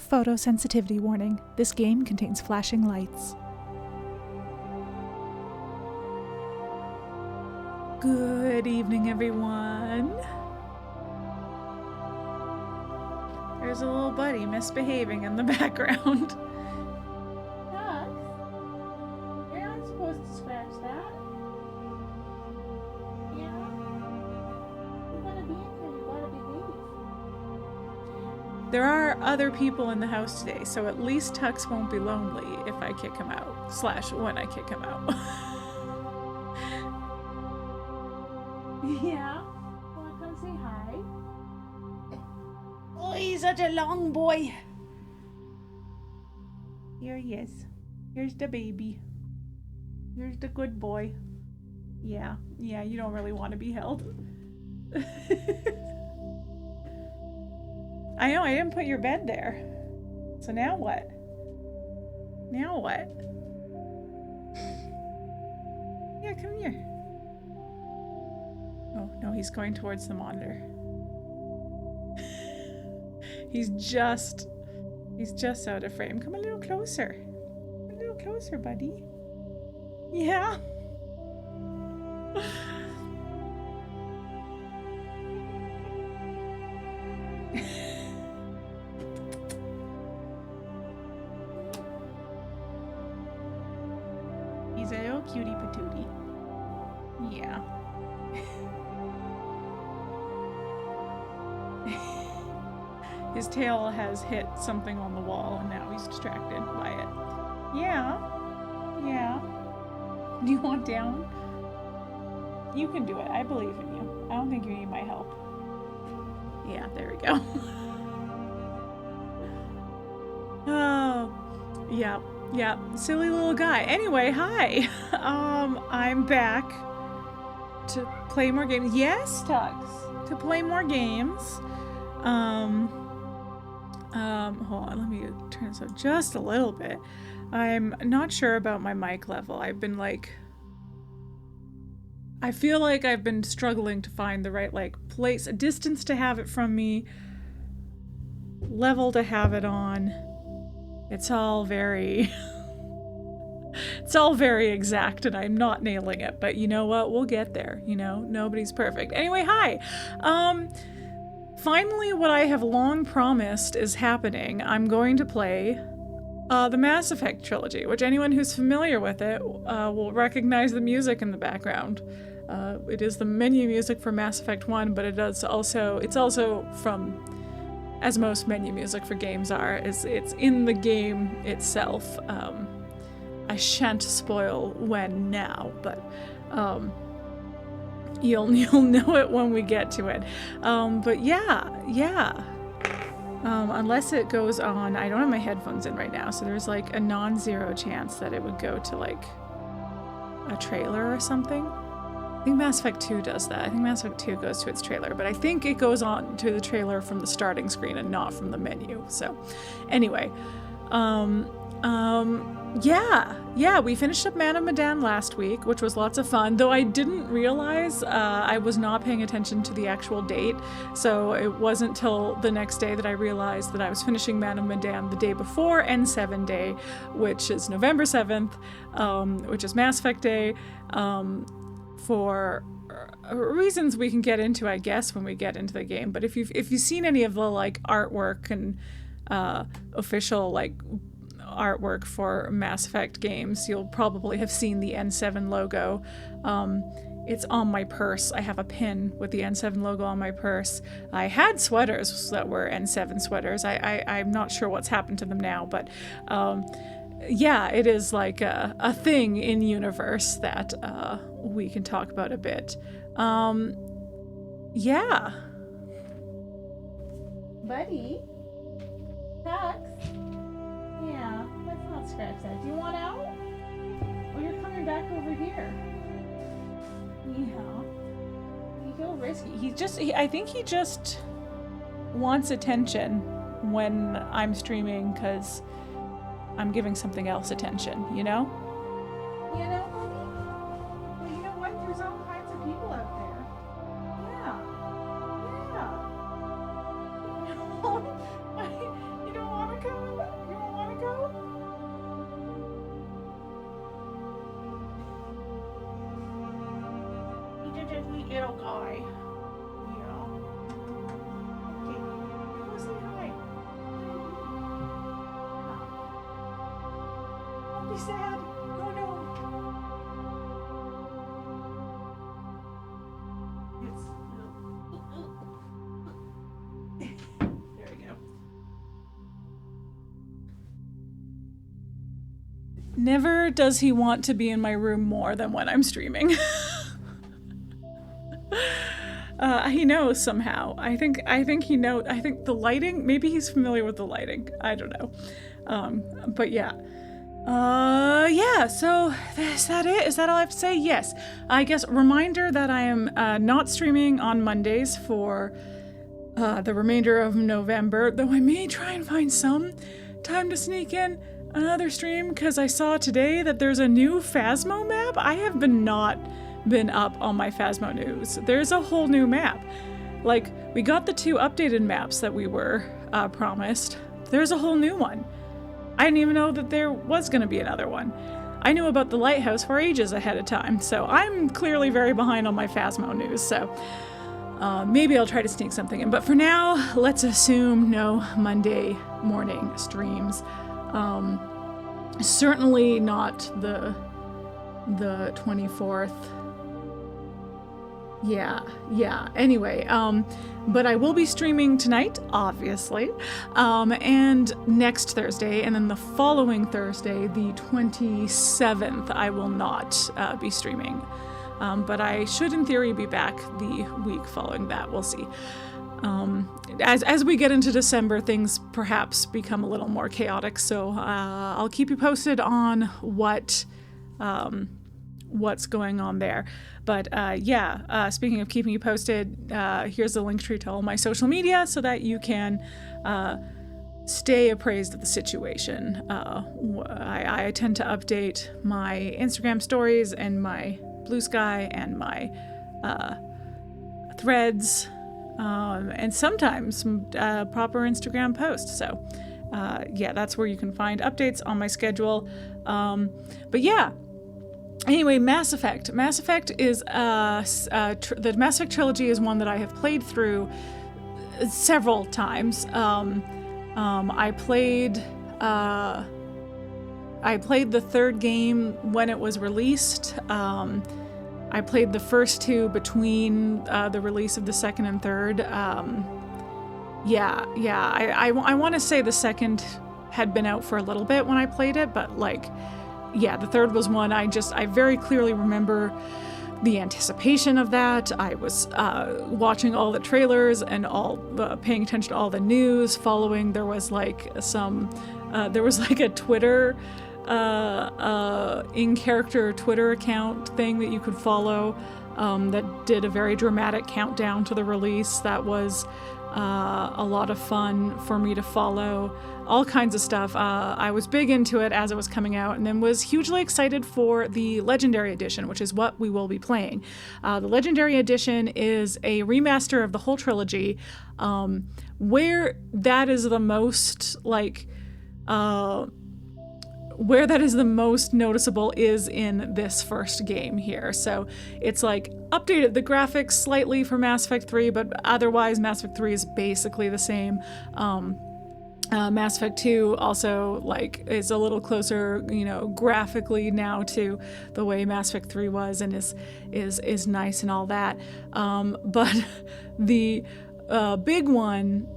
Photosensitivity warning. This game contains flashing lights. Good evening, everyone. There's a little buddy misbehaving in the background. Tux, you're not supposed to scratch that. Yeah. You gotta be in here, you gotta behave. There are other people in the house today, so at least Tux won't be lonely if I kick him out. / when I kick him out. Yeah? Wanna come say hi? Oh, he's such a long boy. Here he is. Here's the baby. Here's the good boy. Yeah, you don't really want to be held. I know, I didn't put your bed there. So now what? Now what? Yeah, come here. Oh, no, he's going towards the monitor. He's just out of frame. Come a little closer. A little closer, buddy. Yeah. He's a little cutie patootie. Yeah. His tail has hit something on the wall and now he's distracted by it. Yeah. Yeah. Do you want down? You can do it. I believe in you. I don't think you need my help. Yeah, there we go. Oh, yeah. Silly little guy. Anyway, hi. I'm back to play more games. Yes, Tux. To play more games. Hold on, let me turn this up just a little bit. I'm not sure about my mic level. I've been like, I feel like I've been struggling to find the right place, a distance to have it from me, level to have it on. It's all very exact and I'm not nailing it, but you know what? We'll get there, you know? Nobody's perfect. Anyway, hi. Finally, what I have long promised is happening. I'm going to play the Mass Effect trilogy, which anyone who's familiar with it will recognize the music in the background. It is the menu music for Mass Effect 1, but it's also from, as most menu music for games are, it's in the game itself. I shan't spoil when now, but You'll know it when we get to it. But yeah. Unless it goes on, I don't have my headphones in right now, so there's like a non-zero chance that it would go to like a trailer or something. I think Mass Effect 2 does that. I think Mass Effect 2 goes to its trailer, but I think it goes on to the trailer from the starting screen and not from the menu. So anyway, yeah, we finished up Man of Medan last week, which was lots of fun, though I didn't realize I was not paying attention to the actual date, so it wasn't till the next day that I realized that I was finishing Man of Medan the day before N7 Day, which is November 7th, which is Mass Effect Day, for reasons we can get into, I guess, when we get into the game. But if you've seen any of the like artwork and official like artwork for Mass Effect games, you'll probably have seen the N7 logo. It's on my purse. I have a pin with the N7 logo on my purse. I had sweaters that were N7 sweaters. I'm not sure what's happened to them now, but yeah, it is like a thing in universe that we can talk about a bit. Yeah. Buddy? Tux? Yeah, let's not scratch that. Do you want out? Oh, you're coming back over here. Yeah. You feel risky. I think he just wants attention when I'm streaming because I'm giving something else attention, you know? You know, buddy? Well, you know what? There's all kinds of people out there. Yeah. You don't want to come little guy. Yeah. Okay. Go say hi. Don't be sad. Oh no. There we go. Never does he want to be in my room more than when I'm streaming. He knows somehow. I think he knows. I think the lighting, maybe he's familiar with the lighting. I don't know. But yeah. Yeah, so is that it? Is that all I have to say? Yes. I guess reminder that I am not streaming on Mondays for the remainder of November, though I may try and find some time to sneak in another stream, because I saw today that there's a new Phasmo map. I have not been up on my Phasmo news. There's a whole new map. Like, we got the 2 updated maps that we were promised. There's a whole new one. I didn't even know that there was going to be another one. I knew about the lighthouse for ages ahead of time, so I'm clearly very behind on my Phasmo news, so maybe I'll try to sneak something in. But for now, let's assume no Monday morning streams. Certainly not the 24th. Yeah. Anyway, but I will be streaming tonight, obviously, and next Thursday, and then the following Thursday, the 27th, I will not be streaming. But I should, in theory, be back the week following that. We'll see. As we get into December, things perhaps become a little more chaotic, so I'll keep you posted on what's going on there. But speaking of keeping you posted, here's the link tree to all my social media so that you can stay appraised of the situation. I tend to update my Instagram stories and my Blue Sky and my threads, and sometimes proper Instagram posts. So that's where you can find updates on my schedule. But yeah. Anyway, Mass Effect. Mass Effect is the Mass Effect trilogy is one that I have played through several times. I played the third game when it was released. I played the first 2 between the release of the second and third. I want to say the second had been out for a little bit when I played it, but the third was one I very clearly remember the anticipation of that. I was watching all the trailers and paying attention to all the news following. There was a Twitter, in-character Twitter account thing that you could follow that did a very dramatic countdown to the release. That was a lot of fun for me to follow. All kinds of stuff. I was big into it as it was coming out, and then was hugely excited for the Legendary Edition, which is what we will be playing. The Legendary Edition is a remaster of the whole trilogy, where that is the most noticeable is in this first game here. So it's updated the graphics slightly for Mass Effect 3, but otherwise Mass Effect 3 is basically the same. Mass Effect 2 also is a little closer, graphically now to the way Mass Effect 3 was, and is nice and all that. But the big one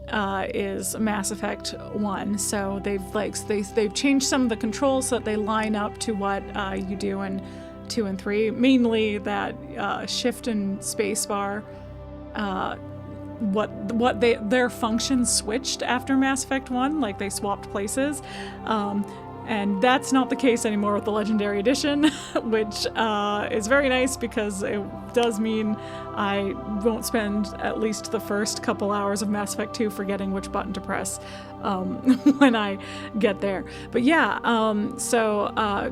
is Mass Effect 1. So they've changed some of the controls so that they line up to what you do in 2 and 3. Mainly that shift and spacebar. Their functions switched after Mass Effect 1, they swapped places. And that's not the case anymore with the Legendary Edition, which is very nice because it does mean I won't spend at least the first couple hours of Mass Effect 2 forgetting which button to press when I get there. But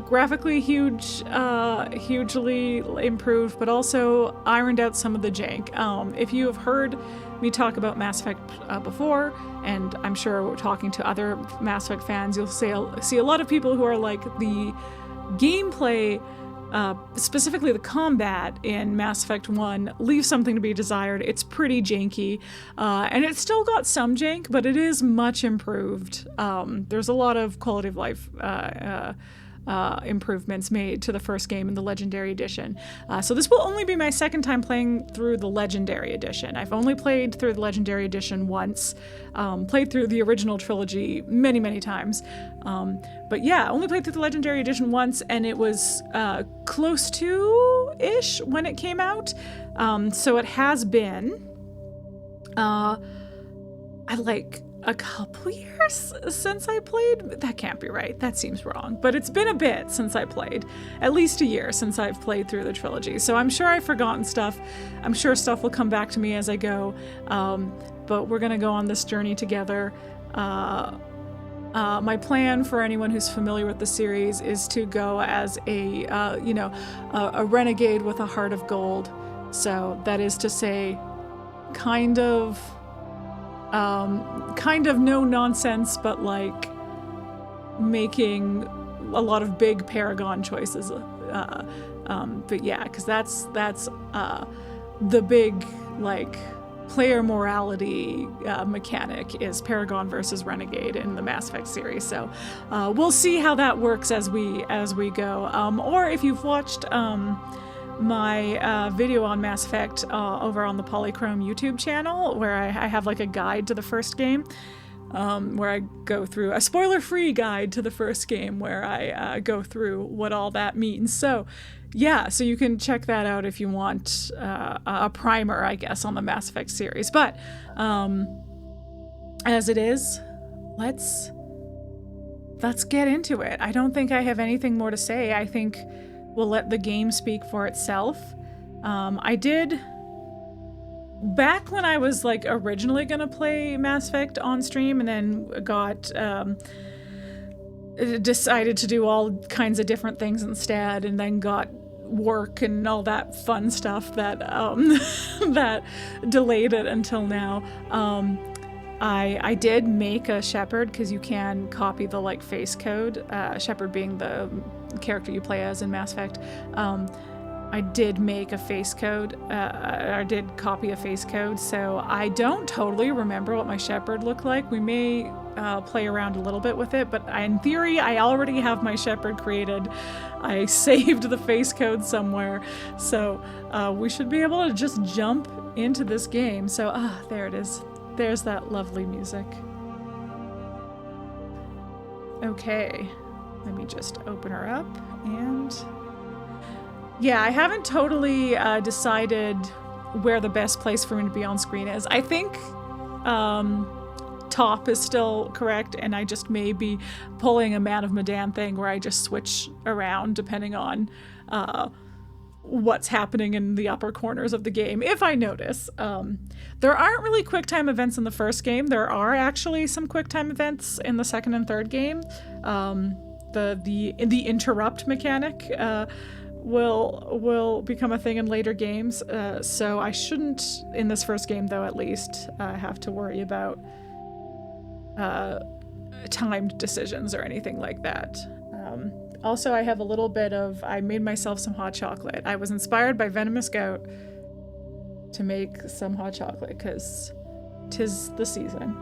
graphically hugely improved, but also ironed out some of the jank. If you have heard me talk about Mass Effect before, and I'm sure talking to other Mass Effect fans, you'll see a lot of people who are the gameplay specifically the combat in Mass Effect 1 leaves something to be desired. It's pretty janky, and it's still got some jank, but it is much improved. There's a lot of quality of life improvements made to the first game in the Legendary Edition. So this will only be my second time playing through the Legendary Edition. I've only played through the Legendary Edition once, played through the original trilogy many, many times. But yeah, only played through the Legendary Edition once, and it was close to-ish when it came out. So it has been a couple years since I played. That can't be right. That seems wrong. But it's been a bit since I played. At least a year since I've played through the trilogy. So I'm sure I've forgotten stuff. I'm sure stuff will come back to me as I go. But we're going to go on this journey together. My plan for anyone who's familiar with the series is to go as a renegade with a heart of gold. So that is to say, kind of no nonsense, but like making a lot of big Paragon choices. But yeah, because that's the big like player morality mechanic is Paragon versus Renegade in the Mass Effect series. So we'll see how that works as we go. Or if you've watched my video on Mass Effect over on the Polychrome YouTube channel, where I have like a guide to the first game, where I go through a spoiler-free guide to the first game, where I go through what all that means. So yeah, so you can check that out if you want a primer, I guess, on the Mass Effect series. But as it is, let's get into it. I don't think I have anything more to say. I think we'll let the game speak for itself. I did, back when I was like originally gonna play Mass Effect on stream and then got decided to do all kinds of different things instead, and then got work and all that fun stuff that that delayed it until now. I did make a Shepard, because you can copy the like face code, Shepard being the character you play as in Mass Effect. I did make a face code, or did copy a face code, so I don't totally remember what my Shepard looked like. We may play around a little bit with it, but in theory, I already have my Shepard created. I saved the face code somewhere, so we should be able to just jump into this game. So, there it is. There's that lovely music. Okay, let me just open her up, and yeah, I haven't totally decided where the best place for me to be on screen is. I think top is still correct, and I just may be pulling a Man of Medan thing where I just switch around depending on what's happening in the upper corners of the game, if I notice. There aren't really QuickTime events in the first game. There are actually some QuickTime events in the second and third game. The interrupt mechanic will become a thing in later games. So I shouldn't, in this first game though at least, have to worry about timed decisions or anything like that. Also, I have a little bit of, I made myself some hot chocolate. I was inspired by Venomous Goat to make some hot chocolate, because 'tis the season.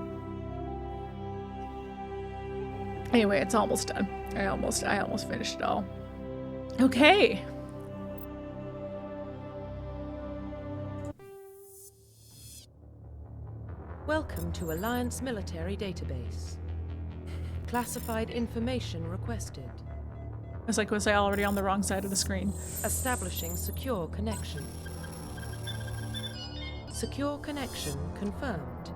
Anyway, it's almost done. I almost finished it all. Okay. Welcome to Alliance Military Database. Classified information requested. It's like, was I already on the wrong side of the screen? Establishing secure connection. Secure connection confirmed.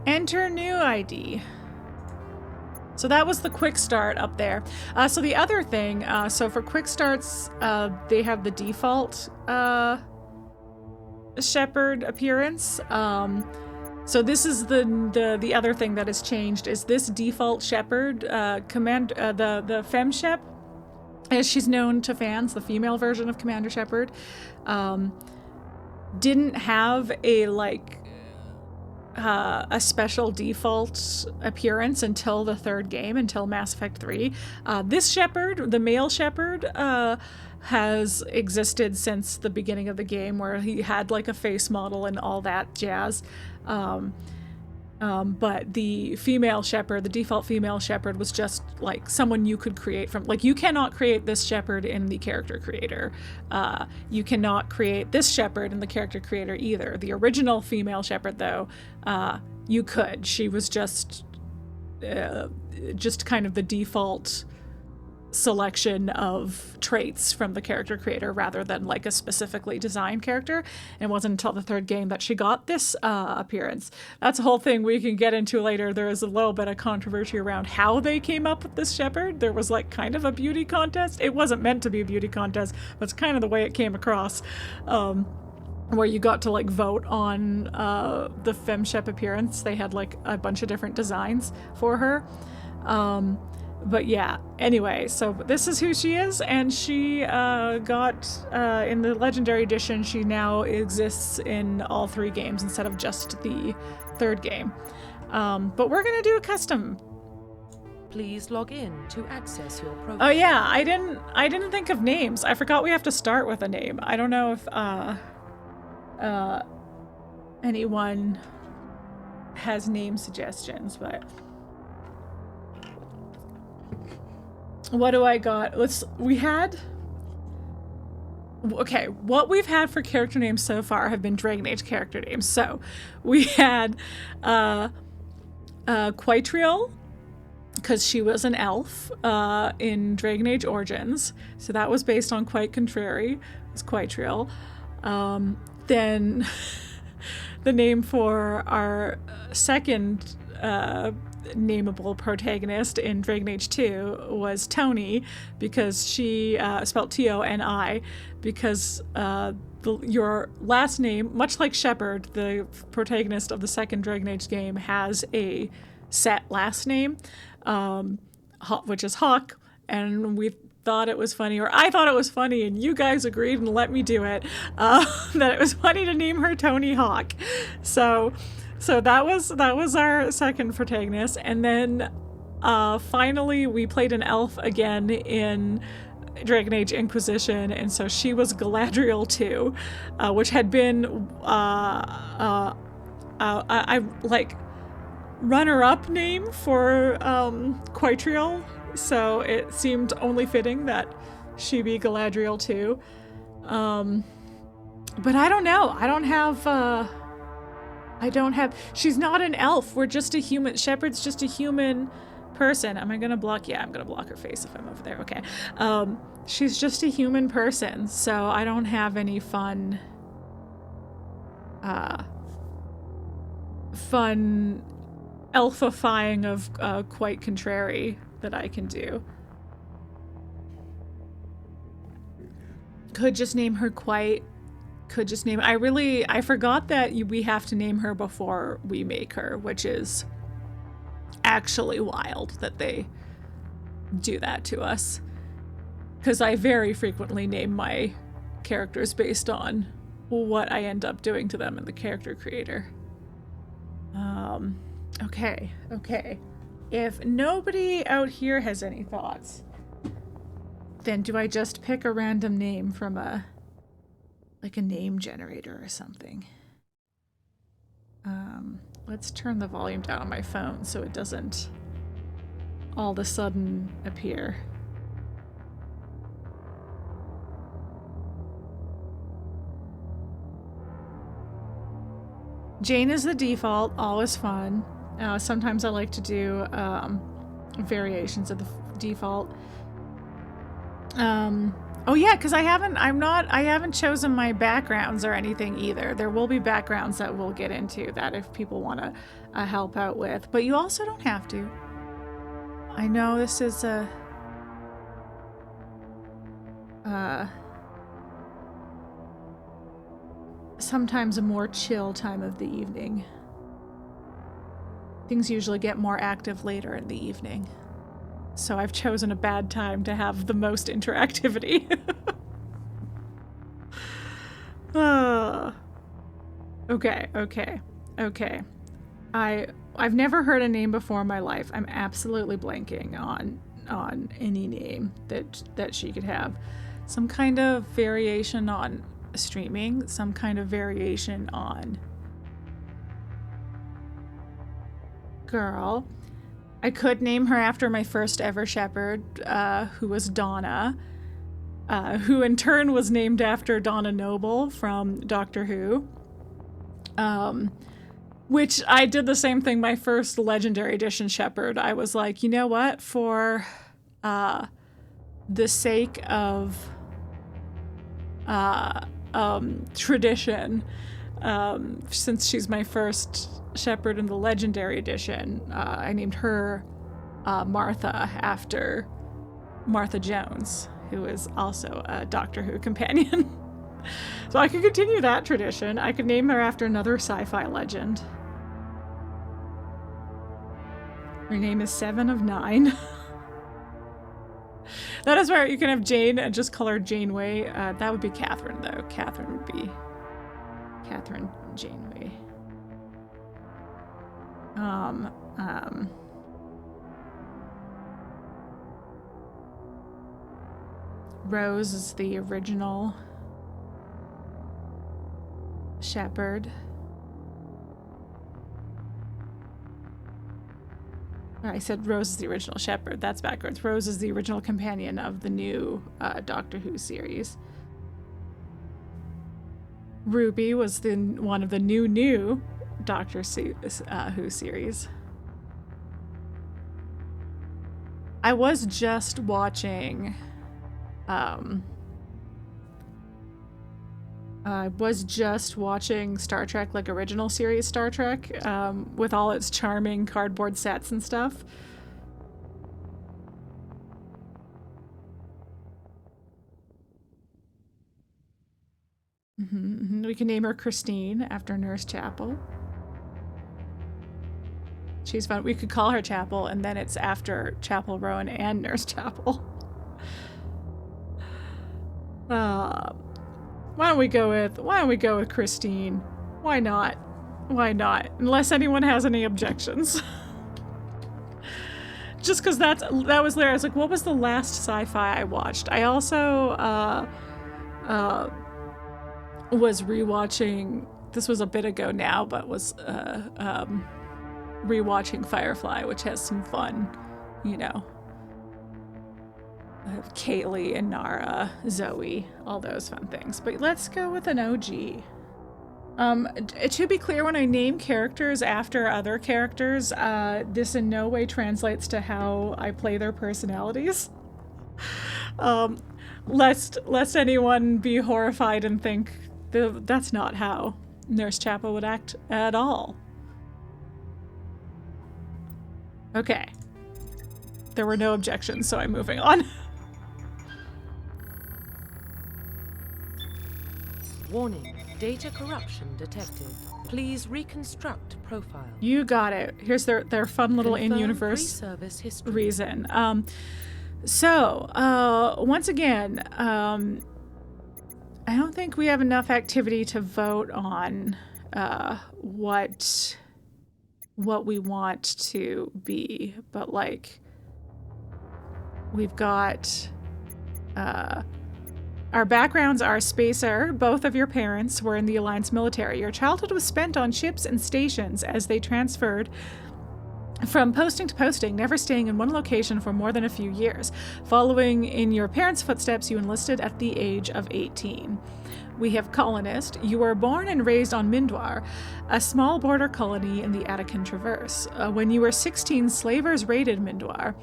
Enter new ID. So that was the quick start up there. So the other thing, so for quick starts, they have the default Shepard appearance. So this is the other thing that has changed, is this default Shepard, the Fem Shep, as she's known to fans, the female version of Commander Shepard, didn't have a like a special default appearance until the third game, until Mass Effect 3. This Shepard, the male Shepard, has existed since the beginning of the game, where he had like a face model and all that jazz. But the female Shepard, the default female Shepard, was just like someone you could create from, like, you cannot create this Shepard in the character creator. You cannot create this Shepard in the character creator either. The original female Shepard, though, you could. She was just kind of the default selection of traits from the character creator rather than like a specifically designed character. And it wasn't until the third game that she got this appearance. That's a whole thing we can get into later. There is a little bit of controversy around how they came up with this Shepard. There was like kind of a beauty contest. It wasn't meant to be a beauty contest, but it's kind of the way it came across, where you got to like vote on the FemShep appearance. They had like a bunch of different designs for her. But yeah, anyway, so this is who she is, and she got, in the Legendary Edition, she now exists in all 3 games instead of just the third game. But we're gonna do a custom. Please log in to access your profile. Oh yeah, I didn't think of names. I forgot we have to start with a name. I don't know if anyone has name suggestions, but what do I got? Okay, what we've had for character names so far have been Dragon Age character names. So we had Quaitriel, because she was an elf in Dragon Age Origins. So that was based on Quite Contrary. It was Quaitriel. Then the name for our second nameable protagonist in Dragon Age 2 was Toni, because she spelled Toni, because your last name, much like Shepard, the protagonist of the second Dragon Age game, has a set last name, which is Hawk, and we thought it was funny, or I thought it was funny, and you guys agreed and let me do it, that it was funny to name her Toni Hawk. So that was our second protagonist, and then finally we played an elf again in Dragon Age Inquisition, and so she was Galadriel 2, which had been I like runner-up name for Quaitriel, so it seemed only fitting that she be Galadriel 2. But I don't know. She's not an elf. We're just a human. Shepard's just a human person. Am I gonna block? Yeah, I'm gonna block her face if I'm over there. Okay. She's just a human person, so I don't have any fun elfifying of Quite Contrary that I can do. Could just name her Quite. Could just name. I forgot that we have to name her before we make her, which is actually wild that they do that to us. Because I very frequently name my characters based on what I end up doing to them in the character creator. Okay. If nobody out here has any thoughts, then do I just pick a random name from a name generator or something? Let's turn the volume down on my phone so it doesn't all of a sudden appear. Jane is the default, always fun. Sometimes I like to do variations of the default. Oh yeah, because I haven't chosen my backgrounds or anything either. There will be backgrounds that we'll get into that if people want to help out with, but you also don't have to. I know this is sometimes a more chill time of the evening. Things usually get more active later in the evening. So I've chosen a bad time to have the most interactivity. Okay. I've never heard a name before in my life. I'm absolutely blanking on any name that she could have. Some kind of variation on streaming, some kind of variation on girl. I could name her after my first ever Shepard, who was Donna, who in turn was named after Donna Noble from Doctor Who. Which I did the same thing my first Legendary Edition Shepard. I was like, you know what? For the sake of tradition, since she's my first Shepard in the Legendary Edition, I named her Martha after Martha Jones, who is also a Doctor Who companion. So I could continue that tradition. I could name her after another sci-fi legend. Her name is 7 of 9. That is where you can have Jane and just call her Janeway. That would be Catherine, though. Catherine would be Catherine Janeway. Rose is the original Shepard. I said Rose is the original Shepard. That's backwards. Rose is the original companion of the new Doctor Who series. Ruby was one of the new Doctor Who series. I was just watching Star Trek, like original series Star Trek, with all its charming cardboard sets and stuff. We can name her Christine after Nurse Chapel. She's fun. We could call her Chapel, and then it's after Chapel Rowan and Nurse Chapel. Why don't we go with Christine? Why not? Why not? Unless anyone has any objections. Just because that was there. I was like, what was the last sci-fi I watched? I also was rewatching, this was a bit ago now, but was rewatching Firefly, which has some fun, you know, Kaylee and Nara, Zoe, all those fun things. But let's go with an OG. To be clear, when I name characters after other characters, this in no way translates to how I play their personalities. Lest anyone be horrified and think that's not how Nurse Chapel would act at all. Okay. There were no objections, so I'm moving on. Warning, data corruption detected. Please reconstruct profile. You got it. Here's their fun little in-universe reason. Once again, I don't think we have enough activity to vote on what we want to be, but like we've got our backgrounds are Spacer. Both of your parents were in the Alliance military. Your childhood was spent on ships and stations as they transferred from posting to posting, never staying in one location for more than a few years. Following in your parents' footsteps, you enlisted at the age of 18. We have colonist. You were born and raised on Mindwar, a small border colony in the Attican Traverse. When you were 16, slavers raided Mindwar,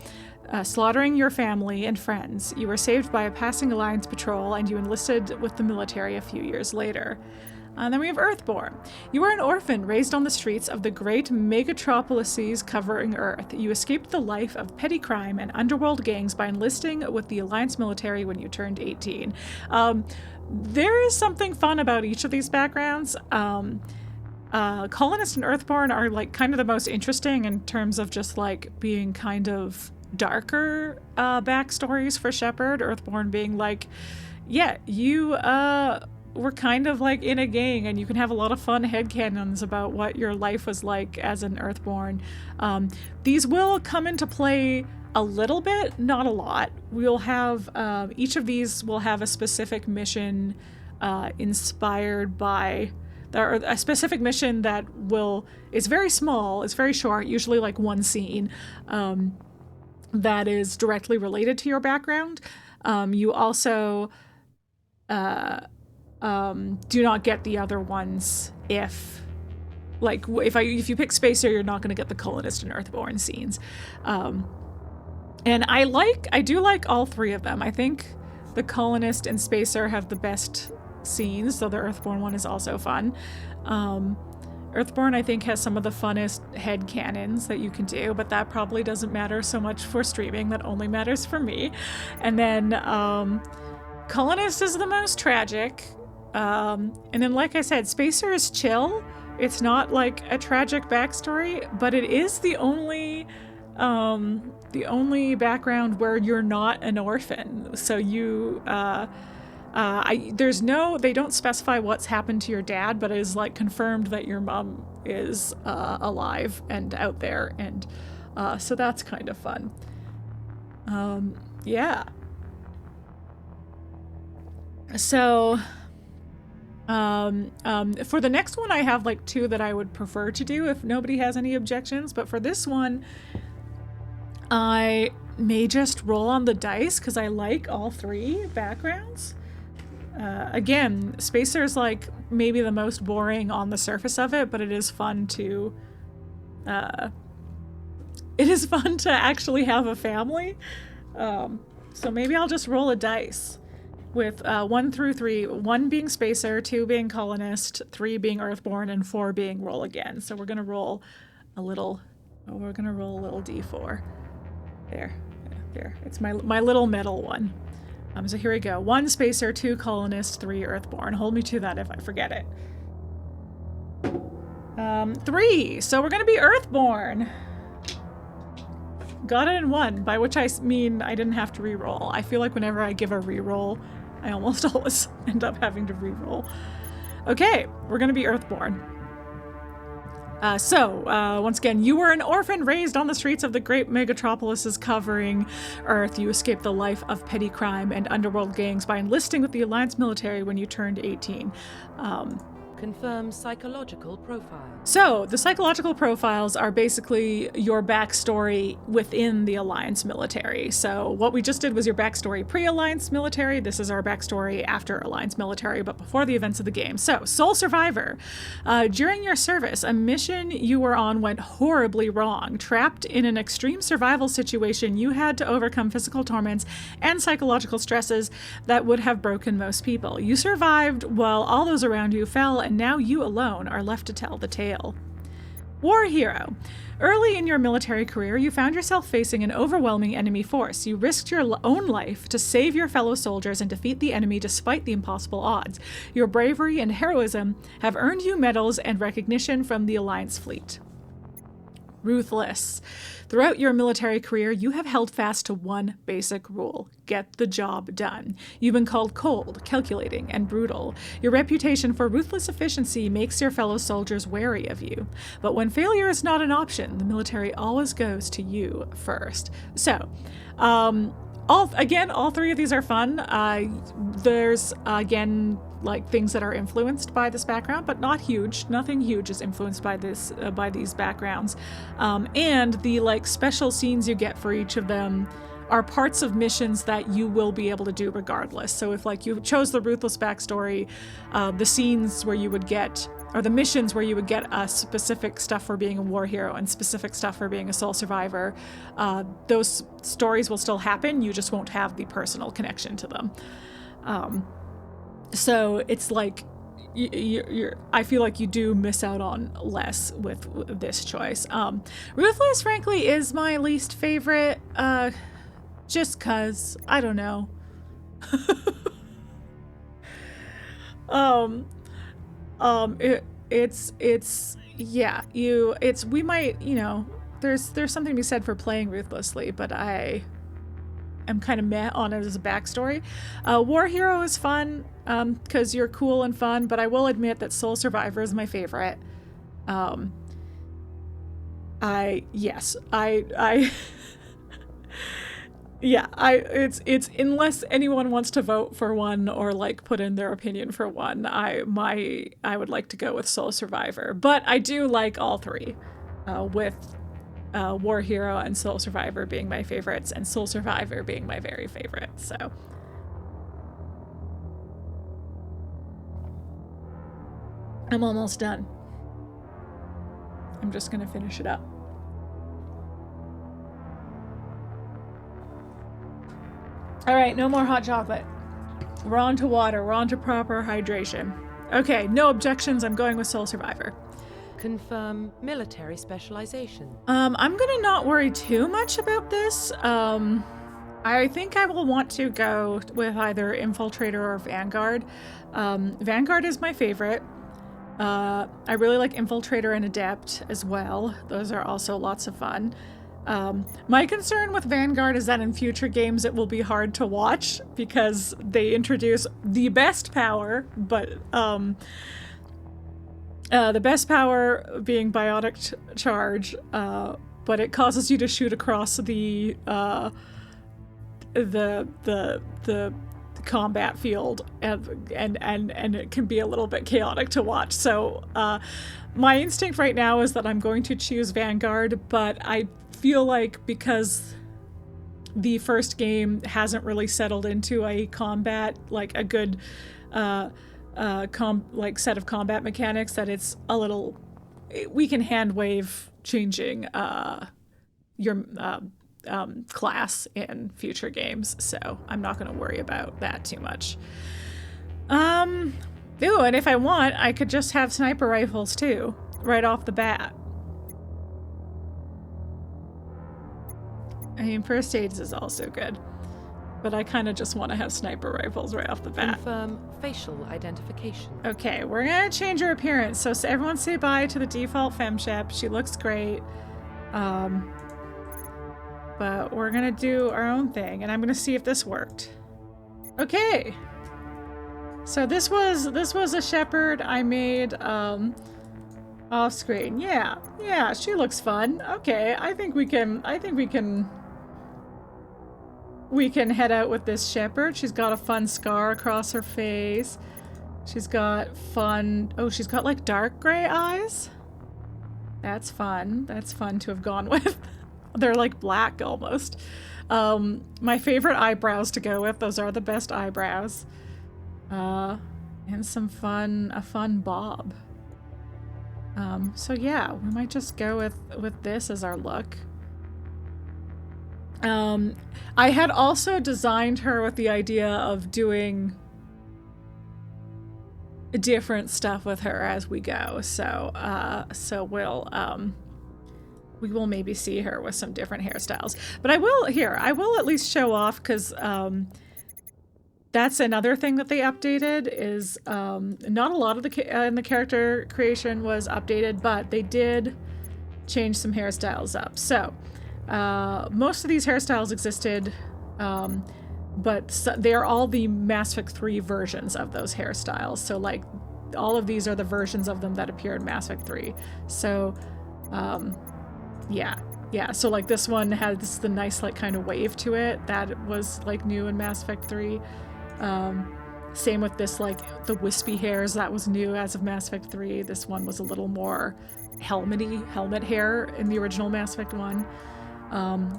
slaughtering your family and friends. You were saved by a passing Alliance patrol, and you enlisted with the military a few years later. And then we have Earthborn. You were an orphan raised on the streets of the great megatropolises covering Earth. You escaped the life of petty crime and underworld gangs by enlisting with the Alliance military when you turned 18. There is something fun about each of these backgrounds. Colonist and Earthborn are like kind of the most interesting in terms of just like being kind of darker backstories for Shepard. Earthborn being like, yeah, you we're kind of like in a gang, and you can have a lot of fun headcanons about what your life was like as an Earthborn. These will come into play a little bit, not a lot. We'll have each of these will have a specific mission inspired by, or a specific mission that is very small, it's very short, usually like one scene, that is directly related to your background. You also do not get the other ones if you pick Spacer, you're not going to get the Colonist and Earthborn scenes. And I do like all three of them. I think the Colonist and Spacer have the best scenes, so the Earthborn one is also fun. Earthborn, I think, has some of the funnest headcanons that you can do, but that probably doesn't matter so much for streaming. That only matters for me. And then Colonist is the most tragic. And then, like I said, Spacer is chill. It's not like a tragic backstory, but it is the only background where you're not an orphan. So you, they don't specify what's happened to your dad, but it is like confirmed that your mom is alive and out there, and so that's kind of fun. Yeah. So, for the next one, I have like two that I would prefer to do if nobody has any objections, but for this one, I may just roll on the dice because I like all three backgrounds. Again, Spacer's like maybe the most boring on the surface of it, but it is fun to actually have a family. So maybe I'll just roll a dice with 1 through 3, 1 being Spacer, 2 being Colonist, 3 being Earthborn, and 4 being Roll Again. So we're gonna roll a little D4. There. It's my little metal one. So here we go. 1 Spacer, 2 Colonist, 3 Earthborn. Hold me to that if I forget it. 3. So we're gonna be Earthborn. Got it in 1, by which I mean I didn't have to re-roll. I feel like whenever I give a re-roll, I almost always end up having to re-roll. Okay, we're gonna be Earthborn. Once again, you were an orphan raised on the streets of the great megatropolises covering Earth. You escaped the life of petty crime and underworld gangs by enlisting with the Alliance military when you turned 18. Confirm psychological profile. So, the psychological profiles are basically your backstory within the Alliance military. So, what we just did was your backstory pre-Alliance military. This is our backstory after Alliance military, but before the events of the game. So, sole survivor. During your service, a mission you were on went horribly wrong. Trapped in an extreme survival situation, you had to overcome physical torments and psychological stresses that would have broken most people. You survived while all those around you fell, and now you alone are left to tell the tale. War hero. Early in your military career, you found yourself facing an overwhelming enemy force. You risked your own life to save your fellow soldiers and defeat the enemy despite the impossible odds. Your bravery and heroism have earned you medals and recognition from the Alliance fleet. Ruthless. Throughout your military career, you have held fast to one basic rule: get the job done. You've been called cold, calculating, and brutal. Your reputation for ruthless efficiency makes your fellow soldiers wary of you. But when failure is not an option, the military always goes to you first. So, all three of these are fun. There's, again, like things that are influenced by this background, but not huge. Nothing huge is influenced by these backgrounds. And the like special scenes you get for each of them are parts of missions that you will be able to do regardless. So if like you chose the Ruthless backstory, the scenes where you would get, or the missions where you would get specific stuff for being a war hero and specific stuff for being a sole survivor, those stories will still happen. You just won't have the personal connection to them. So it's like, I feel like you do miss out on less with this choice. Ruthless, frankly, is my least favorite, just cause, I don't know. We might, there's something to be said for playing ruthlessly, but I am kind of meh on it as a backstory. War Hero is fun because you're cool and fun, but I will admit that Soul Survivor is my favorite. It's unless anyone wants to vote for one or like put in their opinion for one, I would like to go with Soul Survivor, but I do like all three, with War Hero and Soul Survivor being my favorites, and Soul Survivor being my very favorite. So I'm almost done. I'm just gonna finish it up. All right, no more hot chocolate. We're on to water. We're on to proper hydration. Okay, no objections. I'm going with Soul Survivor. Confirm military specialization. I'm gonna not worry too much about this. I think I will want to go with either Infiltrator or Vanguard. Vanguard is my favorite. I really like Infiltrator and Adept as well. Those are also lots of fun. My concern with Vanguard is that in future games it will be hard to watch because they introduce the best power, but the best power being biotic charge, but it causes you to shoot across the combat field, and it can be a little bit chaotic to watch. So my instinct right now is that I'm going to choose Vanguard, but I feel like because the first game hasn't really settled into a combat, like a good set of combat mechanics, that it's a little, we can hand wave changing your class in future games, so I'm not going to worry about that too much. Ooh, and if I want, I could just have sniper rifles too, right off the bat. I mean, first aids is also good, but I kind of just want to have sniper rifles right off the bat. Confirm facial identification. Okay, we're gonna change her appearance. So everyone say bye to the default FemShep. She looks great. But we're gonna do our own thing, and I'm gonna see if this worked. Okay. So this was a Shepard I made off screen. Yeah, she looks fun. Okay, I think we can head out with this Shepard. She's got a fun scar across her face. She's got fun, she's got like dark gray eyes. That's fun. That's fun to have gone with. They're like black almost. My favorite eyebrows to go with. Those are the best eyebrows. And a fun bob. So yeah, we might just go with this as our look. I had also designed her with the idea of doing different stuff with her as we go. So we will maybe see her with some different hairstyles. But I will at least show off, because that's another thing that they updated is not a lot of the character creation was updated, but they did change some hairstyles up. So most of these hairstyles existed, but they are all the Mass Effect 3 versions of those hairstyles. So like all of these are the versions of them that appear in Mass Effect 3. So yeah, so like this one has the nice like kind of wave to it that was like new in Mass Effect 3. Same with this, like the wispy hairs, that was new as of Mass Effect 3. This one was a little more helmet hair in the original Mass Effect 1.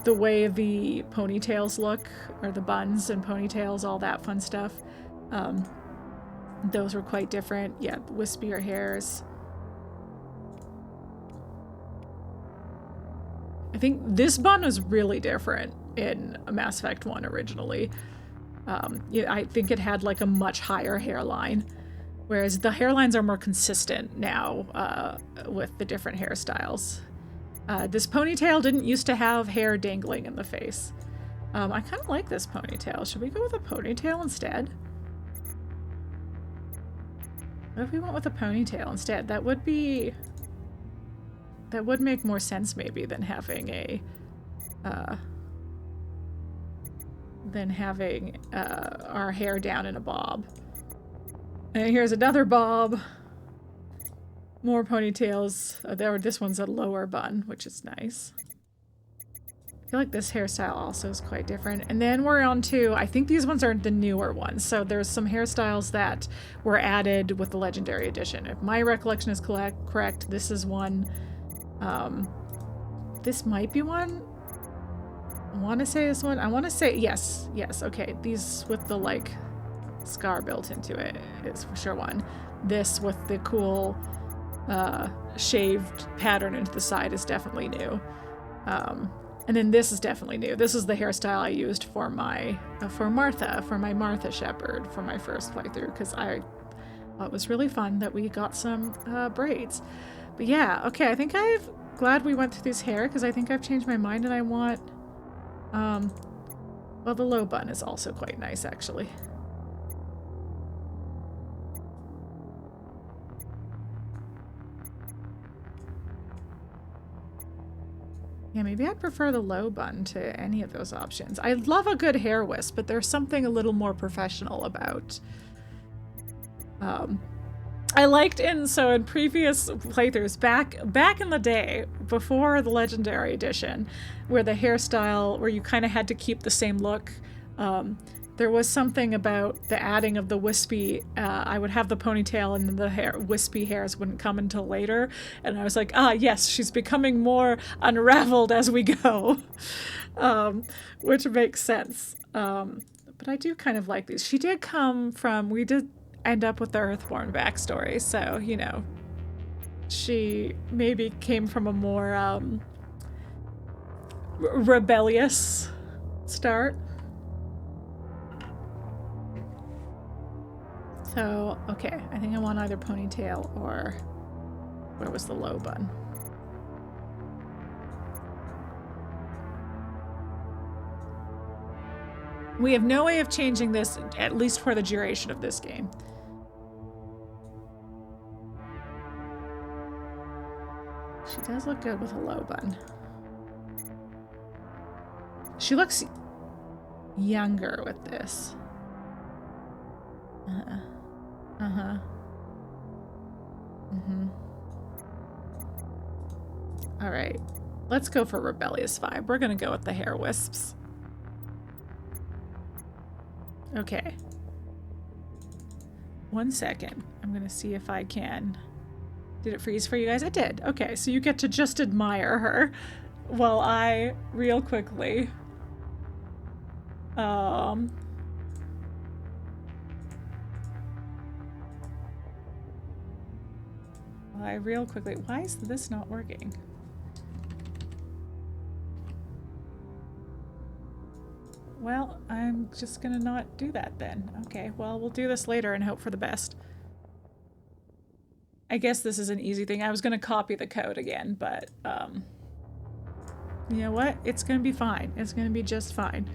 The way the ponytails look, or the buns and ponytails, all that fun stuff, those were quite different. Yeah, wispier hairs. I think this bun was really different in Mass Effect 1 originally. Yeah, I think it had like a much higher hairline, whereas the hairlines are more consistent now with the different hairstyles. This ponytail didn't used to have hair dangling in the face. I kind of like this ponytail. Should we go with a ponytail instead? What if we went with a ponytail instead? That would make more sense maybe than having a than having our hair down in a bob. And here's another bob. More ponytails. This one's a lower bun, which is nice. I feel like this hairstyle also is quite different. And then we're on to, I think these ones are the newer ones. So there's some hairstyles that were added with the Legendary Edition. If my recollection is correct, this is one. This might be one. I want to say this one. I want to say, yes, okay. These with the, like, scar built into it is for sure one. This with the cool shaved pattern into the side is definitely new. And then this is definitely new. This is the hairstyle I used for my Martha Shepard for my first playthrough, because I thought it was really fun that we got some braids. But yeah, okay, I think glad we went through this hair, because I think I've changed my mind and I want, well, the low bun is also quite nice, actually. Yeah, maybe I'd prefer the low bun to any of those options. I love a good hair wisp, but there's something a little more professional about. I liked in previous playthroughs, back in the day, before the Legendary Edition, where the hairstyle, where you kind of had to keep the same look, there was something about the adding of the wispy, I would have the ponytail and the wispy hairs wouldn't come until later. And I was like, yes, she's becoming more unraveled as we go, which makes sense. But I do kind of like these. She did come from, we did end up with the Earthborn backstory. So, you know, she maybe came from a more rebellious start. So, okay, I think I want either ponytail or, where was the low bun? We have no way of changing this, at least for the duration of this game. She does look good with a low bun. She looks younger with this. All right, let's go for rebellious vibe. We're gonna go with the hair wisps. Okay. 1 second. I'm gonna see if I can. Did it freeze for you guys? It did. Okay, so you get to just admire her while I real quickly why is this not working? Well, I'm just gonna not do that then. Okay, well, we'll do this later and hope for the best. I guess this is an easy thing. I was gonna copy the code again, but, you know what? It's gonna be fine. It's gonna be just fine.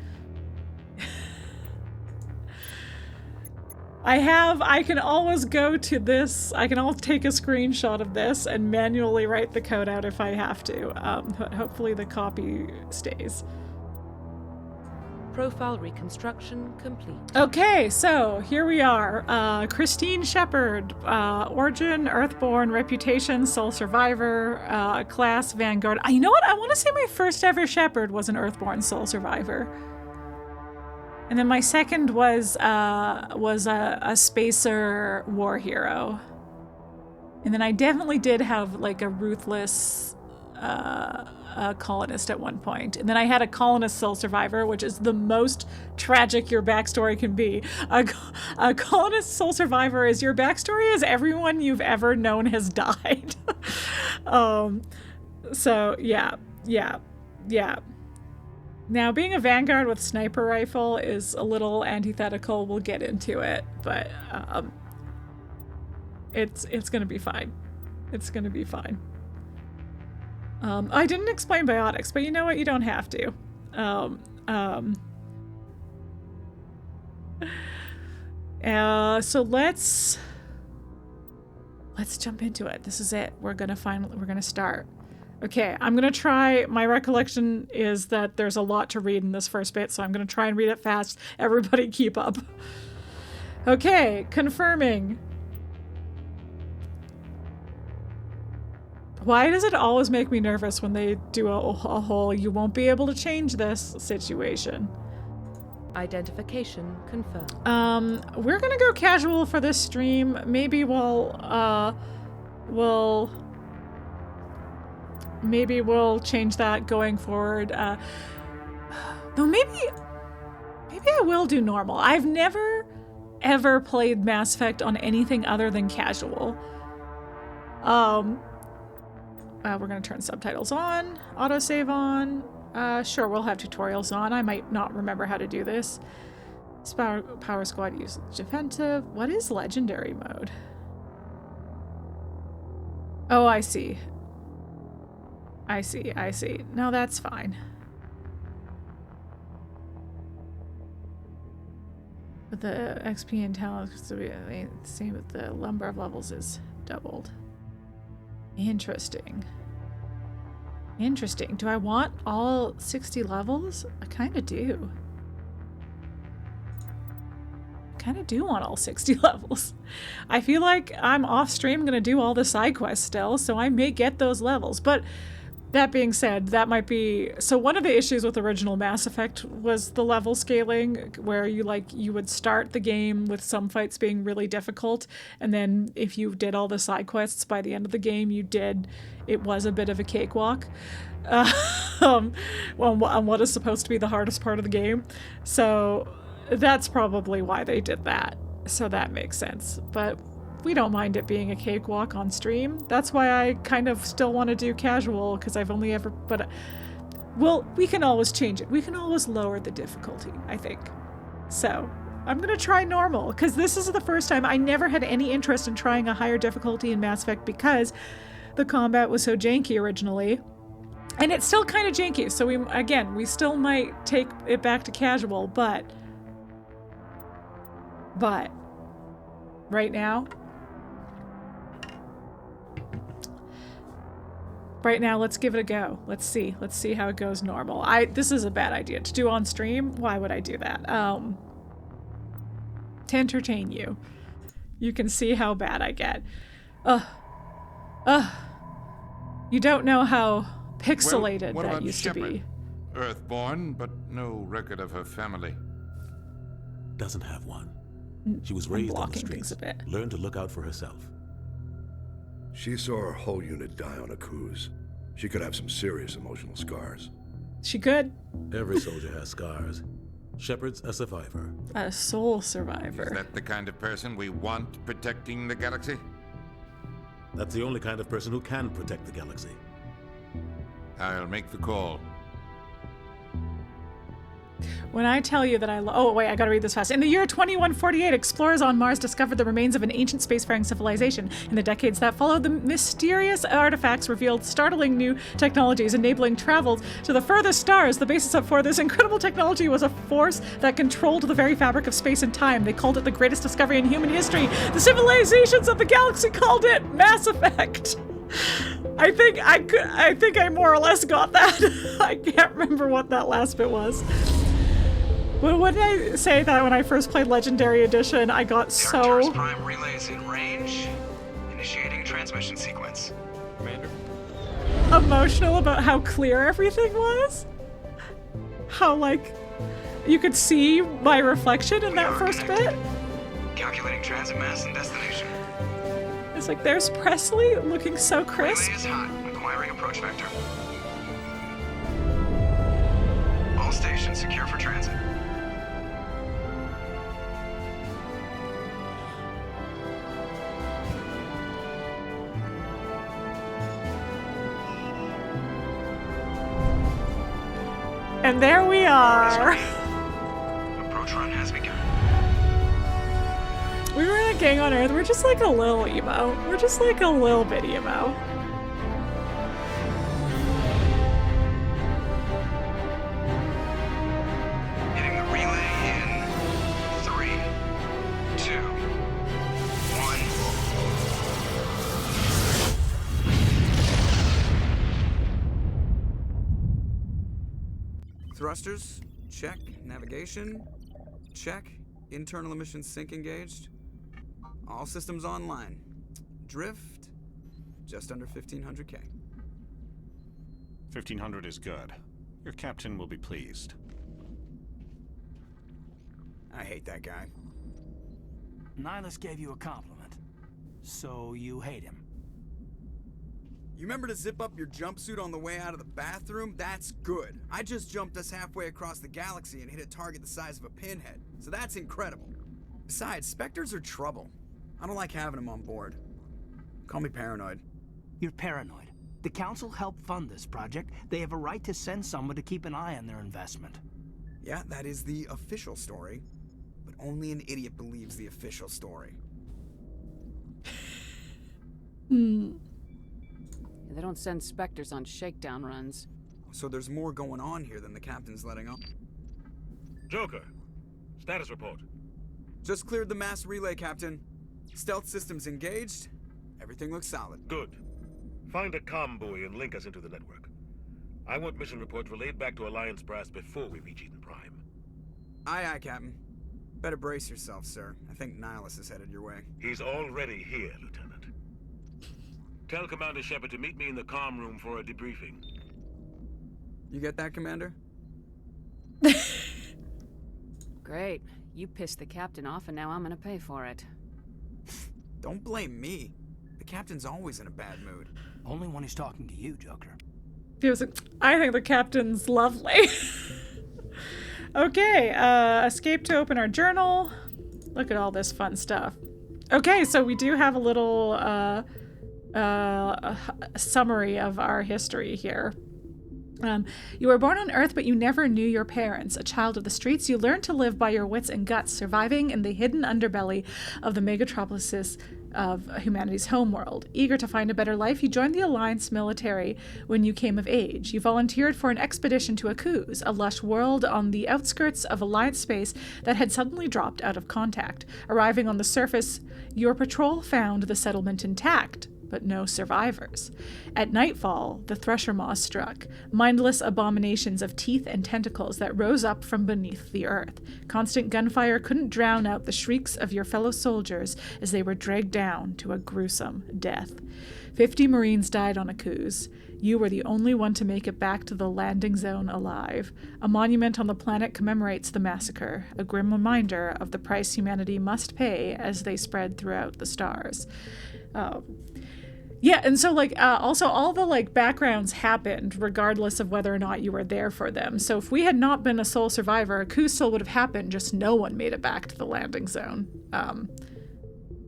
I can always go to this, I can always take a screenshot of this and manually write the code out if I have to, but hopefully the copy stays. Profile reconstruction complete. Okay, so here we are. Christine Shepard, origin, Earthborn, reputation, sole survivor, class, Vanguard. You know what? I want to say my first ever Shepard was an Earthborn sole survivor. And then my second was a spacer war hero. And then I definitely did have like a ruthless colonist at one point. And then I had a colonist sole survivor, which is the most tragic your backstory can be. A colonist sole survivor is your backstory is everyone you've ever known has died. So yeah. Now, being a Vanguard with sniper rifle is a little antithetical. We'll get into it, but it's gonna be fine. It's gonna be fine. I didn't explain biotics, but you know what? You don't have to. So let's jump into it. This is it. We're gonna start. Okay, I'm going to try. My recollection is that there's a lot to read in this first bit, so I'm going to try and read it fast. Everybody keep up. Okay, confirming. Why does it always make me nervous when they do a whole "you won't be able to change this" situation? Identification confirmed. We're gonna go casual for this stream. Maybe we'll change that going forward. No, maybe I will do normal. I've never ever played Mass Effect on anything other than casual. We're gonna turn subtitles on, autosave on. Sure, we'll have tutorials on. I might not remember how to do this. Power Squad uses defensive. What is legendary mode? Oh, I see. I see. No, that's fine. But the XP and talent is the same, but the number of levels is doubled. Interesting. Do I want all 60 levels? I kind of do. Want all 60 levels. I feel like I'm off stream gonna do all the side quests still, so I may get those levels. But that being said, that might be... So one of the issues with original Mass Effect was the level scaling, where you would start the game with some fights being really difficult, and then if you did all the side quests by the end of the game, it was a bit of a cakewalk on what is supposed to be the hardest part of the game. So that's probably why they did that. So that makes sense. But we don't mind it being a cakewalk on stream. That's why I kind of still want to do casual, because I've only ever... Well, we can always change it. We can always lower the difficulty, I think. So I'm going to try normal, because this is the first time. I never had any interest in trying a higher difficulty in Mass Effect because the combat was so janky originally. And it's still kind of janky, so we still might take it back to casual, but right now, let's give it a go. Let's see how it goes normal. This is a bad idea to do on stream. Why would I do that? To entertain you. You can see how bad I get. You don't know how pixelated that used to be. Earthborn, but no record of her family. Doesn't have one. She was raised on the streets. Learned to look out for herself. She saw her whole unit die on a cruise. She could have some serious emotional scars. She could. Every soldier has scars. Shepard's a survivor. A soul survivor. Is that the kind of person we want protecting the galaxy? That's the only kind of person who can protect the galaxy. I'll make the call. When I tell you that oh wait, I gotta read this fast. In the year 2148, explorers on Mars discovered the remains of an ancient spacefaring civilization. In the decades that followed, the mysterious artifacts revealed startling new technologies, enabling travel to the furthest stars. The basis for this incredible technology was a force that controlled the very fabric of space and time. They called it the greatest discovery in human history. The civilizations of the galaxy called it Mass Effect. I think I more or less got that. I can't remember what that last bit was. But what did I say that when I first played Legendary Edition, I got so... Prime relays in range. Initiating transmission sequence. Commander. Emotional about how clear everything was? How, like, you could see my reflection in that first bit? Calculating transit mass and destination. It's like, there's Presley looking so crisp. Relay is hot. Acquiring approach vector. All stations secure for transit. And there we are. Approach run has begun. We were in a gang on Earth. We're just like a little emo. We're just like a little bit emo. Hitting the relay in 3, 2, 1. Thrusters, check. Navigation, check. Internal emissions sync engaged. All systems online. Drift, just under 1,500K. 1,500 is good. Your captain will be pleased. I hate that guy. Nihlus gave you a compliment, so you hate him. You remember to zip up your jumpsuit on the way out of the bathroom? That's good. I just jumped us halfway across the galaxy and hit a target the size of a pinhead, so that's incredible. Besides, Spectres are trouble. I don't like having them on board. Call me paranoid. You're paranoid. The Council helped fund this project. They have a right to send someone to keep an eye on their investment. Yeah, that is the official story. But only an idiot believes the official story. They don't send Spectres on shakedown runs. So there's more going on here than the captain's letting on. Joker, status report. Just cleared the mass relay, Captain. Stealth systems engaged. Everything looks solid. Good. Find a comm buoy and link us into the network. I want mission reports relayed back to Alliance brass before we reach Eden Prime. Aye, aye, Captain. Better brace yourself, sir. I think Nihlus is headed your way. He's already here, Lieutenant. Tell Commander Shepard to meet me in the comm room for a debriefing. You get that, Commander? Great. You pissed the captain off and now I'm gonna pay for it. Don't blame me. The captain's always in a bad mood. Only when he's talking to you, Joker. He was like, I think the captain's lovely. Okay, escape to open our journal. Look at all this fun stuff. Okay, so we do have a little summary of our history here. You were born on Earth, but you never knew your parents. A child of the streets, you learned to live by your wits and guts, surviving in the hidden underbelly of the megatropolis of humanity's homeworld. Eager to find a better life, you joined the Alliance military when you came of age. You volunteered for an expedition to Akuz, a lush world on the outskirts of Alliance space that had suddenly dropped out of contact. Arriving on the surface, your patrol found the settlement intact, but no survivors. At nightfall, the Thresher Maw struck, mindless abominations of teeth and tentacles that rose up from beneath the earth. Constant gunfire couldn't drown out the shrieks of your fellow soldiers as they were dragged down to a gruesome death. 50 Marines died on Akuz. You were the only one to make it back to the landing zone alive. A monument on the planet commemorates the massacre, a grim reminder of the price humanity must pay as they spread throughout the stars. Yeah, and so, like, also all the, like, backgrounds happened regardless of whether or not you were there for them. So if we had not been a sole survivor, Akuz still would have happened, just no one made it back to the landing zone.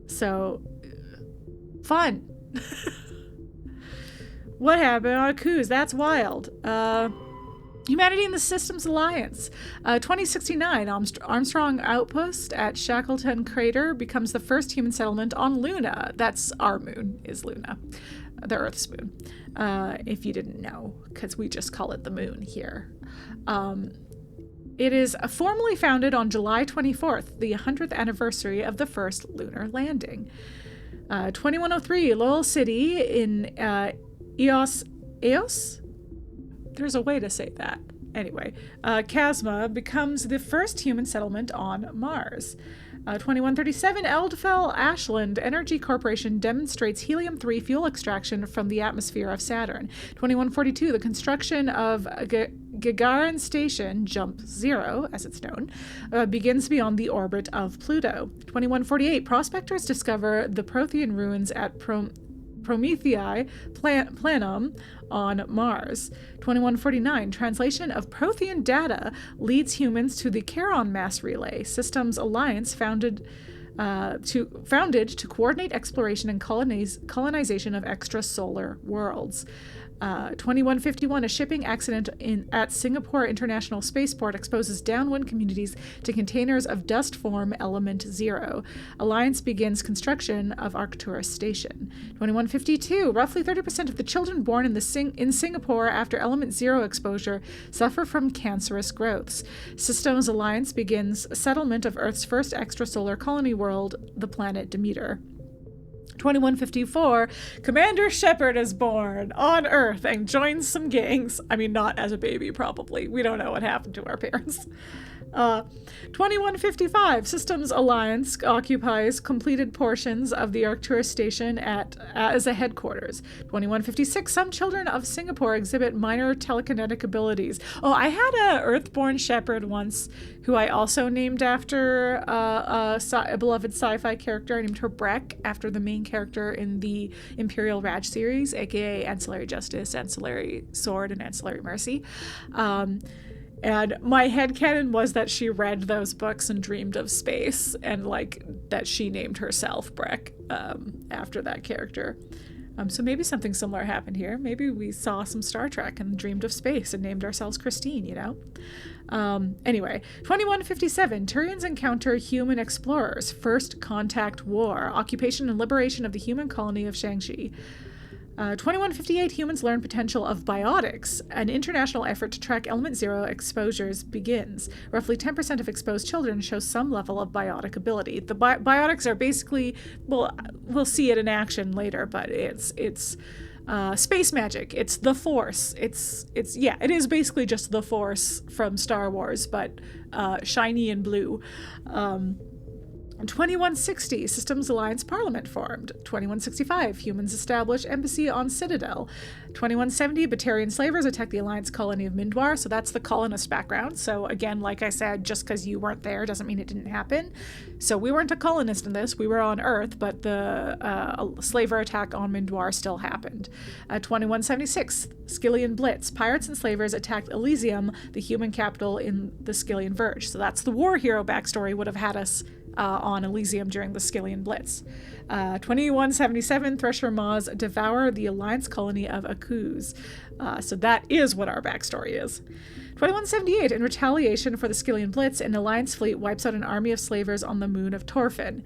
So, fun. What happened on Akuz? That's wild. Humanity in the Systems Alliance. 2069, Armstrong Outpost at Shackleton Crater becomes the first human settlement on Luna. That's our moon, is Luna. The Earth's moon. If you didn't know, because we just call it the moon here. It is formally founded on July 24th, the 100th anniversary of the first lunar landing. 2103, Lowell City in Eos? There's a way to say that. Anyway, Chasma becomes the first human settlement on Mars. 2137, Eldfell Ashland Energy Corporation demonstrates helium-3 fuel extraction from the atmosphere of Saturn. 2142, the construction of Gagarin Station, Jump 0, as it's known, begins beyond the orbit of Pluto. 2148, prospectors discover the Prothean ruins at Promethei Planum on Mars. 2149, translation of Prothean data leads humans to the Charon mass relay systems alliance founded to coordinate exploration and colonization of extrasolar worlds. 2151, a shipping accident at Singapore International Spaceport exposes downwind communities to containers of dust form element 0. Alliance begins construction of Arcturus Station. 2152, roughly 30% of the children born in Singapore after element 0 exposure suffer from cancerous growths. Systems Alliance begins settlement of Earth's first extrasolar colony world, the planet Demeter. 2154, Commander Shepard is born on Earth and joins some gangs. I mean, not as a baby, probably. We don't know what happened to our parents. 2155, Systems Alliance occupies completed portions of the Arcturus station as a headquarters. 2156, some children of Singapore exhibit minor telekinetic abilities. Oh, I had a Earthborn Shepherd once who I also named after a beloved sci-fi character. I named her Breck after the main character in the Imperial Raj series, aka Ancillary Justice, Ancillary Sword, and Ancillary Mercy. And my headcanon was that she read those books and dreamed of space, and like that she named herself Breck after that character. So maybe something similar happened here. Maybe we saw some Star Trek and dreamed of space and named ourselves Christine, you know? Anyway, 2157, Turians encounter human explorers. First Contact War. Occupation and liberation of the human colony of Shang-Chi. 2158, humans learn potential of biotics. An international effort to track element zero exposures begins. Roughly 10% of exposed children show some level of biotic ability. The biotics are basically, well, we'll see it in action later, but it's space magic. It's the Force. It is basically just the Force from Star Wars, but shiny and blue. 2160, Systems Alliance Parliament formed. 2165, humans establish embassy on Citadel. 2170, Batarian slavers attack the Alliance colony of Mindwar. So that's the colonist background. So again, like I said, just because you weren't there doesn't mean it didn't happen. So we weren't a colonist in this. We were on Earth, but the slaver attack on Mindwar still happened. 2176, Skillian Blitz. Pirates and slavers attacked Elysium, the human capital in the Skillian Verge. So that's the war hero backstory would have had us on Elysium during the Skillian Blitz. 2177, Thresher Maws devour the Alliance colony of Akuz. So that is what our backstory is. 2178, in retaliation for the Skillian Blitz, an Alliance fleet wipes out an army of slavers on the moon of Torfin.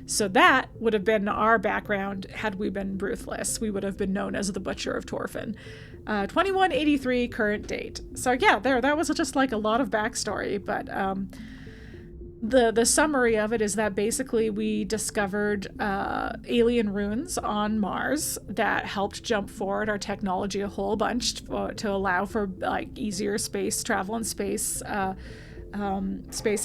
So that would have been our background had we been ruthless. We would have been known as the Butcher of Torfin. 2183, current date. So yeah, that was just like a lot of backstory, but the summary of it is that basically we discovered alien ruins on Mars that helped jump forward our technology a whole bunch to allow for like easier space travel and space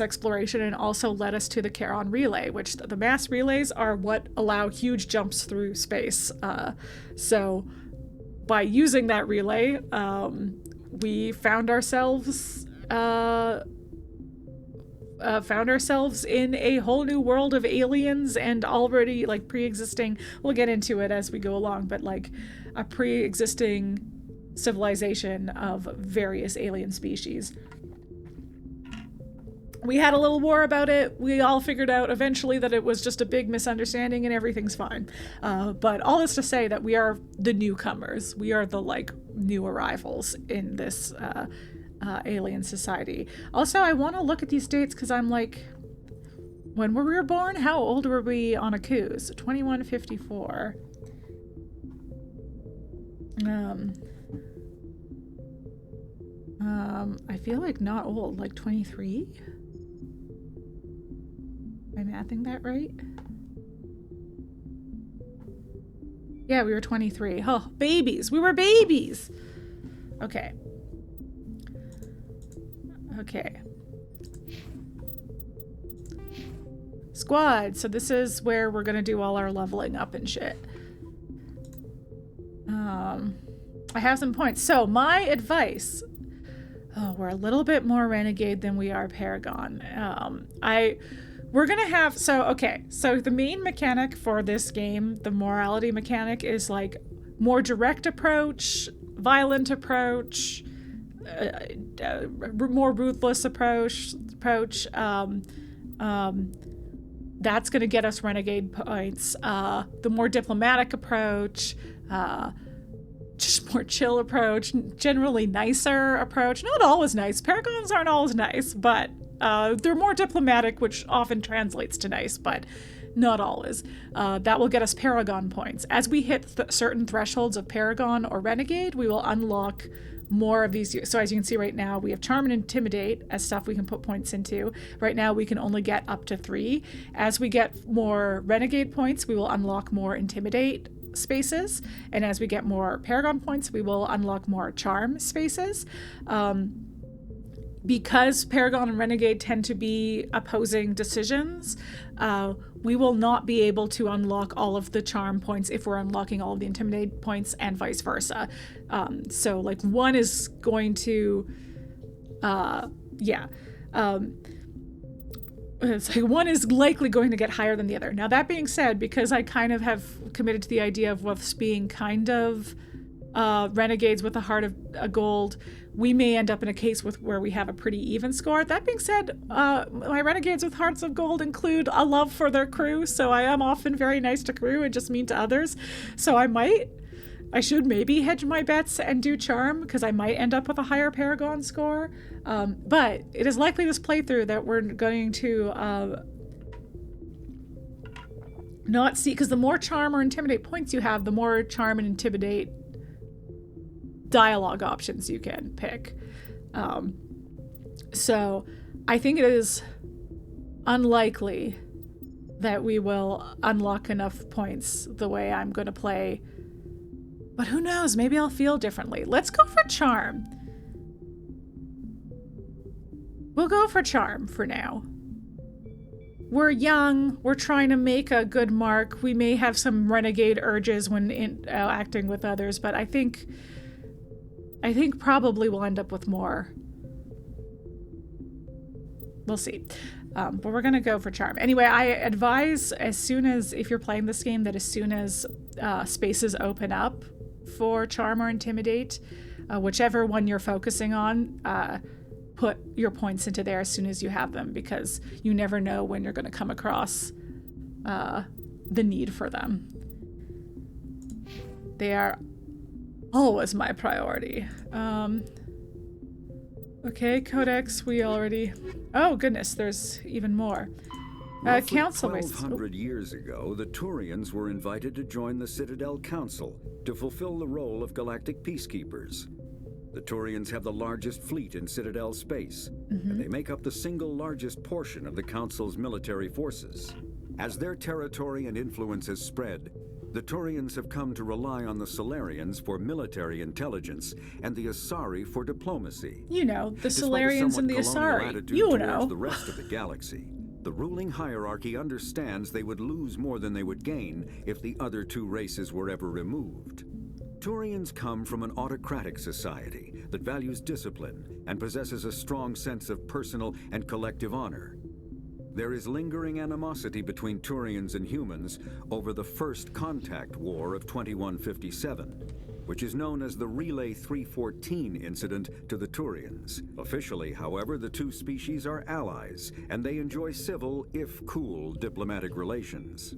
exploration, and also led us to the Charon Relay, which the mass relays are what allow huge jumps through space. So by using that relay, we found ourselves in a whole new world of aliens and already like pre-existing, we'll get into it as we go along, but like a pre-existing civilization of various alien species. We had a little war about it. We all figured out eventually that it was just a big misunderstanding and everything's fine. But all this to say that we are the newcomers. We are the like new arrivals in this alien society. Also, I want to look at these dates because I'm like, when were we born? How old were we on Akuz? 2154. I feel like not old, like 23? Am I mathing that right? Yeah, we were 23. Oh, babies. We were babies. Okay. Okay. Squad. So this is where we're gonna do all our leveling up and shit. I have some points. So my advice. Oh, we're a little bit more renegade than we are Paragon. We're gonna have, so the main mechanic for this game, the morality mechanic, is like more direct approach, violent approach, more ruthless approach. That's gonna get us renegade points. The more diplomatic approach, just more chill approach, generally nicer approach. Not always nice. Paragons aren't always nice, but they're more diplomatic, which often translates to nice, but not always. That will get us Paragon points. As we hit certain thresholds of Paragon or Renegade, we will unlock more of these. So as you can see right now, we have Charm and Intimidate as stuff we can put points into. Right now we can only get up to 3. As we get more Renegade points, we will unlock more Intimidate spaces. And as we get more Paragon points, we will unlock more Charm spaces. Because Paragon and Renegade tend to be opposing decisions, we will not be able to unlock all of the Charm points if we're unlocking all of the Intimidate points and vice versa. So like one is going to, it's like one is likely going to get higher than the other. Now that being said, because I kind of have committed to the idea of us being kind of renegades with a heart of gold, we may end up in a case where we have a pretty even score. That being said, my renegades with hearts of gold include a love for their crew, so I am often very nice to crew and just mean to others. So I should maybe hedge my bets and do Charm, because I might end up with a higher Paragon score. But it is likely this playthrough that we're going to not see, because the more Charm or Intimidate points you have, the more Charm and Intimidate dialogue options you can pick. So I think it is unlikely that we will unlock enough points the way I'm going to play. But who knows? Maybe I'll feel differently. Let's go for Charm. We'll go for Charm for now. We're young. We're trying to make a good mark. We may have some renegade urges when acting with others, but I think probably we'll end up with more. We'll see. But we're going to go for Charm. Anyway, I advise if you're playing this game, that as soon as spaces open up for Charm or Intimidate, whichever one you're focusing on, put your points into there as soon as you have them, because you never know when you're going to come across the need for them. They are always my priority. Okay, Codex, we already... Oh, goodness, there's even more. Council races. 1,200 years ago, the Turians were invited to join the Citadel Council to fulfill the role of galactic peacekeepers. The Turians have the largest fleet in Citadel space, and they make up the single largest portion of the Council's military forces. As their territory and influence has spread, the Turians have come to rely on the Solarians for military intelligence and the Asari for diplomacy. You know, the Solarians and the Asari. You know. The rest of the galaxy, the ruling hierarchy understands they would lose more than they would gain if the other two races were ever removed. Turians come from an autocratic society that values discipline and possesses a strong sense of personal and collective honor. There is lingering animosity between Turians and humans over the First Contact War of 2157, which is known as the Relay 314 incident to the Turians. Officially, however, the two species are allies, and they enjoy civil, if cool, diplomatic relations.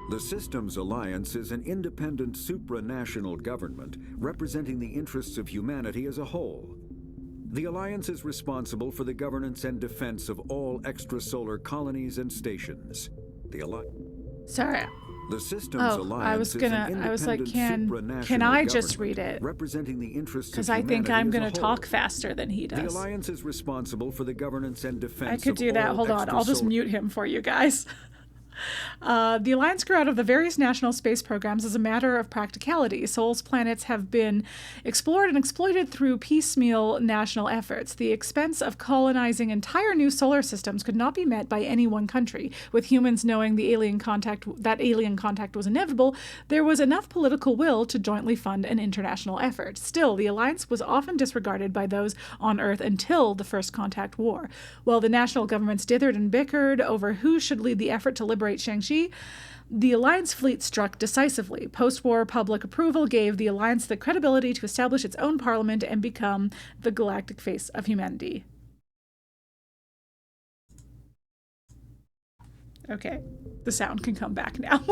The Systems Alliance is an independent supranational government representing the interests of humanity as a whole. The Alliance is responsible for the governance and defense of all extrasolar colonies and stations. Sorry. The Systems Alliance is an independent supranational can I just read it? Representing the interests of because I think I'm going to whole. talk faster than he does. The Alliance is responsible for the governance and defense. I could do that. Hold on. I'll just mute him for you guys. The Alliance grew out of the various national space programs as a matter of practicality. Sol's planets have been explored and exploited through piecemeal national efforts. The expense of colonizing entire new solar systems could not be met by any one country. With humans knowing that alien contact was inevitable, there was enough political will to jointly fund an international effort. Still, the Alliance was often disregarded by those on Earth until the First Contact War. While the national governments dithered and bickered over who should lead the effort to liberate Shang-Chi, the Alliance fleet struck decisively. Post-war public approval gave the Alliance the credibility to establish its own parliament and become the galactic face of humanity. Okay, the sound can come back now.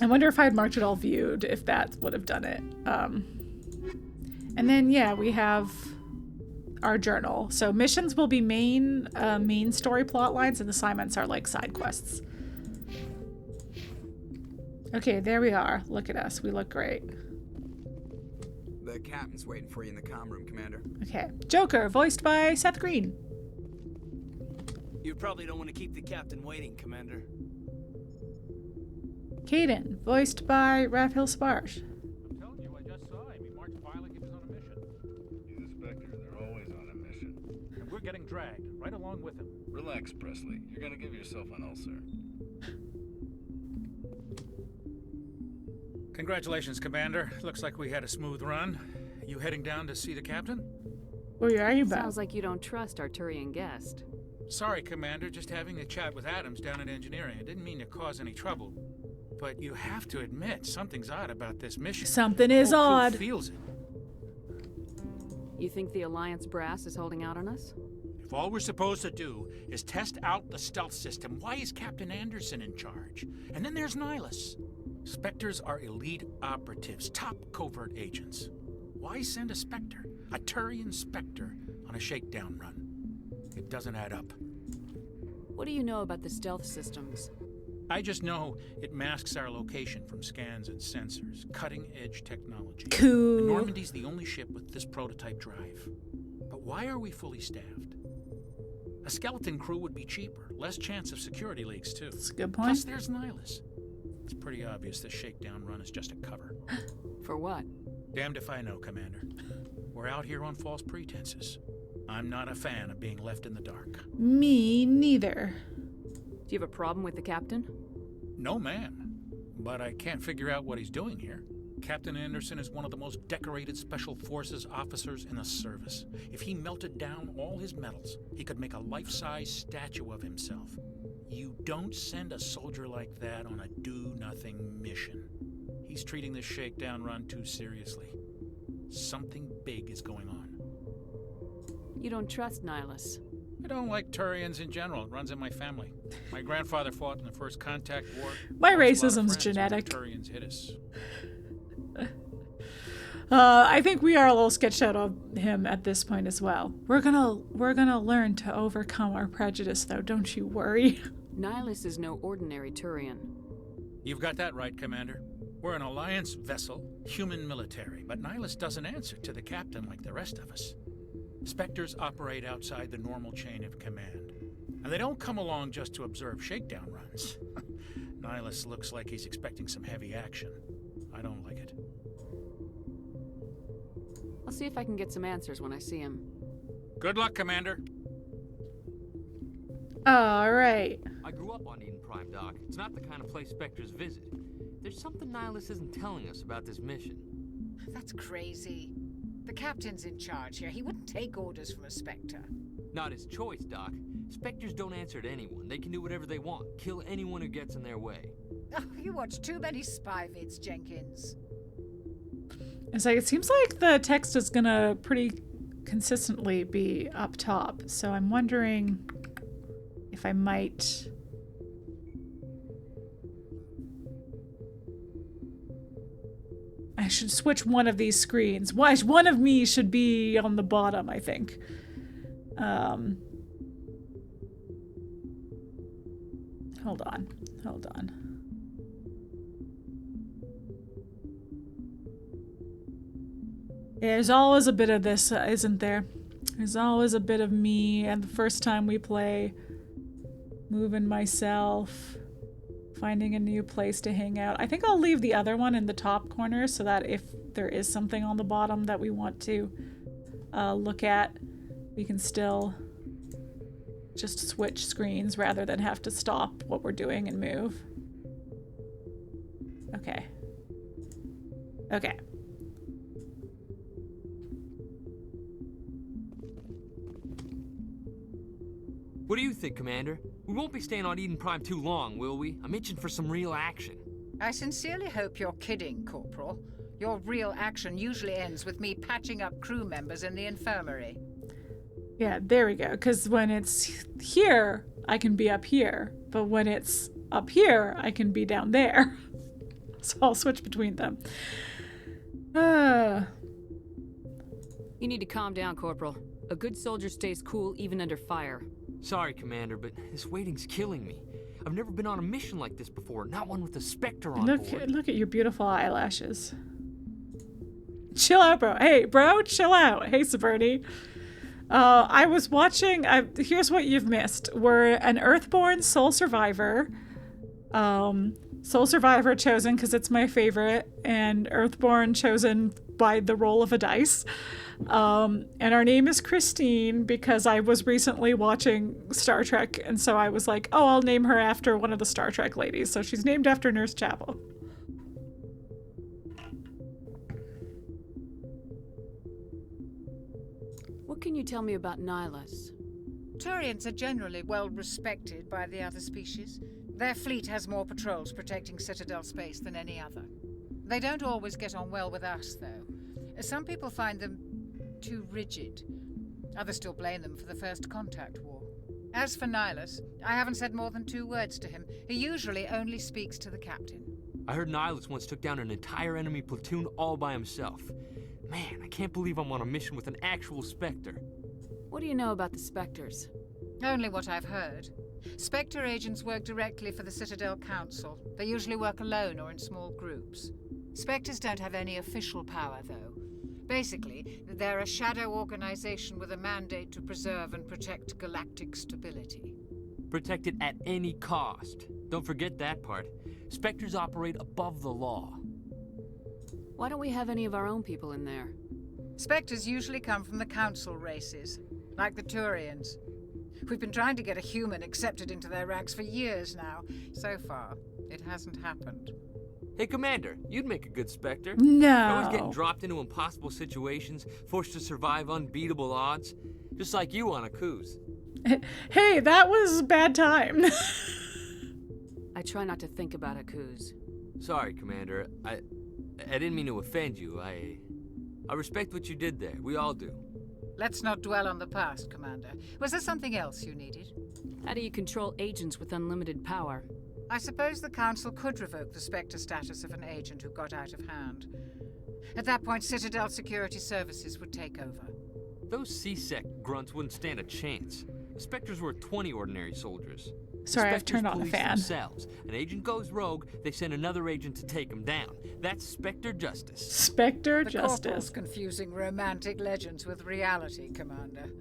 I wonder if I had marked it all viewed, if that would have done it. And then, yeah, we have our journal. So missions will be main story plot lines, and assignments are like side quests. Okay, there we are. Look at us. We look great. The captain's waiting for you in the comm room, Commander. Okay. Joker, voiced by Seth Green. You probably don't want to keep the captain waiting, Commander. Caden, voiced by Raphael Sparge. I'm telling you, I just saw him. He marched by like he was on a mission. He's a Spectre. They're always on a mission. And we're getting dragged, right along with him. Relax, Presley. You're gonna give yourself an ulcer. Congratulations, Commander. Looks like we had a smooth run. You heading down to see the captain? Where are you about? Sounds like you don't trust our Turian guest. Sorry, Commander. Just having a chat with Adams down at engineering. I didn't mean to cause any trouble. But you have to admit, something's odd about this mission. Something is The whole crew odd. Feels it. You think the Alliance brass is holding out on us? If all we're supposed to do is test out the stealth system, why is Captain Anderson in charge? And then there's Nihlus. Spectres are elite operatives, top covert agents. Why send a Spectre, a Turian Spectre, on a shakedown run? It doesn't add up. What do you know about the stealth systems? I just know it masks our location from scans and sensors. Cutting-edge technology. Cool. The Normandy's the only ship with this prototype drive. But why are we fully staffed? A skeleton crew would be cheaper. Less chance of security leaks, too. That's a good point. Plus, there's Nihlus. It's pretty obvious this shakedown run is just a cover. For what? Damned if I know, Commander. We're out here on false pretenses. I'm not a fan of being left in the dark. Me neither. Do you have a problem with the captain? No, ma'am. But I can't figure out what he's doing here. Captain Anderson is one of the most decorated Special Forces officers in the service. If he melted down all his medals, he could make a life-size statue of himself. You don't send a soldier like that on a do-nothing mission. He's treating this shakedown run too seriously. Something big is going on. You don't trust Nihlus? I don't like Turians in general. It runs in my family. My grandfather fought in the First Contact War. My racism's genetic. Turians hit us. I think we are a little sketched out of him at this point as well. We're gonna learn to overcome our prejudice, though. Don't you worry. Nihlus is no ordinary Turian. You've got that right, Commander. We're an Alliance vessel, human military, but Nihlus doesn't answer to the captain like the rest of us. Spectres operate outside the normal chain of command, and they don't come along just to observe shakedown runs. Nihlus looks like he's expecting some heavy action. I don't like it. I'll see if I can get some answers when I see him. Good luck, Commander. All right. I grew up on Eden Prime, Doc. It's not the kind of place Spectres visit. There's something Nihlus isn't telling us about this mission. That's crazy. The captain's in charge here. He wouldn't take orders from a Spectre. Not his choice, Doc. Spectres don't answer to anyone. They can do whatever they want. Kill anyone who gets in their way. Oh, you watch too many spy vids, Jenkins. It's like, it seems like the text is gonna pretty consistently be up top, so I'm wondering if I might... I should switch one of these screens. One of me should be on the bottom, I think. Hold on. There's always a bit of this, isn't there? There's always a bit of me, and the first time we play, moving myself, finding a new place to hang out. I think I'll leave the other one in the top corner so that if there is something on the bottom that we want to look at, we can still just switch screens rather than have to stop what we're doing and move. Okay. Okay. What do you think, Commander? We won't be staying on Eden Prime too long, will we? I'm itching for some real action. I sincerely hope you're kidding, Corporal. Your real action usually ends with me patching up crew members in the infirmary. Yeah, there we go. Because when it's here, I can be up here. But when it's up here, I can be down there. So I'll switch between them. You need to calm down, Corporal. A good soldier stays cool even under fire. Sorry, Commander, but this waiting's killing me. I've never been on a mission like this before, not one with a Spectre on board. Look at your beautiful eyelashes. Chill out, bro. Hey, bro, chill out. Hey, Saberni. I was watching. Here's what you've missed. We're an Earthborn Soul Survivor. Soul Survivor chosen because it's my favorite, and Earthborn chosen by the roll of a dice. And our name is Christine because I was recently watching Star Trek, and so I was like, oh, I'll name her after one of the Star Trek ladies. So she's named after Nurse Chapel. What can you tell me about Nihlus? Turians are generally well respected by the other species. Their fleet has more patrols protecting Citadel space than any other. They don't always get on well with us, though. Some people find them too rigid. Others still blame them for the First Contact War. As for Nihlus, I haven't said more than 2 words to him. He usually only speaks to the captain. I heard Nihlus once took down an entire enemy platoon all by himself. Man, I can't believe I'm on a mission with an actual Spectre. What do you know about the Spectres? Only what I've heard. Spectre agents work directly for the Citadel Council. They usually work alone or in small groups. Spectres don't have any official power, though. Basically, they're a shadow organization with a mandate to preserve and protect galactic stability. Protect it at any cost. Don't forget that part. Spectres operate above the law. Why don't we have any of our own people in there? Spectres usually come from the Council races, like the Turians. We've been trying to get a human accepted into their ranks for years now. So far, it hasn't happened. Hey, Commander, you'd make a good Spectre. No. Always getting dropped into impossible situations, forced to survive unbeatable odds. Just like you on a cruise. Hey, that was a bad time. I try not to think about Akuz. Sorry, Commander. I didn't mean to offend you. I respect what you did there. We all do. Let's not dwell on the past, Commander. Was there something else you needed? How do you control agents with unlimited power? I suppose the Council could revoke the Spectre status of an agent who got out of hand. At that point, Citadel Security Services would take over. Those C-Sec grunts wouldn't stand a chance. The Spectres were 20 ordinary soldiers. Sorry, I've turned on the fan. Themselves. An agent goes rogue, they send another agent to take him down. That's Spectre justice. Spectre the justice. Corporal's confusing romantic legends with reality, Commander.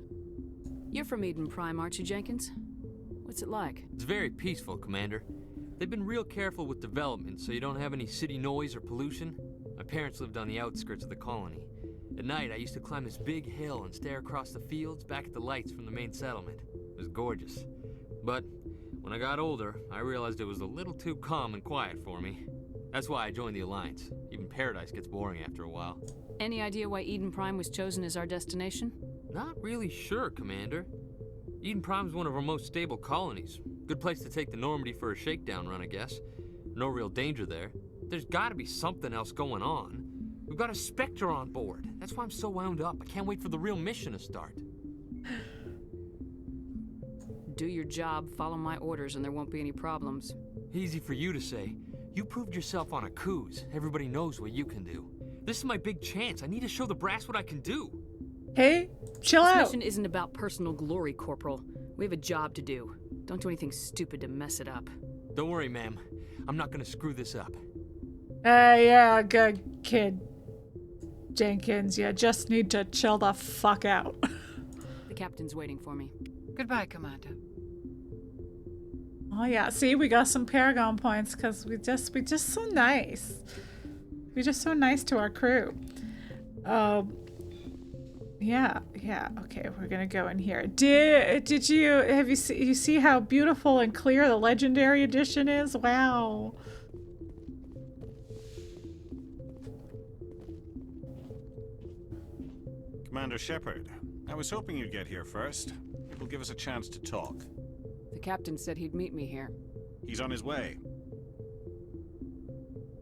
You're from Eden Prime, aren't you, Jenkins? What's it like? It's very peaceful, Commander. They've been real careful with development so you don't have any city noise or pollution. My parents lived on the outskirts of the colony. At night, I used to climb this big hill and stare across the fields back at the lights from the main settlement. It was gorgeous. But when I got older, I realized it was a little too calm and quiet for me. That's why I joined the Alliance. Even Paradise gets boring after a while. Any idea why Eden Prime was chosen as our destination? Not really sure, Commander. Eden Prime's one of our most stable colonies. Good place to take the Normandy for a shakedown run, I guess. No real danger there. There's gotta be something else going on. We've got a Spectre on board. That's why I'm so wound up. I can't wait for the real mission to start. Do your job, follow my orders, and there won't be any problems. Easy for you to say. You proved yourself on a cruise. Everybody knows what you can do. This is my big chance. I need to show the brass what I can do. Hey, chill out. This mission isn't about personal glory, Corporal. We have a job to do. Don't do anything stupid to mess it up. Don't worry, ma'am. I'm not gonna screw this up. Yeah, good kid. Jenkins, you just need to chill the fuck out. The captain's waiting for me. Goodbye, Commander. Oh yeah, see, we got some Paragon points because we just so nice. We're just so nice to our crew. Yeah, okay, we're gonna go in here. Did you see how beautiful and clear the Legendary Edition is? Wow. Commander Shepard, I was hoping you'd get here first. It will give us a chance to talk. The captain said he'd meet me here. He's on his way.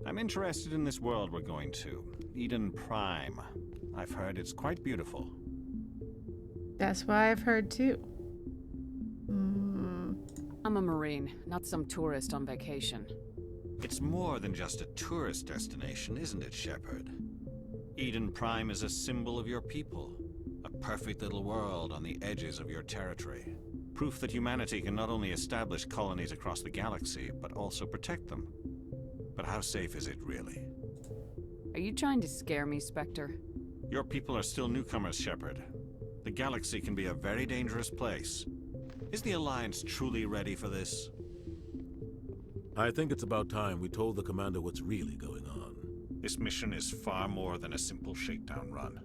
I'm interested in this world we're going to, Eden Prime. I've heard it's quite beautiful. That's what I've heard too. I'm a Marine, not some tourist on vacation. It's more than just a tourist destination, isn't it, Shepard? Eden Prime is a symbol of your people. A perfect little world on the edges of your territory. Proof that humanity can not only establish colonies across the galaxy, but also protect them. But how safe is it really? Are you trying to scare me, Spectre? Your people are still newcomers, Shepard. The galaxy can be a very dangerous place. Is the Alliance truly ready for this? I think it's about time we told the Commander what's really going on. This mission is far more than a simple shakedown run.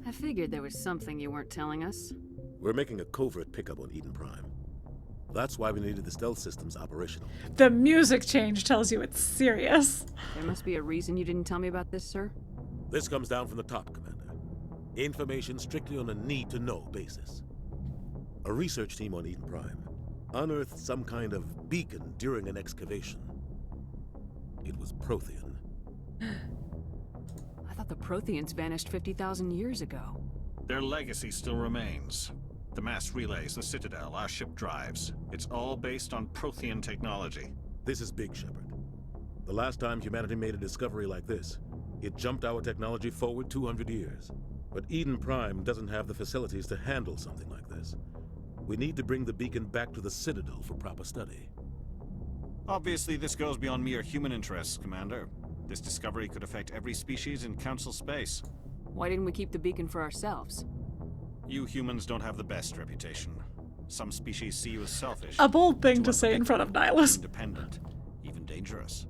I figured there was something you weren't telling us. We're making a covert pickup on Eden Prime. That's why we needed the stealth systems operational. The music change tells you it's serious. There must be a reason you didn't tell me about this, sir. This comes down from the top, Commander. Information strictly on a need-to-know basis. A research team on Eden Prime unearthed some kind of beacon during an excavation. It was Prothean. I thought the Protheans vanished 50,000 years ago. Their legacy still remains. The mass relays, the Citadel, our ship drives. It's all based on Prothean technology. This is big, Shepard. The last time humanity made a discovery like this, it jumped our technology forward 200 years. But Eden Prime doesn't have the facilities to handle something like this. We need to bring the beacon back to the Citadel for proper study. Obviously, this goes beyond mere human interests, Commander. This discovery could affect every species in Council space. Why didn't we keep the beacon for ourselves? You humans don't have the best reputation. Some species see you as selfish. A bold thing to say in front of Nihlus. Independent, even dangerous.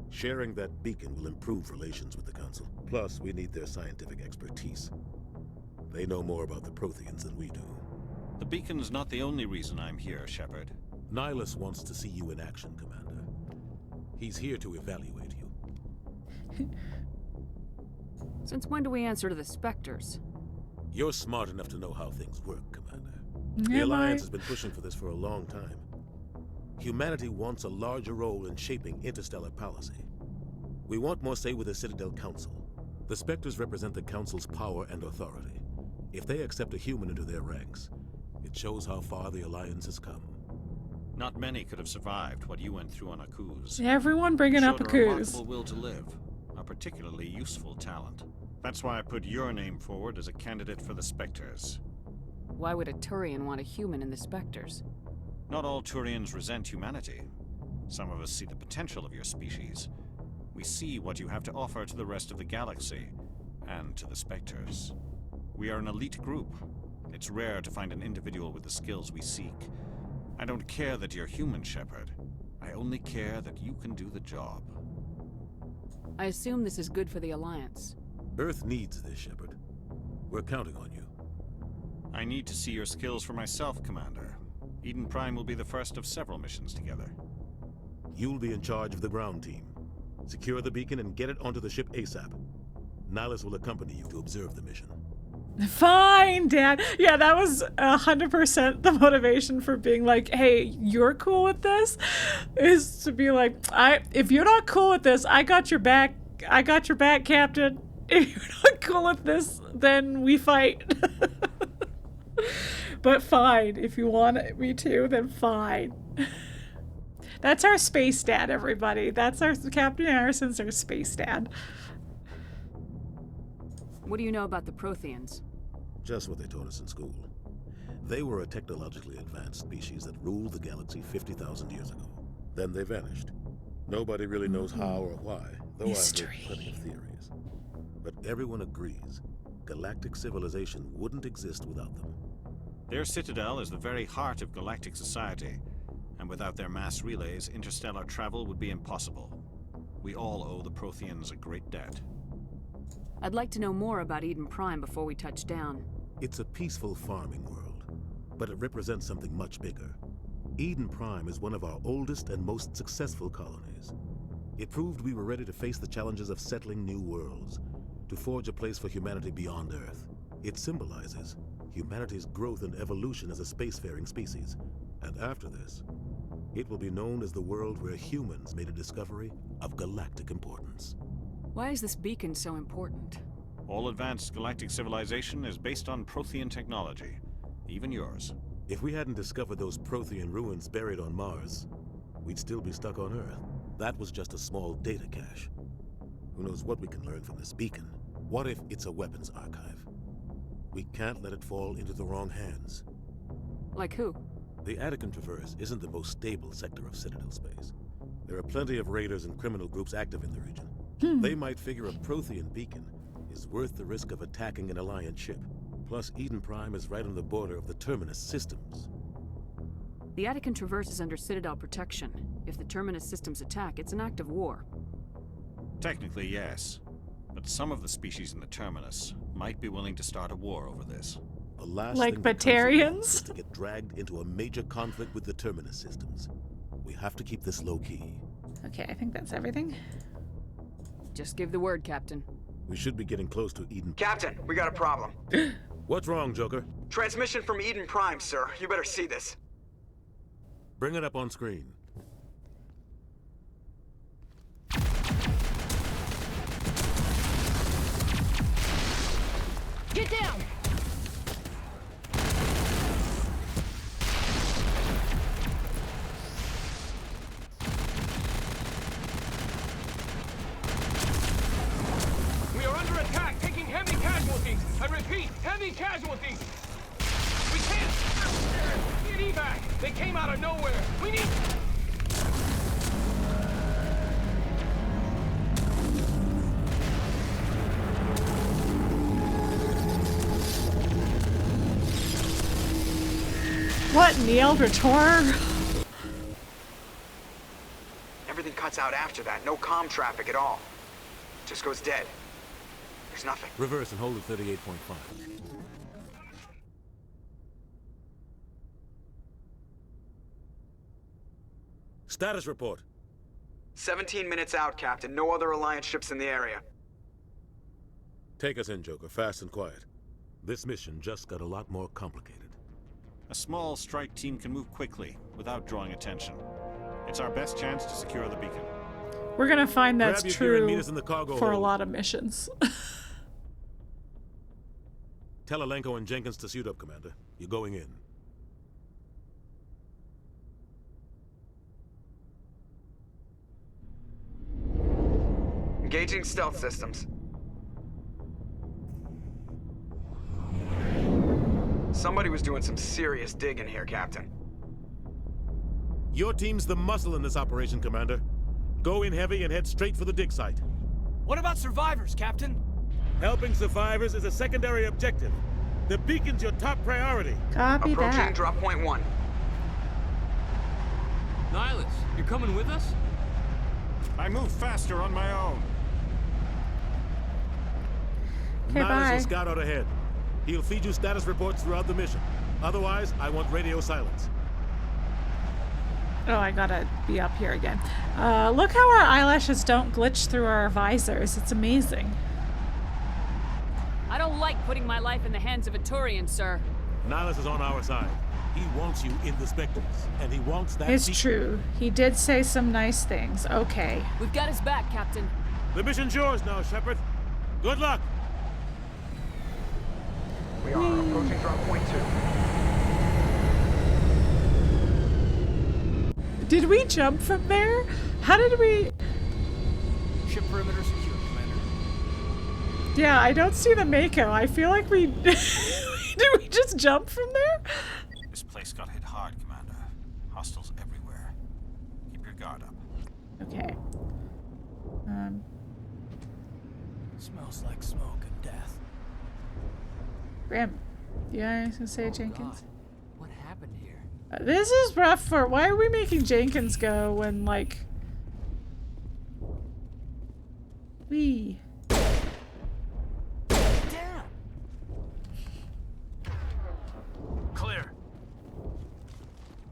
Sharing that beacon will improve relations with the Council. Plus, we need their scientific expertise. They know more about the Protheans than we do. The beacon's not the only reason I'm here, Shepard. Nihlus wants to see you in action, Commander. He's here to evaluate you. Since when do we answer to the Spectres? You're smart enough to know how things work, Commander. The Alliance has been pushing for this for a long time. Humanity wants a larger role in shaping interstellar policy. We want more say with the Citadel Council. The Spectres represent the Council's power and authority. If they accept a human into their ranks, it shows how far the Alliance has come. Not many could have survived what you went through on Akuz. Everyone bringing up Akuz. Akuz. Remarkable will to live, a particularly useful talent. That's why I put your name forward as a candidate for the Spectres. Why would a Turian want a human in the Spectres? Not all Turians resent humanity. Some of us see the potential of your species. We see what you have to offer to the rest of the galaxy, and to the Spectres. We are an elite group. It's rare to find an individual with the skills we seek. I don't care that you're human, Shepard. I only care that you can do the job. I assume this is good for the Alliance. Earth needs this, Shepard. We're counting on you. I need to see your skills for myself, Commander. Eden Prime will be the first of several missions together. You'll be in charge of the ground team. Secure the beacon and get it onto the ship ASAP. Nihlus will accompany you to observe the mission. Fine, Dad. Yeah, that was 100% the motivation for being like, hey, you're cool with this? Is to be like, if you're not cool with this, I got your back. I got your back, Captain. If you're not cool with this, then we fight. But fine, if you want me to, then fine. That's our space dad, everybody. That's our Captain Harrison's our space dad. What do you know about the Protheans? Just what they taught us in school. They were a technologically advanced species that ruled the galaxy 50,000 years ago. Then they vanished. Nobody really knows how or why, though I've heard plenty of theories. But everyone agrees, galactic civilization wouldn't exist without them. Their citadel is the very heart of galactic society, and without their mass relays, interstellar travel would be impossible. We all owe the Protheans a great debt. I'd like to know more about Eden Prime before we touch down. It's a peaceful farming world, but it represents something much bigger. Eden Prime is one of our oldest and most successful colonies. It proved we were ready to face the challenges of settling new worlds, to forge a place for humanity beyond Earth. It symbolizes humanity's growth and evolution as a spacefaring species. And after this, it will be known as the world where humans made a discovery of galactic importance. Why is this beacon so important? All advanced galactic civilization is based on Prothean technology, even yours. If we hadn't discovered those Prothean ruins buried on Mars, we'd still be stuck on Earth. That was just a small data cache. Who knows what we can learn from this beacon? What if it's a weapons archive? We can't let it fall into the wrong hands. Like who? The Attican Traverse isn't the most stable sector of Citadel space. There are plenty of raiders and criminal groups active in the region. They might figure a Prothean beacon is worth the risk of attacking an Alliance ship. Plus, Eden Prime is right on the border of the Terminus systems. The Attican Traverse is under Citadel protection. If the Terminus systems attack, it's an act of war. Technically, yes. But some of the species in the Terminus might be willing to start a war over this. The last like thing the Batarians? is to get dragged into a major conflict with the Terminus systems. We have to keep this low-key. Okay, I think that's everything. Just give the word, Captain. We should be getting close to Eden. Captain, we got a problem. What's wrong, Joker? Transmission from Eden Prime, sir. You better see this. Bring it up on screen. Get down! We are under attack, taking heavy casualties. I repeat, heavy casualties. We can't get evac. They came out of nowhere. We need. What, Nihlus? Everything cuts out after that. No comm traffic at all. Just goes dead. There's nothing. Reverse and hold at 38.5. Status report. 17 minutes out, Captain. No other Alliance ships in the area. Take us in, Joker, fast and quiet. This mission just got a lot more complicated. A small strike team can move quickly, without drawing attention. It's our best chance to secure the beacon. We're gonna find that's Grab your gear and true meet us in the cargo for a hold. lot of missions. Tell Alenko and Jenkins to suit up, Commander. You're going in. Engaging stealth systems. Somebody was doing some serious digging here, Captain. Your team's the muscle in this operation, Commander. Go in heavy and head straight for the dig site. What about survivors, Captain? Helping survivors is a secondary objective. The beacon's your top priority. Copy Approaching that. drop point 1. Nihlus, you're coming with us? I move faster on my own. Okay, Nihlus bye. will scout out ahead. He'll feed you status reports throughout the mission. Otherwise, I want radio silence. Oh, I gotta be up here again. Look how our eyelashes don't glitch through our visors. It's amazing. I don't like putting my life in the hands of a Turian, sir. Nihlus is on our side. He wants you in the Spectres, and he wants that. It's true. He did say some nice things. Okay. We've got his back, Captain. The mission's yours now, Shepard. Good luck. We are approaching drop point 2. Did we jump from there? How did we... Ship perimeter secure, Commander. Yeah, I don't see the Mako. I feel like we... Did we just jump from there? This place got hit hard, Commander. Hostiles everywhere. Keep your guard up. Okay. Smells like smoke and death. Graham, you got anything to say, Jenkins? God. What happened here? This is rough for... Why are we making Jenkins go when, like... Wee. Damn! Clear.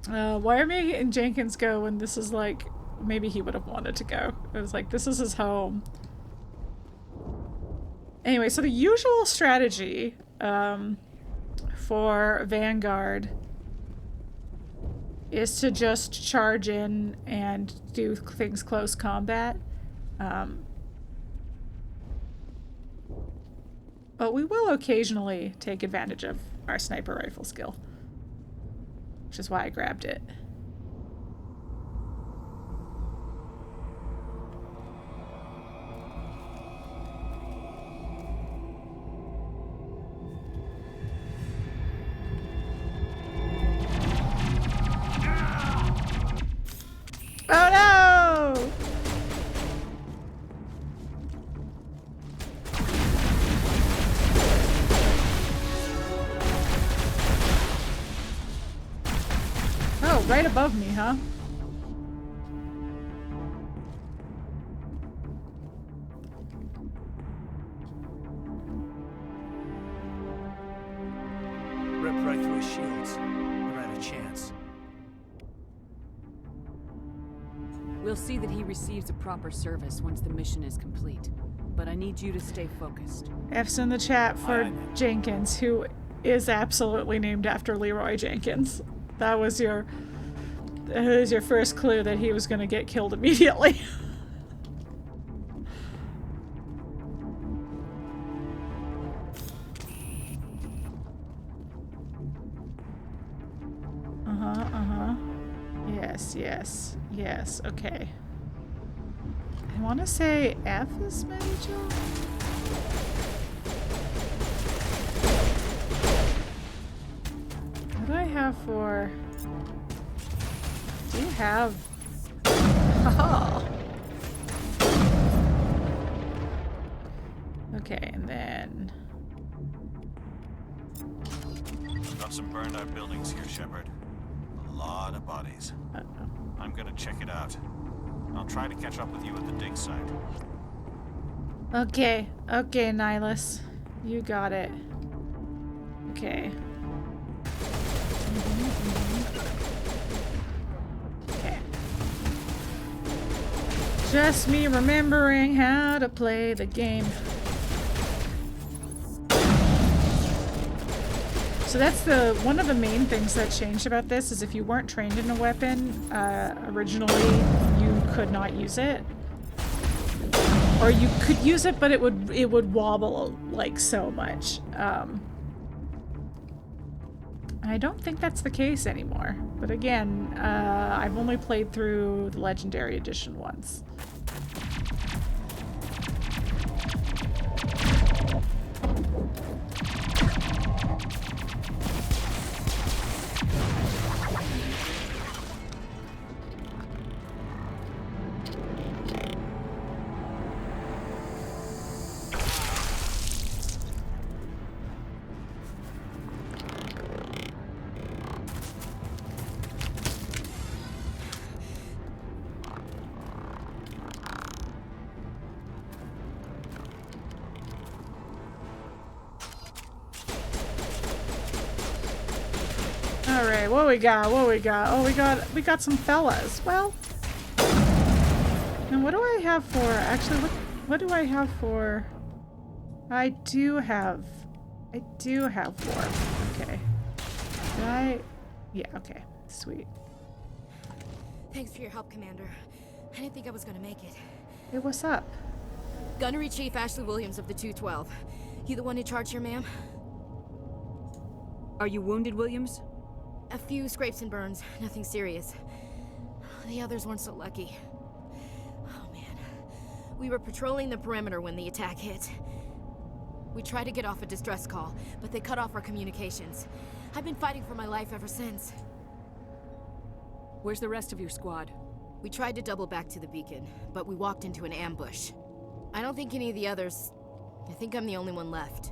Why are we making Jenkins go when this is like... Maybe he would have wanted to go. It was like, this is his home. Anyway, so the usual strategy for Vanguard is to just charge in and do things close combat. But we will occasionally take advantage of our sniper rifle skill, which is why I grabbed it. right above me, huh? Ripped right through his shields. Never had a chance. We'll see that he receives a proper service once the mission is complete. But I need you to stay focused. F's in the chat for Jenkins, who is absolutely named after Leroy Jenkins. That was your first clue that he was going to get killed immediately. Yes, okay. I want to say F is Major? What do I have for... Do you have... Oh. Okay, and then... Got some burned out buildings here, Shepard. A lot of bodies. I'm gonna check it out. I'll try to catch up with you at the dig site. Okay, Nihlus. You got it. Okay. Okay. Just me remembering how to play the game. So that's one of the main things that changed about this is if you weren't trained in a weapon, originally you could not use it. Or you could use it, but it would wobble like so much. I don't think that's the case anymore. But again, I've only played through the Legendary Edition once. Alright, what we got? Oh, we got some fellas. Well, and what do I have for, actually, what do I have for, I do have 4. Okay. Yeah, okay. Sweet. Thanks for your help, Commander. I didn't think I was gonna make it. Hey, what's up? Gunnery Chief Ashley Williams of the 212. You the one in charge here, ma'am? Are you wounded, Williams? A few scrapes and burns, nothing serious. The others weren't so lucky. Oh man. We were patrolling the perimeter when the attack hit. We tried to get off a distress call, but they cut off our communications. I've been fighting for my life ever since. Where's the rest of your squad? We tried to double back to the beacon, but we walked into an ambush. I don't think any of the others... I think I'm the only one left.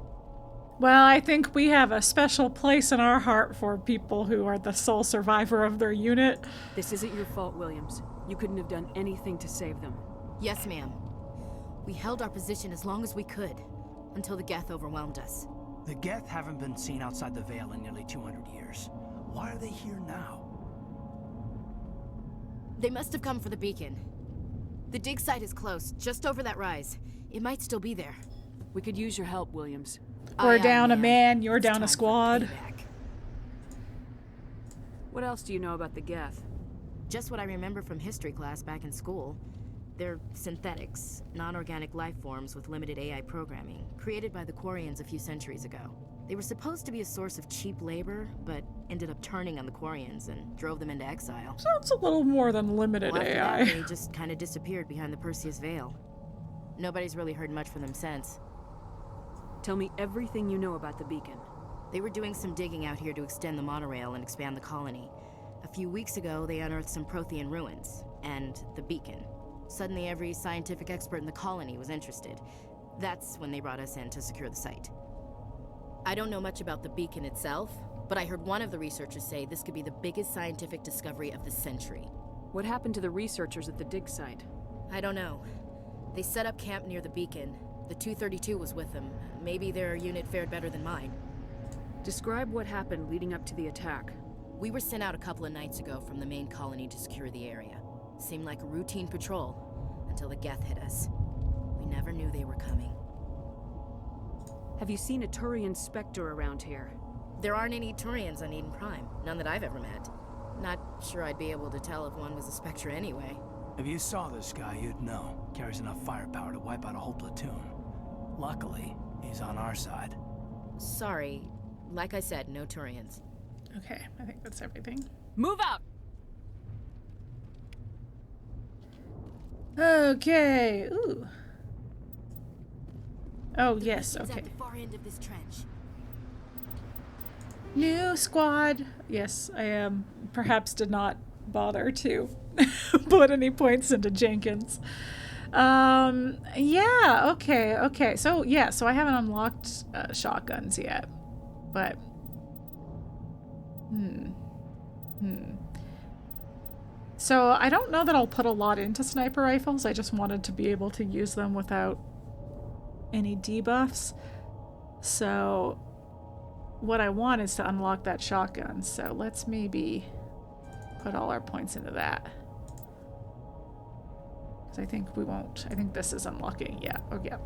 Well, I think we have a special place in our heart for people who are the sole survivor of their unit. This isn't your fault, Williams. You couldn't have done anything to save them. Yes, ma'am. We held our position as long as we could, until the Geth overwhelmed us. The Geth haven't been seen outside the Veil in nearly 200 years. Why are they here now? They must have come for the beacon. The dig site is close, just over that rise. It might still be there. We could use your help, Williams. We're down a man, you're down a squad. What else do you know about the Geth? Just what I remember from history class back in school. They're synthetics, non-organic life forms with limited AI programming, created by the Quarians a few centuries ago. They were supposed to be a source of cheap labor, but ended up turning on the Quarians and drove them into exile. Sounds a little more than limited After AI. that, they just kind of disappeared behind the Perseus Veil. Nobody's really heard much from them since. Tell me everything you know about the beacon. They were doing some digging out here to extend the monorail and expand the colony. A few weeks ago, they unearthed some Prothean ruins, and the beacon. Suddenly, every scientific expert in the colony was interested. That's when they brought us in to secure the site. I don't know much about the beacon itself, But I heard one of the researchers say this could be the biggest scientific discovery of the century. What happened to the researchers at the dig site? I don't know. They set up camp near the beacon. The 232 was with them. Maybe their unit fared better than mine. Describe what happened leading up to the attack. We were sent out a couple of nights ago from the main colony to secure the area. Seemed like a routine patrol, until the Geth hit us. We never knew they were coming. Have you seen a Turian Spectre around here? There aren't any Turians on Eden Prime. None that I've ever met. Not sure I'd be able to tell if one was a Spectre anyway. If you saw this guy, you'd know. Carries enough firepower to wipe out a whole platoon. Luckily, he's on our side. Sorry. Like I said, no Turians. Okay, I think that's everything. Move out! Okay. Ooh. Oh, yes, okay. At the far end of this trench. New squad. Yes, I perhaps did not bother to put any points into Jenkins. Yeah, okay. So, yeah, so I haven't unlocked shotguns yet. But so I don't know that I'll put a lot into sniper rifles. I just wanted to be able to use them without any debuffs. So what I want is to unlock that shotgun. So let's maybe put all our points into that. Because I think we won't. I think this is unlocking. Yeah. Oh, yeah.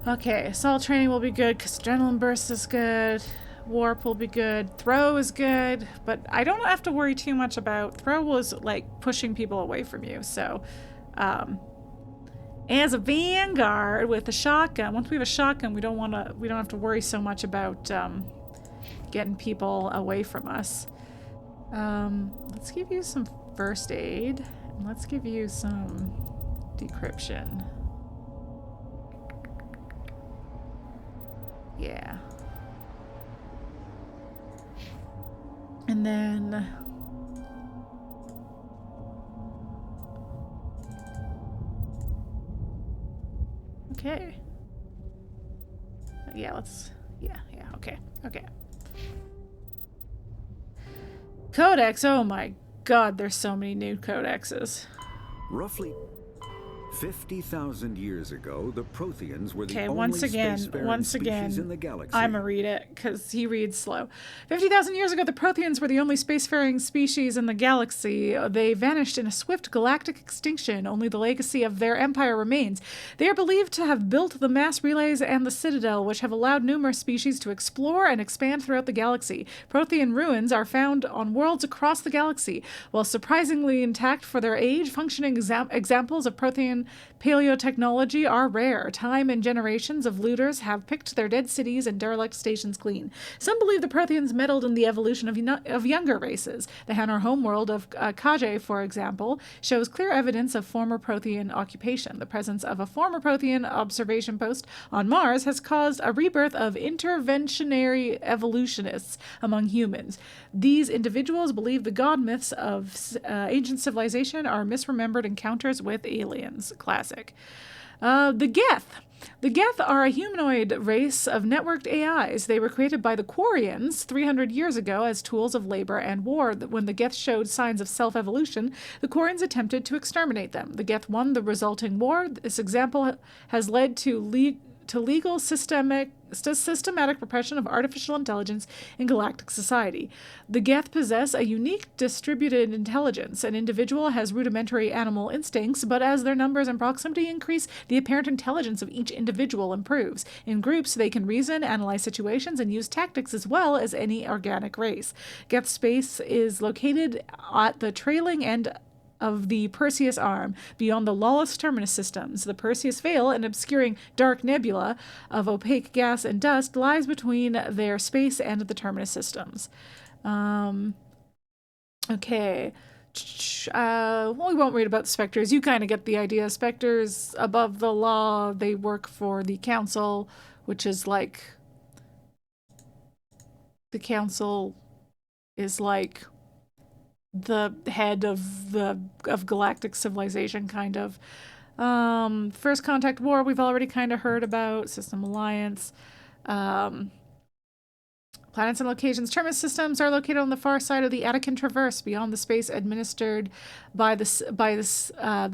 Okay. Assault training will be good because adrenaline burst is good. Warp will be good. Throw is good, but I don't have to worry too much about throw was like pushing people away from you. So, as a vanguard with a shotgun, once we have a shotgun, we don't have to worry so much about getting people away from us. Let's give you some first aid. And let's give you some decryption. Yeah. And then okay. Yeah, okay. Codex, oh my god, there's so many new codexes. Roughly 50,000 years ago, the Protheans were the only once again, species in the galaxy. I'm gonna read it because he reads slow. 50,000 years ago, the Protheans were the only spacefaring species in the galaxy. They vanished in a swift galactic extinction. Only the legacy of their empire remains. They are believed to have built the mass relays and the Citadel, which have allowed numerous species to explore and expand throughout the galaxy. Prothean ruins are found on worlds across the galaxy. While surprisingly intact for their age, functioning examples of Prothean paleotechnology are rare. Time and generations of looters have picked their dead cities and derelict stations clean. Some believe the Protheans meddled in the evolution of younger races. The Hanar homeworld of Kaje, for example, shows clear evidence of former Prothean occupation. The presence of a former Prothean observation post on Mars has caused a rebirth of interventionary evolutionists among humans. These individuals believe the god myths of ancient civilization are misremembered encounters with aliens. Classic. The Geth. The Geth are a humanoid race of networked AIs. They were created by the Quarians 300 years ago as tools of labor and war. When the Geth showed signs of self-evolution, the Quarians attempted to exterminate them. The Geth won the resulting war. This example has led to legal systematic repression of artificial intelligence in galactic society. The Geth possess a unique distributed intelligence. An individual has rudimentary animal instincts, but as their numbers and proximity increase, the apparent intelligence of each individual improves. In groups, they can reason, analyze situations, and use tactics as well as any organic race. Geth space is located at the trailing end of the Perseus Arm, beyond the lawless Terminus systems. The Perseus Veil, an obscuring dark nebula of opaque gas and dust, lies between their space and the Terminus systems. Okay. Well, we won't read about the Spectres. You kind of get the idea. Spectres, above the law, they work for the Council, which is like... The Council is like... the head of galactic civilization, kind of. First Contact War, we've already kind of heard about. System Alliance. Planets and locations. Terminus systems are located on the far side of the Attican Traverse, beyond the space administered by the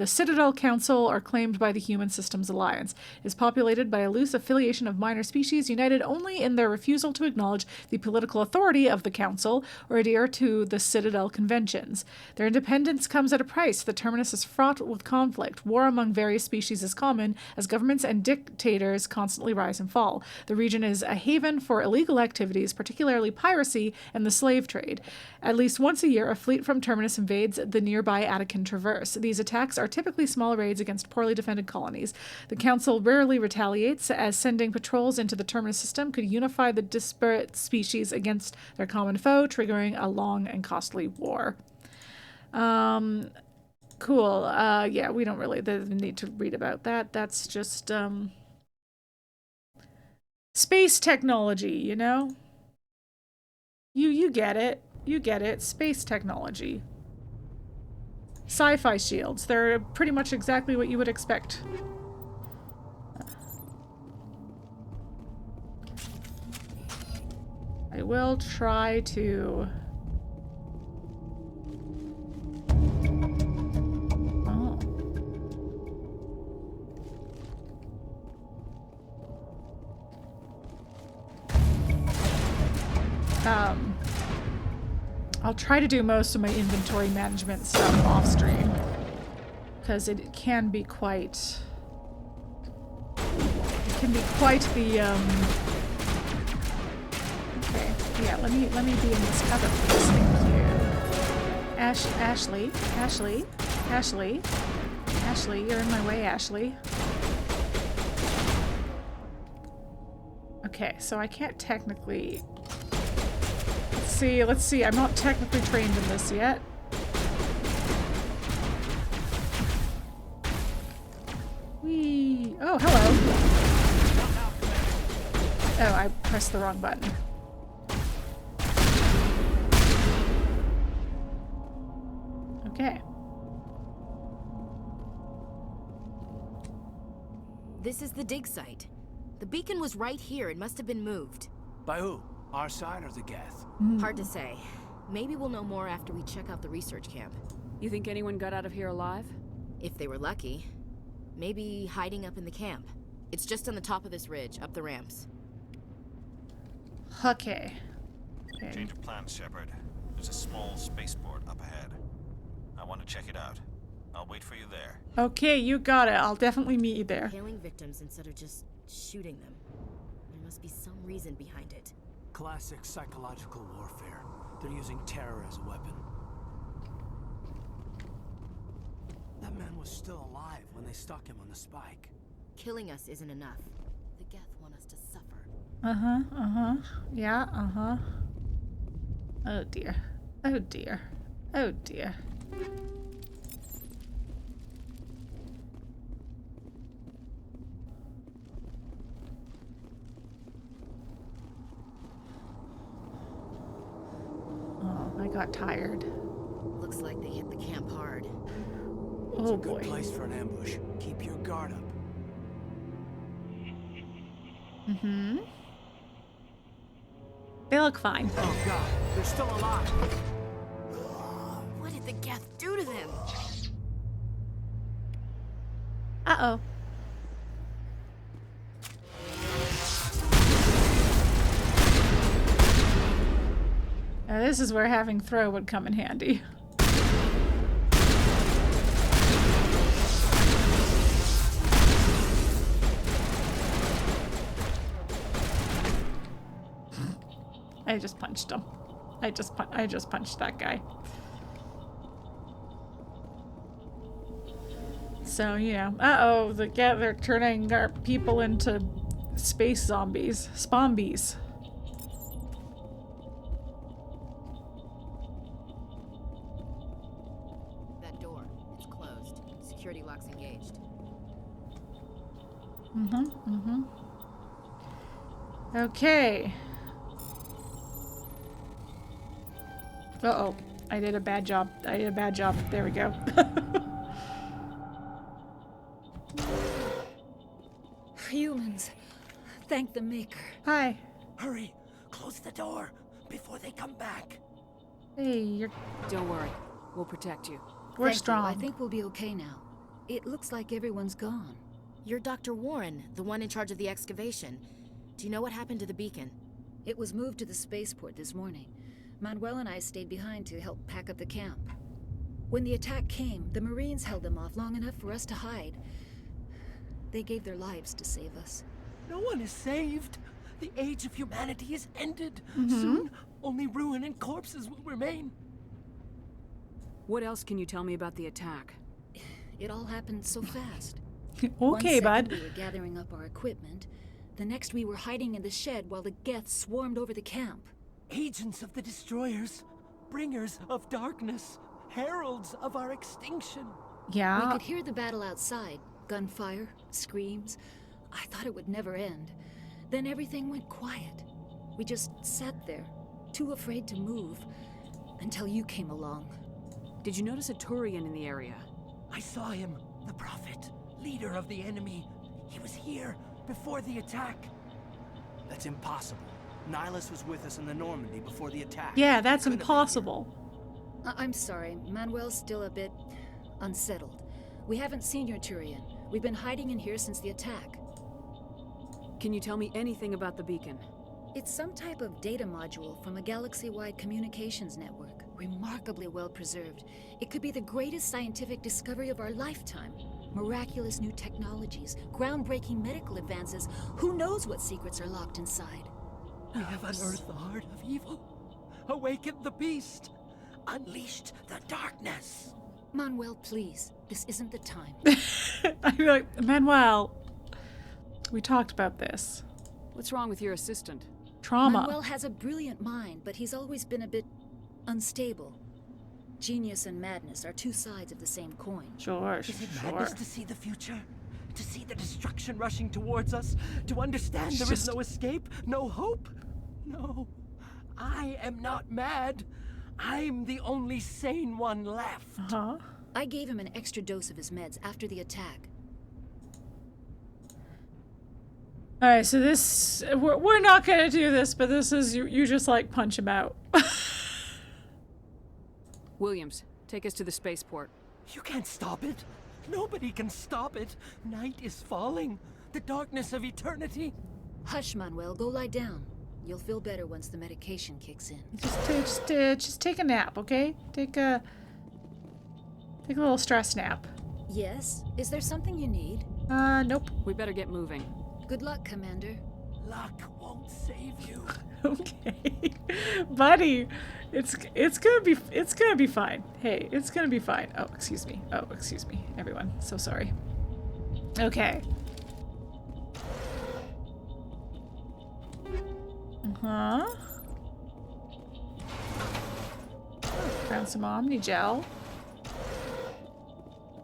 Citadel Council or claimed by the Human Systems Alliance. It is populated by a loose affiliation of minor species united only in their refusal to acknowledge the political authority of the Council or adhere to the Citadel Conventions. Their independence comes at a price. The Terminus is fraught with conflict. War among various species is common as governments and dictators constantly rise and fall. The region is a haven for illegal activities, particularly piracy and the slave trade. At least once a year, a fleet from Terminus invades the nearby Attican Traverse. These attacks are typically small raids against poorly defended colonies. The Council rarely retaliates, as sending patrols into the Terminus system could unify the disparate species against their common foe, triggering a long and costly war. Cool. Yeah, we don't really need to read about that. That's just, space technology, you know? You get it. You get it. Space technology. Sci-fi shields. They're pretty much exactly what you would expect. I will try to... I'll try to do most of my inventory management stuff off stream, because it can be quite the okay, yeah, let me be in this cover, please. Thank you. Ashley, you're in my way, Ashley. Okay, so I can't technically... Let's see. I'm not technically trained in this yet. Whee! Oh, hello. Oh, I pressed the wrong button. Okay. This is the dig site. The beacon was right here. It must have been moved. By who? Our side or the Geth? Hard to say. Maybe we'll know more after we check out the research camp. You think anyone got out of here alive? If they were lucky. Maybe hiding up in the camp. It's just on the top of this ridge, up the ramps. Okay. Change of plans, Shepard. There's a small spaceport up ahead. I want to check it out. I'll wait for you there. Okay, you got it. I'll definitely meet you there. Hailing victims instead of just shooting them. There must be some reason behind it. Classic psychological warfare. They're using terror as a weapon. That man was still alive when they stuck him on the spike. Killing us isn't enough. The Geth want us to suffer. Yeah, Oh dear. Oh dear. Oh dear. I got tired. Looks like they hit the camp hard. It's Oh a good boy. place for an ambush. Keep your guard up. They look fine. Oh god, they're still alive. What did the Geth do to them? Uh-oh. Now this is where having throw would come in handy. I just punched him. I just punched that guy. So, you know, uh-oh, they're turning our people into space zombies. Spombies. That door, it's closed. Security lock's engaged. Okay. Uh-oh. I did a bad job. There we go. Humans. Thank the Maker. Hi. Hurry. Close the door before they come back. Hey, you're... Don't worry. We'll protect you. We're Thank strong. you. I think we'll be okay now. It looks like everyone's gone. You're Dr. Warren, the one in charge of the excavation. Do you know what happened to the beacon? It was moved to the spaceport this morning. Manuel and I stayed behind to help pack up the camp. When the attack came, the Marines held them off long enough for us to hide. They gave their lives to save us. No one is saved. The age of humanity is ended. Soon, only ruin and corpses will remain. What else can you tell me about the attack? It all happened so fast. Okay, bud. We were gathering up our equipment. The next we were hiding in the shed while the Geth swarmed over the camp. Agents of the destroyers, bringers of darkness, heralds of our extinction. Yeah. We could hear the battle outside. Gunfire, screams. I thought it would never end. Then everything went quiet. We just sat there, too afraid to move, until you came along. Did you notice a Turian in the area? I saw him, the Prophet, leader of the enemy. He was here before the attack. That's impossible. Nihlus was with us in the Normandy before the attack. Yeah, that's impossible. I'm sorry, Manuel's still a bit unsettled. We haven't seen your Turian. We've been hiding in here since the attack. Can you tell me anything about the beacon? It's some type of data module from a galaxy-wide communications network. Remarkably well preserved. It could be the greatest scientific discovery of our lifetime. Miraculous new technologies, groundbreaking medical advances. Who knows what secrets are locked inside? We have unearthed the heart of evil, awakened the beast, unleashed the darkness. Manuel, please. This isn't the time. I'd be like, Manuel, we talked about this. What's wrong with your assistant? Trauma. Manuel has a brilliant mind, but he's always been a bit unstable. Genius and madness are two sides of the same coin. Sure, Is it madness to see the future? To see the destruction rushing towards us? To understand there is no escape? No hope? No. I am not mad. I'm the only sane one left. I gave him an extra dose of his meds after the attack. Alright, so this... We're not gonna do this, but this is... You just, like, punch him out. Williams, take us to the spaceport. You can't stop it. Nobody can stop it. Night is falling. The darkness of eternity. Hush, Manuel. Go lie down. You'll feel better once the medication kicks in. Just take a nap, okay? Take a little stress nap. Yes? Is there something you need? Nope. We better get moving. Good luck, Commander. Luck won't save you. Okay. Buddy, it's gonna be fine. Hey, it's gonna be fine. Oh, excuse me, everyone. So sorry. Okay. Found some Omnigel.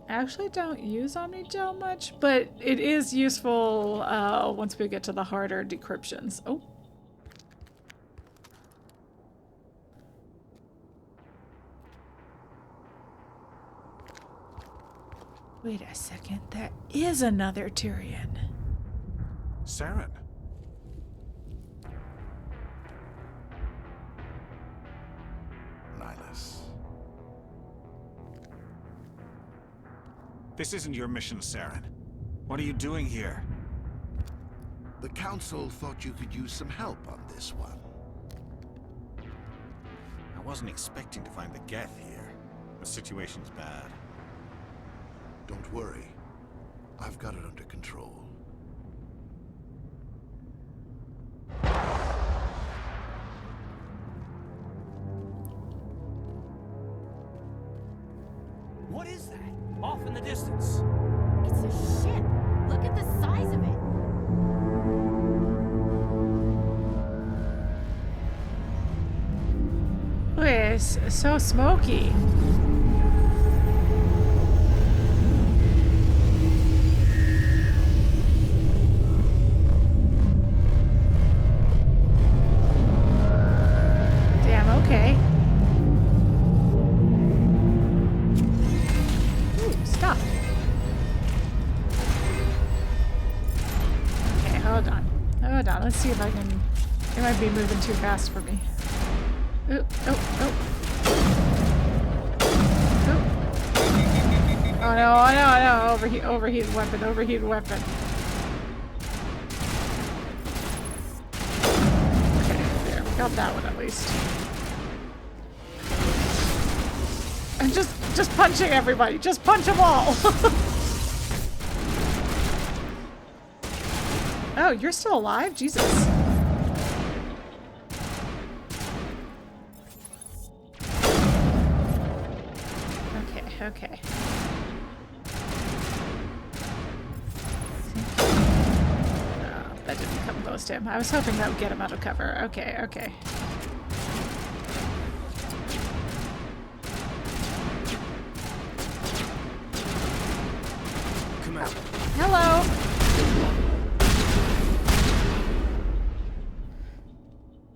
I actually don't use Omnigel much, but it is useful once we get to the harder decryptions. Oh. Wait a second, there is another Turian. Saren. Nihlus. This isn't your mission, Saren. What are you doing here? The Council thought you could use some help on this one. I wasn't expecting to find the Geth here. The situation's bad. Don't worry. I've got it under control. What is that? Off in the distance. It's a ship. Look at the size of it. Look, it's so smoky. Damn, okay. Ooh, stop. Okay, hold on. Hold on, let's see if I can It might be moving too fast for me. Ooh, oh. Oh no, overheated weapon. Okay, there, we got that one at least. I'm just punching everybody, just punch them all! Oh, you're still alive? Jesus. Okay. That didn't come close to him. I was hoping that would get him out of cover. Okay. Come out. Hello.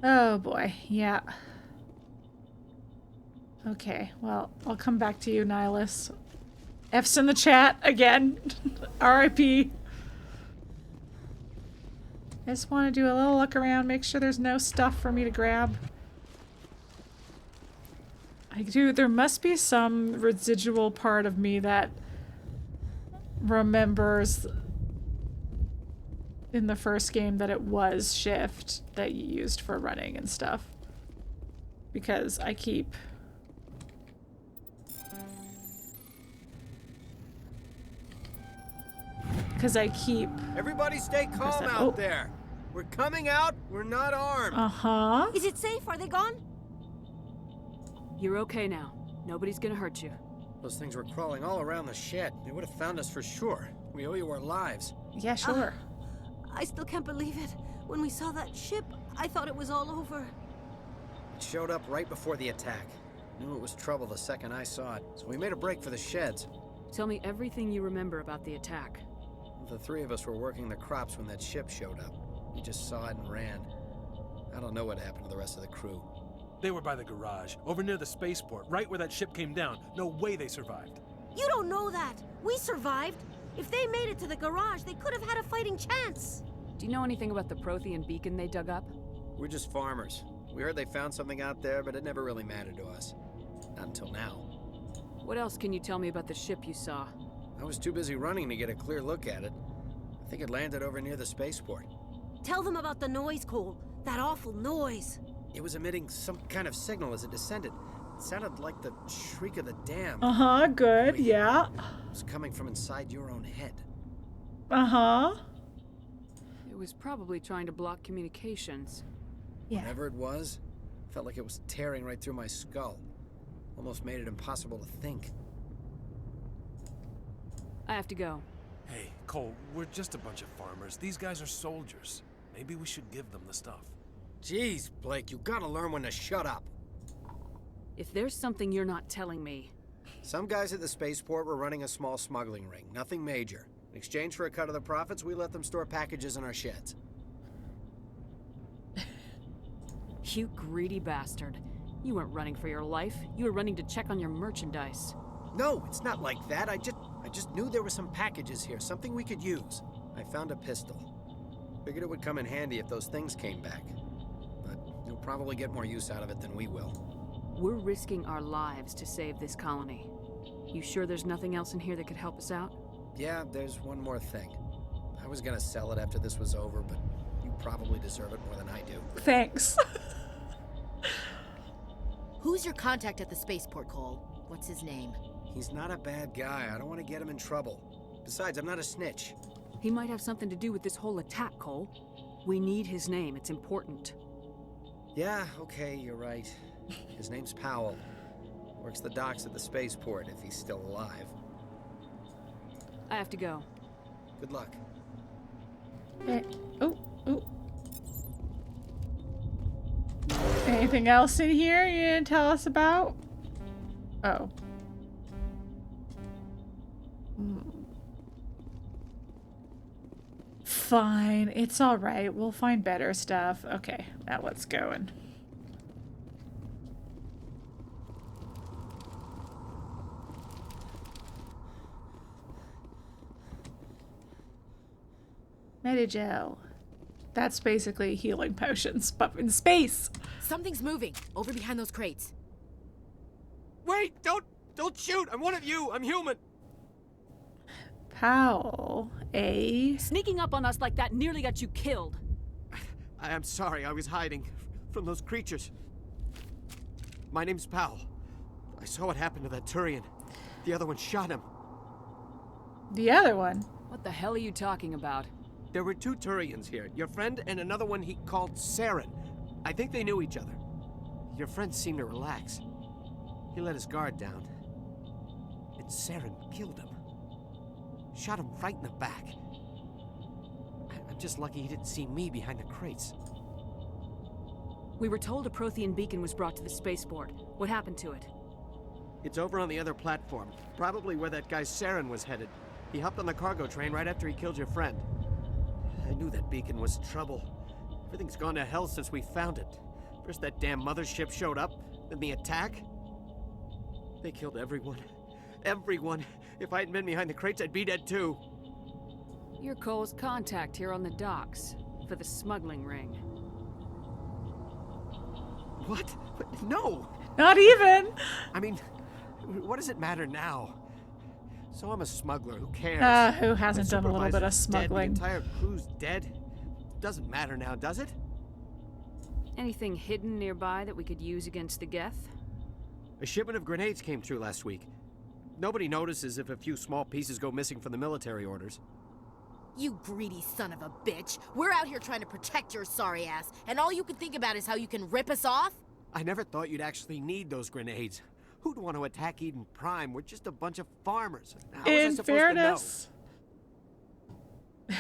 Oh boy, yeah. Okay, well, I'll come back to you, Nihlus. F's in the chat again. R.I.P. I just want to do a little look around, make sure there's no stuff for me to grab. There must be some residual part of me that remembers in the first game that it was shift that you used for running and stuff. Because I keep... Everybody stay calm out there. We're coming out. We're not armed. Uh-huh. Is it safe? Are they gone? You're okay now. Nobody's gonna hurt you. Those things were crawling all around the shed. They would have found us for sure. We owe you our lives. Yeah, sure. I still can't believe it. When we saw that ship, I thought it was all over. It showed up right before the attack. Knew it was trouble the second I saw it, so we made a break for the sheds. Tell me everything you remember about the attack. The three of us were working the crops when that ship showed up. We just saw it and ran. I don't know what happened to the rest of the crew. They were by the garage, over near the spaceport, right where that ship came down. No way they survived. You don't know that. We survived. If they made it to the garage, they could have had a fighting chance. Do you know anything about the Prothean beacon they dug up? We're just farmers. We heard they found something out there, but it never really mattered to us. Not until now. What else can you tell me about the ship you saw? I was too busy running to get a clear look at it. I think it landed over near the spaceport. Tell them about the noise, Cole. That awful noise. It was emitting some kind of signal as it descended. It sounded like the shriek of the dam. Uh-huh, good, yeah. It was coming from inside your own head. Uh-huh. It was probably trying to block communications. Yeah. Whatever it was, felt like it was tearing right through my skull. Almost made it impossible to think. I have to go. Hey, Cole, we're just a bunch of farmers. These guys are soldiers. Maybe we should give them the stuff. Jeez, Blake, you gotta learn when to shut up. If there's something you're not telling me... Some guys at the spaceport were running a small smuggling ring. Nothing major. In exchange for a cut of the profits, we let them store packages in our sheds. You greedy bastard. You weren't running for your life. You were running to check on your merchandise. No, it's not like that. I just knew there were some packages here, something we could use. I found a pistol. Figured it would come in handy if those things came back. But you'll probably get more use out of it than we will. We're risking our lives to save this colony. You sure there's nothing else in here that could help us out? Yeah, there's one more thing. I was gonna sell it after this was over, but you probably deserve it more than I do. Thanks. Who's your contact at the spaceport, Cole? What's his name? He's not a bad guy. I don't want to get him in trouble. Besides, I'm not a snitch. He might have something to do with this whole attack, Cole. We need his name. It's important. Yeah, okay, you're right. His name's Powell. Works the docks at the spaceport if he's still alive. I have to go. Good luck. Oh. Anything else in here you didn't tell us about? Oh. Fine, it's all right. We'll find better stuff. Okay, now let's go and... Medigel. That's basically healing potions, but in space. Something's moving over behind those crates. Wait! Don't shoot! I'm one of you! I'm human! Powell, Sneaking up on us like that nearly got you killed. I am sorry, I was hiding from those creatures. My name's Powell. I saw what happened to that Turian. The other one shot him. The other one? What the hell are you talking about? There were 2 Turians here. Your friend and another one he called Saren. I think they knew each other. Your friend seemed to relax. He let his guard down. And Saren killed him. Shot him right in the back. I'm just lucky he didn't see me behind the crates. We were told a Prothean beacon was brought to the spaceport. What happened to it? It's over on the other platform. Probably where that guy Saren was headed. He hopped on the cargo train right after he killed your friend. I knew that beacon was trouble. Everything's gone to hell since we found it. First that damn mothership showed up, then the attack. They killed everyone. Everyone. If I hadn't been behind the crates, I'd be dead too. You're Cole's contact here on the docks for the smuggling ring. What? No! Not even! I mean, what does it matter now? So I'm a smuggler, who cares? Who hasn't done a little bit of smuggling? Dead. The entire crew's dead. Doesn't matter now, does it? Anything hidden nearby that we could use against the Geth? A shipment of grenades came through last week. Nobody notices if a few small pieces go missing from the military orders. You greedy son of a bitch. We're out here trying to protect your sorry ass, and all you can think about is how you can rip us off? I never thought you'd actually need those grenades. Who'd want to attack Eden Prime? We're just a bunch of farmers. How was I supposed fairness. to know?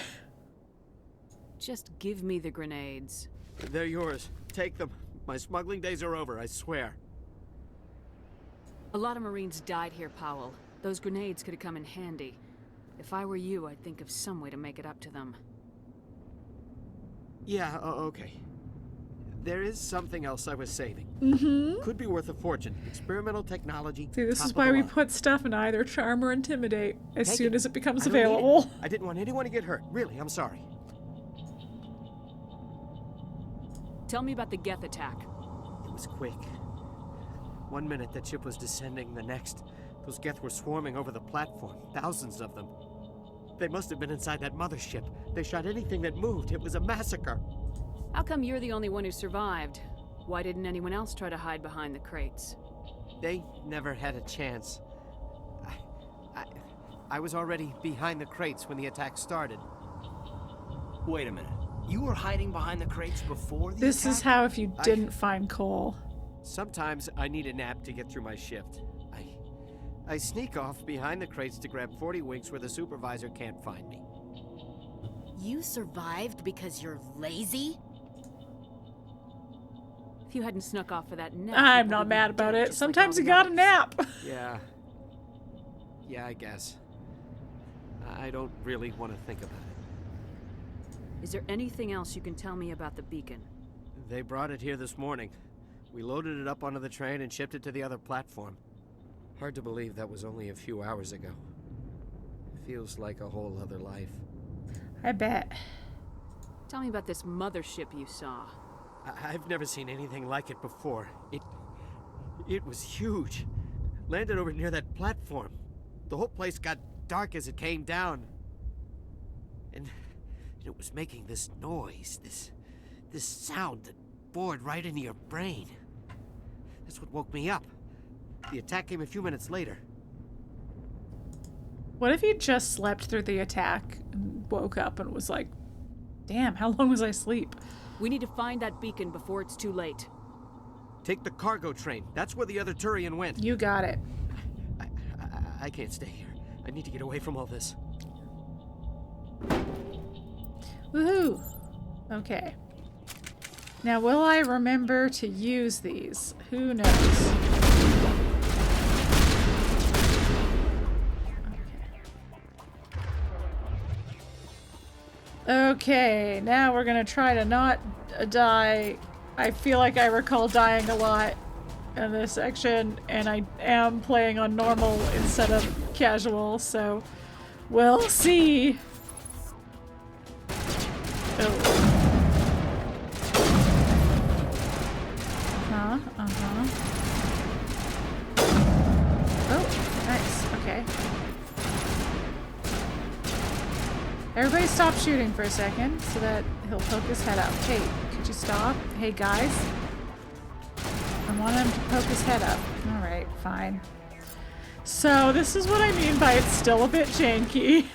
Just give me the grenades. They're yours. Take them. My smuggling days are over, I swear. A lot of Marines died here, Powell. Those grenades could have come in handy. If I were you, I'd think of some way to make it up to them. Yeah, okay. There is something else I was saving. Mm-hmm. Could be worth a fortune. Experimental technology. See, this is why we put stuff in either charm or intimidate as soon as it becomes available. I didn't want anyone to get hurt. Really, I'm sorry. Tell me about the Geth attack. It was quick. 1 minute that ship was descending, the next, those Geth were swarming over the platform. Thousands of them. They must have been inside that mothership. They shot anything that moved. It was a massacre. How come you're the only one who survived? Why didn't anyone else try to hide behind the crates? They never had a chance. I was already behind the crates when the attack started. Wait a minute. You were hiding behind the crates before the This attack? is how if you didn't find Cole. Sometimes I need a nap to get through my shift. I sneak off behind the crates to grab 40 winks where the supervisor can't find me. You survived because you're lazy? If you hadn't snuck off for that nap... I'm not mad about it. Sometimes you gotta nap. Yeah. Yeah, I guess. I don't really want to think about it. Is there anything else you can tell me about the beacon? They brought it here this morning. We loaded it up onto the train and shipped it to the other platform. Hard to believe that was only a few hours ago. Feels like a whole other life. I bet. Tell me about this mothership you saw. I've never seen anything like it before. It was huge. Landed over near that platform. The whole place got dark as it came down. And it was making this noise, this sound that bored right into your brain. That's what woke me up. The attack came a few minutes later. What if he just slept through the attack and woke up and was like, damn, how long was I asleep? We need to find that beacon before it's too late. Take the cargo train. That's where the other Turian went. You got it. I can't stay here. I need to get away from all this. Woohoo! Okay. Now, will I remember to use these? Who knows? Okay, now we're gonna try to not die. I feel like I recall dying a lot in this section, and I am playing on normal instead of casual, so we'll see. Oh. Oh, nice. Okay. Everybody stop shooting for a second so that he'll poke his head up. Hey, could you stop? Hey, guys. I want him to poke his head up. Alright, fine. So, this is what I mean by it's still a bit janky.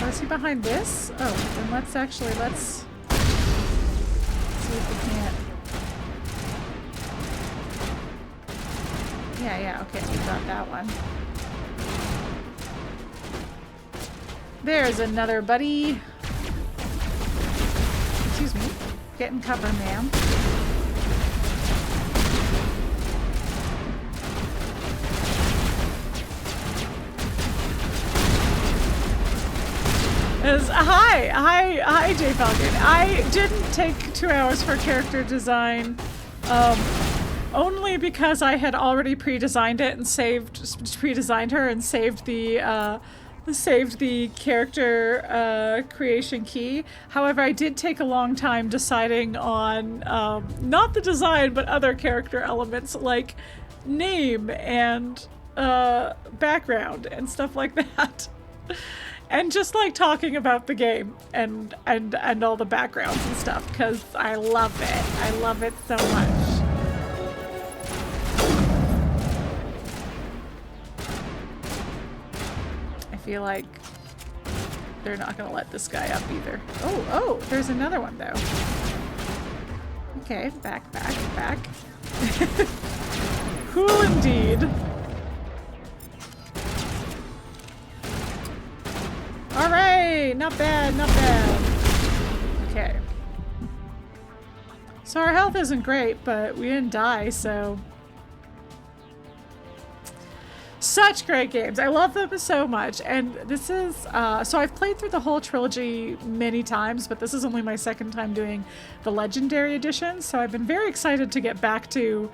Oh, is he behind this? Oh, then let's see if we can't. Yeah, okay, we got that one. There's another buddy. Excuse me. Get in cover, ma'am. Hi, J Falcon. I didn't take 2 hours for character design, only because I had already pre-designed it and pre-designed her and saved the character creation key. However, I did take a long time deciding on not the design, but other character elements like name and background and stuff like that. And just like talking about the game and all the backgrounds and stuff, because I love it. I love it so much. I feel like they're not gonna let this guy up either. Oh, there's another one though. Okay, back. Cool indeed. Alright, not bad. Okay. So our health isn't great, but we didn't die, so... Such great games. I love them so much. And this is, so I've played through the whole trilogy many times, but this is only my second time doing the Legendary Edition, so I've been very excited to get back to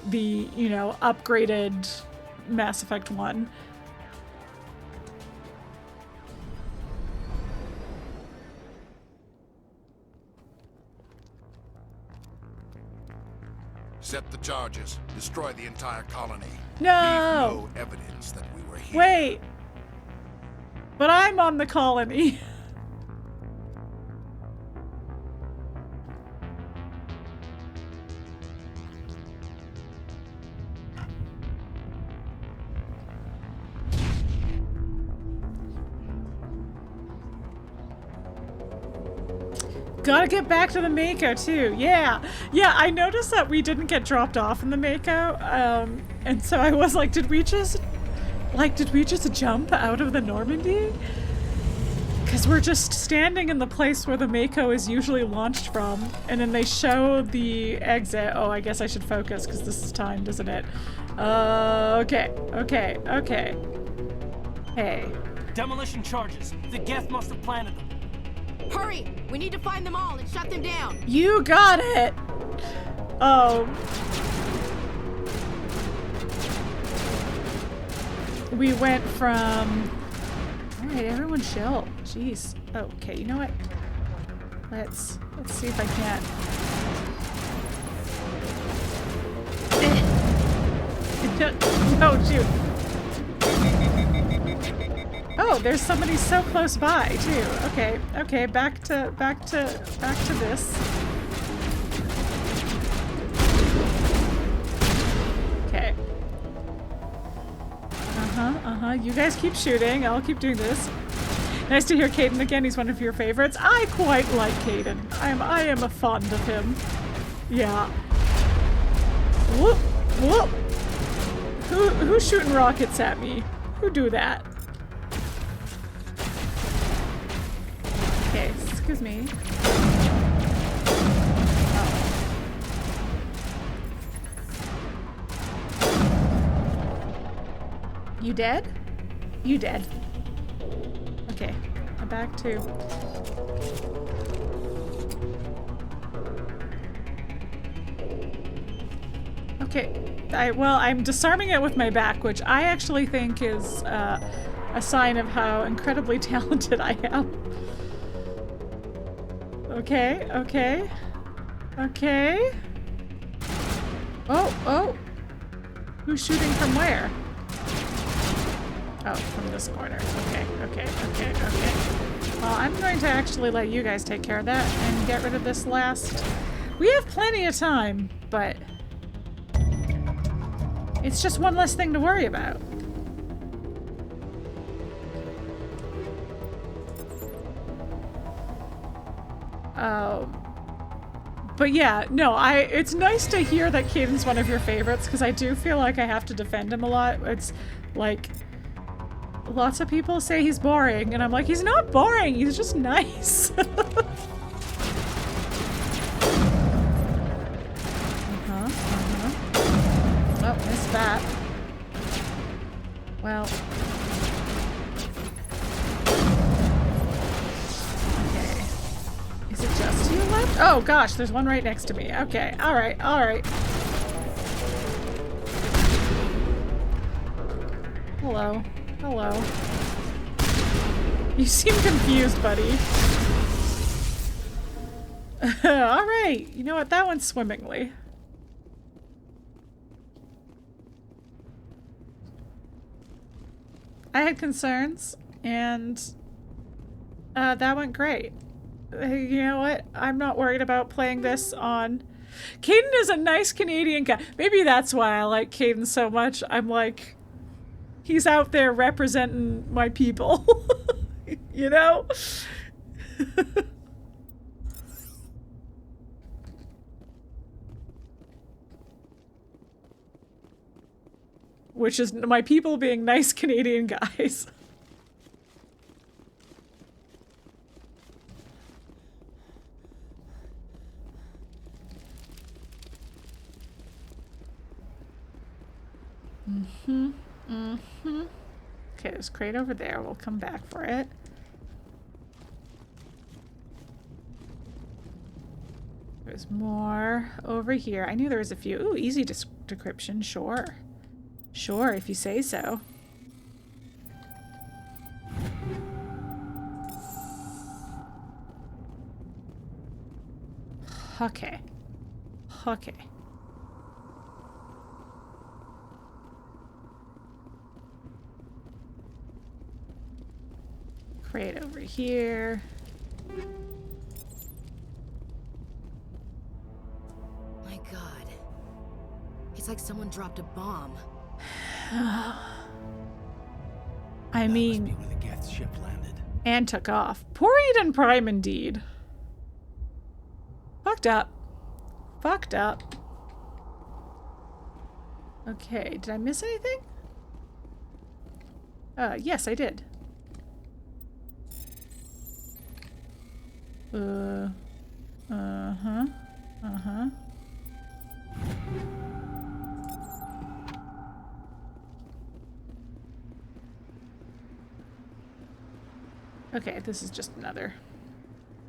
the, upgraded Mass Effect 1. Set the charges. Destroy the entire colony. No! Leave no evidence that we were here. Wait! But I'm on the colony. Gotta get back to the Mako too. Yeah, I noticed that we didn't get dropped off in the Mako, and so I was like, did we just jump out of the Normandy? Because we're just standing in the place where the Mako is usually launched from, and then they show the exit. Oh, I guess I should focus because this is timed, isn't it? Okay. Hey. Demolition charges. The Geth must have planted them. Hurry! We need to find them all and shut them down! You got it! We went from... Alright, everyone chill. Jeez. Okay, you know what? Let's see if I can't... No, shoot. Oh, there's somebody so close by too. Okay, back to this. Okay. You guys keep shooting. I'll keep doing this. Nice to hear Caden again. He's one of your favorites. I quite like Caden. I am fond of him. Yeah. Whoop. Who's shooting rockets at me? Who do that? Okay, excuse me. Oh. You dead? You dead. Okay, I'm back to... Okay, I'm disarming it with my back, which I actually think is a sign of how incredibly talented I am. Okay. Oh! Who's shooting from where? Oh, from this corner. Okay. Well, I'm going to actually let you guys take care of that and get rid of this last... We have plenty of time, but... It's just one less thing to worry about. But yeah, no, it's nice to hear that Caden's one of your favorites, because I do feel like I have to defend him a lot. It's like, lots of people say he's boring, and I'm like, he's not boring, he's just nice. Oh, missed that. Well. Okay. Is it just you left? Oh gosh, there's one right next to me. Okay, alright. Hello. You seem confused, buddy. Alright, you know what? That went swimmingly. I had concerns, and that went great. You know what? I'm not worried about playing this on... Caden is a nice Canadian guy. Maybe that's why I like Caden so much. I'm like... He's out there representing my people. You know? Which is my people being nice Canadian guys. Okay, there's a crate over there. We'll come back for it. There's more over here. I knew there was a few. Ooh, easy decryption. Sure. Sure, if you say so. Okay. Crate over here. My God. It's like someone dropped a bomb. I mean, must be where the Geth ship landed. And took off. Poor Eden Prime indeed. Fucked up. Okay, did I miss anything? Yes, I did. Okay, this is just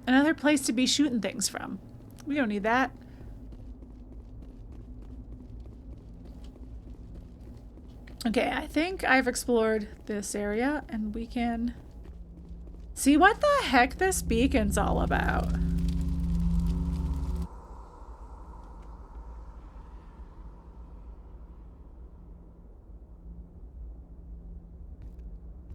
another place to be shooting things from. We don't need that. Okay, I think I've explored this area and we can see what the heck this beacon's all about.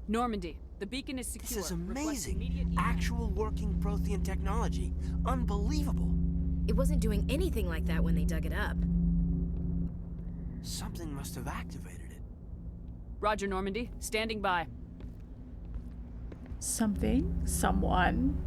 Normandy, the beacon is secure. This is amazing. Actual working Prothean technology. Unbelievable. It wasn't doing anything like that when they dug it up. Something must have activated it. Roger, Normandy. Standing by. Something? Someone?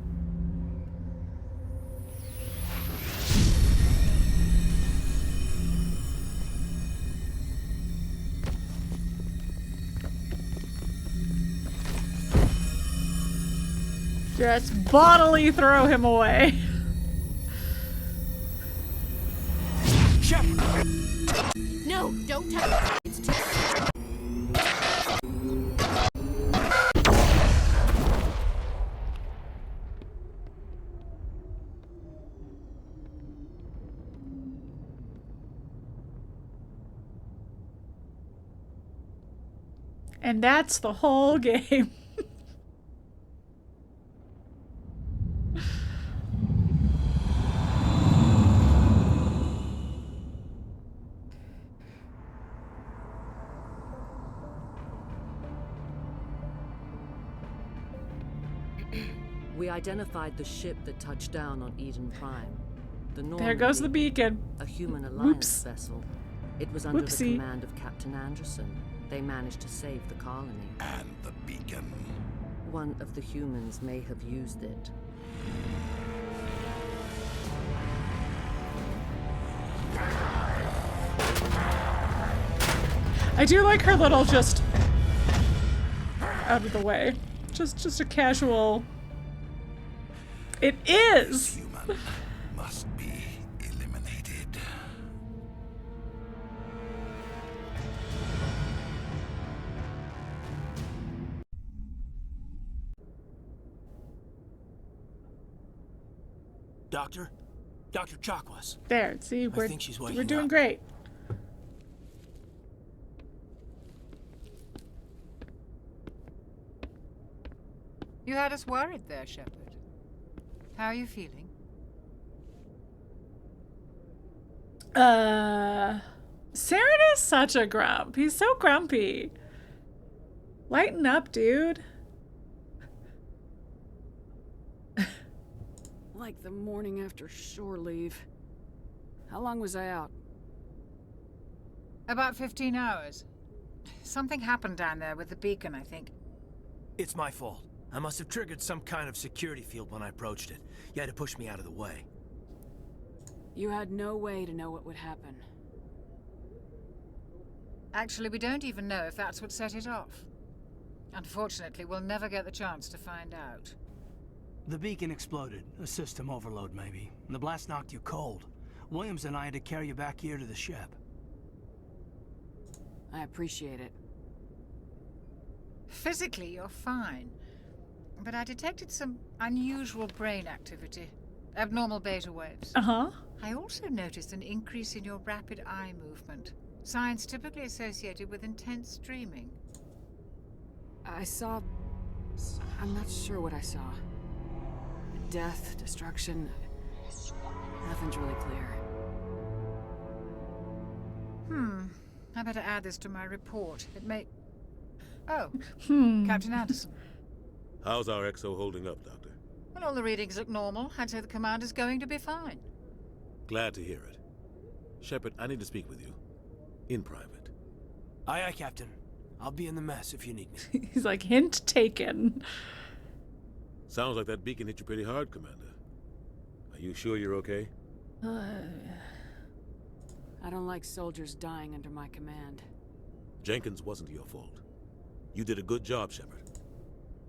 Just bodily throw him away. No, don't touch it. It's too... And that's the whole game. identified the ship that touched down on Eden Prime. The Normandy, There goes the beacon. a human alliance vessel. It was under Whoopsie. the command of Captain Anderson. They managed to save the colony. And the beacon. One of the humans may have used it. I do like her little just out of the way. Just a casual. It is. Human must be eliminated. Doctor? Dr. Chakwas. There, see, I think she's waking we're doing up. great. You had us worried there, Shepard. How are you feeling? Saren is such a grump. He's so grumpy. Lighten up, dude. Like the morning after shore leave. How long was I out? About 15 hours. Something happened down there with the beacon, I think. It's my fault. I must have triggered some kind of security field when I approached it. You had to push me out of the way. You had no way to know what would happen. Actually, we don't even know if that's what set it off. Unfortunately, we'll never get the chance to find out. The beacon exploded. A system overload, maybe. The blast knocked you cold. Williams and I had to carry you back here to the ship. I appreciate it. Physically, you're fine. But I detected some unusual brain activity. Abnormal beta waves. Uh-huh. I also noticed an increase in your rapid eye movement. Signs typically associated with intense dreaming. I saw... I'm not sure what I saw. Death, destruction... Nothing's really clear. I better add this to my report. It may... Oh, Hmm. Captain Anderson. How's our XO holding up, Doctor? Well, all the readings look normal. I'd say the commander's going to be fine. Glad to hear it. Shepard, I need to speak with you. In private. Aye, aye, Captain. I'll be in the mess if you need me. He's like, hint taken. Sounds like that beacon hit you pretty hard, Commander. Are you sure you're okay? I don't like soldiers dying under my command. Jenkins wasn't your fault. You did a good job, Shepard.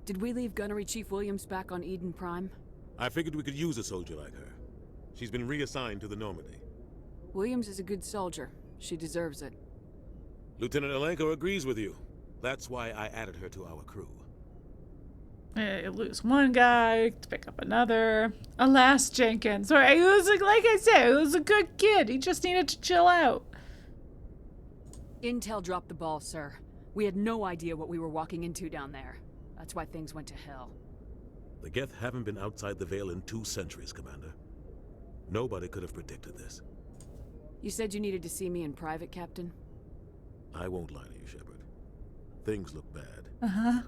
Did we leave Gunnery Chief Williams back on Eden Prime? I figured we could use a soldier like her. She's been reassigned to the Normandy. Williams is a good soldier. She deserves it. Lieutenant Alenko agrees with you. That's why I added her to our crew. You lose one guy to pick up another. Alas, Jenkins. Sorry, he was like I said, he was a good kid. He just needed to chill out. Intel dropped the ball, sir. We had no idea what we were walking into down there. That's why things went to hell. The Geth haven't been outside the Veil in 2 centuries, Commander. Nobody could have predicted this. You said you needed to see me in private, Captain? I won't lie to you, Shepard. Things look bad. Uh-huh.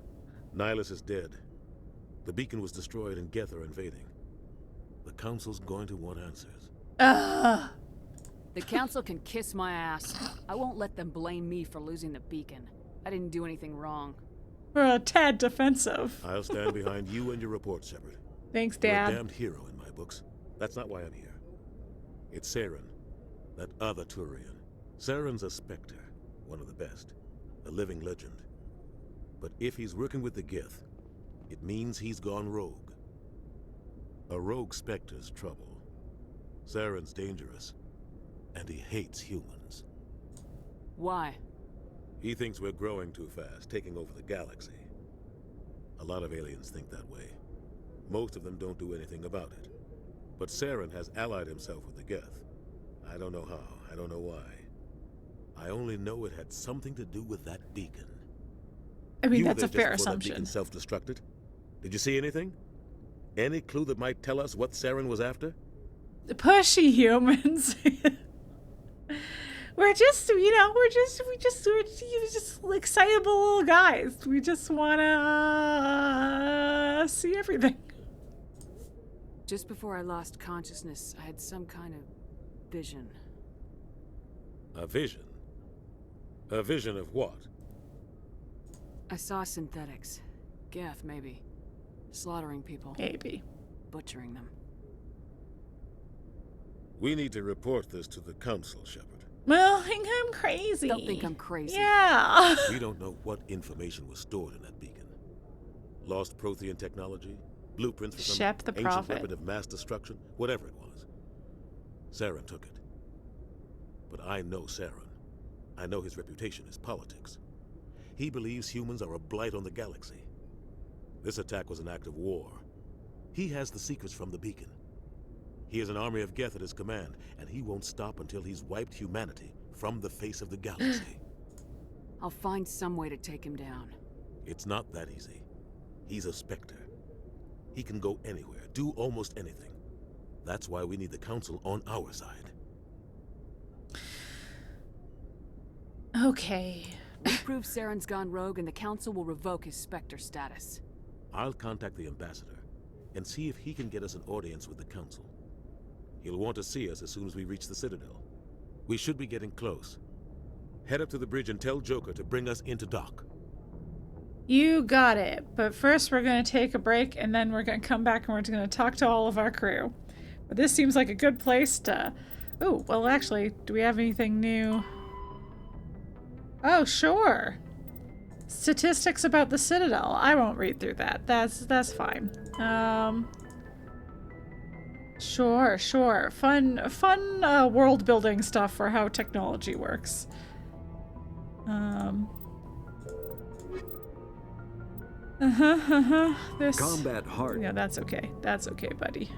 Nihlus is dead. The beacon was destroyed and Geth are invading. The Council's going to want answers. The Council can kiss my ass. I won't let them blame me for losing the beacon. I didn't do anything wrong. We're a tad defensive. I'll stand behind you and your report, Shepard. Thanks, You're Dad. a damned hero in my books. That's not why I'm here. It's Saren, that other Turian. Saren's a Spectre, one of the best, a living legend. But if he's working with the Geth, it means he's gone rogue. A rogue Spectre's trouble. Saren's dangerous, and he hates humans. Why? He thinks we're growing too fast, taking over the galaxy. A lot of aliens think that way. Most of them don't do anything about it. But Saren has allied himself with the Geth. I don't know how, I don't know why. I only know it had something to do with that beacon. I mean, You were that's a there just fair before that assumption. beacon self-destructed. Did you see anything? Any clue that might tell us what Saren was after? Pushy humans. We're just, you know, we're just excitable little guys. We just wanna see everything. Just before I lost consciousness, I had some kind of vision. A vision? A vision of what? I saw synthetics. Geth, maybe. Slaughtering people. Maybe. Butchering them. We need to report this to the Council, Shepard. Well, I think I'm crazy. Don't think I'm crazy. Yeah. We don't know what information was stored in that beacon. Lost Prothean technology? Blueprints for some Shep the ancient Prophet. weapon of mass destruction? Whatever it was. Saren took it. But I know Saren. I know his reputation is politics. He believes humans are a blight on the galaxy. This attack was an act of war. He has the secrets from the beacon. He has an army of Geth at his command, and he won't stop until he's wiped humanity from the face of the galaxy. I'll find some way to take him down. It's not that easy. He's a Spectre. He can go anywhere, do almost anything. That's why we need the Council on our side. Okay. We prove Saren's gone rogue and the Council will revoke his Spectre status. I'll contact the Ambassador and see if he can get us an audience with the Council. He'll want to see us as soon as we reach the Citadel. We should be getting close. Head up to the bridge and tell Joker to bring us into dock. You got it. But first we're going to take a break and then we're going to come back and we're going to talk to all of our crew. But this seems like a good place to... Oh, well actually, do we have anything new? Oh, sure. Statistics about the Citadel. I won't read through that. That's fine. Sure. Fun world building stuff for how technology works. This combat hard. Yeah, that's okay. That's okay, buddy.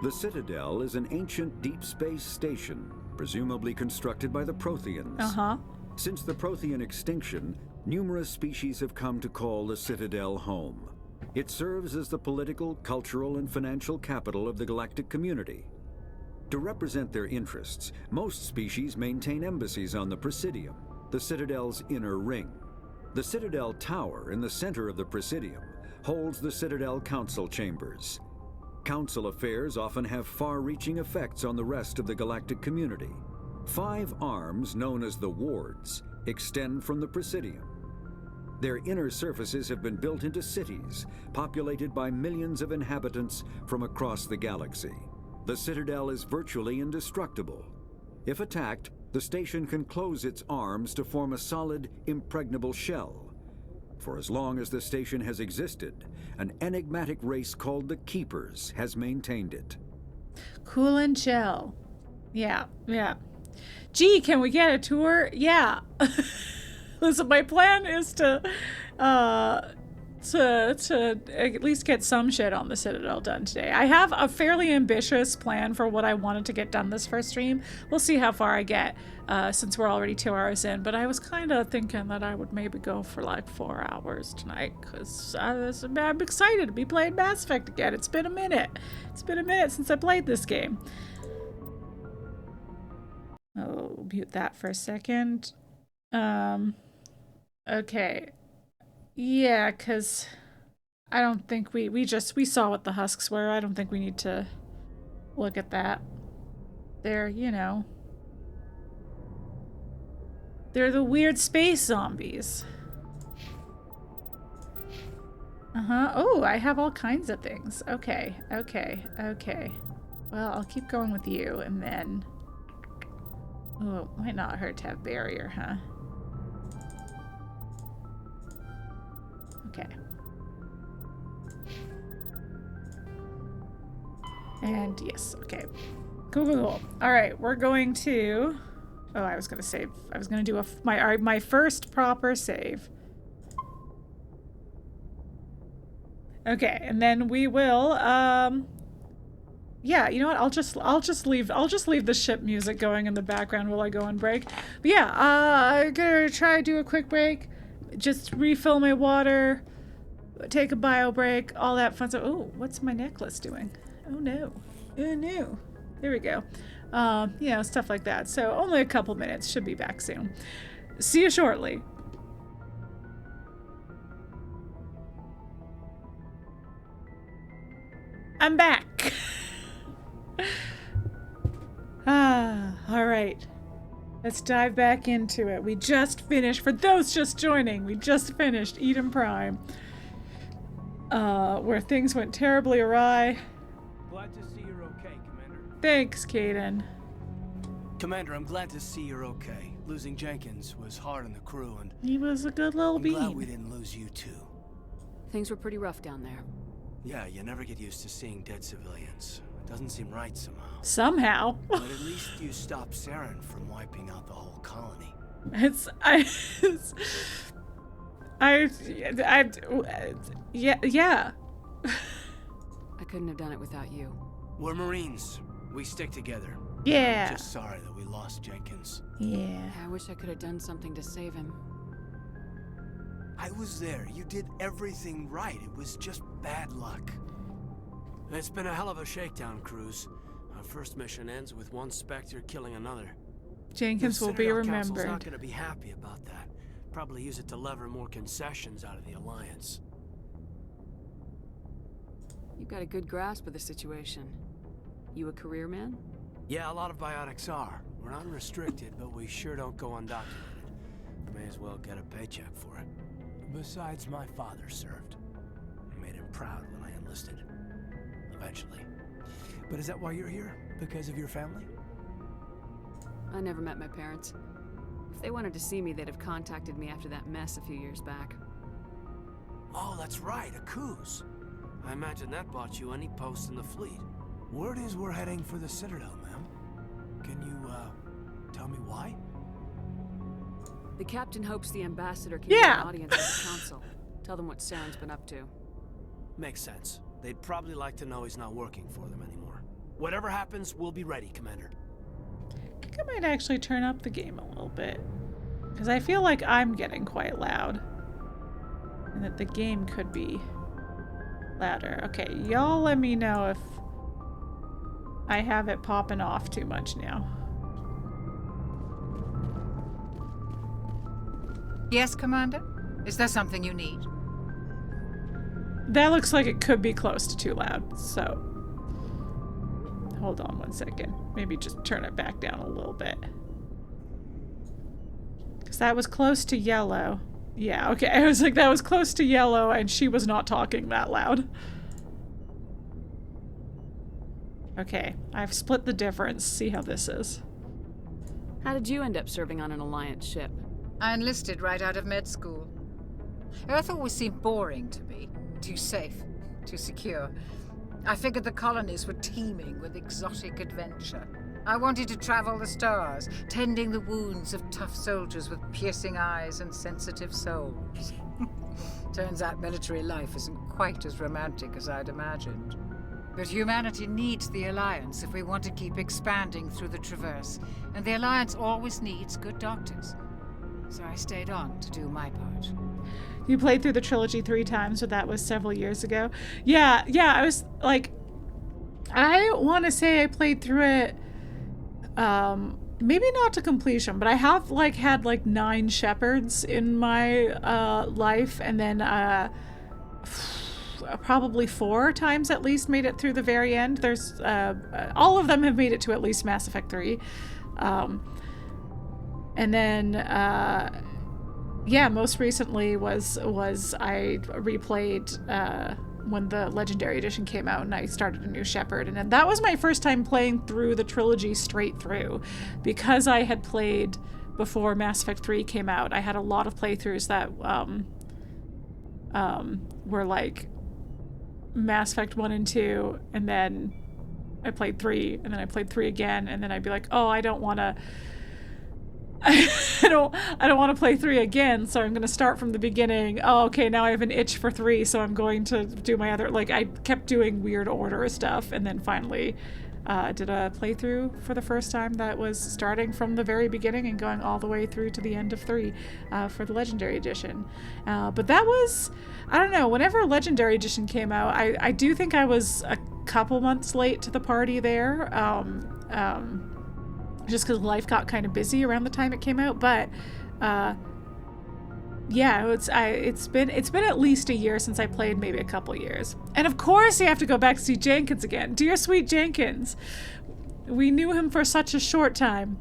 The Citadel is an ancient deep space station, presumably constructed by the Protheans. Since the Prothean extinction, numerous species have come to call the Citadel home. It serves as the political, cultural, and financial capital of the galactic community. To represent their interests, most species maintain embassies on the Presidium, the Citadel's inner ring. The Citadel Tower, in the center of the Presidium, holds the Citadel Council chambers. Council affairs often have far-reaching effects on the rest of the galactic community. 5 arms, known as the wards, extend from the Presidium. Their inner surfaces have been built into cities, populated by millions of inhabitants from across the galaxy. The Citadel is virtually indestructible. If attacked, the station can close its arms to form a solid, impregnable shell. For as long as the station has existed, an enigmatic race called the Keepers has maintained it. Cool and chill. Yeah. Gee, can we get a tour? Yeah. Listen, my plan is to at least get some shit on the Citadel done today. I have a fairly ambitious plan for what I wanted to get done this first stream. We'll see how far I get since we're already 2 hours in, but I was kind of thinking that I would maybe go for like 4 hours tonight because I'm excited to be playing Mass Effect again. It's been a minute. It's been a minute since I played this game. I'll mute that for a second. Okay. Yeah, because I don't think we saw what the husks were. I don't think we need to look at that. They're, you know, they're the weird space zombies. Oh, I have all kinds of things. Okay. Well, I'll keep going with you, and then... Oh, it might not hurt to have barrier, huh? Okay. And yes, okay. Cool. All right, we're going to... Oh, I was going to save. I was going to do my first proper save. Okay, and then we will, yeah, you know what? I'll just leave the ship music going in the background while I go on break. But yeah, I'm gonna try to do a quick break. Just refill my water, take a bio break, all that fun stuff. Oh, what's my necklace doing? Oh no. Oh no. There we go. You know, stuff like that. So only a couple minutes. Should be back soon. See you shortly. I'm back. right. Let's dive back into it. We just finished, for those just joining, we just finished Eden Prime. Where things went terribly awry. Glad to see you're okay, Commander. Thanks, Caden. Commander, I'm glad to see you're okay. Losing Jenkins was hard on the crew, and he was a good little bean. I'm glad we didn't lose you too. Things were pretty rough down there. Yeah, you never get used to seeing dead civilians. It doesn't seem right somehow. Somehow. But at least you stopped Saren from wiping out the whole colony. Yeah. I couldn't have done it without you. We're Marines. We stick together. Yeah. I'm just sorry that we lost Jenkins. Yeah. I wish I could have done something to save him. I was there. You did everything right. It was just bad luck. It's been a hell of a shakedown cruise. Our first mission ends with one Spectre killing another. Jenkins will be remembered. The Citadel Council's not going to be happy about that. Probably use it to lever more concessions out of the Alliance. You've got a good grasp of the situation. You a career man? Yeah, a lot of biotics are. We're not restricted, but we sure don't go undocumented. May as well get a paycheck for it. Besides, my father served. I made him proud when I enlisted. Eventually. But is that why you're here? Because of your family? I never met my parents. If they wanted to see me, they'd have contacted me after that mess a few years back. Oh, that's right, a cruise. I imagine that bought you any post in the fleet. Word is we're heading for the Citadel, ma'am. Can you, tell me why? The captain hopes the ambassador can get an audience with the council. Tell them what Saren's been up to. Makes sense. They'd probably like to know he's not working for them anymore. Whatever happens, we'll be ready, Commander. I think I might actually turn up the game a little bit. Because I feel like I'm getting quite loud. And that the game could be louder. Okay, y'all let me know if I have it popping off too much now. Yes, Commander? Is there something you need? That looks like it could be close to too loud, so hold on one second. Maybe just turn it back down a little bit. Because that was close to yellow. Yeah, okay, I was like, that was close to yellow and she was not talking that loud. Okay, I've split the difference. See how this is. How did you end up serving on an Alliance ship? I enlisted right out of med school. Earth always seemed boring to me. Too safe, too secure. I figured the colonies were teeming with exotic adventure. I wanted to travel the stars, tending the wounds of tough soldiers with piercing eyes and sensitive souls. Turns out military life isn't quite as romantic as I'd imagined. But humanity needs the Alliance if we want to keep expanding through the Traverse, and the Alliance always needs good doctors. So I stayed on to do my part. You played through the trilogy 3 times, but that was several years ago. Yeah, I was like, I want to say I played through it, maybe not to completion, but I have like had like 9 Shepards in my life, and then probably 4 times at least made it through the very end. There's all of them have made it to at least Mass Effect 3. And then, yeah, most recently was I replayed when the Legendary Edition came out and I started a new Shepard. And then that was my first time playing through the trilogy straight through. Because I had played before Mass Effect 3 came out, I had a lot of playthroughs that were like Mass Effect 1 and 2, and then I played 3, and then I played 3 again, and then I'd be like, oh, I don't want to I don't want to play 3 again, so I'm going to start from the beginning. Oh, okay, now I have an itch for 3, so I'm going to do my other, like, I kept doing weird order stuff, and then finally did a playthrough for the first time that was starting from the very beginning and going all the way through to the end of 3 for the Legendary Edition. But that was, I don't know, whenever Legendary Edition came out, I do think I was a couple months late to the party there. Just because life got kind of busy around the time it came out, but yeah, it's been at least a year since I played, maybe a couple years. And of course you have to go back to see Jenkins again. Dear sweet Jenkins. We knew him for such a short time.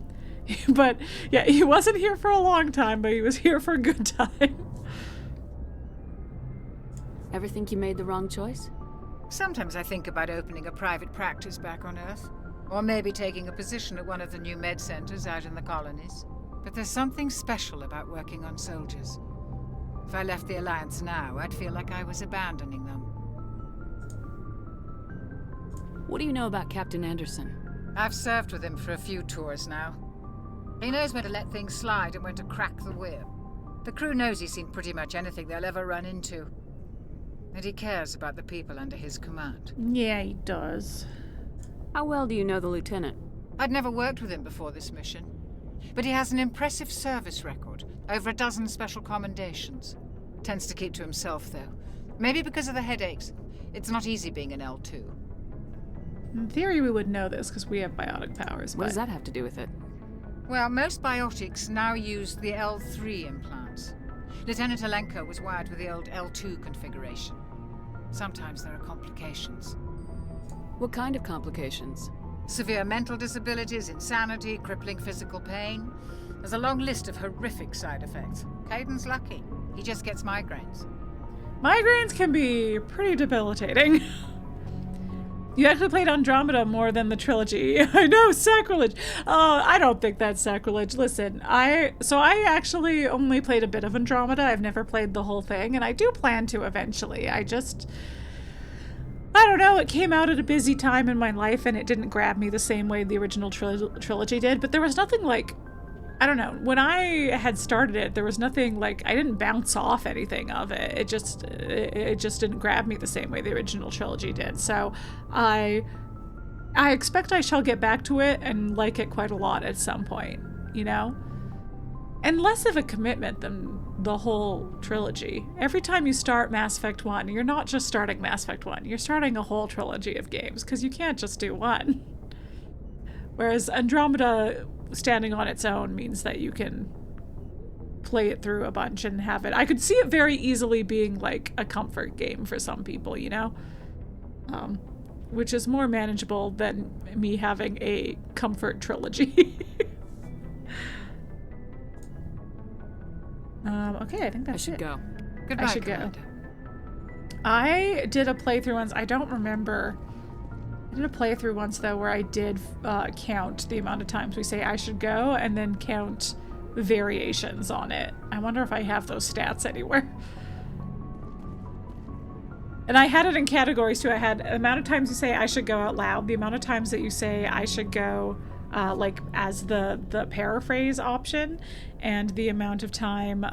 But yeah, he wasn't here for a long time, but he was here for a good time. Ever think you made the wrong choice? Sometimes I think about opening a private practice back on Earth. Or maybe taking a position at one of the new med centers out in the colonies. But there's something special about working on soldiers. If I left the Alliance now, I'd feel like I was abandoning them. What do you know about Captain Anderson? I've served with him for a few tours now. He knows when to let things slide and when to crack the whip. The crew knows he's seen pretty much anything they'll ever run into. And he cares about the people under his command. Yeah, he does. How well do you know the lieutenant? I'd never worked with him before this mission. But he has an impressive service record, over a dozen special commendations. Tends to keep to himself, though. Maybe because of the headaches. It's not easy being an L2. In theory, we would know this because we have biotic powers. What does that have to do with it? Well, most biotics now use the L3 implants. Lieutenant Alenko was wired with the old L2 configuration. Sometimes there are complications. What kind of complications? Severe mental disabilities, insanity, crippling physical pain. There's a long list of horrific side effects. Caden's lucky. He just gets migraines. Migraines can be pretty debilitating. You actually played Andromeda more than the trilogy. I know, sacrilege. I don't think that's sacrilege. Listen, I actually only played a bit of Andromeda. I've never played the whole thing, and I do plan to eventually. I don't know, it came out at a busy time in my life, and it didn't grab me the same way the original trilogy did, but there was nothing like, I don't know, when I had started it, there was nothing like, I didn't bounce off anything of it. It just didn't grab me the same way the original trilogy did. So I expect I shall get back to it and like it quite a lot at some point, you know? And less of a commitment than the whole trilogy. Every time you start Mass Effect 1, you're not just starting Mass Effect 1, you're starting a whole trilogy of games, because you can't just do one. Whereas Andromeda standing on its own means that you can play it through a bunch and have it. I could see it very easily being like a comfort game for some people, you know? Which is more manageable than me having a comfort trilogy. Okay, I think that's it. I should go. Goodbye, I should Commander. go. I did a playthrough once. I don't remember. I did a playthrough once, though, where I did count the amount of times we say I should go and then count variations on it. I wonder if I have those stats anywhere. And I had it in categories, too. I had the amount of times you say I should go out loud, the amount of times that you say I should go like as the paraphrase option, and the amount of time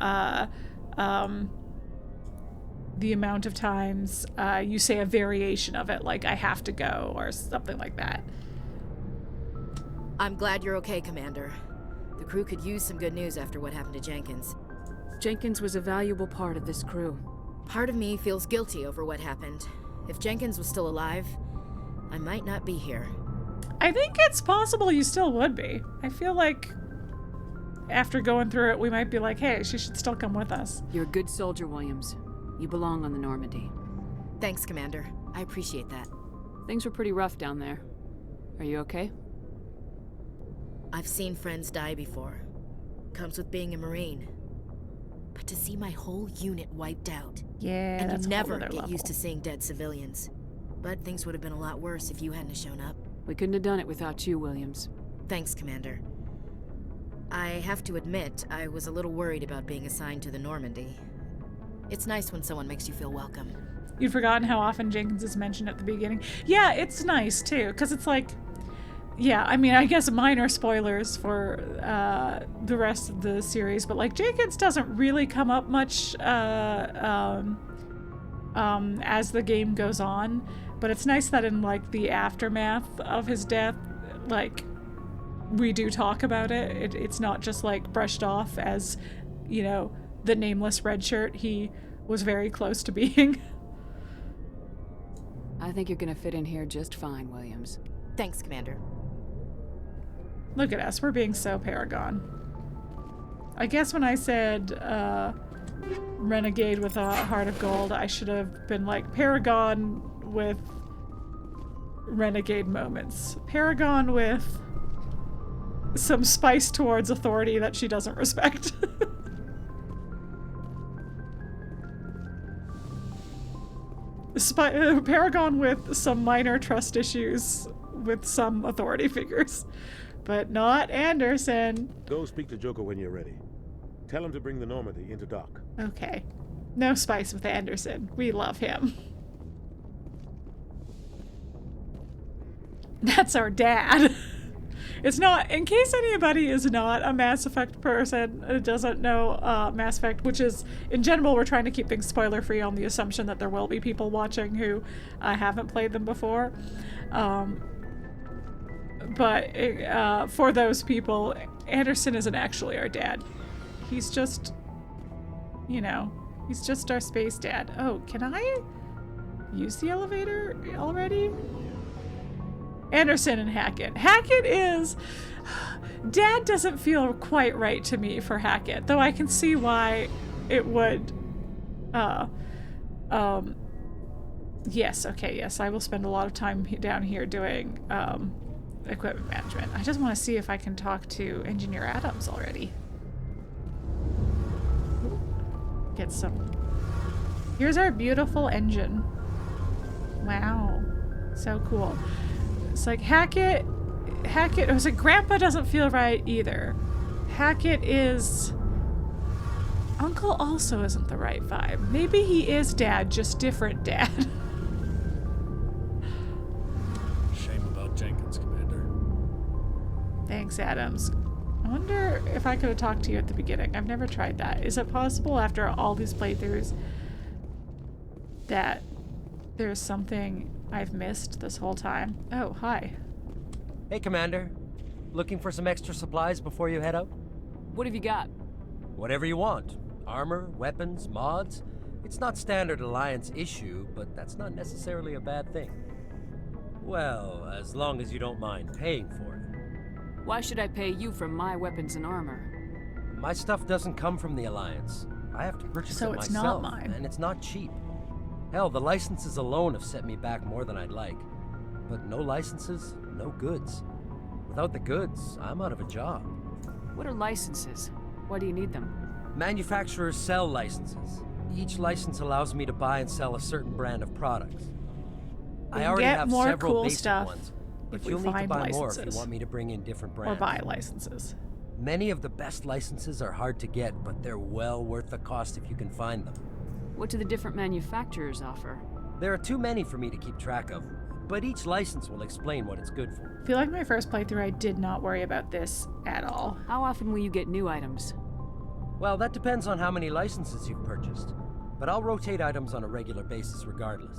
you say a variation of it, like I have to go or something like that. I'm glad you're okay, Commander. The crew could use some good news after what happened to Jenkins. Jenkins was a valuable part of this crew. Part of me feels guilty over what happened. If Jenkins was still alive, I might not be here. I think it's possible you still would be. I feel like after going through it, we might be like, hey, she should still come with us. You're a good soldier, Williams. You belong on the Normandy. Thanks, Commander. I appreciate that. Things were pretty rough down there. Are you okay? I've seen friends die before. Comes with being a Marine. But to see my whole unit wiped out. Yeah, and that's you a whole never other get level. used to seeing dead civilians. But things would have been a lot worse if you hadn't shown up. We couldn't have done it without you, Williams. Thanks, Commander. I have to admit, I was a little worried about being assigned to the Normandy. It's nice when someone makes you feel welcome. You'd forgotten how often Jenkins is mentioned at the beginning. Yeah, it's nice, too, because it's like, yeah, I mean, I guess minor spoilers for the rest of the series, but, like, Jenkins doesn't really come up much as the game goes on, but it's nice that in, like, the aftermath of his death, like, we do talk about it. It's not just, like, brushed off as, you know, the nameless red shirt he was very close to being. I think you're gonna fit in here just fine, Williams. Thanks, Commander. Look at us, we're being so Paragon. I guess when I said renegade with a heart of gold, I should have been like Paragon with renegade moments. Paragon with some spice towards authority that she doesn't respect. Paragon with some minor trust issues with some authority figures, but not Anderson. Go speak to Joker when you're ready. Tell him to bring the Normandy into dock. Okay. No spice with Anderson. We love him. That's our dad. It's not, in case anybody is not a Mass Effect person, doesn't know Mass Effect, which is, in general, we're trying to keep things spoiler-free on the assumption that there will be people watching who haven't played them before. But for those people, Anderson isn't actually our dad. He's just, you know, he's just our space dad. Oh, can I use the elevator already? Anderson and Hackett. Hackett is... Dad doesn't feel quite right to me for Hackett, though I can see why it would... Yes, okay, yes, I will spend a lot of time down here doing equipment management. I just want to see if I can talk to Engineer Adams already. Get some... Here's our beautiful engine. Wow. So cool. It's like Hackett, I was like, Grandpa doesn't feel right either. Hackett is... Uncle also isn't the right vibe. Maybe he is Dad, just different Dad. Shame about Jenkins, Commander. Thanks, Adams. I wonder if I could have talked to you at the beginning. I've never tried that. Is it possible after all these playthroughs that there's something I've missed this whole time? Oh, hi. Hey, Commander. Looking for some extra supplies before you head out? What have you got? Whatever you want. Armor, weapons, mods. It's not standard Alliance issue, but that's not necessarily a bad thing. Well, as long as you don't mind paying for it. Why should I pay you for my weapons and armor? My stuff doesn't come from the Alliance. I have to purchase it myself, it's not mine. And it's not cheap. Hell, the licenses alone have set me back more than I'd like. But no licenses, no goods. Without the goods, I'm out of a job. What are licenses? Why do you need them? Manufacturers sell licenses. Each license allows me to buy and sell a certain brand of products. I already have several cool basic stuff ones, but if we you'll need to find buy more if licenses. you want me to bring in different brands. Or buy licenses. Many of the best licenses are hard to get, but they're well worth the cost if you can find them. What do the different manufacturers offer? There are too many for me to keep track of, but each license will explain what it's good for. I feel like my first playthrough I did not worry about this at all. How often will you get new items? Well, that depends on how many licenses you've purchased, but I'll rotate items on a regular basis regardless.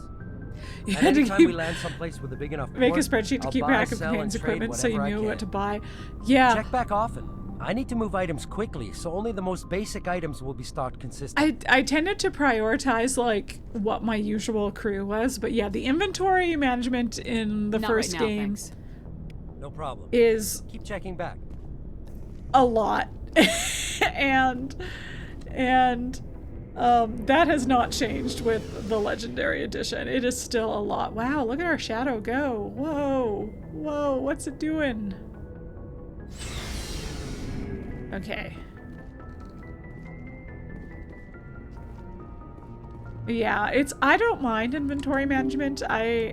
And anytime we land someplace with a big enough port, make a spreadsheet to I'll keep buy, track of sell, and Kane's trade equipment so you whatever I knew can. what to buy. Yeah. Check back often. I need to move items quickly, so only the most basic items will be stocked consistently. I tended to prioritize like what my usual crew was, but yeah, the inventory management in the Not first right now, game thanks. No problem. is Keep checking back. a lot. and that has not changed with the Legendary Edition. It is still a lot. Wow, look at our shadow go. Whoa. Whoa, what's it doing? Okay. Yeah, I don't mind inventory management. I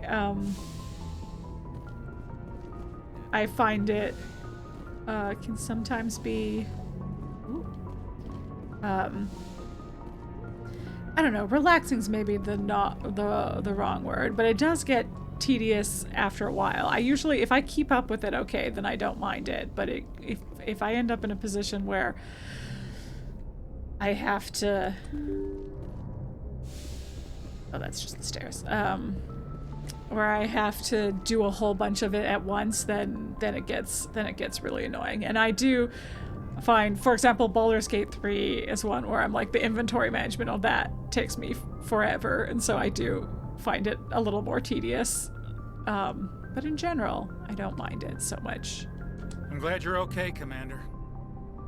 find it can sometimes be I don't know, relaxing's maybe the wrong word, but it does get tedious after a while. I usually, if I keep up with it, okay, then I don't mind it. But if I end up in a position where I have to, oh, that's just the stairs. Where I have to do a whole bunch of it at once, then it gets really annoying. And I do find, for example, Baldur's Gate 3 is one where I'm like, the inventory management on that takes me forever, and so I do find it a little more tedious. But in general, I don't mind it so much. I'm glad you're okay, Commander.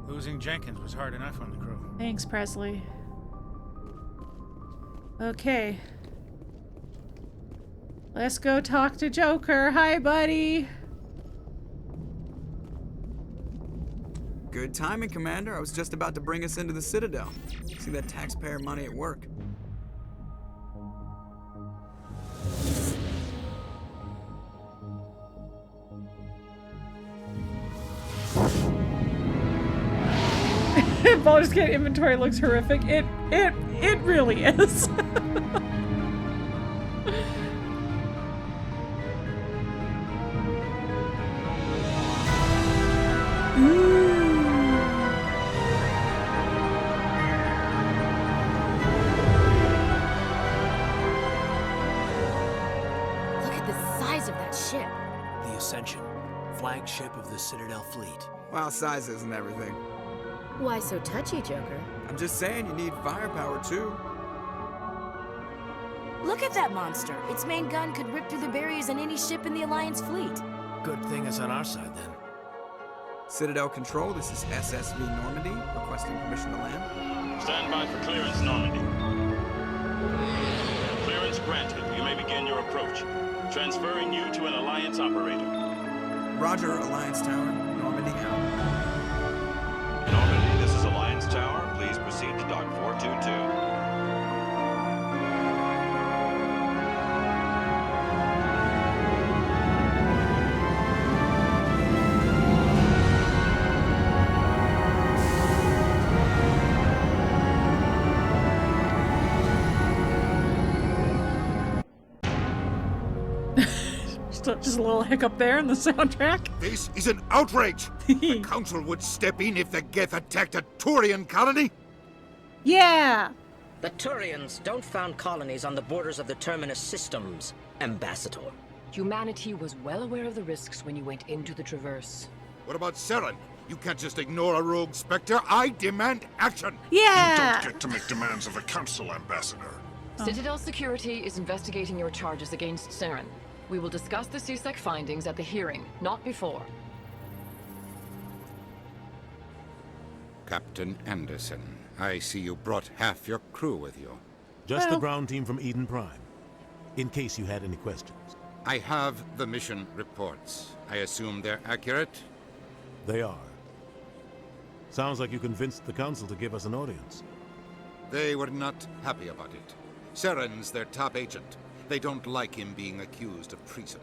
Losing Jenkins was hard enough on the crew. Thanks, Presley. Okay. Let's go talk to Joker. Hi, buddy. Good timing, Commander. I was just about to bring us into the Citadel. See that taxpayer money at work. Baldur's Gate inventory looks horrific. It really is. Look at the size of that ship. The Ascension, flagship of the Citadel fleet. Well, size isn't everything. Why so touchy, Joker? I'm just saying you need firepower too. Look at that monster. Its main gun could rip through the barriers in any ship in the Alliance fleet. Good thing it's on our side then. Citadel Control, this is SSV Normandy, requesting permission to land. Stand by for clearance, Normandy. Clearance granted. You may begin your approach. Transferring you to an Alliance operator. Roger, Alliance Tower. Normandy out. Normandy, this is Alliance Tower. Please proceed to Dock 422. Just a little hiccup there in the soundtrack. This is an outrage! The Council would step in if the Geth attacked a Turian colony? Yeah! The Turians don't found colonies on the borders of the Terminus systems, Ambassador. Humanity was well aware of the risks when you went into the Traverse. What about Saren? You can't just ignore a rogue Spectre. I demand action! Yeah! You don't get to make demands of the Council, Ambassador. Citadel Security is investigating your charges against Saren. We will discuss the CSEC findings at the hearing, not before. Captain Anderson, I see you brought half your crew with you. Just the ground team from Eden Prime, in case you had any questions. I have the mission reports. I assume they're accurate? They are. Sounds like you convinced the Council to give us an audience. They were not happy about it. Saren's their top agent. They don't like him being accused of treason.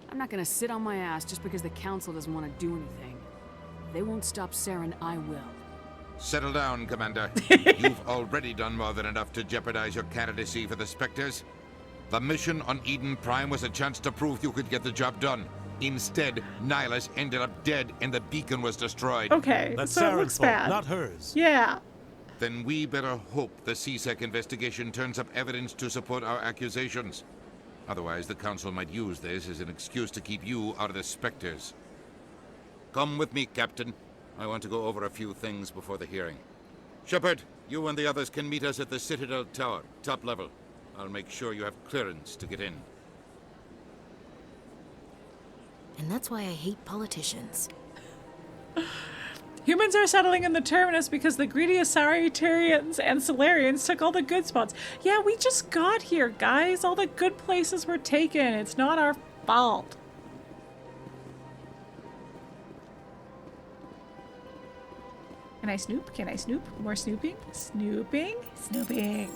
I'm not gonna sit on my ass just because the Council doesn't want to do anything. If they won't stop Saren, I will. Settle down, Commander. You've already done more than enough to jeopardize your candidacy for the Spectres. The mission on Eden Prime was a chance to prove you could get the job done. Instead, Nihlus ended up dead and the beacon was destroyed. Okay, that's so Saren's it looks fault, bad. not hers. Yeah. Then we better hope the CSEC investigation turns up evidence to support our accusations. Otherwise, the Council might use this as an excuse to keep you out of the Spectres. Come with me, Captain. I want to go over a few things before the hearing. Shepard, you and the others can meet us at the Citadel Tower, top level. I'll make sure you have clearance to get in. And that's why I hate politicians. Humans are settling in the Terminus because the greedy Asari, Turians, and Solarians took all the good spots. Yeah, we just got here, guys. All the good places were taken. It's not our fault. Can I snoop? Can I snoop? More snooping? Snooping? Snooping.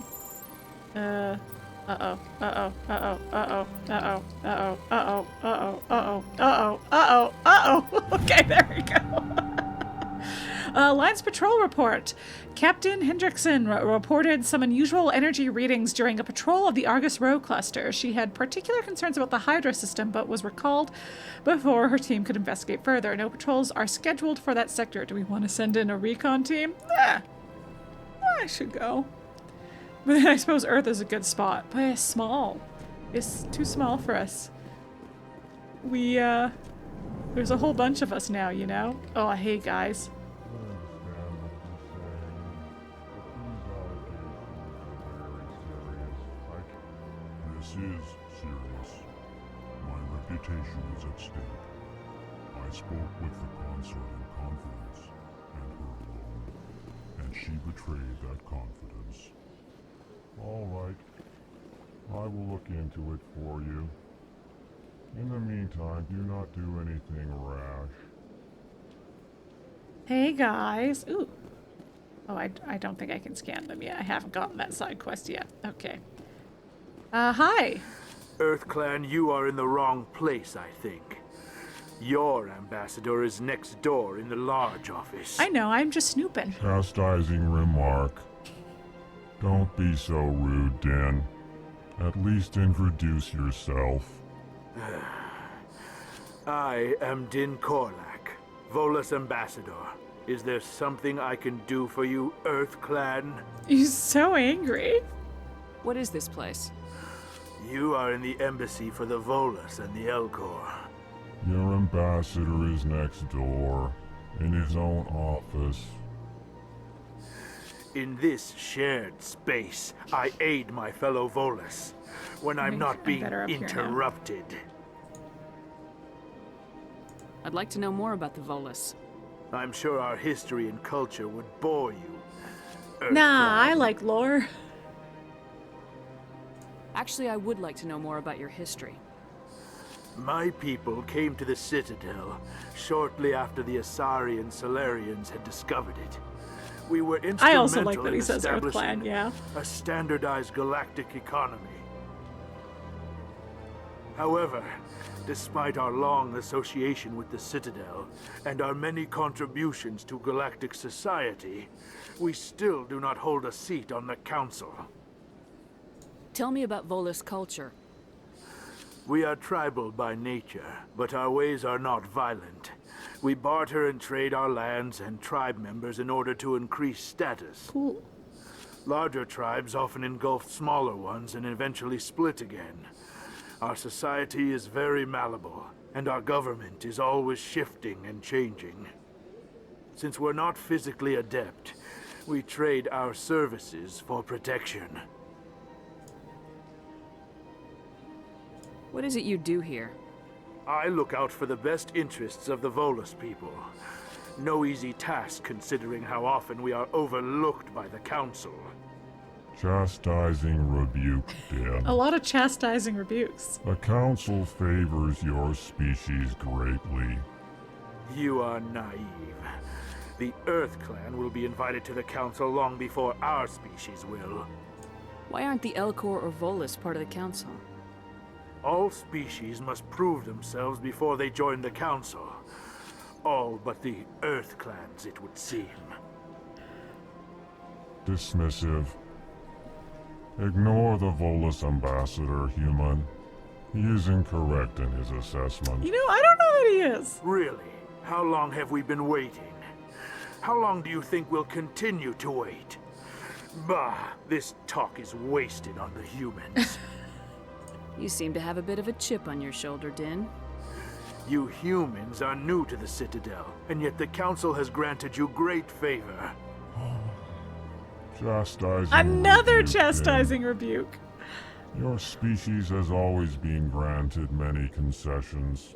Uh-oh. Uh-oh. Uh-oh. Uh-oh. Uh-oh. Uh-oh. Uh-oh. Uh-oh. Uh-oh. Uh-oh. Uh-oh. Uh-oh. Okay, there we go. Lines Patrol report. Captain Hendrickson reported some unusual energy readings during a patrol of the Argus Row cluster. She had particular concerns about the Hydra system, but was recalled before her team could investigate further. No patrols are scheduled for that sector. Do we want to send in a recon team? I should go. But then I suppose Earth is a good spot, but it's small. It's too small for us. There's a whole bunch of us now, you know? Oh, hey, guys. This is serious. My reputation is at stake. I spoke with the Consort in confidence, and her alone, and she betrayed that confidence. All right. I will look into it for you. In the meantime, do not do anything rash. Hey guys. Ooh. Oh, I don't think I can scan them yet. I haven't gotten that side quest yet. Okay. Hi. EarthClan, you are in the wrong place, I think. Your ambassador is next door in the large office. I know, I'm just snooping. Chastising remark. Don't be so rude, Din. At least introduce yourself. I am Din Korlak, Volus ambassador. Is there something I can do for you, EarthClan? He's so angry. What is this place? You are in the embassy for the Volus and the Elcor. Your ambassador is next door, in his own office. In this shared space, I aid my fellow Volus when I'm not being interrupted. I'd like to know more about the Volus. I'm sure our history and culture would bore you. Nah, I like lore. Actually, I would like to know more about your history. My people came to the Citadel shortly after the Asari and Salarians had discovered it. We were instrumental I also like that he in says establishing EarthClan, yeah. a standardized galactic economy. However, despite our long association with the Citadel and our many contributions to galactic society, we still do not hold a seat on the Council. Tell me about Volus culture. We are tribal by nature, but our ways are not violent. We barter and trade our lands and tribe members in order to increase status. Cool. Larger tribes often engulf smaller ones and eventually split again. Our society is very malleable, and our government is always shifting and changing. Since we're not physically adept, we trade our services for protection. What is it you do here? I look out for the best interests of the Volus people. No easy task considering how often we are overlooked by the Council. Chastising rebuke, Din. A lot of chastising rebukes. The Council favors your species greatly. You are naive. The EarthClan will be invited to the Council long before our species will. Why aren't the Elcor or Volus part of the Council? All species must prove themselves before they join the Council. All but the EarthClans, it would seem. Dismissive. Ignore the Volus ambassador, human. He is incorrect in his assessment. You know, I don't know that he is. Really? How long have we been waiting? How long do you think we'll continue to wait? Bah, this talk is wasted on the humans. You seem to have a bit of a chip on your shoulder, Din. You humans are new to the Citadel, and yet the Council has granted you great favor. Chastising Another rebuke, chastising Din. rebuke. Your species has always been granted many concessions.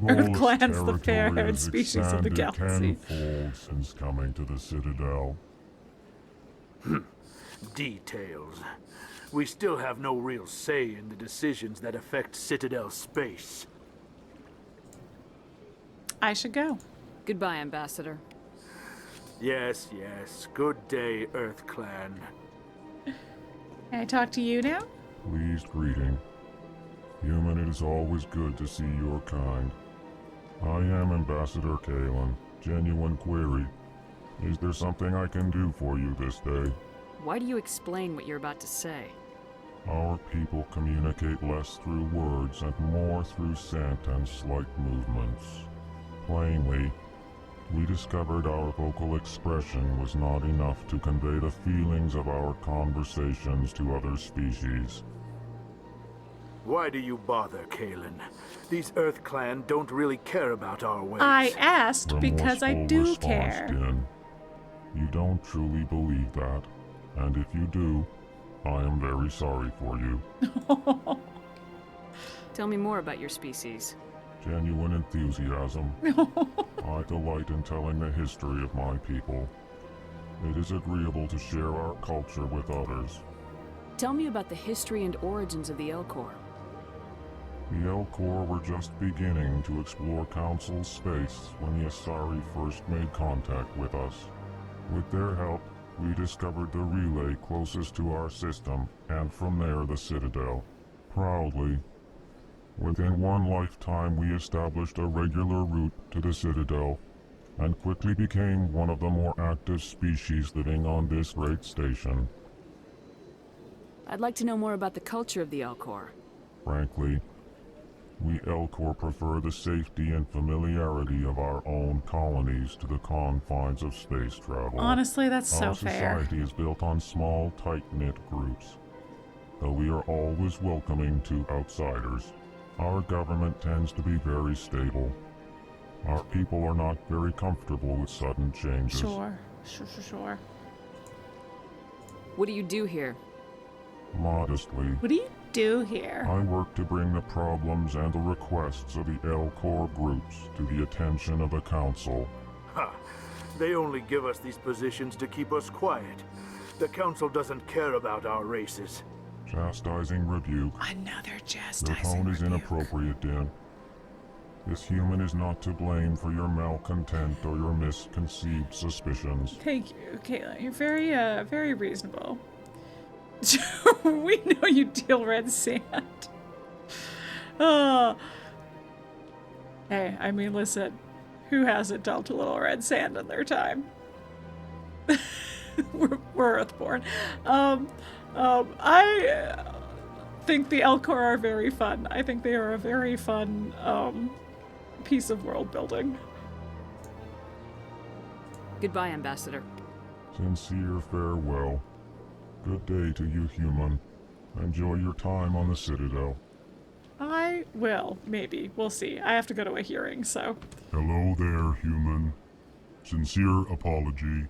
EarthClan's the Volus fair-haired territory has species of the expanded galaxy. tenfold since coming to the Citadel. Details. We still have no real say in the decisions that affect Citadel space. I should go. Goodbye, Ambassador. Yes, yes. Good day, EarthClan. Can I talk to you now? Pleased greeting. Human, it is always good to see your kind. I am Ambassador Kalen. Genuine query. Is there something I can do for you this day? Why do you explain what you're about to say? Our people communicate less through words and more through scent and slight movements. Plainly, we discovered our vocal expression was not enough to convey the feelings of our conversations to other species. Why do you bother, Kalen? These EarthClan don't really care about our ways. I asked because I Remorseful do response, care. Din. You don't truly believe that, and if you do, I am very sorry for you. Tell me more about your species. Genuine enthusiasm. I delight in telling the history of my people. It is agreeable to share our culture with others. Tell me about the history and origins of the Elcor. The Elcor were just beginning to explore Council space when the Asari first made contact with us. With their help, we discovered the relay closest to our system, and from there the Citadel. Proudly, within one lifetime we established a regular route to the Citadel, and quickly became one of the more active species living on this great station. I'd like to know more about the culture of the Elcor. Frankly, we Elcor prefer the safety and familiarity of our own colonies to the confines of space travel. Honestly, that's so fair. Our society is built on small, tight-knit groups. Though we are always welcoming to outsiders, our government tends to be very stable. Our people are not very comfortable with sudden changes. Sure. What do you do here? Modestly, What do you do here? I work to bring the problems and the requests of the Elcor groups to the attention of the Council. Ha! They only give us these positions to keep us quiet. The Council doesn't care about our races. Chastising rebuke. Another Your chastising tone is inappropriate, Din. This human is not to blame for your malcontent or your misconceived suspicions. Thank you, Caitlin. You're very reasonable. We know you deal red sand. Oh. Hey, I mean, listen. Who hasn't dealt a little red sand in their time? we're Earthborn. I think the Elcor are very fun. I think they are a very fun piece of world building. Goodbye, Ambassador. Sincere farewell. Good day to you, human. Enjoy your time on the Citadel. I will, maybe. We'll see. I have to go to a hearing, so. Hello there, human. Sincere apology,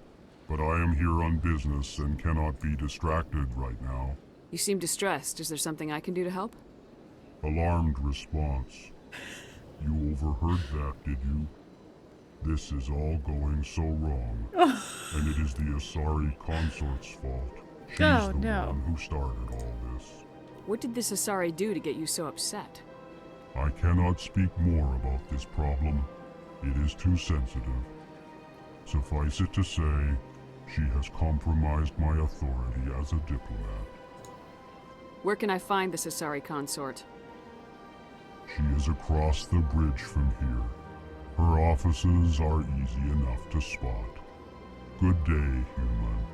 but I am here on business and cannot be distracted right now. You seem distressed. Is there something I can do to help? Alarmed response. You overheard that, did you? This is all going so wrong. And it is the Asari Consort's fault. She's the one who started all this. What did this Asari do to get you so upset? I cannot speak more about this problem. It is too sensitive. Suffice it to say, she has compromised my authority as a diplomat. Where can I find this Asari consort? She is across the bridge from here. Her offices are easy enough to spot. Good day, human.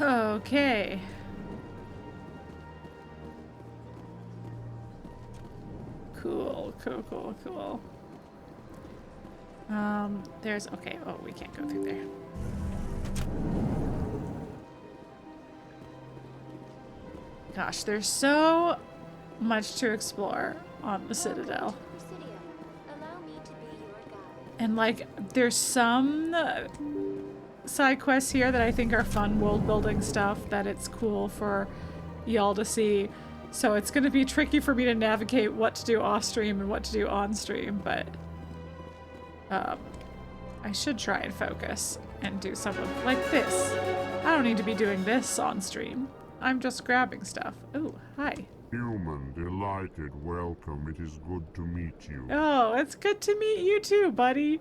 Okay. Cool. Okay, oh, we can't go through there. Gosh, there's so much to explore on the Citadel. And like, there's some side quests here that I think are fun world building stuff that it's cool for y'all to see. So it's going to be tricky for me to navigate what to do off stream and what to do on stream, but I should try and focus and do something like this. I don't need to be doing this on stream. I'm just grabbing stuff. Oh, hi. Human, delighted, welcome. It is good to meet you. Oh, it's good to meet you too, buddy.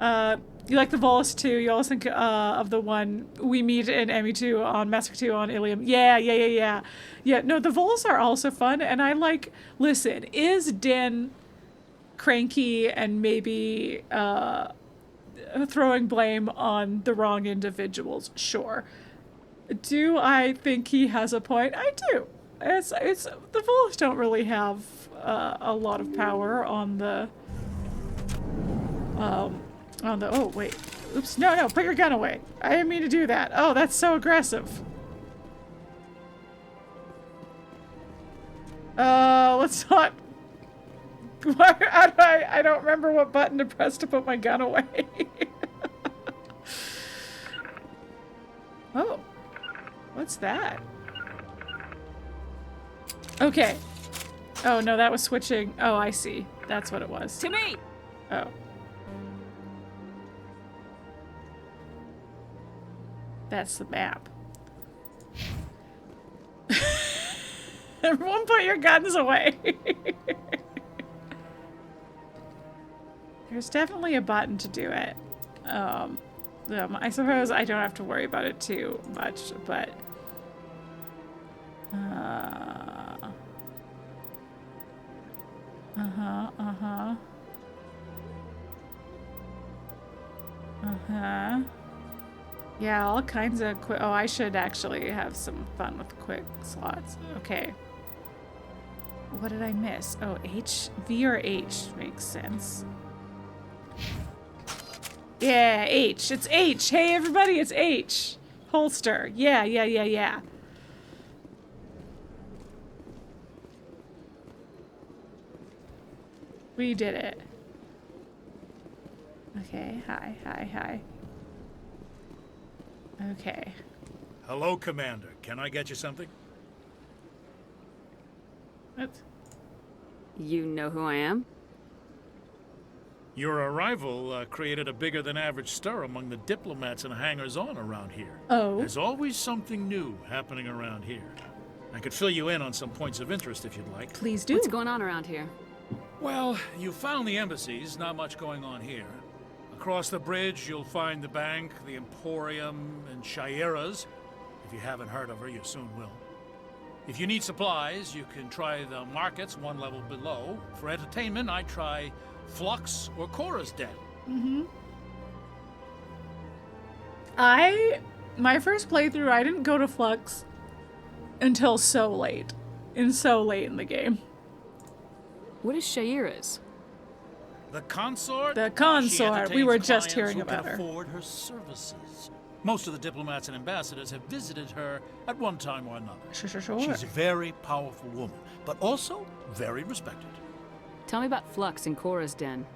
You like the Volus too? You always think of the one we meet in ME2 on Massacre 2 on Ilium. Yeah, no, the Volus are also fun, and I like... Listen, is Din cranky and maybe throwing blame on the wrong individuals? Sure. Do I think he has a point? I do. It's the Volus don't really have a lot of power on the oh wait, oops, no, put your gun away. I didn't mean to do that. Oh, that's so aggressive. Let's not. I don't remember what button to press to put my gun away. Oh, what's that? Okay. Oh no, that was switching. Oh, I see. That's what it was. To me! Oh. That's the map. Everyone put your guns away. There's definitely a button to do it. I suppose I don't have to worry about it too much, but... Yeah, all kinds of quick... Oh, I should actually have some fun with quick slots. Okay. What did I miss? Oh, H? V or H makes sense. Yeah, H. It's H. Hey, everybody, it's H. Holster. Yeah. We did it. Okay, hi. Okay. Hello, Commander. Can I get you something? What? You know who I am? Your arrival created a bigger than average stir among the diplomats and hangers-on around here. Oh. There's always something new happening around here. I could fill you in on some points of interest if you'd like. Please do. What's going on around here? Well, you found the embassies, not much going on here. Across the bridge, you'll find the bank, the Emporium, and Shaira's. If you haven't heard of her, you soon will. If you need supplies, you can try the markets one level below. For entertainment, I'd try Flux or Chora's Den. My first playthrough, I didn't go to Flux until so late in the game. What is Shaira's? The Consort? The Consort. We were just clients hearing who about can her. afford her services. Most of the diplomats and ambassadors have visited her at one time or another. Sure. She's a very powerful woman, but also very respected. Tell me about Flux and Chora's Den.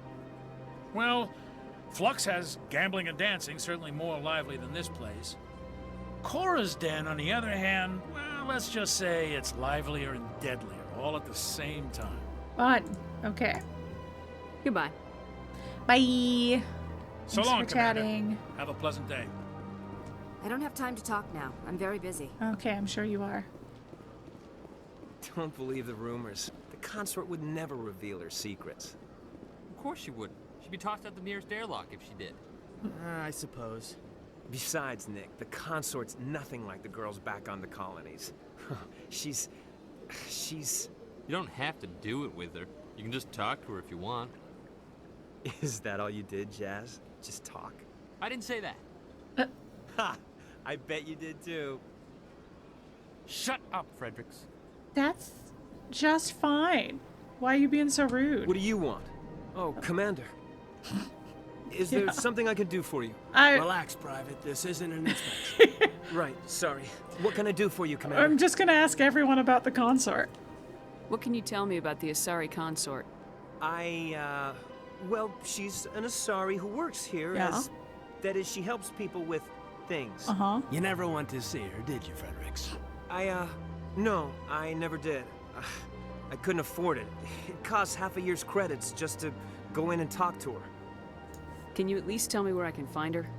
Well, Flux has gambling and dancing, certainly more lively than this place. Chora's Den, on the other hand, well, let's just say it's livelier and deadlier, all at the same time. Fun. Okay. Goodbye. Bye. So Thanks long, for Commander. chatting. Have a pleasant day. I don't have time to talk now. I'm very busy. Okay, I'm sure you are. Don't believe the rumors. The consort would never reveal her secrets. Of course she wouldn't. She'd be tossed out the Meer's airlock if she did. I suppose. Besides, Nick, the consort's nothing like the girls back on the colonies. She's... You don't have to do it with her. You can just talk to her if you want. Is that all you did, Jazz? Just talk? I didn't say that. Ha! I bet you did too. Shut up, Fredericks. That's just fine. Why are you being so rude? What do you want? Oh, Commander. Is there something I can do for you? Relax, Private. This isn't an inspection. Right, sorry. What can I do for you, Commander? I'm just gonna ask everyone about the consort. What can you tell me about the Asari consort? Well, she's an Asari who works here as... That is, she helps people with things. You never went to see her, did you, Fredericks? No, I never did. I couldn't afford it. It costs half a year's credits just to go in and talk to her. Can you at least tell me where I can find her?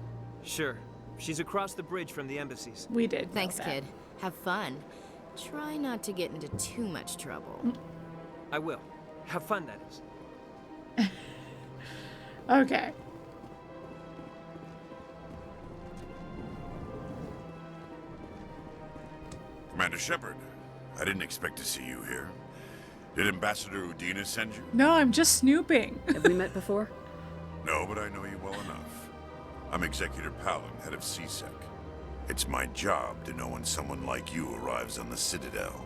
Sure. She's across the bridge from the embassies. We did. Thanks, kid. Have fun. Try not to get into too much trouble. I will. Have fun, that is. Okay. Commander Shepard, I didn't expect to see you here. Did Ambassador Udina send you? No, I'm just snooping. Have we met before? No, but I know you well enough. I'm Executor Palin, head of CSEC. It's my job to know when someone like you arrives on the Citadel.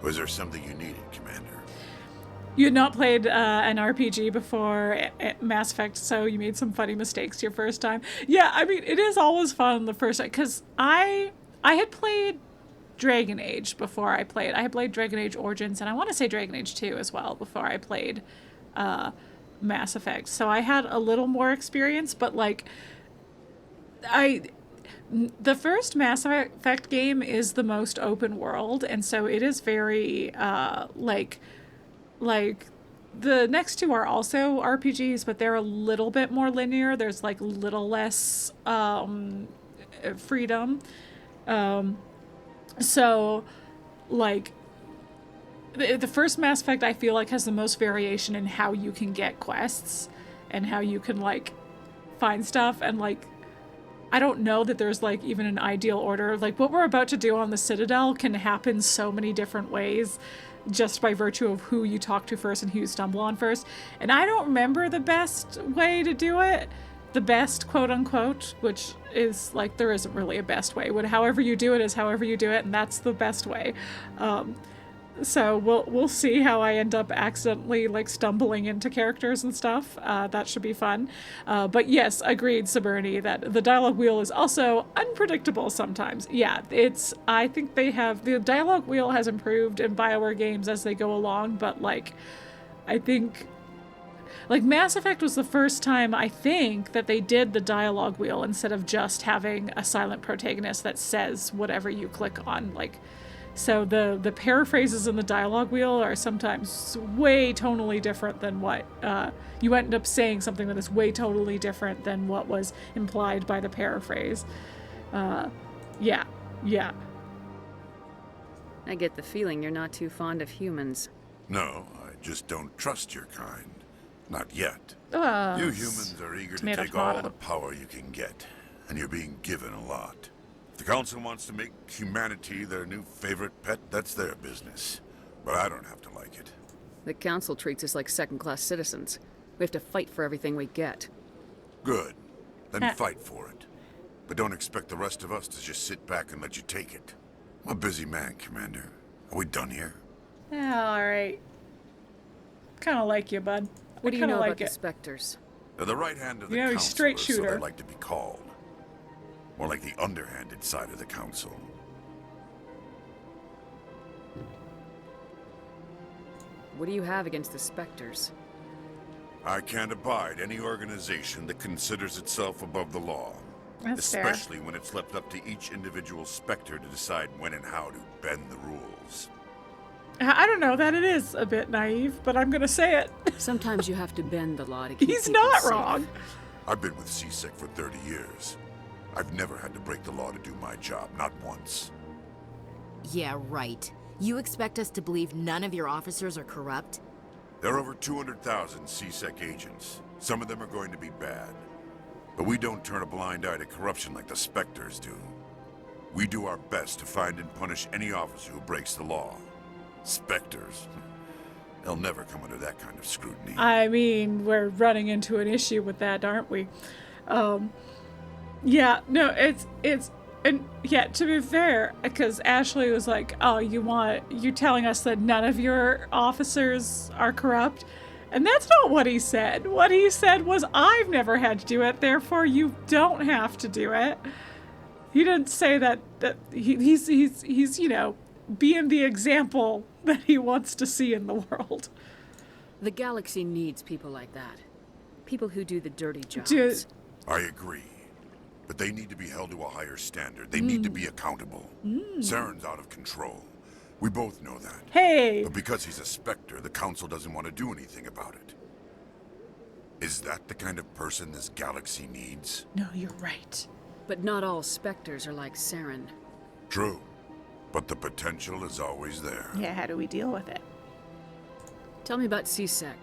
Was there something you needed, Commander? You had not played an RPG before Mass Effect, so you made some funny mistakes your first time. Yeah, I mean, it is always fun the first time, because I had played Dragon Age before I played. I had played Dragon Age Origins, and I want to say Dragon Age 2 as well, before I played Mass Effect. So I had a little more experience, but, like, the first Mass Effect game is the most open world, and so it is very, like, the next two are also RPGs, but they're a little bit more linear. There's, like, little less freedom. So, like, the first Mass Effect, I feel like, has the most variation in how you can get quests and how you can, like, find stuff. And, like, I don't know that there's, like, even an ideal order. Like, what we're about to do on the Citadel can happen so many different ways just by virtue of who you talk to first and who you stumble on first. And I don't remember the best way to do it. The best, quote unquote, which is, like, there isn't really a best way. However you do it is however you do it, and that's the best way. So we'll see how I end up accidentally, like, stumbling into characters and stuff. That should be fun. But yes, agreed, Saberni, that the dialogue wheel is also unpredictable sometimes. Yeah, I think the dialogue wheel has improved in BioWare games as they go along, but, like, I think, like, Mass Effect was the first time, I think, that they did the dialogue wheel instead of just having a silent protagonist that says whatever you click on, like. So the paraphrases in the dialogue wheel are sometimes way tonally different than what you end up saying something that is way totally different than what was implied by the paraphrase. Yeah. I get the feeling you're not too fond of humans. No, I just don't trust your kind. Not yet. You humans are eager to take all the power you can get, and you're being given a lot. If the Council wants to make humanity their new favorite pet, that's their business. But I don't have to like it. The Council treats us like second-class citizens. We have to fight for everything we get. Good. Then fight for it. But don't expect the rest of us to just sit back and let you take it. I'm a busy man, Commander. Are we done here? Yeah, alright. Kind of like you, bud. What do you know about the Spectres? They're the right hand of the Council, straight shooter. So they like to be called. More like the underhanded side of the Council. What do you have against the Spectres? I can't abide any organization that considers itself above the law. That's especially when it's left up to each individual Spectre to decide when and how to bend the rules. I don't know, that it is a bit naive, but I'm gonna say it. Sometimes you have to bend the law to keep He's people not safe. wrong. I've been with CSEC for 30 years. I've never had to break the law to do my job, not once. Yeah, right. You expect us to believe none of your officers are corrupt? There are over 200,000 CSEC agents. Some of them are going to be bad. But we don't turn a blind eye to corruption like the Spectres do. We do our best to find and punish any officer who breaks the law. Spectres, they'll never come under that kind of scrutiny. I mean, we're running into an issue with that, aren't we? Yeah, no, and yeah, to be fair, because Ashley was like, oh, you're telling us that none of your officers are corrupt? And that's not what he said. What he said was, I've never had to do it, therefore you don't have to do it. He didn't say that he's you know, being the example that he wants to see in the world. The galaxy needs people like that. People who do the dirty jobs. I agree. But they need to be held to a higher standard. They need to be accountable. Saren's out of control. We both know that. Hey! But because he's a Spectre, the Council doesn't want to do anything about it. Is that the kind of person this galaxy needs? No, you're right. But not all Spectres are like Saren. True. But the potential is always there. Yeah, how do we deal with it? Tell me about CSEC.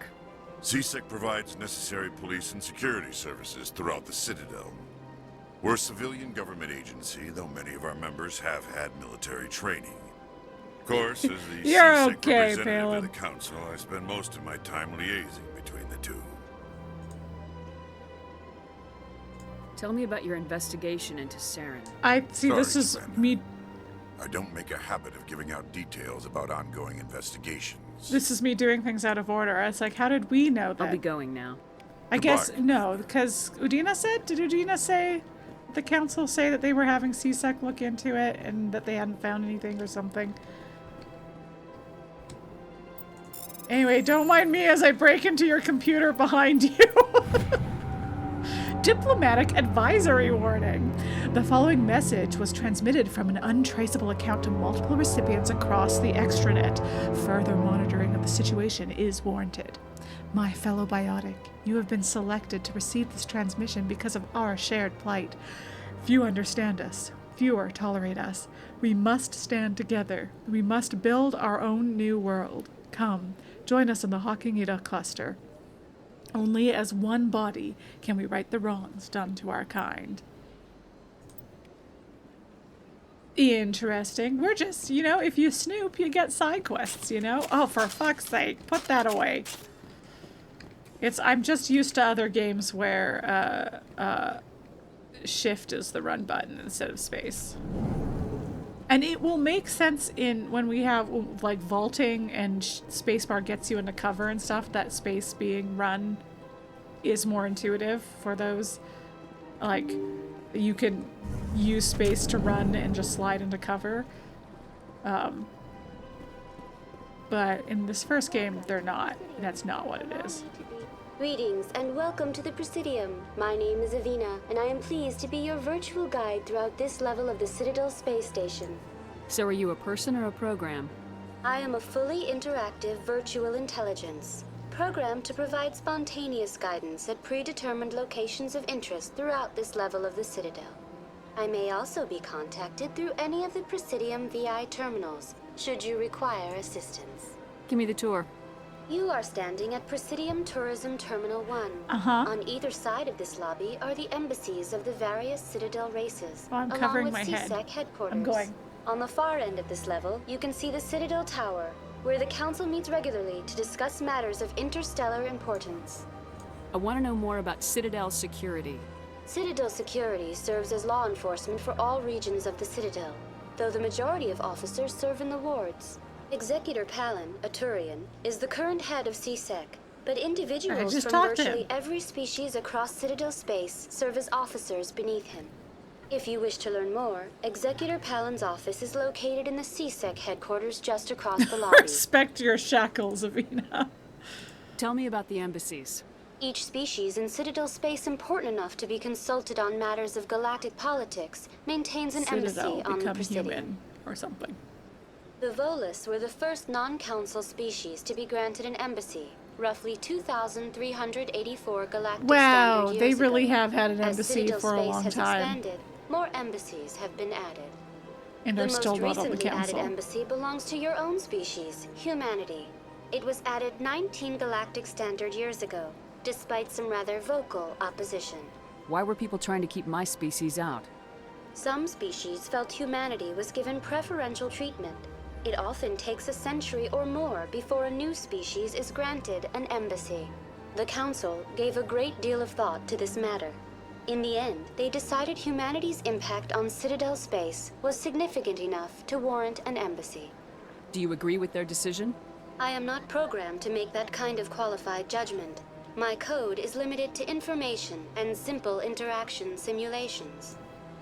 CSEC provides necessary police and security services throughout the Citadel. We're a civilian government agency, though many of our members have had military training. Of course, as the CSEC representative to the Council, I spend most of my time liaising between the two. Tell me about your investigation into Saren. This is me. I don't make a habit of giving out details about ongoing investigations. This is me doing things out of order. It's like, how did we know that? I'll be going now. I guess, no, because Udina said, did Udina say, the Council say that they were having CSEC look into it and that they hadn't found anything or something? Anyway, don't mind me as I break into your computer behind you. Diplomatic advisory warning. The following message was transmitted from an untraceable account to multiple recipients across the extranet. Further monitoring of the situation is warranted. My fellow biotic, you have been selected to receive this transmission because of our shared plight. Few understand us. fewer tolerate us. We must stand together. We must build our own new world. Come, join us in the Hawkingida cluster. Only as one body can we right the wrongs done to our kind. Interesting. We're just, you know, if you snoop, you get side quests, you know? Oh, for fuck's sake, put that away. I'm just used to other games where shift is the run button instead of space. And it will make sense when we have like vaulting and spacebar gets you into cover and stuff, that space being run is more intuitive for those. Like, you can use space to run and just slide into cover. But in this first game, they're not. That's not what it is. Greetings and welcome to the Presidium. My name is Avina, and I am pleased to be your virtual guide throughout this level of the Citadel space station. So are you a person or a program? I am a fully interactive virtual intelligence, programmed to provide spontaneous guidance at predetermined locations of interest throughout this level of the Citadel. I may also be contacted through any of the Presidium VI terminals, should you require assistance. Give me the tour. You are standing at Presidium Tourism Terminal 1. On either side of this lobby are the embassies of the various Citadel races, I'm along covering with my head. CSEC headquarters. I'm going. On the far end of this level, you can see the Citadel Tower, where the Council meets regularly to discuss matters of interstellar importance. I want to know more about Citadel security. Citadel security serves as law enforcement for all regions of the Citadel, though the majority of officers serve in the wards. Executor Palin, a Turian, is the current head of CSEC, but individuals from virtually every species across Citadel space serve as officers beneath him. If you wish to learn more, Executor Palin's office is located in the CSEC headquarters just across the lobby. Respect your shackles, Avina. Tell me about the embassies. Each species in Citadel space important enough to be consulted on matters of galactic politics maintains an embassy on the Presidium. Human or something. The Volus were the first non-council species to be granted an embassy, roughly 2,384 galactic Wow, standard they years really ago. have had an As embassy Citadel for a space long has time. Expanded, more embassies have been added. And The they're still most not on the recently added council. embassy belongs to your own species, humanity. It was added 19 galactic standard years ago, despite some rather vocal opposition. Why were people trying to keep my species out? Some species felt humanity was given preferential treatment. It often takes a century or more before a new species is granted an embassy. The Council gave a great deal of thought to this matter. In the end, they decided humanity's impact on Citadel space was significant enough to warrant an embassy. Do you agree with their decision? I am not programmed to make that kind of qualified judgment. My code is limited to information and simple interaction simulations.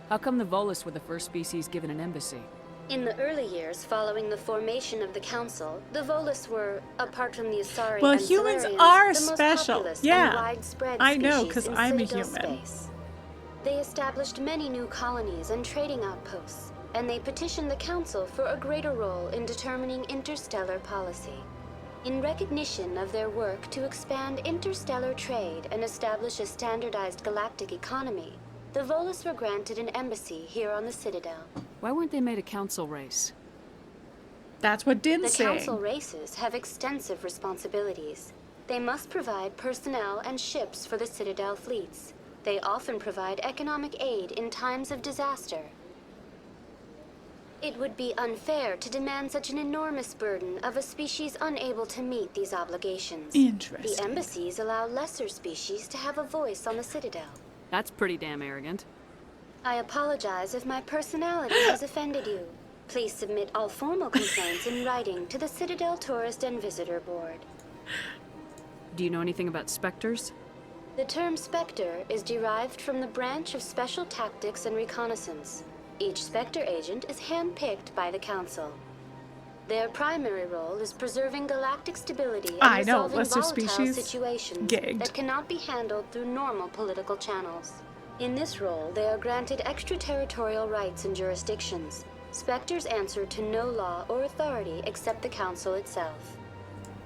How come the Volus were the first species given an embassy? In the early years following the formation of the Council, the Volus were, apart from the Asari Well, and humans Salarians, are the most special. populous Yeah. and widespread I know, species 'cause in I'm a Citadel human. space. They established many new colonies and trading outposts, and they petitioned the Council for a greater role in determining interstellar policy. In recognition of their work to expand interstellar trade and establish a standardized galactic economy, the Volus were granted an embassy here on the Citadel. Why weren't they made a council race? That's what Din's The saying. Council races have extensive responsibilities. They must provide personnel and ships for the Citadel fleets. They often provide economic aid in times of disaster. It would be unfair to demand such an enormous burden of a species unable to meet these obligations. Interesting. The embassies allow lesser species to have a voice on the Citadel. That's pretty damn arrogant. I apologize if my personality has offended you. Please submit all formal complaints in writing to the Citadel Tourist and Visitor Board. Do you know anything about specters? The term Spectre is derived from the branch of Special Tactics and Reconnaissance. Each Spectre agent is handpicked by the Council. Their primary role is preserving galactic stability and resolving volatile situations that cannot be handled through normal political channels. In this role, they are granted extraterritorial rights and jurisdictions. Spectres answer to no law or authority except the Council itself.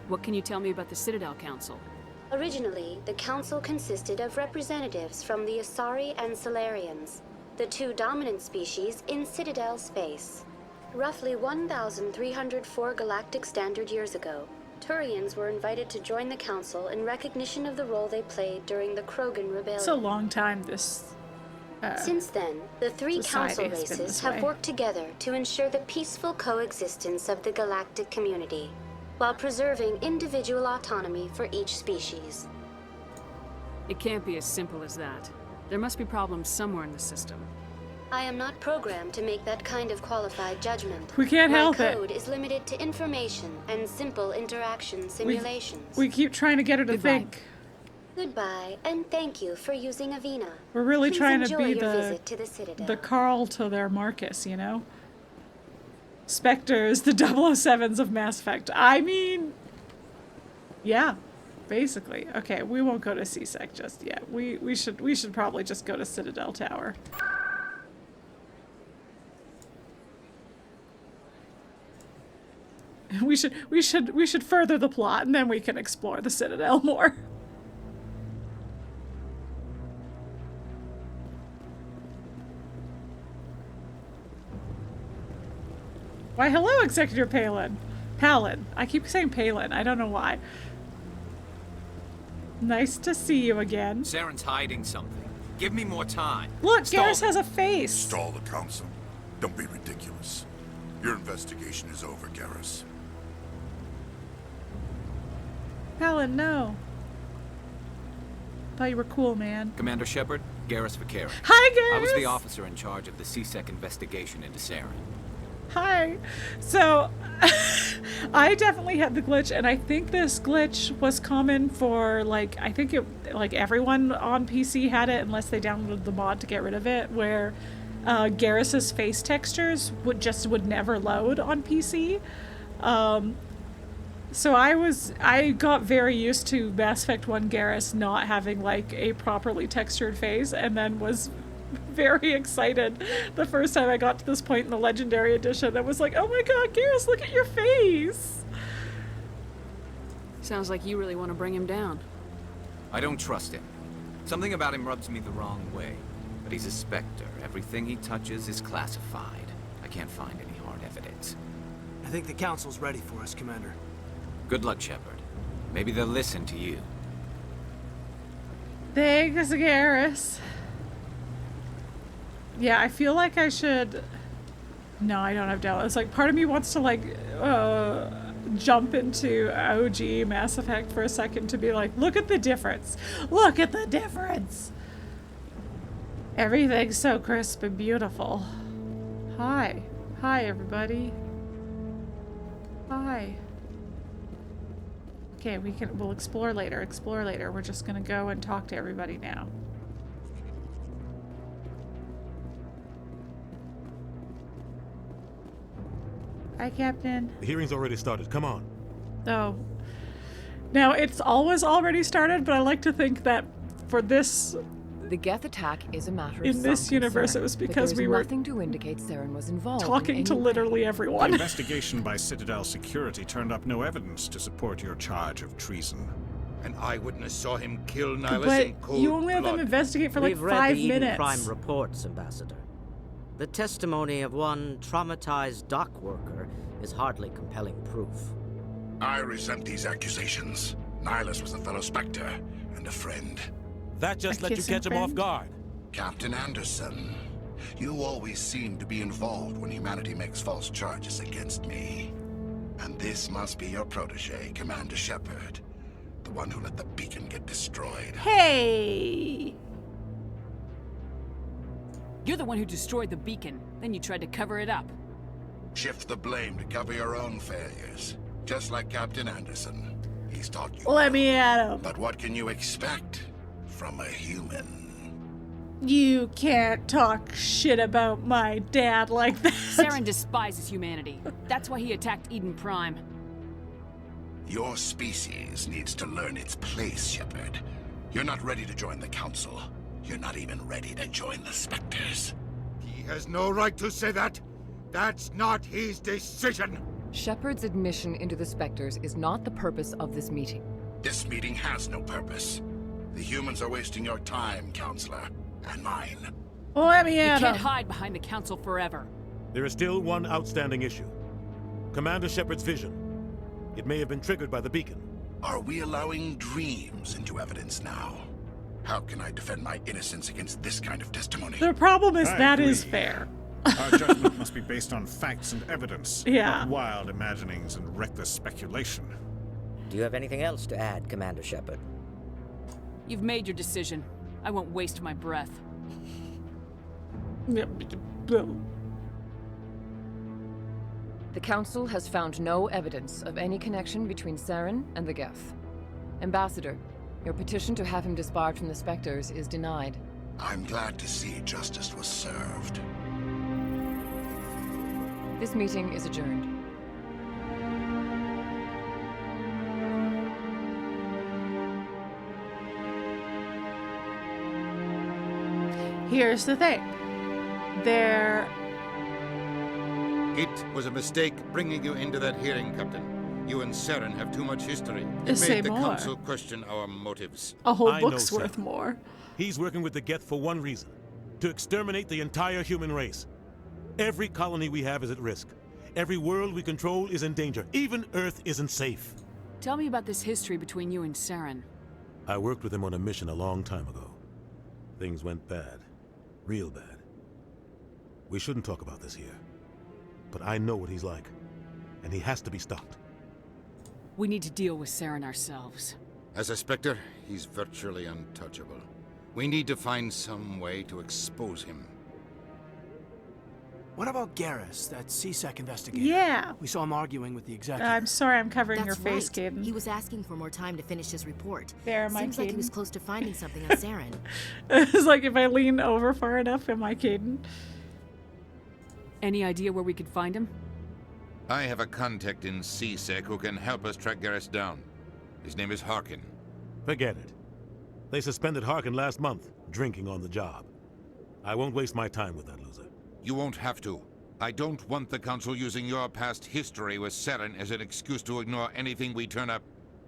What can you tell me about the Citadel Council? Originally, the Council consisted of representatives from the Asari and Salarians. the two dominant species in Citadel space. Roughly 1,304 galactic standard years ago, Turians were invited to join the Council in recognition of the role they played during the Krogan Rebellion. It's a long time, this Since then, the three council races have worked together to ensure the peaceful coexistence of the galactic community, while preserving individual autonomy for each species. It can't be as simple as that. There must be problems somewhere in the system. I am not programmed to make that kind of qualified judgment. We can't help it. My code is limited to information and simple interaction simulations. We keep trying to get her to think. Goodbye, and thank you for using Avina. We're really Please trying to enjoy be your visit to the Citadel. the Carl to their Marcus, you know? Spectres, the 007s of Mass Effect. I mean, yeah, basically. Okay, we won't go to CSEC just yet. We should probably just go to Citadel Tower. We should further the plot, and then we can explore the Citadel more. Why, hello, Executive Palin. Palin. I keep saying Palin. I don't know why. Nice to see you again. Saren's hiding something. Give me more time. Look, Garrus has a face. Stall the council. Don't be ridiculous. Your investigation is over, Garrus. Palin, no. Thought you were cool, man. Commander Shepard, Garrus Vakarian. Hi, Garrus! I was the officer in charge of the CSEC investigation into Saren. Hi. So, I definitely had the glitch, and I think this glitch was common for, like, I think it, like, everyone on PC had it, unless they downloaded the mod to get rid of it, where Garrus's face textures would never load on PC. So I got very used to Mass Effect 1 Garrus not having, like, a properly textured face, and then was very excited the first time I got to this point in the Legendary Edition. I was like, oh my god, Garrus, look at your face! Sounds like you really want to bring him down. I don't trust him. Something about him rubs me the wrong way. But he's a Spectre. Everything he touches is classified. I can't find any hard evidence. I think the Council's ready for us, Commander. Good luck, Shepard. Maybe they'll listen to you. Thanks, Garrus. Yeah, I feel like I should... No, I don't have download. It's like part of me wants to, like, jump into OG Mass Effect for a second to be like, look at the difference. Look at the difference. Everything's so crisp and beautiful. Hi. Hi, everybody. Hi. Okay, we'll explore later. Explore later. We're just gonna go and talk to everybody now. Hi, Captain. The hearing's already started. Come on. Oh. Now, it's already started, but I like to think that for this... The Geth attack is a matter of in this universe, it was because we were nothing to indicate Saren was involved talking to literally everyone. The investigation by Citadel Security turned up no evidence to support your charge of treason. An eyewitness saw him kill Nihlus But in cold you only let them blood. investigate for like We've read 5 the Eden minutes. Prime reports, Ambassador. The testimony of one traumatized dock worker is hardly compelling proof. I resent these accusations. Nihlus was a fellow Spectre and a friend. That just let you catch him off guard. Captain Anderson, you always seem to be involved when humanity makes false charges against me. And this must be your protege, Commander Shepard. The one who let the beacon get destroyed. Hey! You're the one who destroyed the beacon. Then you tried to cover it up. Shift the blame to cover your own failures. Just like Captain Anderson. He's taught you. Let me at him. But what can you expect from a human? You can't talk shit about my dad like that. Saren despises humanity. That's why he attacked Eden Prime. Your species needs to learn its place, Shepard. You're not ready to join the Council. You're not even ready to join the Spectres. He has no right to say that. That's not his decision. Shepard's admission into the Spectres is not the purpose of this meeting. This meeting has no purpose. The humans are wasting your time, Counselor, and mine. Let me You at can't him. hide behind the Council forever. There is still one outstanding issue. Commander Shepard's vision. It may have been triggered by the beacon. Are we allowing dreams into evidence now? How can I defend my innocence against this kind of testimony? The problem is I that agree. is fair. Our judgment must be based on facts and evidence, Yeah. not wild imaginings and reckless speculation. Do you have anything else to add, Commander Shepard? You've made your decision. I won't waste my breath. The Council has found no evidence of any connection between Saren and the Geth. Ambassador, your petition to have him disbarred from the Spectres is denied. I'm glad to see justice was served. This meeting is adjourned. Here's the thing. It was a mistake bringing you into that hearing, Captain. You and Saren have too much history. It Say made the more. Council question our motives. A whole I know book's worth Saren. more. He's working with the Geth for one reason. To exterminate the entire human race. Every colony we have is at risk. Every world we control is in danger. Even Earth isn't safe. Tell me about this history between you and Saren. I worked with him on a mission a long time ago. Things went bad. Real bad. We shouldn't talk about this here. But I know what he's like. And he has to be stopped. We need to deal with Saren ourselves. As a Spectre, he's virtually untouchable. We need to find some way to expose him. What about Garrus, that CSEC investigator? Yeah. We saw him arguing with the executive. I'm sorry I'm covering That's your face, right. Caden. He was asking for more time to finish his report. There, am I Seems like he Caden? was close to finding something on Saren. It's like if I lean over far enough, am I Caden? Any idea where we could find him? I have a contact in CSEC who can help us track Garrus down. His name is Harkin. Forget it. They suspended Harkin last month, drinking on the job. I won't waste my time with that loser. You won't have to. I don't want the Council using your past history with Saren as an excuse to ignore anything we turn up.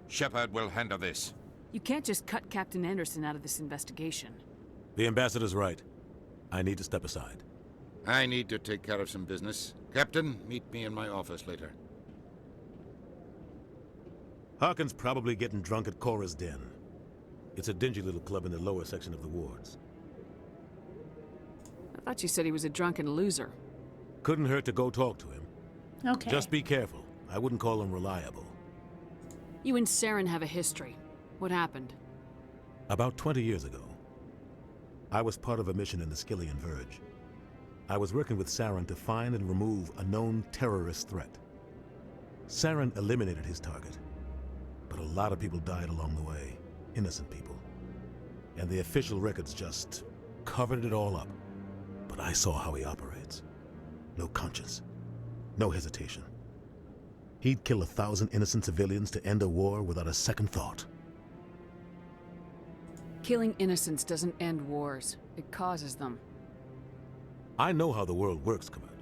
Shepard will handle this. You can't just cut Captain Anderson out of this investigation. The ambassador's right. I need to step aside. I need to take care of some business. Captain, meet me in my office later. Harkin's probably getting drunk at Chora's den. It's a dingy little club in the lower section of the wards. I thought you said he was a drunken loser. Couldn't hurt to go talk to him. Okay. Just be careful. I wouldn't call him reliable. You and Saren have a history. What happened? About 20 years ago, I was part of a mission in the Skillian Verge. I was working with Saren to find and remove a known terrorist threat. Saren eliminated his target, but a lot of people died along the way, innocent people. And the official records just covered it all up. But I saw how he operates. No conscience, no hesitation. He'd kill 1,000 innocent civilians to end a war without a second thought. Killing innocents doesn't end wars. It causes them. I know how the world works, Commander.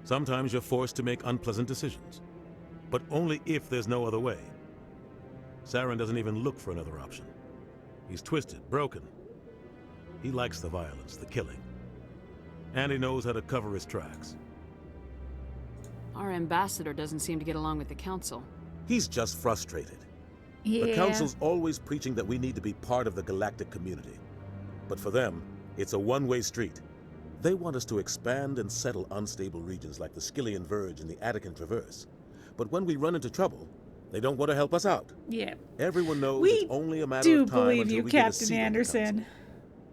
Sometimes you're forced to make unpleasant decisions, but only if there's no other way. Saren doesn't even look for another option. He's twisted, broken. He likes the violence, the killing. And he knows how to cover his tracks. Our ambassador doesn't seem to get along with the Council. He's just frustrated. Yeah. The Council's always preaching that we need to be part of the galactic community. But for them, it's a one-way street. They want us to expand and settle unstable regions like the Skillian Verge and the Attican Traverse. But when we run into trouble, they don't want to help us out. Yeah. Everyone knows We it's only a matter do of time believe until you, we get a Captain seat on the Anderson. Council.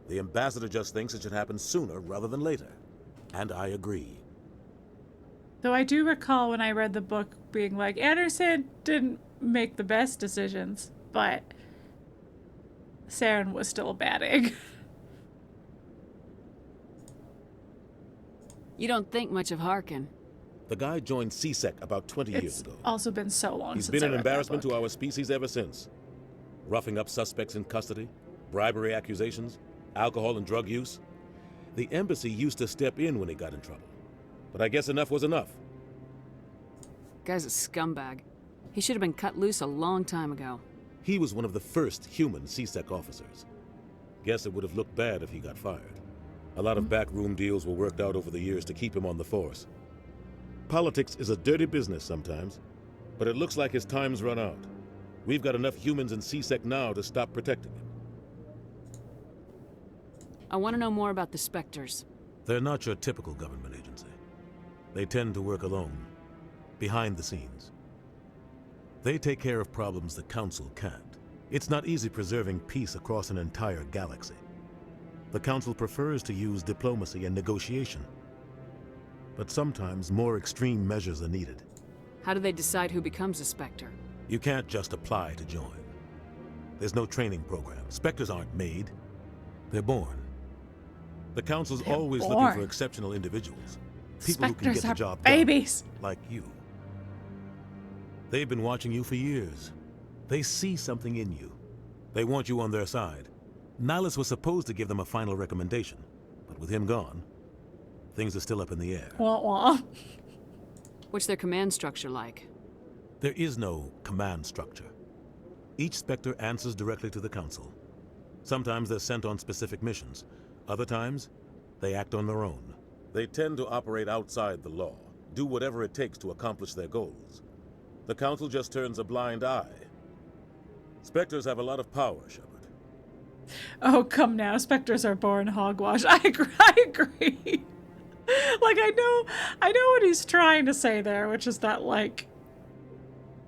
The ambassador just thinks it should happen sooner rather than later. And I agree. Though I do recall when I read the book being like, Anderson didn't make the best decisions, but Saren was still a bad egg. You don't think much of Harkin. The guy joined CSEC about 20 years ago. Also been so long He's since been I an read embarrassment that book. to our species ever since. Roughing up suspects in custody, bribery accusations, alcohol and drug use. The embassy used to step in when he got in trouble. But I guess enough was enough. Guy's a scumbag. He should have been cut loose a long time ago. He was one of the first human CSEC officers. Guess it would have looked bad if he got fired. A lot of backroom deals were worked out over the years to keep him on the force. Politics is a dirty business sometimes, but it looks like his time's run out. We've got enough humans in CSEC now to stop protecting him. I want to know more about the Spectres. They're not your typical government agency. They tend to work alone, behind the scenes. They take care of problems the Council can't. It's not easy preserving peace across an entire galaxy. The Council prefers to use diplomacy and negotiation. But sometimes more extreme measures are needed. How do they decide who becomes a Spectre? You can't just apply to join. There's no training program. Spectres aren't made. They're born. The Council's always looking for exceptional individuals. People who can get the job done. Babies! Like you. They've been watching you for years. They see something in you. They want you on their side. Nihlus was supposed to give them a final recommendation, but with him gone, things are still up in the air. What's their command structure like? There is no command structure. Each Spectre answers directly to the Council. Sometimes they're sent on specific missions. Other times, they act on their own. They tend to operate outside the law, do whatever it takes to accomplish their goals. The Council just turns a blind eye. Spectres have a lot of power, Shepard. Oh, come now. Spectres are born hogwash. I agree. Like, I know what he's trying to say there, which is that, like,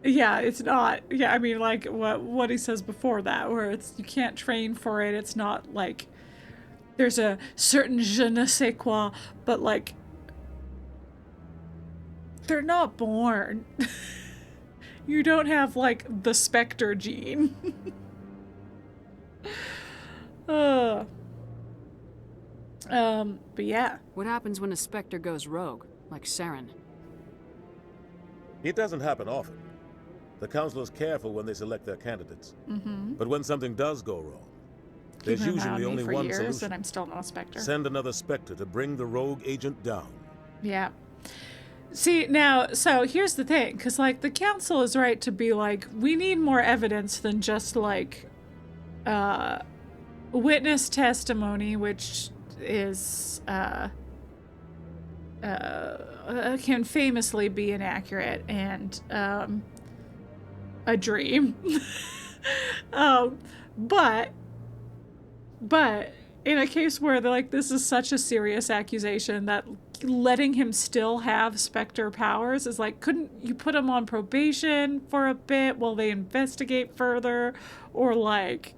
yeah, it's not, yeah, I mean, like, what he says before that, where it's, you can't train for it, it's not, like, there's a certain je ne sais quoi, but, like, they're not born. You don't have, like, the Spectre gene. But yeah. What happens when a Spectre goes rogue, like Saren? It doesn't happen often. The Council is careful when they select their candidates. Mm-hmm. But when something does go wrong, there's usually only one solution. And I'm still not a Spectre. Send another Spectre to bring the rogue agent down. Yeah. See, now, so here's the thing, because, like, the Council is right to be like, we need more evidence than just, like, witness testimony, which is, can famously be inaccurate and, a dream. But in a case where they're like, this is such a serious accusation that letting him still have Spectre powers is like, couldn't you put him on probation for a bit while they investigate further, or like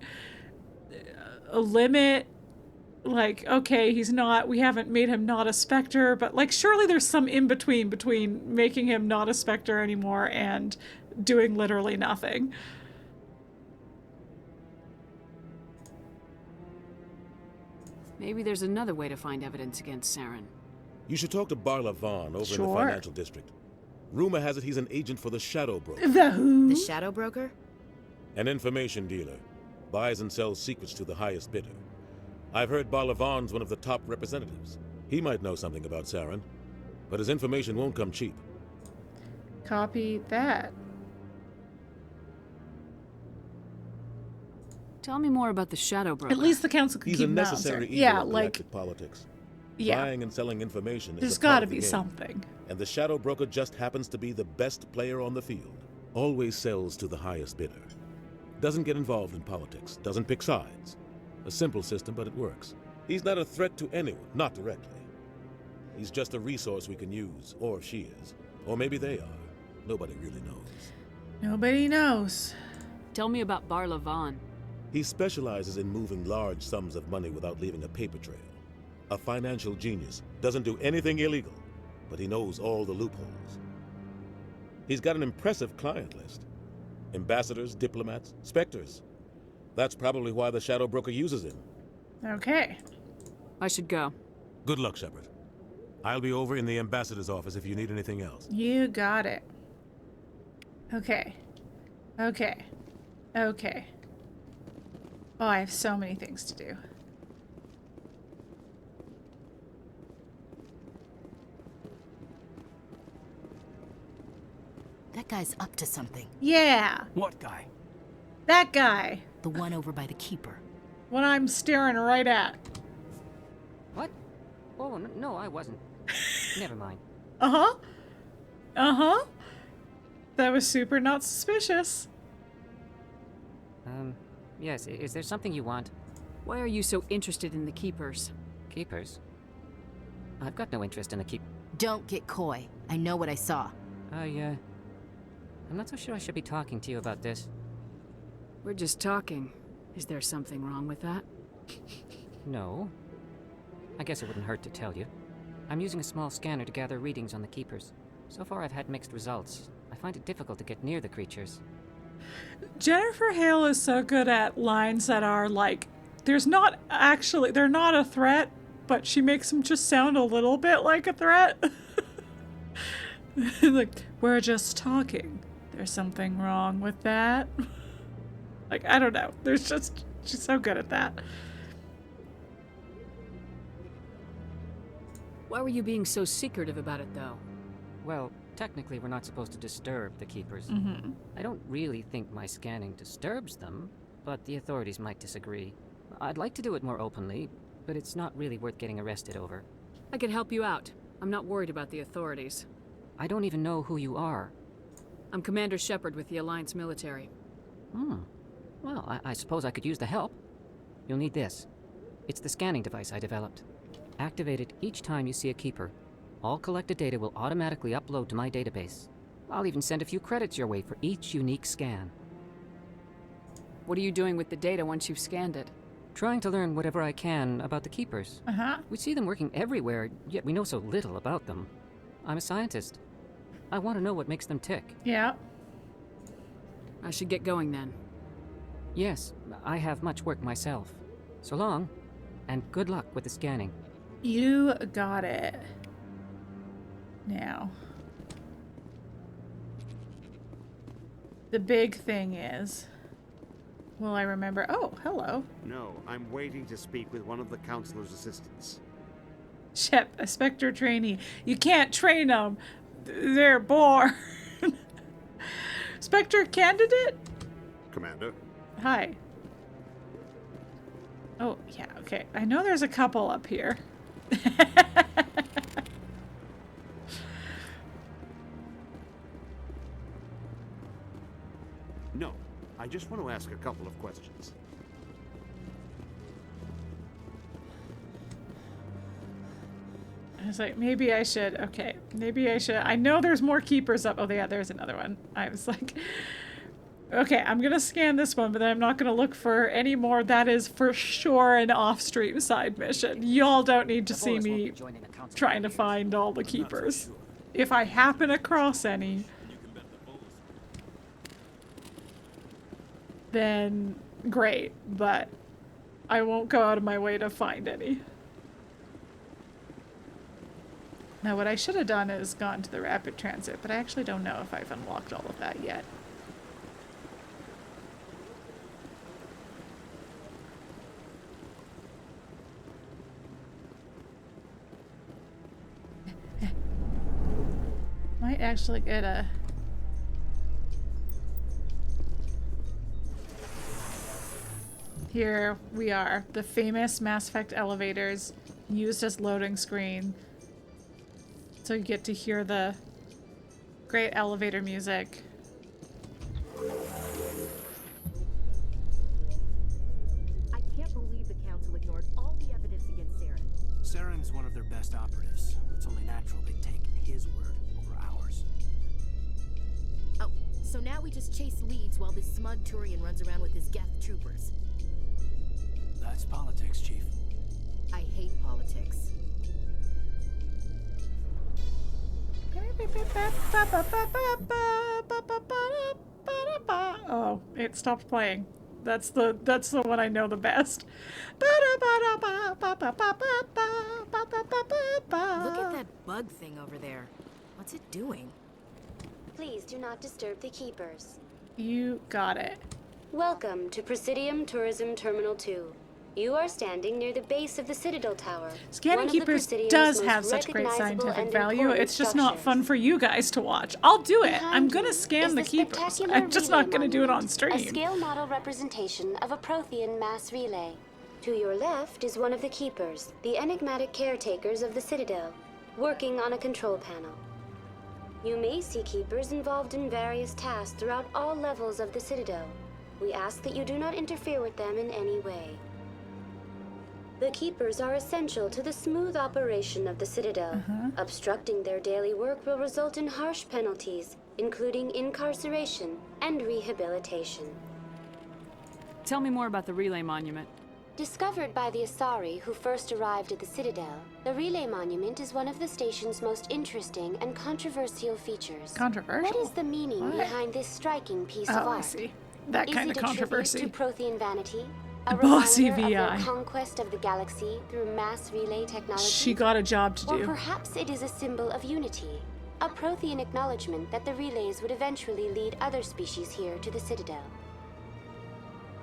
a limit, like, okay, we haven't made him not a Spectre, but like, surely there's some in between making him not a Spectre anymore and doing literally nothing. Maybe there's another way to find evidence against Saren. You should talk to Barla Vaughn over in the financial district. Rumor has it he's an agent for the Shadow Broker. The who? The Shadow Broker? An information dealer. Buys and sells secrets to the highest bidder. I've heard Barla Vaughn's one of the top representatives. He might know something about Saren, but his information won't come cheap. Copy that. Tell me more about the Shadow Broker. At least the Council can He's keep a him necessary evil yeah, of like galactic politics. Yeah. Buying and selling information There's is a part gotta of the be game. something. And the Shadow Broker just happens to be the best player on the field. Always sells to the highest bidder. Doesn't get involved in politics. Doesn't pick sides. A simple system, but it works. He's not a threat to anyone, not directly. He's just a resource we can use, or she is. Or maybe they are. Nobody really knows. Nobody knows. Tell me about Barla Vaughn. He specializes in moving large sums of money without leaving a paper trail. A financial genius. Doesn't do anything illegal, but he knows all the loopholes. He's got an impressive client list. Ambassadors, diplomats, Spectres. That's probably why the Shadow Broker uses him. Okay. I should go. Good luck, Shepard. I'll be over in the ambassador's office if you need anything else. You got it. Okay. Okay. Okay. Oh, I have so many things to do. That guy's up to something. Yeah. What guy? That guy. The one over by the Keeper. What I'm staring right at. What? Oh, no, I wasn't. Never mind. Uh-huh. Uh-huh. That was super not suspicious. Yes, is there something you want? Why are you so interested in the Keepers? Keepers? I've got no interest in the Don't get coy. I know what I saw. I'm not so sure I should be talking to you about this. We're just talking. Is there something wrong with that? No. I guess it wouldn't hurt to tell you. I'm using a small scanner to gather readings on the Keepers. So far I've had mixed results. I find it difficult to get near the creatures. Jennifer Hale is so good at lines that are like, they're not a threat, but she makes them just sound a little bit like a threat. Like, we're just talking. There's something wrong with that. Like, I don't know. She's so good at that. Why were you being so secretive about it, though? Well, technically we're not supposed to disturb the Keepers. Mm-hmm. I don't really think my scanning disturbs them, but the authorities might disagree. I'd like to do it more openly, but it's not really worth getting arrested over. I can help you out. I'm not worried about the authorities. I don't even know who you are. I'm Commander Shepard with the Alliance military. Well, I suppose I could use the help. You'll need this. It's the scanning device I developed. Activate it each time you see a Keeper. All collected data will automatically upload to my database. I'll even send a few credits your way for each unique scan. What are you doing with the data once you've scanned it? Trying to learn whatever I can about the Keepers. Uh-huh. We see them working everywhere, yet we know so little about them. I'm a scientist. I want to know what makes them tick. Yeah. I should get going then. Yes, I have much work myself. So long, and good luck with the scanning. You got it. Now, the big thing is, will I remember? Oh, hello. No, I'm waiting to speak with one of the Councilor's assistants. Shep, a Spectre trainee. You can't train them. They're born. Spectre candidate? Commander. Hi. Oh, yeah, okay. I know there's a couple up here. No, I just want to ask a couple of questions. I was like, maybe I should. Okay, maybe I should. I know there's more Keepers up. Oh, yeah, there's another one. I was like, okay, I'm going to scan this one, but then I'm not going to look for any more. That is for sure an off-stream side mission. Y'all don't need to see me trying to find all the Keepers. If I happen across any, then great, but I won't go out of my way to find any. Now, what I should have done is gone to the rapid transit, but I actually don't know if I've unlocked all of that yet. Might actually get a... Here we are, the famous Mass Effect elevators used as loading screen. So you get to hear the great elevator music. I can't believe the Council ignored all the evidence against Saren. Saren's one of their best operatives. It's only natural they take his word over ours. Oh, so now we just chase leads while this smug Turian runs around with his Geth troopers. That's politics, Chief. I hate politics. Oh, it stopped playing. That's the one I know the best. Look at that bug thing over there. What's it doing? Please do not disturb the Keepers. You got it. Welcome to Presidium Tourism Terminal 2. You are standing near the base of the Citadel Tower. Scanning Keepers does have such great scientific value. It's just not fun for you guys to watch. I'll do it. I'm gonna scan the Keepers. I'm just not gonna do it on stream. A scale model representation of a Prothean mass relay. To your left is one of the Keepers, the enigmatic caretakers of the Citadel, working on a control panel. You may see Keepers involved in various tasks throughout all levels of the Citadel. We ask that you do not interfere with them in any way. The Keepers are essential to the smooth operation of the Citadel. Obstructing their daily work will result in harsh penalties, including incarceration and rehabilitation. Tell me more about the relay monument. Discovered by the Asari who first arrived at the Citadel, the relay monument is one of the station's most interesting and controversial features. Controversial? What is the meaning behind this striking piece of Oh, art? I see. That kind of controversy. Is it a tribute to Prothean vanity? A Bossy reminder of VI. their conquest of the galaxy through mass relay technology? She got a job to Or do. perhaps it is a symbol of unity, a Prothean acknowledgement that the relays would eventually lead other species here to the Citadel.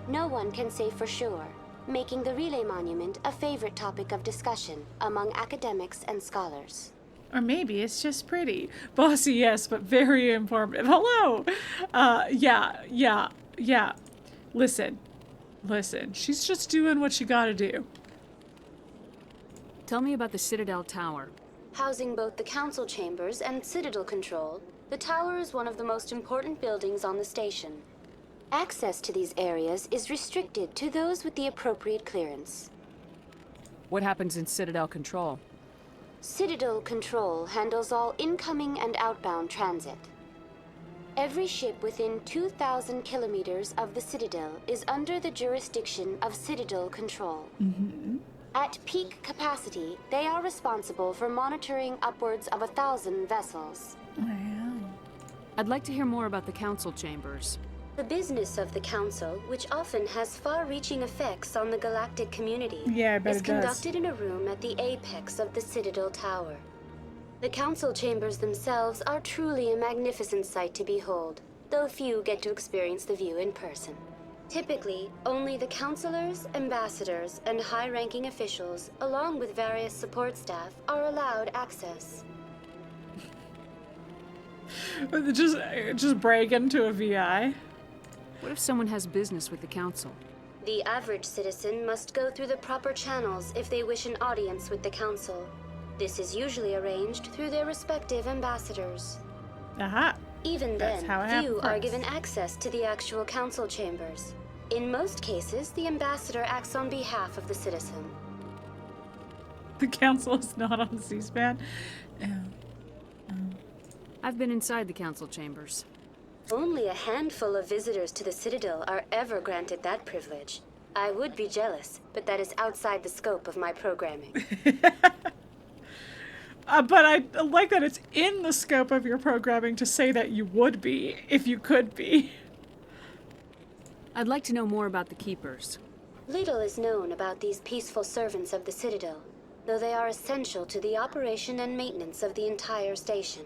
No one can say for sure, making the relay monument a favorite topic of discussion among academics and scholars. Or maybe it's just pretty. Bossy, yes, but very informative. Hello! Yeah. Listen. She's just doing what she gotta do. Tell me about the Citadel Tower. Housing both the council chambers and Citadel control, the tower is one of the most important buildings on the station. Access to these areas is restricted to those with the appropriate clearance. What happens in Citadel Control? Citadel Control handles all incoming and outbound transit. Every ship within 2,000 kilometers of the Citadel is under the jurisdiction of Citadel Control. At peak capacity, they are responsible for monitoring upwards of 1,000 vessels. I'd like to hear more about the council chambers. The business of the Council, which often has far-reaching effects on the galactic community, Yeah, I bet is it does. conducted in a room at the apex of the Citadel Tower. The Council chambers themselves are truly a magnificent sight to behold, though few get to experience the view in person. Typically, only the councilors, ambassadors, and high-ranking officials, along with various support staff, are allowed access. Just break into a VI. What if someone has business with the council? The average citizen must go through the proper channels if they wish an audience with the Council. This is usually arranged through their respective ambassadors. Aha. Even That's then, how it few are happens. given access to the actual council chambers. In most cases, the ambassador acts on behalf of the citizen. The council is not on C-SPAN. I've been inside the council chambers. Only a handful of visitors to the Citadel are ever granted that privilege. I would be jealous, but that is outside the scope of my programming. But I like that it's in the scope of your programming to say that you would be, if you could be. I'd like to know more about the Keepers. Little is known about these peaceful servants of the Citadel, though they are essential to the operation and maintenance of the entire station.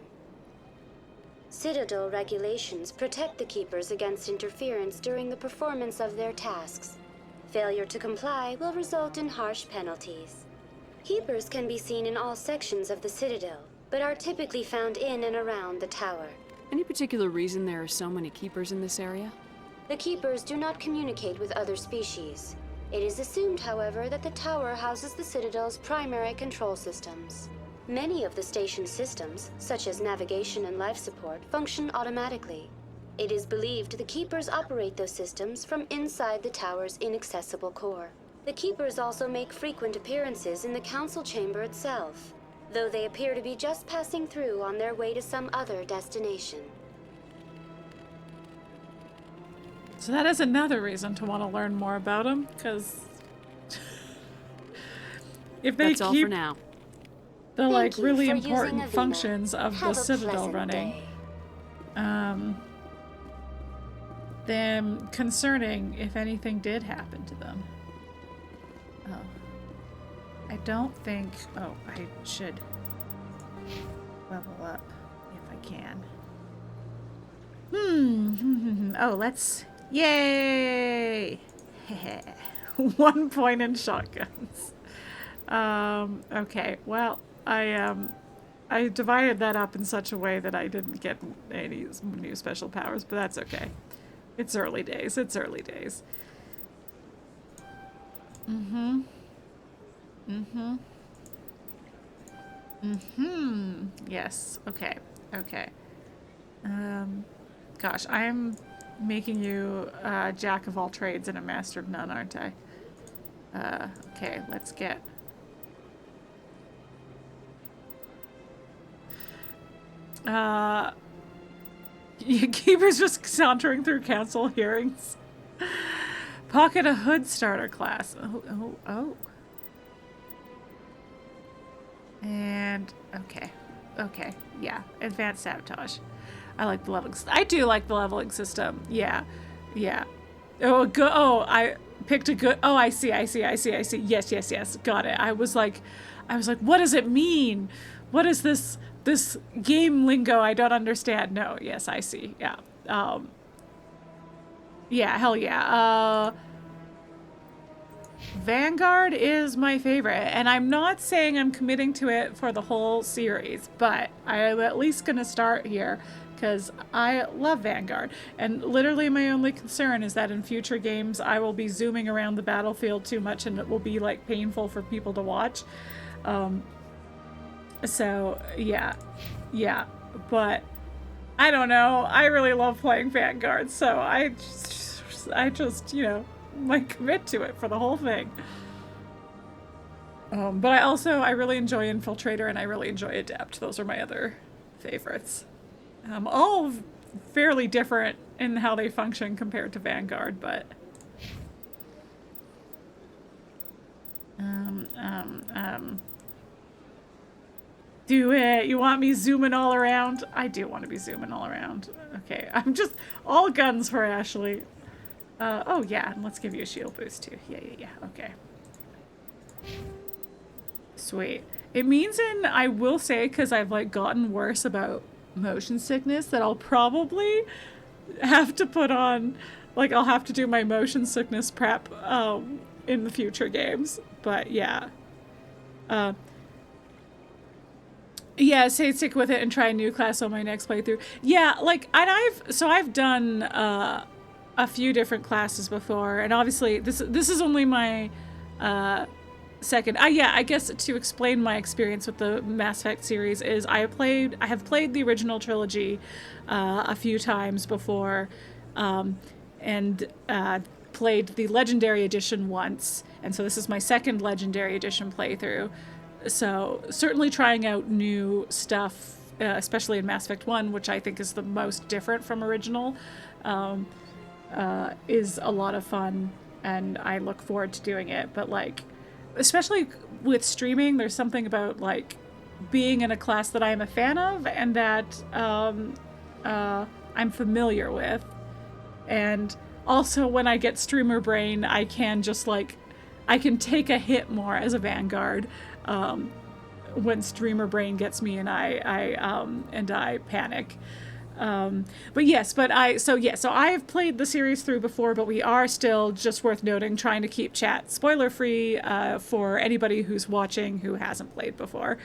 Citadel regulations protect the Keepers against interference during the performance of their tasks. Failure to comply will result in harsh penalties. Keepers can be seen in all sections of the Citadel, but are typically found in and around the tower. Any particular reason there are so many Keepers in this area? The Keepers do not communicate with other species. It is assumed, however, that the tower houses the Citadel's primary control systems. Many of the station's systems, such as navigation and life support, function automatically. It is believed the Keepers operate those systems from inside the tower's inaccessible core. The Keepers also make frequent appearances in the council chamber itself, though they appear to be just passing through on their way to some other destination. So that is another reason to want to learn more about them, because if they That's all for keep now. the like Thank you really for using important Avina. functions of the Have a Citadel pleasant running, day. then concerning if anything did happen to them. Oh, I don't think. Oh, I should level up if I can. Oh, let's. Yay! 1 point in shotguns. Okay. Well, I divided that up in such a way that I didn't get any new special powers, but that's okay. It's early days. It's early days. Yes. Okay. Okay. Gosh, I'm making you a jack of all trades and a master of none, aren't I? Okay, let's get... Keeper's just sauntering through council hearings. Pocket a hood starter class. Oh. And, okay. Okay, yeah. Advanced sabotage. I like the leveling system. I do like the leveling system. Yeah. Yeah. Oh, good. Oh, I picked a good... Oh, I see. Yes. Got it. I was like, what does it mean? What is this game lingo I don't understand? No, yes, I see. Yeah. Yeah, hell yeah. Vanguard is my favorite, and I'm not saying I'm committing to it for the whole series, but I'm at least gonna start here because I love Vanguard. And literally my only concern is that in future games I will be zooming around the battlefield too much and it will be like painful for people to watch. So yeah, but I don't know. I really love playing Vanguard, so I just, you know, might commit to it for the whole thing. But I really enjoy Infiltrator and I really enjoy Adept. Those are my other favorites. All fairly different in how they function compared to Vanguard, but do it. You want me zooming all around? I do want to be zooming all around. Okay, I'm just all guns for Ashley. Oh yeah, and let's give you a shield boost too. Yeah. Okay. Sweet. It means I will say, because I've like gotten worse about motion sickness, that I'll probably have to put on, like I'll have to do my motion sickness prep in the future games. But yeah. Yeah, say stick with it and try a new class on my next playthrough. Yeah, like, and I've done a few different classes before, and obviously this is only my second. Yeah, I guess to explain my experience with the Mass Effect series is I have played the original trilogy a few times before, and played the Legendary Edition once, and so this is my second Legendary Edition playthrough. So certainly trying out new stuff, especially in Mass Effect 1, which I think is the most different from original, is a lot of fun, and I look forward to doing it. But like, especially with streaming, there's something about like being in a class that I'm a fan of and that I'm familiar with. And also when I get streamer brain, I can just like, I can take a hit more as a Vanguard when streamer brain gets me and I panic. So I've played the series through before, but we are still, just worth noting, trying to keep chat spoiler free for anybody who's watching who hasn't played before.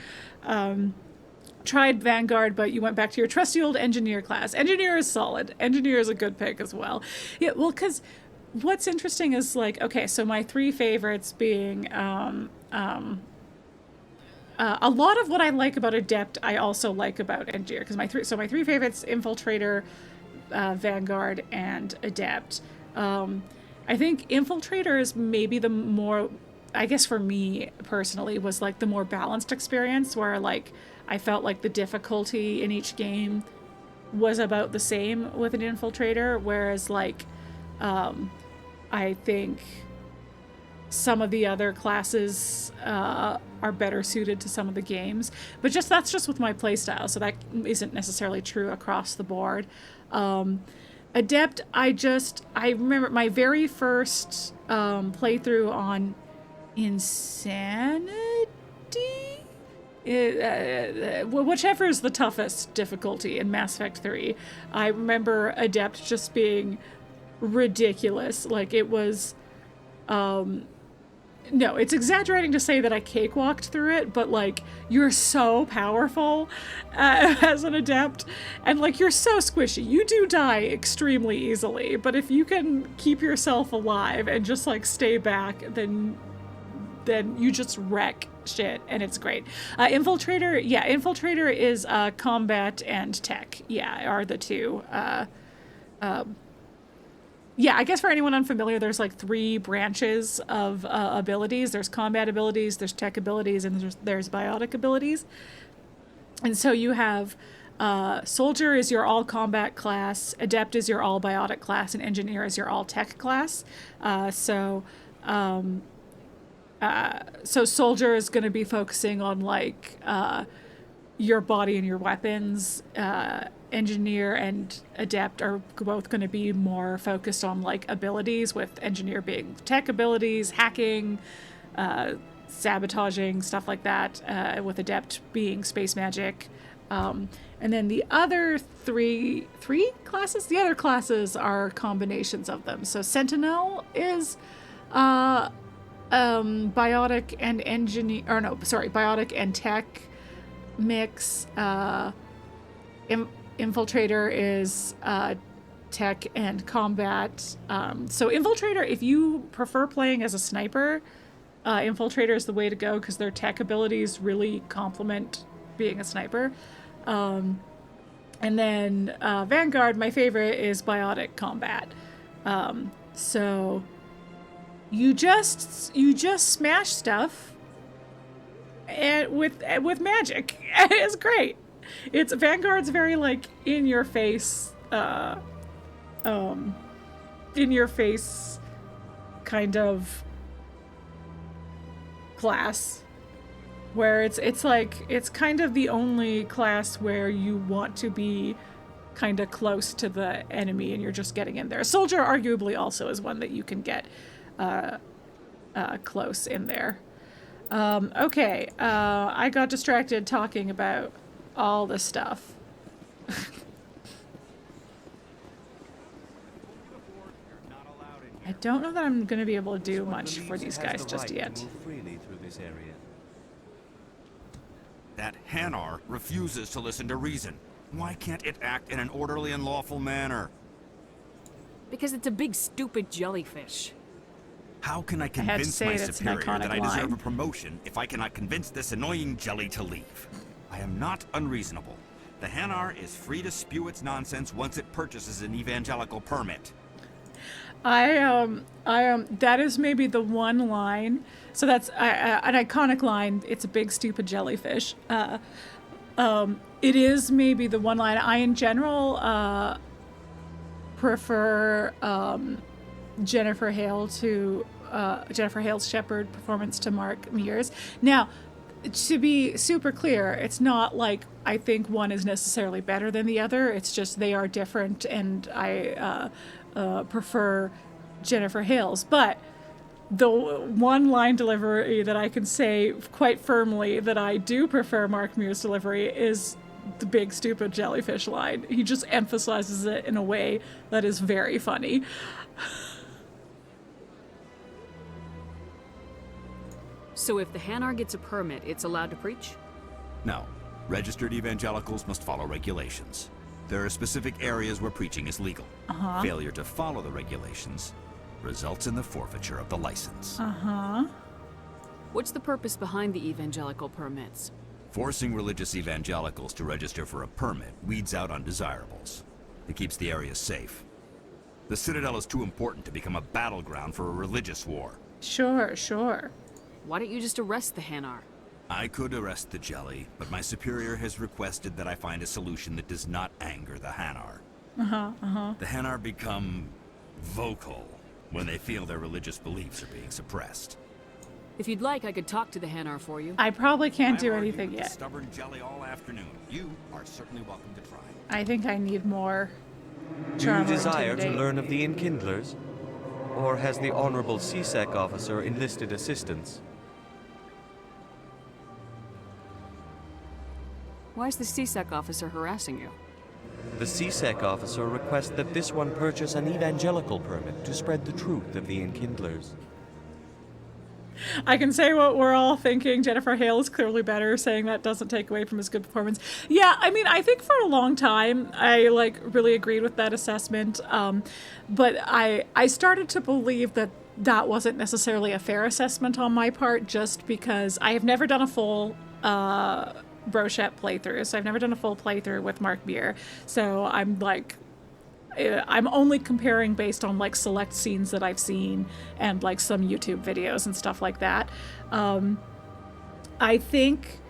Tried Vanguard, but you went back to your trusty old Engineer class. Engineer is solid. Engineer is a good pick as well. Yeah, well, because what's interesting is like, okay, so my three favorites being a lot of what I like about Adept, I also like about Engineer, because my three favorites: Infiltrator, Vanguard, and Adept. I think Infiltrator is maybe the more, I guess for me personally, was like the more balanced experience, where like I felt like the difficulty in each game was about the same with an Infiltrator, whereas like I think some of the other classes are better suited to some of the games, but that's just with my playstyle, so that isn't necessarily true across the board. Adept, I remember my very first playthrough on Insanity, whichever is the toughest difficulty in Mass Effect 3. I remember Adept just being ridiculous. Like, it was no, it's exaggerating to say that I cakewalked through it, but like, you're so powerful as an Adept, and like, you're so squishy. You do die extremely easily, but if you can keep yourself alive and just like stay back, then then you just wreck shit, and it's great. Infiltrator is combat and tech. Yeah, are the two. Yeah, I guess for anyone unfamiliar, there's like 3 branches of abilities. There's combat abilities, there's tech abilities, and there's biotic abilities. And so you have Soldier is your all combat class, Adept is your all biotic class, and Engineer is your all tech class. So Soldier is going to be focusing on like your body and your weapons. Engineer and Adept are both going to be more focused on like abilities, with Engineer being tech abilities, hacking, sabotaging, stuff like that, with Adept being space magic. And then the other three classes? The other classes are combinations of them. So Sentinel is biotic and engineer, or no, sorry, biotic and tech mix. Infiltrator is tech and combat. So Infiltrator, if you prefer playing as a sniper, Infiltrator is the way to go because their tech abilities really complement being a sniper. And then Vanguard, my favorite, is biotic combat. So you just smash stuff and with magic. It's great. It's Vanguard's very like in your face kind of class, where it's like it's kind of the only class where you want to be kind of close to the enemy and you're just getting in there. Soldier arguably also is one that you can get close in there. Okay, I got distracted talking about all the stuff. I don't know that I'm going to be able to do much for these guys just yet. That Hanar refuses to listen to reason. Why can't it act in an orderly and lawful manner? Because it's a big stupid jellyfish. How can I convince my superior that I deserve a promotion if I cannot convince this annoying jelly to leave? I am not unreasonable. The Hanar is free to spew its nonsense once it purchases an evangelical permit. That is maybe the one line. So that's an iconic line. It's a big stupid jellyfish. It is maybe the one line. I, in general, prefer Jennifer Hale's Shepard performance to Mark Meer's. Now, to be super clear, it's not like I think one is necessarily better than the other. It's just they are different, and I prefer Jennifer Hale's. But the one line delivery that I can say quite firmly that I do prefer Mark Meer's delivery is the big stupid jellyfish line. He just emphasizes it in a way that is very funny. So if the Hanar gets a permit, it's allowed to preach? No. Registered evangelicals must follow regulations. There are specific areas where preaching is legal. Failure to follow the regulations results in the forfeiture of the license. What's the purpose behind the evangelical permits? Forcing religious evangelicals to register for a permit weeds out undesirables. It keeps the area safe. The Citadel is too important to become a battleground for a religious war. Sure. Why don't you just arrest the Hanar? I could arrest the jelly, but my superior has requested that I find a solution that does not anger the Hanar. The Hanar become vocal when they feel their religious beliefs are being suppressed. If you'd like, I could talk to the Hanar for you. I probably can't do anything yet. Stubborn jelly all afternoon. You are certainly welcome to try. I think I need more Do you desire to learn of the Enkindlers? Or has the Honorable CSEC officer enlisted assistance? Why is the CSEC officer harassing you? The CSEC officer requests that this one purchase an evangelical permit to spread the truth of the Enkindlers. I can say what we're all thinking. Jennifer Hale is clearly better, saying that doesn't take away from his good performance. Yeah, I mean, I think for a long time, I really agreed with that assessment. But I started to believe that that wasn't necessarily a fair assessment on my part, just because I have never done a full Brochette playthrough. So I've never done a full playthrough with Mark Meer. So I'm like, I'm only comparing based on like select scenes that I've seen and like some YouTube videos and stuff like that. I think,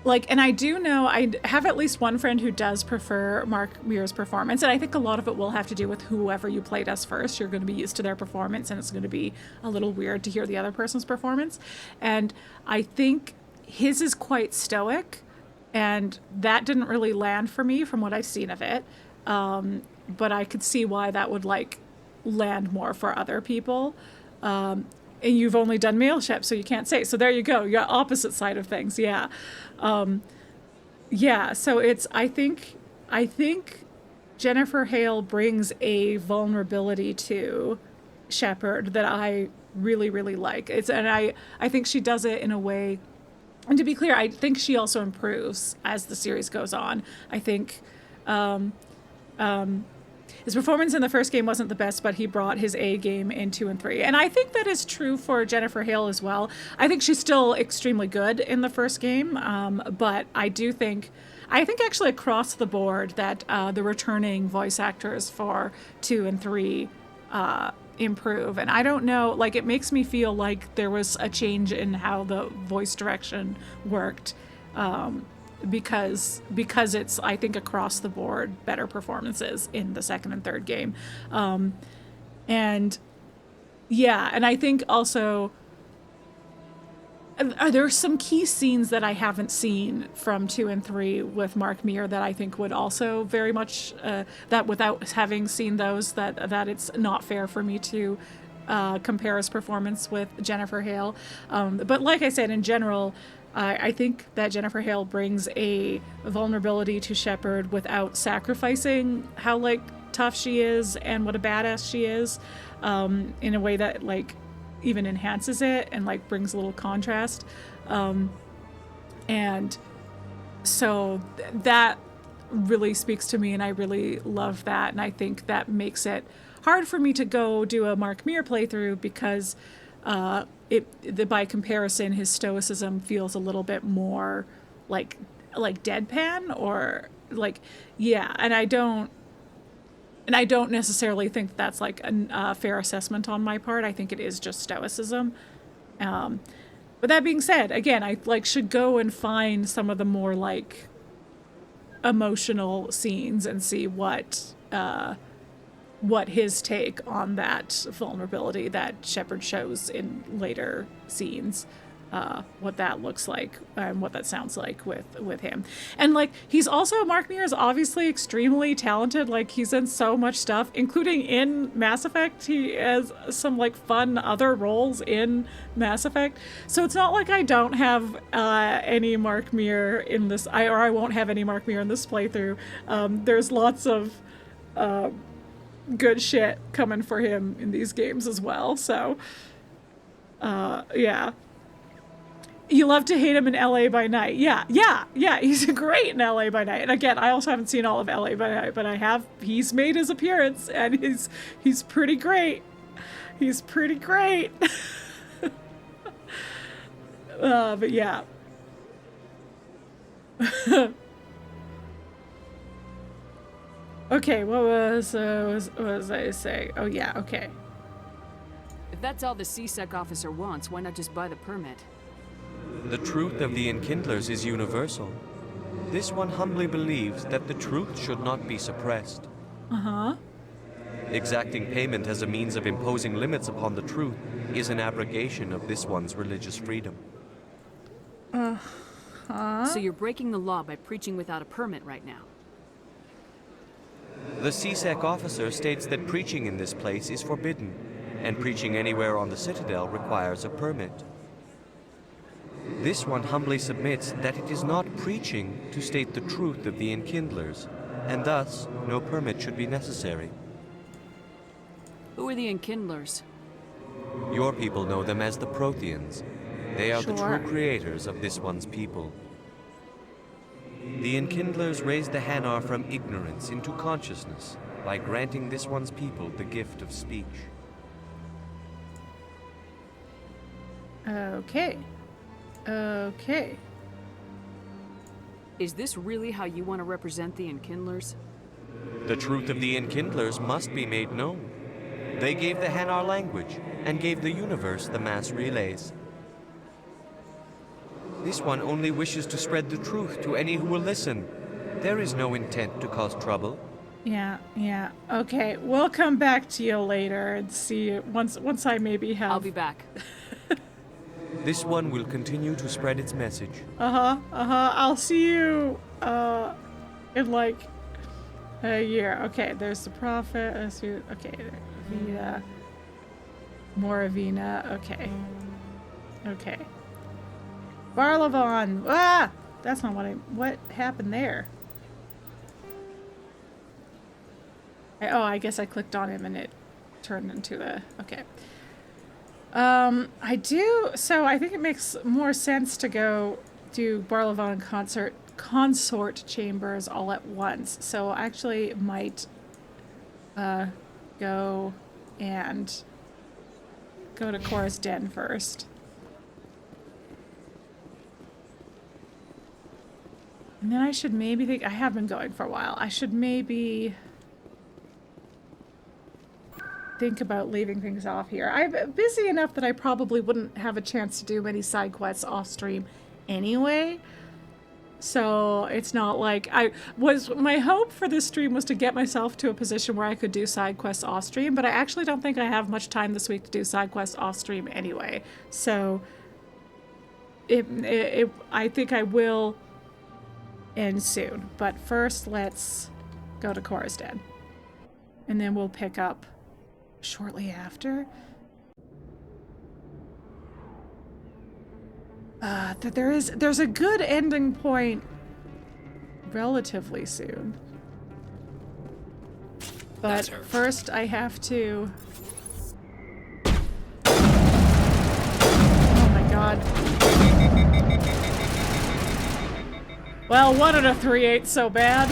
like, and I do know, I have at least one friend who does prefer Mark Meer's performance, and I think a lot of it will have to do with whoever you played as first. You're going to be used to their performance, and it's going to be a little weird to hear the other person's performance. And I think his is quite stoic, and that didn't really land for me from what I've seen of it. But I could see why that would, like, land more for other people. And you've only done male Shep, so you can't say. So there you go. You're opposite side of things. Yeah. Yeah. So it's, I think Jennifer Hale brings a vulnerability to Shepard that I really, really like. And I think she does it in a way, and to be clear, I think she also improves as the series goes on. I think, his performance in the first game wasn't the best, but he brought his A game in 2 and 3. And I think that is true for Jennifer Hale as well. I think she's still extremely good in the first game, but I think actually across the board that the returning voice actors for 2 and 3 improve. And I don't know, like, it makes me feel like there was a change in how the voice direction worked. Because it's, I think, across the board better performances in the second and third game. And yeah, and I think also there are some key scenes that I haven't seen from 2 and 3 with Mark Meer that I think would also very much, that without having seen those, that it's not fair for me to compare his performance with Jennifer Hale. But like I said, in general, I think that Jennifer Hale brings a vulnerability to Shepard without sacrificing how, like, tough she is and what a badass she is, in a way that, like, even enhances it and, like, brings a little contrast. And so that really speaks to me, and I really love that, and I think that makes it hard for me to go do a Mark Meer playthrough because by comparison, his stoicism feels a little bit more like deadpan, or like, yeah. And I don't necessarily think that's like a fair assessment on my part. I think it is just stoicism. But that being said, again, I should go and find some of the more like emotional scenes and see what his take on that vulnerability that Shepard shows in later scenes, what that looks like and what that sounds like with him. And like, he's also, Mark Meer is obviously extremely talented. Like, he's in so much stuff, including in Mass Effect. He has some like fun other roles in Mass Effect. So it's not like I don't have any Mark Meer in this, or I won't have any Mark Meer in this playthrough. There's lots of good shit coming for him in these games as well. So yeah, you love to hate him in LA by Night. Yeah, he's great in LA by Night. And again, I also haven't seen all of LA by Night, but he's made his appearance, and he's pretty great. He's pretty great. But yeah. Okay, what was I saying? Oh yeah, okay. If that's all the CSEC officer wants, why not just buy the permit? The truth of the Enkindlers is universal. This one humbly believes that the truth should not be suppressed. Uh-huh. Exacting payment as a means of imposing limits upon the truth is an abrogation of this one's religious freedom. Uh-huh. So you're breaking the law by preaching without a permit right now? The CSEC officer states that preaching in this place is forbidden, and preaching anywhere on the Citadel requires a permit. This one humbly submits that it is not preaching to state the truth of the Enkindlers, and thus no permit should be necessary. Who are the Enkindlers? Your people know them as the Protheans. They are the Sure. true creators of this one's people. The Enkindlers raised the Hanar from ignorance into consciousness by granting this one's people the gift of speech. Okay. Okay. Is this really how you want to represent the Enkindlers? The truth of the Enkindlers must be made known. They gave the Hanar language, and gave the universe the mass relays. This one only wishes to spread the truth to any who will listen. There is no intent to cause trouble. Yeah. Okay, we'll come back to you later and see once I maybe have... I'll be back. This one will continue to spread its message. I'll see you, in like a year. Okay, there's the Prophet. Okay, Avina. More Avina. Okay. Barla. Ah! That's not what happened there? I guess I clicked on him and it turned into a... Okay. So I think it makes more sense to go do Barla and Consort chambers all at once. So I actually might go to Chora's Den first. And then I should maybe think... I have been going for a while. I should maybe... think about leaving things off here. I'm busy enough that I probably wouldn't have a chance to do many side quests off stream anyway. So it's not like my hope for this stream was to get myself to a position where I could do side quests off stream, but I actually don't think I have much time this week to do side quests off stream anyway. So I think I will end soon. But first let's go to Chora's Den. And then we'll pick up shortly after. There's a good ending point relatively soon. But first I have to... Oh my god. Well, 1 out of 3 ain't so bad.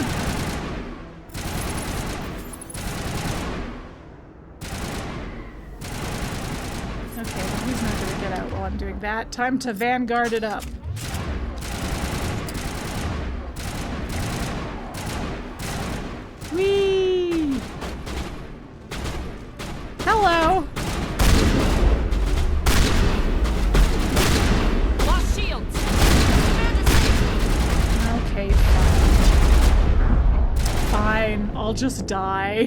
I'm doing that. Time to vanguard it up. Whee! Hello! Lost shields! Okay, fine. I'll just die.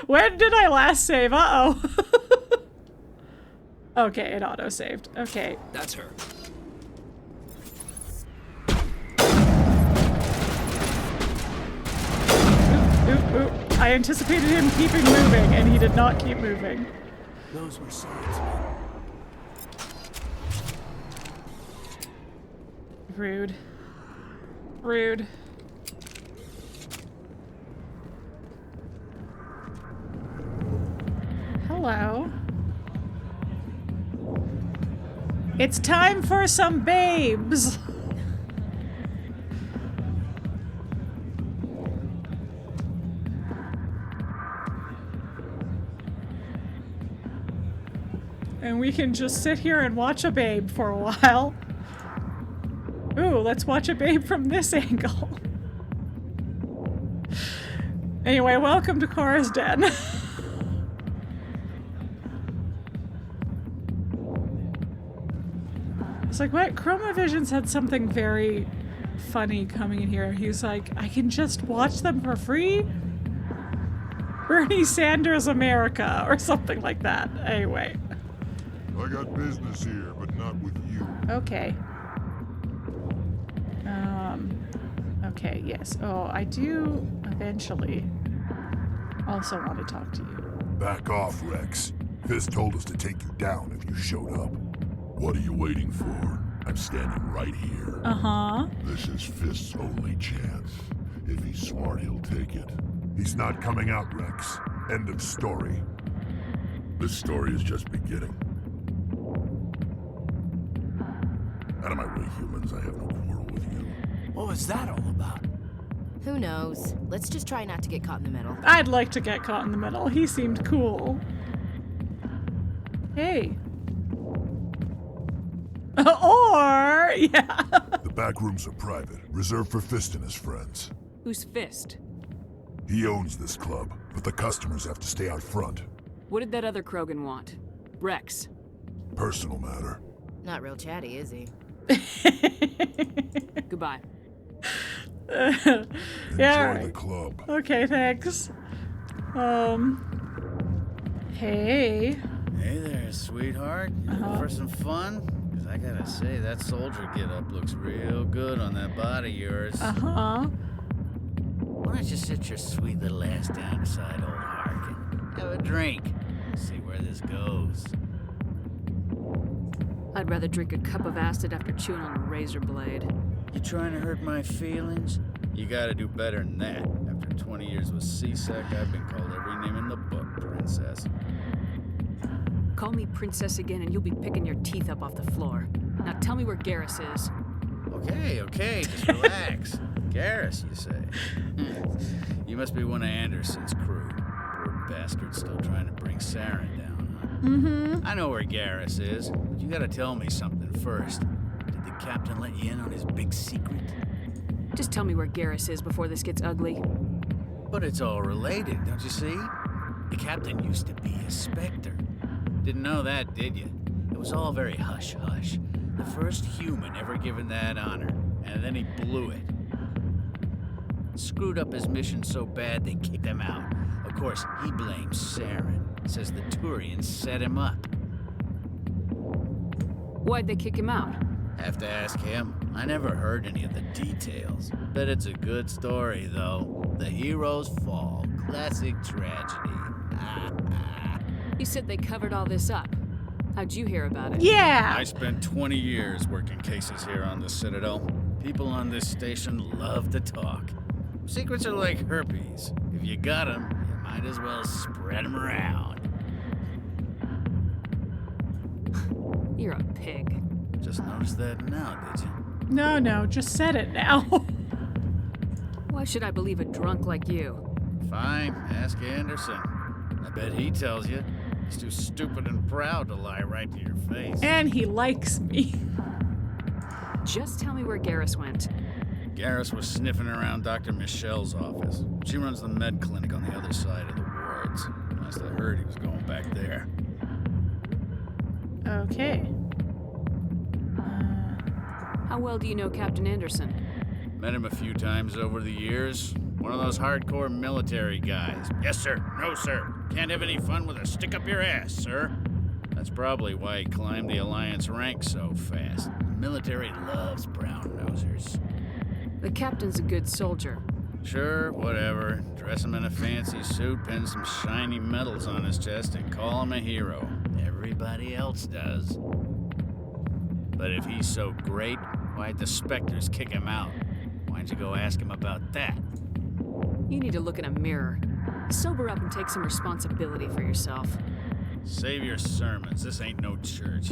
When did I last save? Uh-oh. Okay, it auto-saved. Okay. That's her. Oop. I anticipated him keeping moving, and he did not keep moving. Those were signs. Rude. Hello. It's time for some babes! And we can just sit here and watch a babe for a while. Ooh, let's watch a babe from this angle. Anyway, welcome to Chora's Den. It's like, what? Chromavision said something very funny coming in here. He was like, I can just watch them for free? Bernie Sanders America, or something like that. Anyway. I got business here, but not with you. Okay. Okay, yes. Oh, I do eventually also want to talk to you. Back off, Wrex. Fist told us to take you down if you showed up. What are you waiting for? I'm standing right here. Uh-huh. This is Fist's only chance. If he's smart, he'll take it. He's not coming out, Wrex. End of story. This story is just beginning. Out of my way, humans. I have no quarrel with you. What was that all about? Who knows? Let's just try not to get caught in the middle. I'd like to get caught in the middle. He seemed cool. Hey. Or, yeah. The back rooms are private, reserved for Fist and his friends. Who's Fist? He owns this club, but the customers have to stay out front. What did that other Krogan want? Wrex. Personal matter. Not real chatty, is he? Goodbye. Enjoy Yeah. the club. Okay, thanks. Hey. Hey there, sweetheart. You looking for some fun? Because I gotta say, that soldier get-up looks real good on that body of yours. Uh-huh. Why don't you sit your sweet little ass down beside old Harkin? Have a drink. See where this goes. I'd rather drink a cup of acid after chewing on a razor blade. You trying to hurt my feelings? You gotta do better than that. After 20 years with C-Sec, I've been called every name in the book, princess. Call me princess again and you'll be picking your teeth up off the floor. Now tell me where Garrus is. Okay, just relax. Garrus, you say? You must be one of Anderson's crew. Poor bastard still trying to bring Saren down, huh? Mm-hmm. I know where Garrus is, but you gotta tell me something first. Did the captain let you in on his big secret? Just tell me where Garrus is before this gets ugly. But it's all related, don't you see? The captain used to be a Spectre. Didn't know that, did you? It was all very hush-hush. The first human ever given that honor, and then he blew it. Screwed up his mission so bad they kicked him out. Of course, he blames Saren. Says the Turians set him up. Why'd they kick him out? Have to ask him. I never heard any of the details. Bet it's a good story, though. The heroes fall. Classic tragedy. You said they covered all this up. How'd you hear about it? Yeah! I spent 20 years working cases here on the Citadel. People on this station love to talk. Secrets are like herpes. If you got them, you might as well spread them around. You're a pig. Just noticed that now, did you? No, just said it now. Why should I believe a drunk like you? Fine, ask Anderson. I bet he tells you. He's too stupid and proud to lie right to your face. And he likes me. Just tell me where Garrus went. Garrus was sniffing around Dr. Michel's office. She runs the med clinic on the other side of the wards. Must have heard he was going back there. Okay. How well do you know Captain Anderson? Met him a few times over the years. One of those hardcore military guys. Yes, sir. No, sir. Can't have any fun with a stick up your ass, sir. That's probably why he climbed the Alliance ranks so fast. The military loves brown-nosers. The captain's a good soldier. Sure, whatever. Dress him in a fancy suit, pin some shiny medals on his chest, and call him a hero. Everybody else does. But if he's so great, why'd the Spectres kick him out? Why'd you go ask him about that? You need to look in a mirror. Sober up and take some responsibility for yourself. Save your sermons. This ain't no church.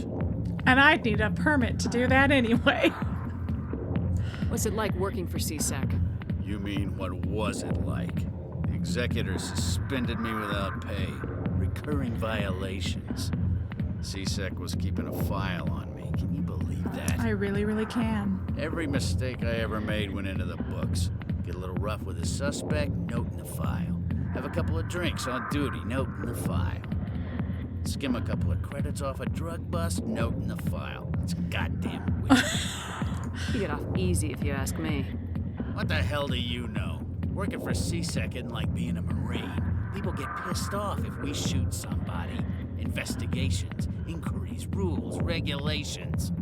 And I'd need a permit to do that anyway. What's it like working for C-Sec? You mean, what was it like? The executors suspended me without pay. Recurring violations. C-Sec was keeping a file on me. Can you believe that? I really, really can. Every mistake I ever made went into the books. Get a little rough with a suspect, note in the file. Have a couple of drinks on duty, note in the file. Skim a couple of credits off a drug bust, note in the file. It's goddamn weird. You get off easy if you ask me. What the hell do you know? Working for C-Sec isn't like being a Marine. People get pissed off if we shoot somebody. Investigations, inquiries, rules, regulations.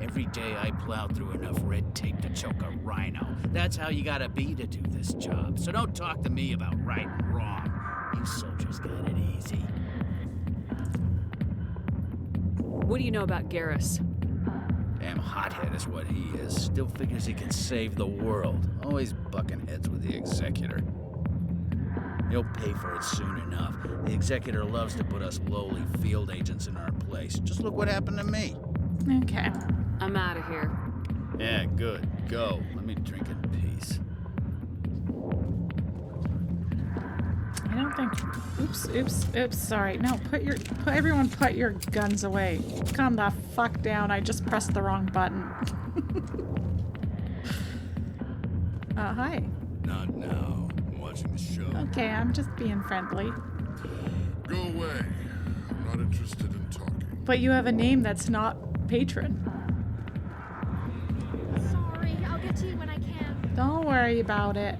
Every day I plow through enough red tape to choke a rhino. That's how you gotta be to do this job. So don't talk to me about right and wrong. You soldiers got it easy. What do you know about Garrus? Damn hothead is what he is. Still figures he can save the world. Always bucking heads with the Executor. He'll pay for it soon enough. The Executor loves to put us lowly field agents in our place. Just look what happened to me. Okay. I'm out of here. Yeah, good. Go. Let me drink in peace. I don't think. Oops. Sorry. No, everyone put your guns away. Calm the fuck down. I just pressed the wrong button. Hi. Not now. I'm watching the show. Okay, I'm just being friendly. Go away. I'm not interested in talking. But you have a name that's not patron. Sorry, I'll get to you when I can. Don't worry about it.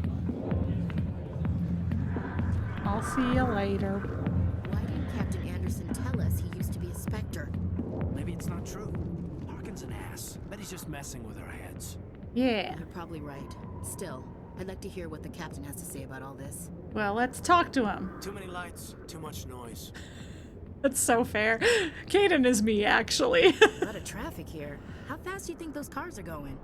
I'll see you later. Why didn't Captain Anderson tell us he used to be a Spectre? Maybe it's not true. Harkin's an ass. Bet he's just messing with our heads. Yeah. You're probably right. Still, I'd like to hear what the captain has to say about all this. Well, let's talk to him. Too many lights, too much noise. That's so fair. Caden is me, actually. A lot of traffic here. How fast do you think those cars are going?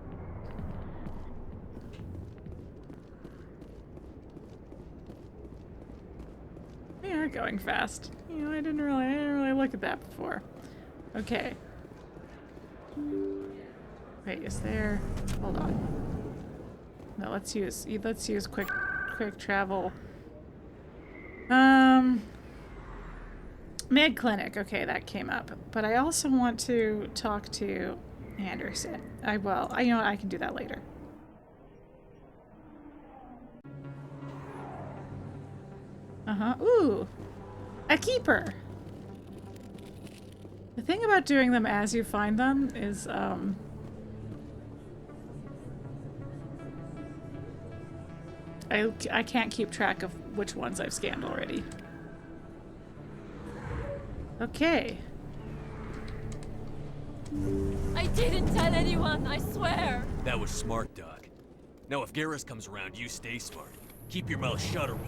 They are going fast. You know, I didn't really look at that before. Okay. Wait, is there? Hold on. No, let's use quick travel. Med clinic. Okay, that came up. But I also want to talk to Anderson. You know what, I can do that later. Ooh, a keeper. The thing about doing them as you find them is, I can't keep track of which ones I've scanned already. Okay. I didn't tell anyone, I swear. That was smart, Doc. Now if Garrus comes around, you stay smart. Keep your mouth shut or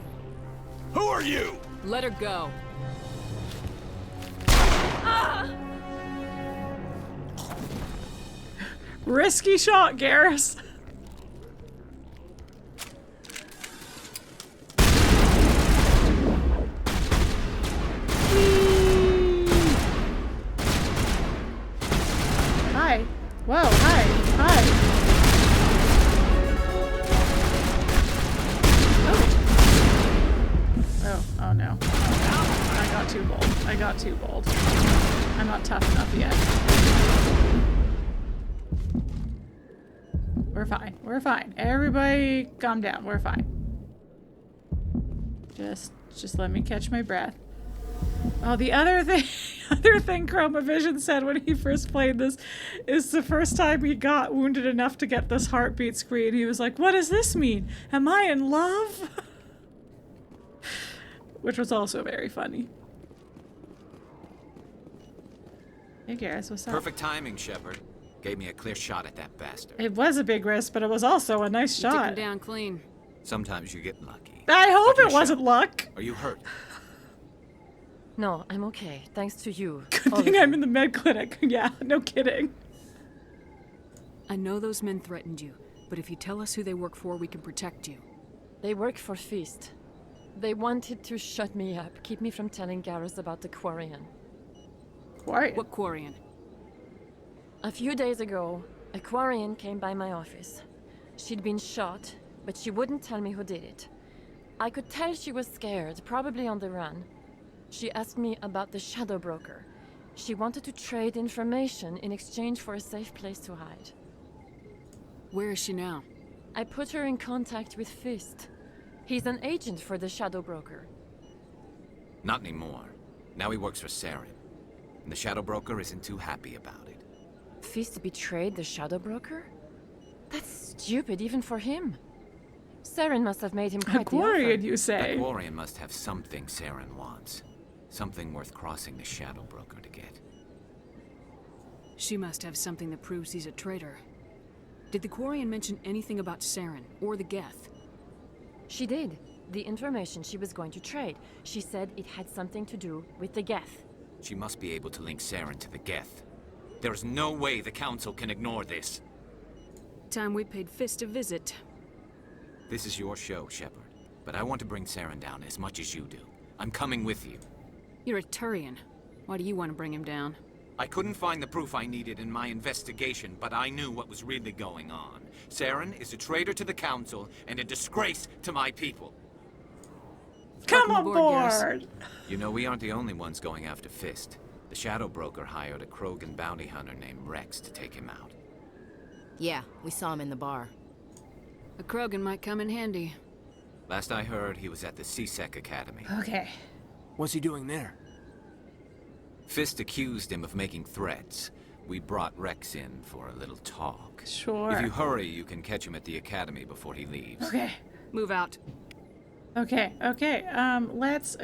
Who are you? Let her go. Ah! Risky shot, Garrus. Hi. Whoa, hi. Oh no. I got too bold. I'm not tough enough yet. We're fine. Everybody calm down. We're fine. Just let me catch my breath. Oh, the other thing Chromavision said when he first played this is the first time he got wounded enough to get this heartbeat screen, he was like, what does this mean? Am I in love? Which was also very funny. Hey Garrus, what's up? Perfect timing, Shepard. Gave me a clear shot at that bastard. It was a big risk, but it was also a nice shot. Took him down clean. Sometimes you get lucky. I hope it wasn't luck. Are you hurt? No, I'm okay. Thanks to you. Good thing I'm in the med clinic. Yeah, no kidding. I know those men threatened you, but if you tell us who they work for, we can protect you. They work for Fist. They wanted to shut me up, keep me from telling Garrus about the quarian. Quarian? What quarian? A few days ago, a quarian came by my office. She'd been shot, but she wouldn't tell me who did it. I could tell she was scared, probably on the run. She asked me about the Shadow Broker. She wanted to trade information in exchange for a safe place to hide. Where is she now? I put her in contact with Fist. He's an agent for the Shadow Broker. Not anymore. Now he works for Saren. And the Shadow Broker isn't too happy about it. Fist betrayed the Shadow Broker? That's stupid even for him. Saren must have made him quite the offer. A quarian, you say? The quarian must have something Saren wants. Something worth crossing the Shadow Broker to get. She must have something that proves he's a traitor. Did the quarian mention anything about Saren or the Geth? She did. The information she was going to trade. She said it had something to do with the Geth. She must be able to link Saren to the Geth. There is no way the Council can ignore this. Time we paid Fist a visit. This is your show, Shepard. But I want to bring Saren down as much as you do. I'm coming with you. You're a Turian. Why do you want to bring him down? I couldn't find the proof I needed in my investigation, but I knew what was really going on. Saren is a traitor to the Council and a disgrace to my people. Come aboard! You know, we aren't the only ones going after Fist. The Shadow Broker hired a Krogan bounty hunter named Wrex to take him out. Yeah, we saw him in the bar. A Krogan might come in handy. Last I heard, he was at the CSEC Academy. Okay. What's he doing there? Fist accused him of making threats. We brought Wrex in for a little talk. Sure. If you hurry, you can catch him at the Academy before he leaves. Okay. Move out. Okay, okay. Let's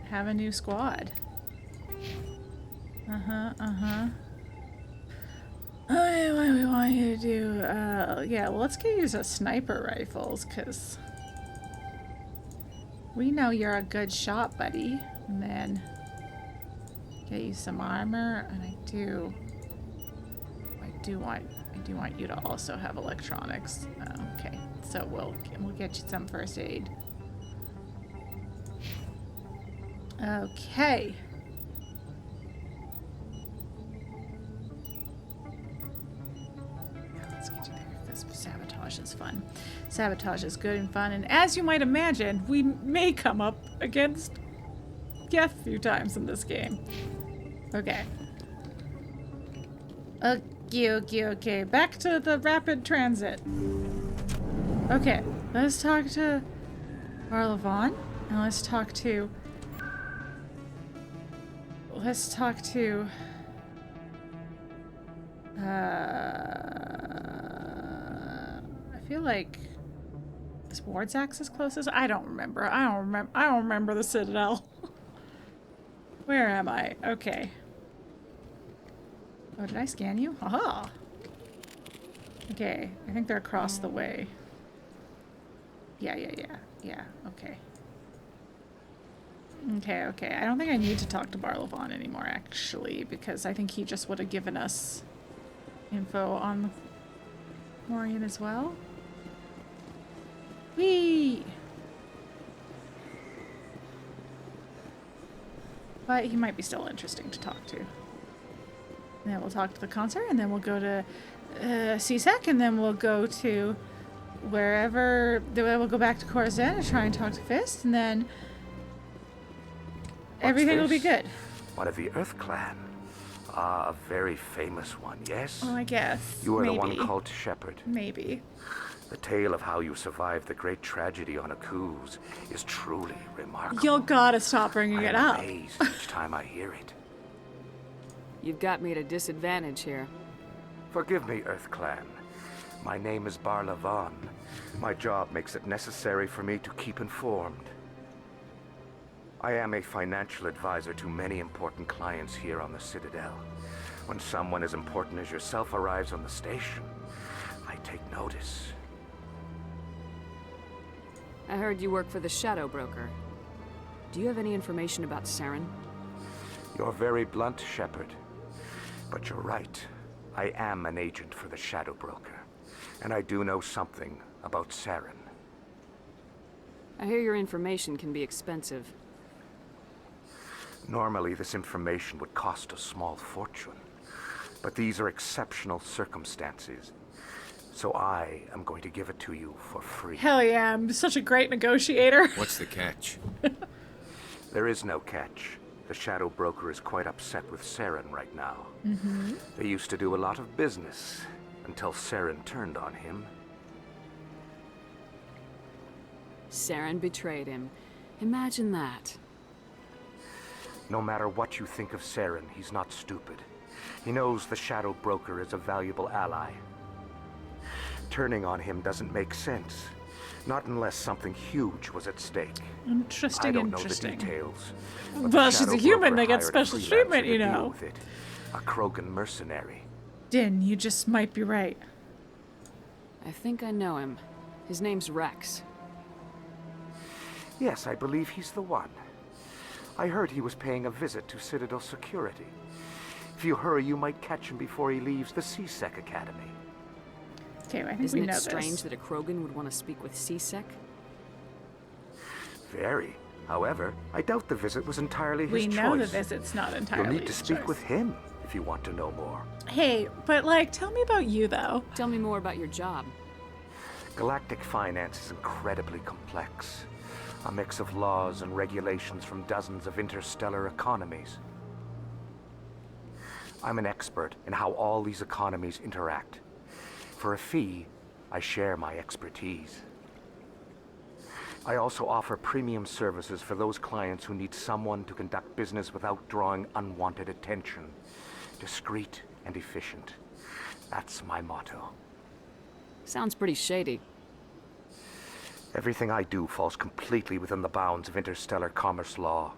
have a new squad. Okay, what do we want you to do? Yeah, well, let's get use of sniper rifles, because we know you're a good shot, buddy. And then get you some armor, and I do want you to also have electronics. Okay, so we'll get you some first aid. Okay. Let's get you there, because sabotage is fun. Sabotage is good and fun, and as you might imagine, we may come up against Geth a few times in this game. Okay. Okay. Back to the rapid transit. Okay, let's talk to Barla Vaughn, and let's talk to I feel like is Wardzax as closest? I don't remember the Citadel. Where am I? Okay. Oh, did I scan you? Aha! Okay, I think they're across the way. Yeah, okay. Okay, I don't think I need to talk to Barla Vaughn anymore, actually, because I think he just would have given us info on Quarian as well. Whee! But he might be still interesting to talk to. And then we'll talk to the Consort, and then we'll go to CSEC, and then we'll go to wherever. Then we'll go back to Corazon and try and talk to Fist, and then everything will be good. One of the Earth Clan. Ah, a very famous one, yes? Oh, I guess. You are maybe. the one called Shepard. Maybe. The tale of how you survived the great tragedy on Akuz is truly remarkable. You'll gotta stop bringing it up. I'm amazed each time I hear it. You've got me at a disadvantage here. Forgive me, Earth Clan. My name is Barla Vaughn. My job makes it necessary for me to keep informed. I am a financial advisor to many important clients here on the Citadel. When someone as important as yourself arrives on the station, I take notice. I heard you work for the Shadow Broker. Do you have any information about Saren? You're very blunt, Shepard. But you're right. I am an agent for the Shadow Broker. And I do know something about Saren. I hear your information can be expensive. Normally, this information would cost a small fortune. But these are exceptional circumstances. So I am going to give it to you for free. Hell yeah, I'm such a great negotiator. What's the catch? There is no catch. The Shadow Broker is quite upset with Saren right now. Mm-hmm. They used to do a lot of business until Saren turned on him. Saren betrayed him. Imagine that. No matter what you think of Saren, he's not stupid. He knows the Shadow Broker is a valuable ally. Turning on him doesn't make sense. Not unless something huge was at stake. Interesting, I don't know the details. Well, she's a human, they get special treatment, you know. With it. A Krogan mercenary. Din, you just might be right. I think I know him. His name's Wrex. Yes, I believe he's the one. I heard he was paying a visit to Citadel security. If you hurry, you might catch him before he leaves the CSEC Academy. Okay, I think Isn't we know it strange this. that a Krogan would want to speak with CSEC? Very. However, I doubt the visit was entirely his choice. We know the visit's not entirely You'll need to his speak choice. with him if if you want to know more. Hey, but like, tell me about you though. Tell me more about your job. Galactic finance is incredibly complex. A mix of laws and regulations from dozens of interstellar economies. I'm an expert in how all these economies interact. For a fee, I share my expertise. I also offer premium services for those clients who need someone to conduct business without drawing unwanted attention. Discreet and efficient. That's my motto. Sounds pretty shady. Everything I do falls completely within the bounds of interstellar commerce law.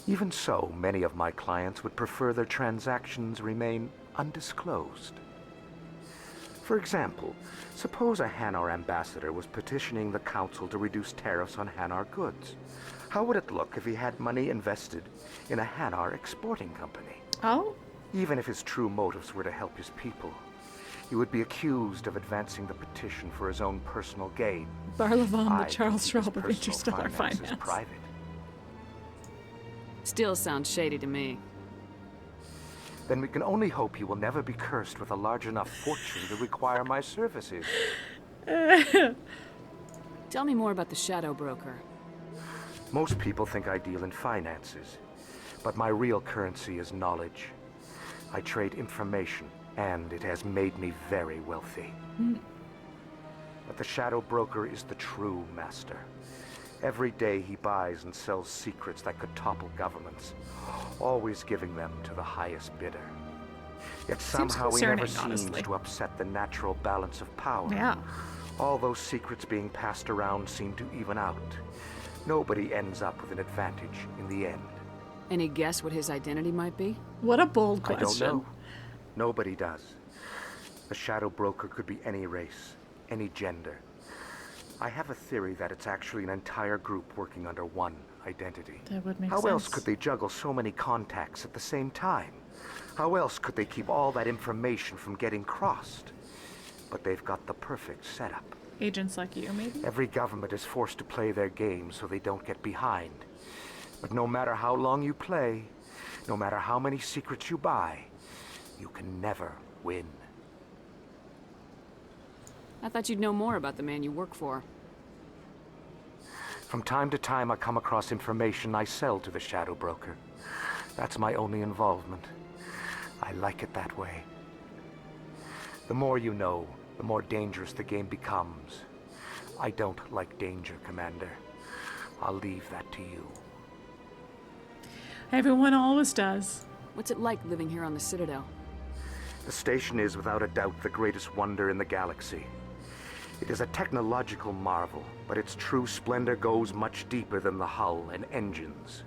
Even so, many of my clients would prefer their transactions remain undisclosed. For example, suppose a Hanar ambassador was petitioning the Council to reduce tariffs on Hanar goods. How would it look if he had money invested in a Hanar exporting company? Oh? Even if his true motives were to help his people, he would be accused of advancing the petition for his own personal gain. Barla Von, the Charles Schwab of interstellar finance. Private. Still sounds shady to me. Then we can only hope he will never be cursed with a large enough fortune to require my services. Tell me more about the Shadow Broker. Most people think I deal in finances, but my real currency is knowledge. I trade information, and it has made me very wealthy. But the Shadow Broker is the true master. Every day he buys and sells secrets that could topple governments, always giving them to the highest bidder. Yet somehow he never seems to upset the natural balance of power. Yeah. All those secrets being passed around seem to even out. Nobody ends up with an advantage in the end. Any guess what his identity might be? What a bold question. I don't know. Nobody does. The Shadow Broker could be any race, any gender. I have a theory that it's actually an entire group working under one identity. That would make sense. sense. How else could they juggle so many contacts at the same time? How else could they keep all that information from getting crossed? But they've got the perfect setup. Agents like you, maybe? Every government is forced to play their game so they don't get behind. But no matter how long you play, no matter how many secrets you buy, you can never win. I thought you'd know more about the man you work for. From time to time, I come across information I sell to the Shadow Broker. That's my only involvement. I like it that way. The more you know, the more dangerous the game becomes. I don't like danger, Commander. I'll leave that to you. Everyone always does. What's it like living here on the Citadel? The station is without a doubt the greatest wonder in the galaxy. It is a technological marvel, but its true splendor goes much deeper than the hull and engines.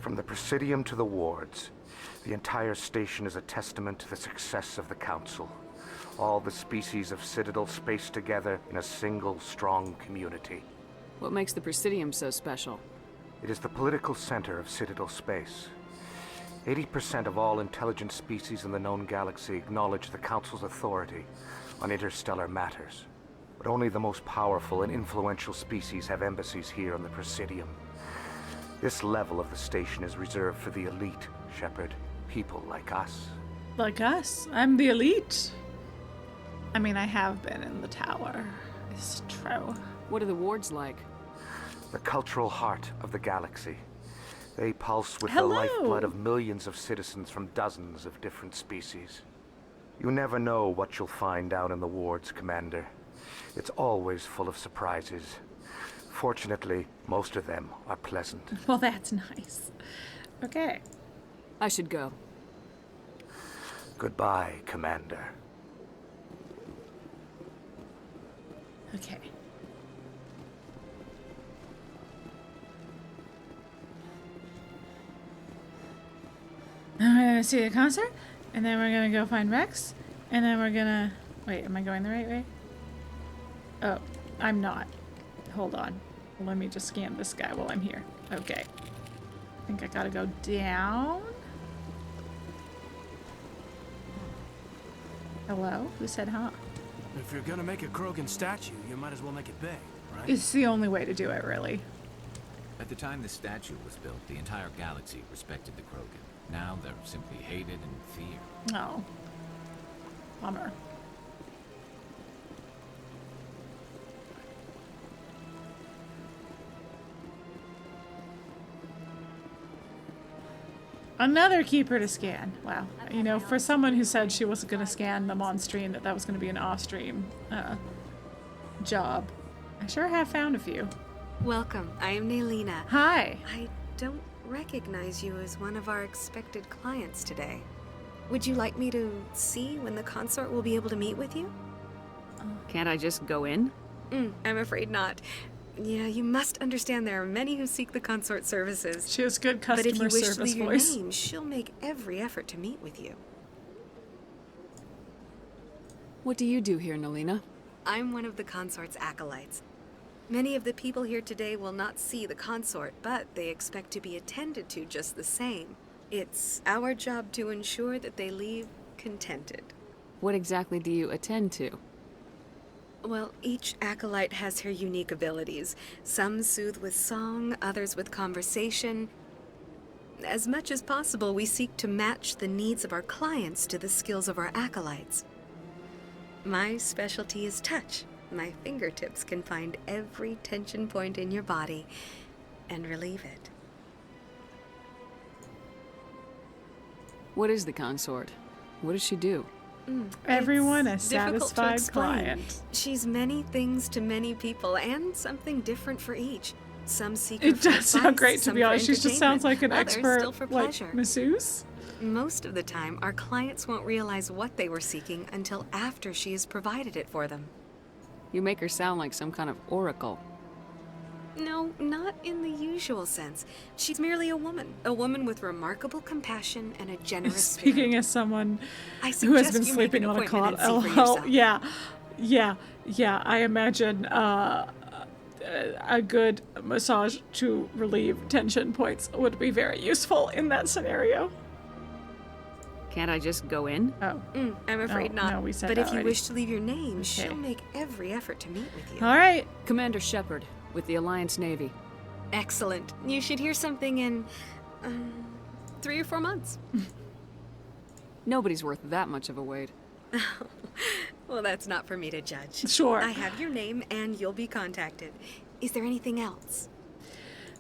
From the Presidium to the wards, the entire station is a testament to the success of the Council. All the species of Citadel spaced together in a single, strong community. What makes the Presidium so special? It is the political center of Citadel space. 80% of all intelligent species in the known galaxy acknowledge the Council's authority on interstellar matters. But only the most powerful and influential species have embassies here on the Presidium. This level of the station is reserved for the elite, Shepard. People like us. Like us? I'm the elite. I mean, I have been in the tower. It's true. What are the wards like? The cultural heart of the galaxy. They pulse with the lifeblood of millions of citizens from dozens of different species. You never know what you'll find down in the wards, Commander. It's always full of surprises. Fortunately, most of them are pleasant. Well, that's nice. Okay. I should go. Goodbye, Commander. Okay. We're gonna see the concert, and then we're gonna go find Wrex, and then we're gonna... Wait, am I going the right way? Oh, I'm not. Hold on. Let me just scan this guy while I'm here. Okay. I think I gotta go down. Hello? Who said huh? If you're gonna make a Krogan statue, you might as well make it big, right? It's the only way to do it, really. At the time the statue was built, the entire galaxy respected the Krogan. Now they're simply hated and feared. No. Bummer. Another keeper to scan. Wow. You know, for someone who said she wasn't going to scan them on stream, that was going to be an off-stream job, I sure have found a few. Welcome. I am Naylina. Hi. I don't recognize you as one of our expected clients today. Would you like me to see when the consort will be able to meet with you? Can't I just go in? I'm afraid not. Yeah, you must understand there are many who seek the consort services. She has good customer service voice. But if you wish to leave your name, she'll make every effort to meet with you. What do you do here, Naylina? I'm one of the consort's acolytes. Many of the people here today will not see the consort, but they expect to be attended to just the same. It's our job to ensure that they leave contented. What exactly do you attend to? Well, each acolyte has her unique abilities. Some soothe with song, others with conversation. As much as possible, we seek to match the needs of our clients to the skills of our acolytes. My specialty is touch. My fingertips can find every tension point in your body and relieve it. What is the consort? What does she do? Everyone a It's difficult to satisfied explain. client. She's many things to many people, and something different for each. Some seek It her for does sound advice, great, to some be for honest. She just sounds like an entertainment, others still for expert, like, pleasure. masseuse. Most of the time, our clients won't realize what they were seeking until after she has provided it for them. You make her sound like some kind of oracle. No, not in the usual sense. She's merely a woman with remarkable compassion and a generous spirit. Speaking as someone I who has suggest been you make sleeping an on a appointment cot. and see for Oh, yourself. yeah. I imagine a good massage to relieve tension points would be very useful in that scenario. Can't I just go in? Oh. I'm afraid not. No, we said but that if you already. wish to leave your name, Okay. she'll make every effort to meet with you. All right. Commander Shepard, with the Alliance Navy. Excellent. You should hear something in 3 or 4 months. Nobody's worth that much of a wait. Well, that's not for me to judge. Sure. I have your name and you'll be contacted. Is there anything else?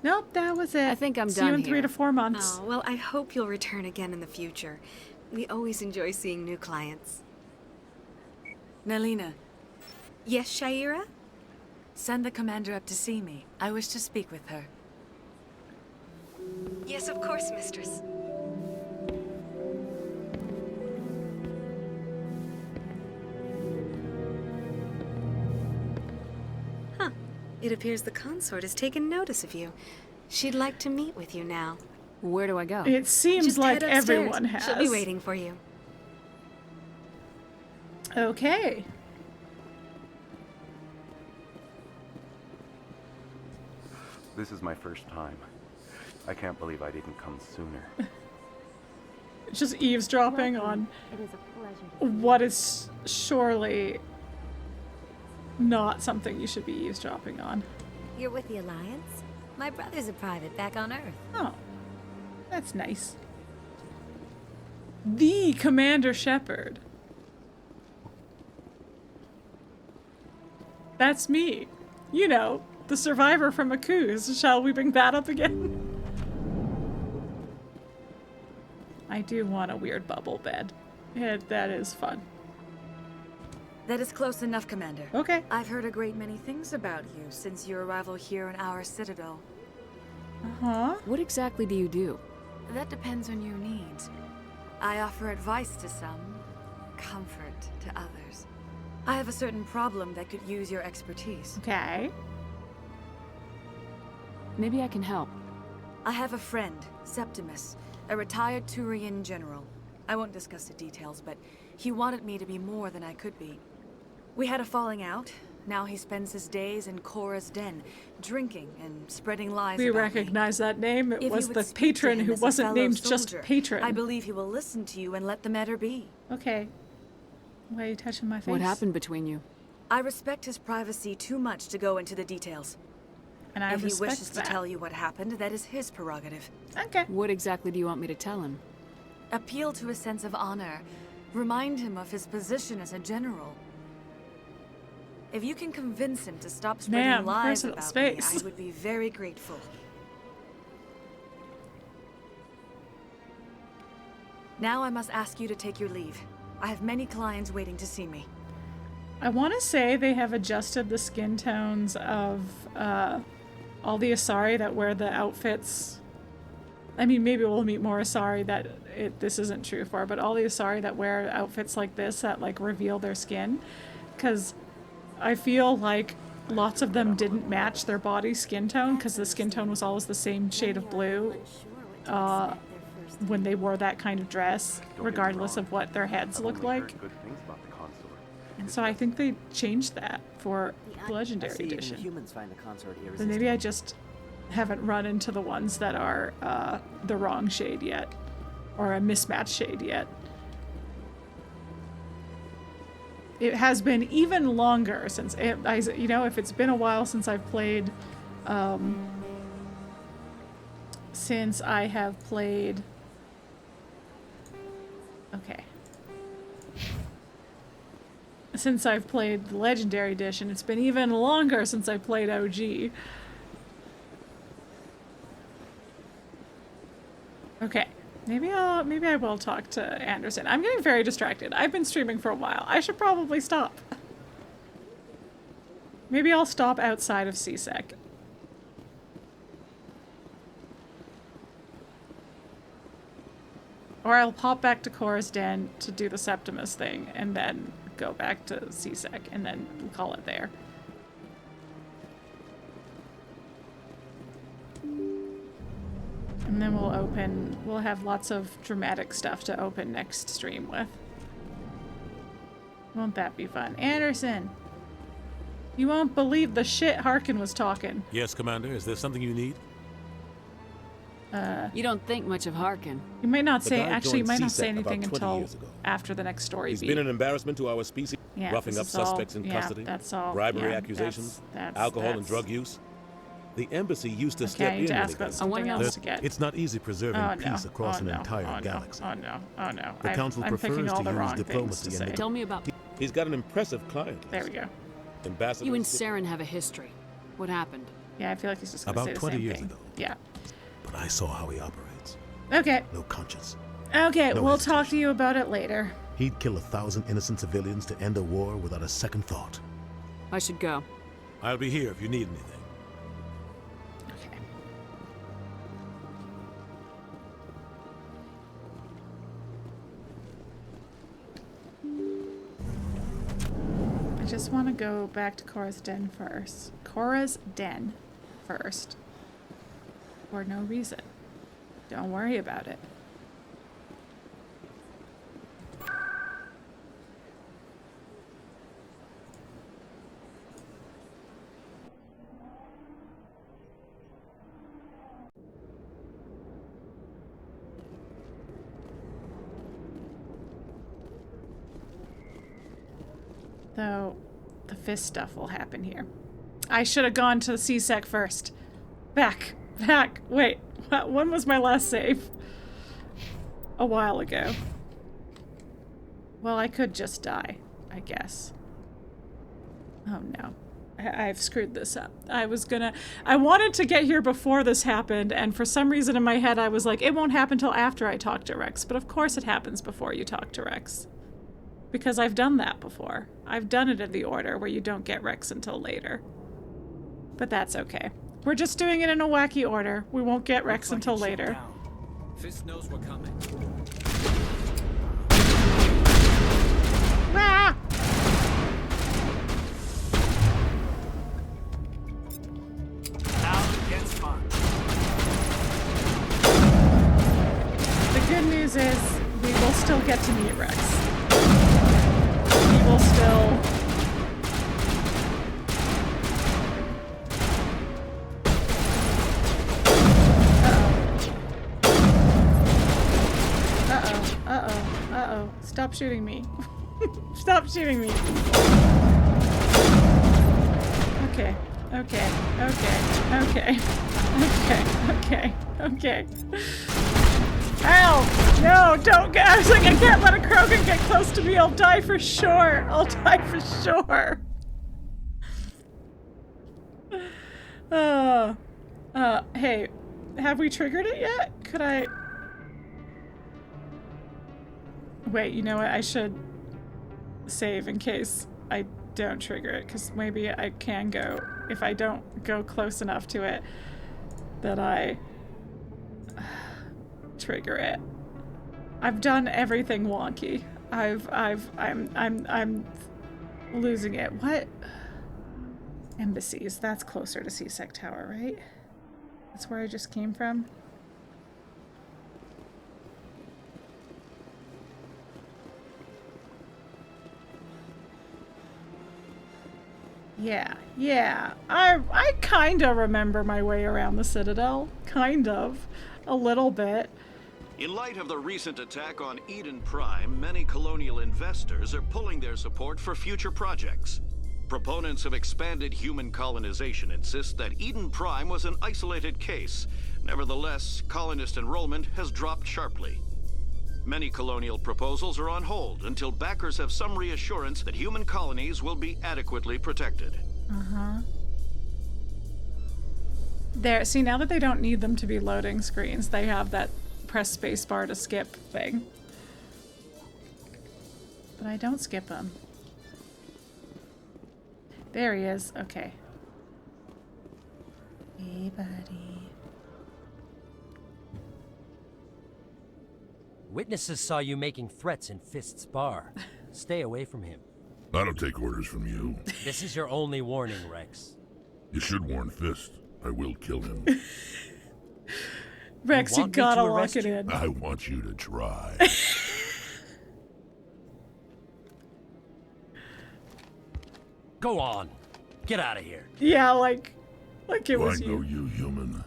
Nope, that was it. I think I'm See done you in here. 3 to 4 months. Oh, well, I hope you'll return again in the future. We always enjoy seeing new clients. Naylina. Yes, Shaira? Send the commander up to see me. I wish to speak with her. Yes, of course, mistress. Huh. It appears the consort has taken notice of you. She'd like to meet with you now. Where do I go? It seems Just like head upstairs. everyone has. She'll be waiting for you. Okay. This is my first time. I can't believe I didn't come sooner. Just eavesdropping on It is a pleasure. what is surely not something you should be eavesdropping on. You're with the Alliance? My brother's a private back on Earth. Oh, that's nice. The Commander Shepard. That's me. You know, the survivor from a cruise. Shall we bring that up again? I do want a weird bubble bed. Yeah, that is fun. That is close enough, Commander. Okay. I've heard a great many things about you since your arrival here in our Citadel. Uh-huh. What exactly do you do? That depends on your needs. I offer advice to some, comfort to others. I have a certain problem that could use your expertise. Okay. Maybe I can help. I have a friend, Septimus, a retired Turian general. I won't discuss the details, but he wanted me to be more than I could be. We had a falling out. Now he spends his days in Chora's den, drinking and spreading lies We about me. recognize that name. It If was you would the speak to patron him who as a wasn't fellow named just soldier, patron. I believe he will listen to you and let the matter be. Okay. Why are you touching my face? What happened between you? I respect his privacy too much to go into the details. And I if he respect wishes that. to tell you what happened, that is his prerogative. Okay. What exactly do you want me to tell him? Appeal to his sense of honor. Remind him of his position as a general. If you can convince him to stop spreading lies about me, I would be very grateful. Now I must ask you to take your leave. I have many clients waiting to see me. I want to say they have adjusted the skin tones of all the Asari that wear the outfits. I mean, maybe we'll meet more Asari that this isn't true for, but all the Asari that wear outfits like this that like reveal their skin, because I feel like lots of them didn't match their body skin tone because the skin tone was always the same shade of blue when they wore that kind of dress, regardless of what their heads looked like. And so I think they changed that for the Legendary Edition. Humans find the Consort irresistible. Then maybe I just haven't run into the ones that are the wrong shade yet, or a mismatched shade yet. It has been even longer since you know, if it's been a while since I've played, okay. Since I've played the Legendary Edition, it's been even longer since I played OG. Okay, maybe I will talk to Anderson. I'm getting very distracted. I've been streaming for a while. I should probably stop. Maybe I'll stop outside of CSEC. Or I'll pop back to Chora's Den to do the Septimus thing, and then go back to CSEC, and then call it there. And then we'll have lots of dramatic stuff to open next stream with. Won't that be fun? Anderson! You won't believe the shit Harkin was talking. Yes, Commander. Is there something you need? You don't think much of Harkin. You might not say, actually, you might not say anything until after the next story beat. He's been an embarrassment to our species, roughing up suspects in custody, bribery accusations, alcohol and drug use. The embassy used to step in. It's not easy preserving peace across an entire galaxy. Oh no. The Council prefers to use diplomacy and Tell me about... He's got an impressive client. There we go. Ambassador. You and Saren have a history. What happened? Yeah, I feel like he's just gonna say the same thing. About 20 years ago. Yeah. But I saw how he operates. Okay. No conscience. Okay, we'll talk to you about it later. He'd kill 1,000 innocent civilians to end a war without a second thought. I should go. I'll be here if you need anything. I just want to go back to Chora's Den first. Chora's Den first. For no reason. Don't worry about it. Though the Fist stuff will happen here. I should have gone to the CSEC first. Back. Wait, when was my last save? A while ago. Well, I could just die, I guess. Oh no. I've screwed this up. I wanted to get here before this happened, and for some reason in my head I was like, it won't happen till after I talk to Wrex, but of course it happens before you talk to Wrex. Because I've done that before. I've done it in the order where you don't get Wrex until later. But that's okay. We're just doing it in a wacky order. We won't get Wrex until later. Fist knows we're coming. Ah! The good news is we will still get to meet Wrex. We will still... Uh-oh. Stop shooting me. Stop shooting me. Okay. Help! No, don't get. I was like, I can't let a Krogan get close to me. I'll die for sure. I'll die for sure. Hey, have we triggered it yet? Could I? Wait, you know what? I should save in case I don't trigger it, because maybe I can go, if I don't go close enough to it, that I trigger it. I've done everything wonky. I'm losing it. What? Embassies. That's closer to Sec Tower, right? That's where I just came from. Yeah. I kinda remember my way around the Citadel. Kind of. A little bit. In light of the recent attack on Eden Prime, many colonial investors are pulling their support for future projects. Proponents of expanded human colonization insist that Eden Prime was an isolated case. Nevertheless, colonist enrollment has dropped sharply. Many colonial proposals are on hold until backers have some reassurance that human colonies will be adequately protected. There, see, now that they don't need them to be loading screens, they have that press spacebar to skip thing. But I don't skip them. There he is. Okay. Hey, buddy. Witnesses saw you making threats in Fist's bar. Stay away from him. I don't take orders from you. This is your only warning, Wrex. You should warn Fist. I will kill him. Wrex, you gotta lock it in. I want you to try. Go on. Get out of here. Yeah, like it was you. I know you, human.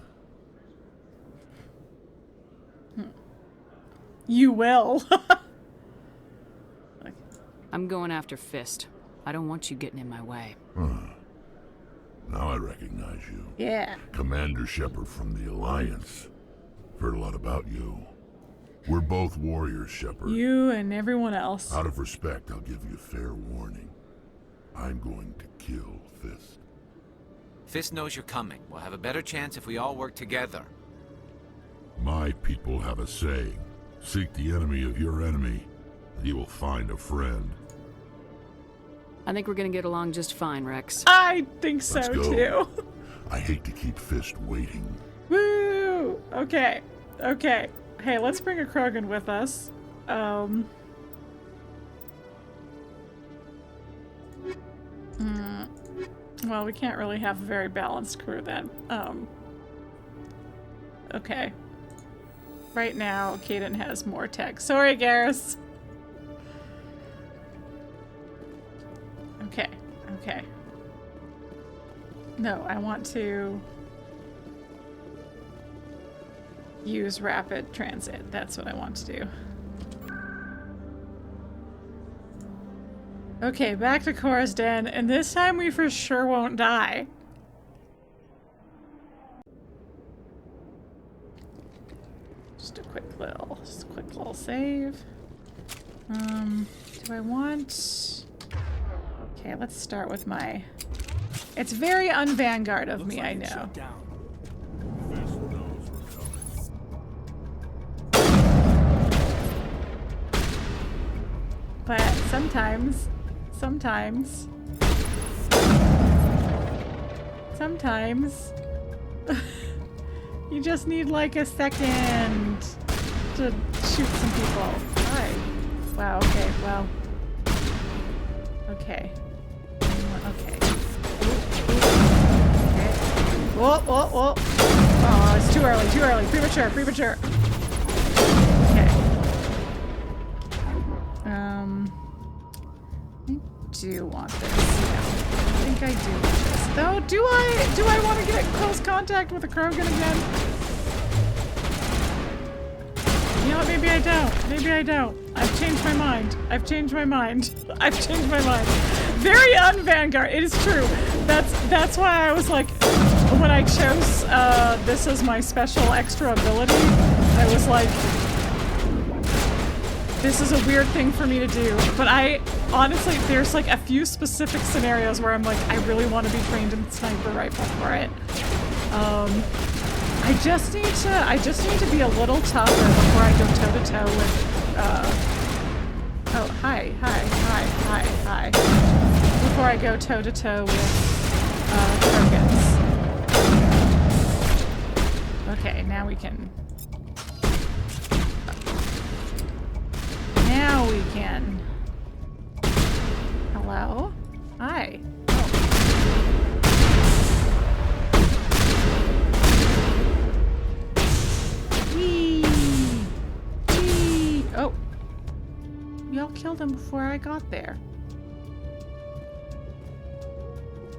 You will. I'm going after Fist. I don't want you getting in my way. Now I recognize you. Yeah. Commander Shepard from the Alliance. Heard a lot about you. We're both warriors, Shepard. You and everyone else. Out of respect, I'll give you fair warning. I'm going to kill Fist. Fist knows you're coming. We'll have a better chance if we all work together. My people have a saying. Seek the enemy of your enemy, and you will find a friend. I think we're gonna get along just fine, Wrex. I think so, Let's go. too. I hate to keep Fist waiting. Woo! Okay. Okay. Hey, let's bring a Krogan with us. Well, we can't really have a very balanced crew then. Okay. Right now, Caden has more tech. Sorry, Garrus. Okay. Okay. No, I want to use rapid transit. That's what I want to do. Okay, back to Chora's Den, and this time we for sure won't die. Just a quick little save. Do I want... Okay, let's start with my... It's very un-Vanguard of me, I know. But sometimes you just need like a second to shoot some people. Alright. Wow, okay, well. Okay. Okay. Okay. Whoa, whoa, whoa. Oh, it's too early. Premature. Okay. I do want this. Yeah. I think I do want this. Though, do I want to get close contact with a Krogan again? You know what, maybe I don't. I've changed my mind. Very un-Vanguard. It is true. That's why I was like, when I chose this as my special extra ability, I was like, this is a weird thing for me to do, but I honestly, there's like a few specific scenarios where I'm like, I really want to be trained in sniper rifle for it. I just need to be a little tougher before I go toe to toe with, oh, hi. Before I go toe to toe with, Jenkins. Okay, now we can. Now we can. Hello? Hi. Oh. Whee! Whee! Oh. Y'all killed him before I got there.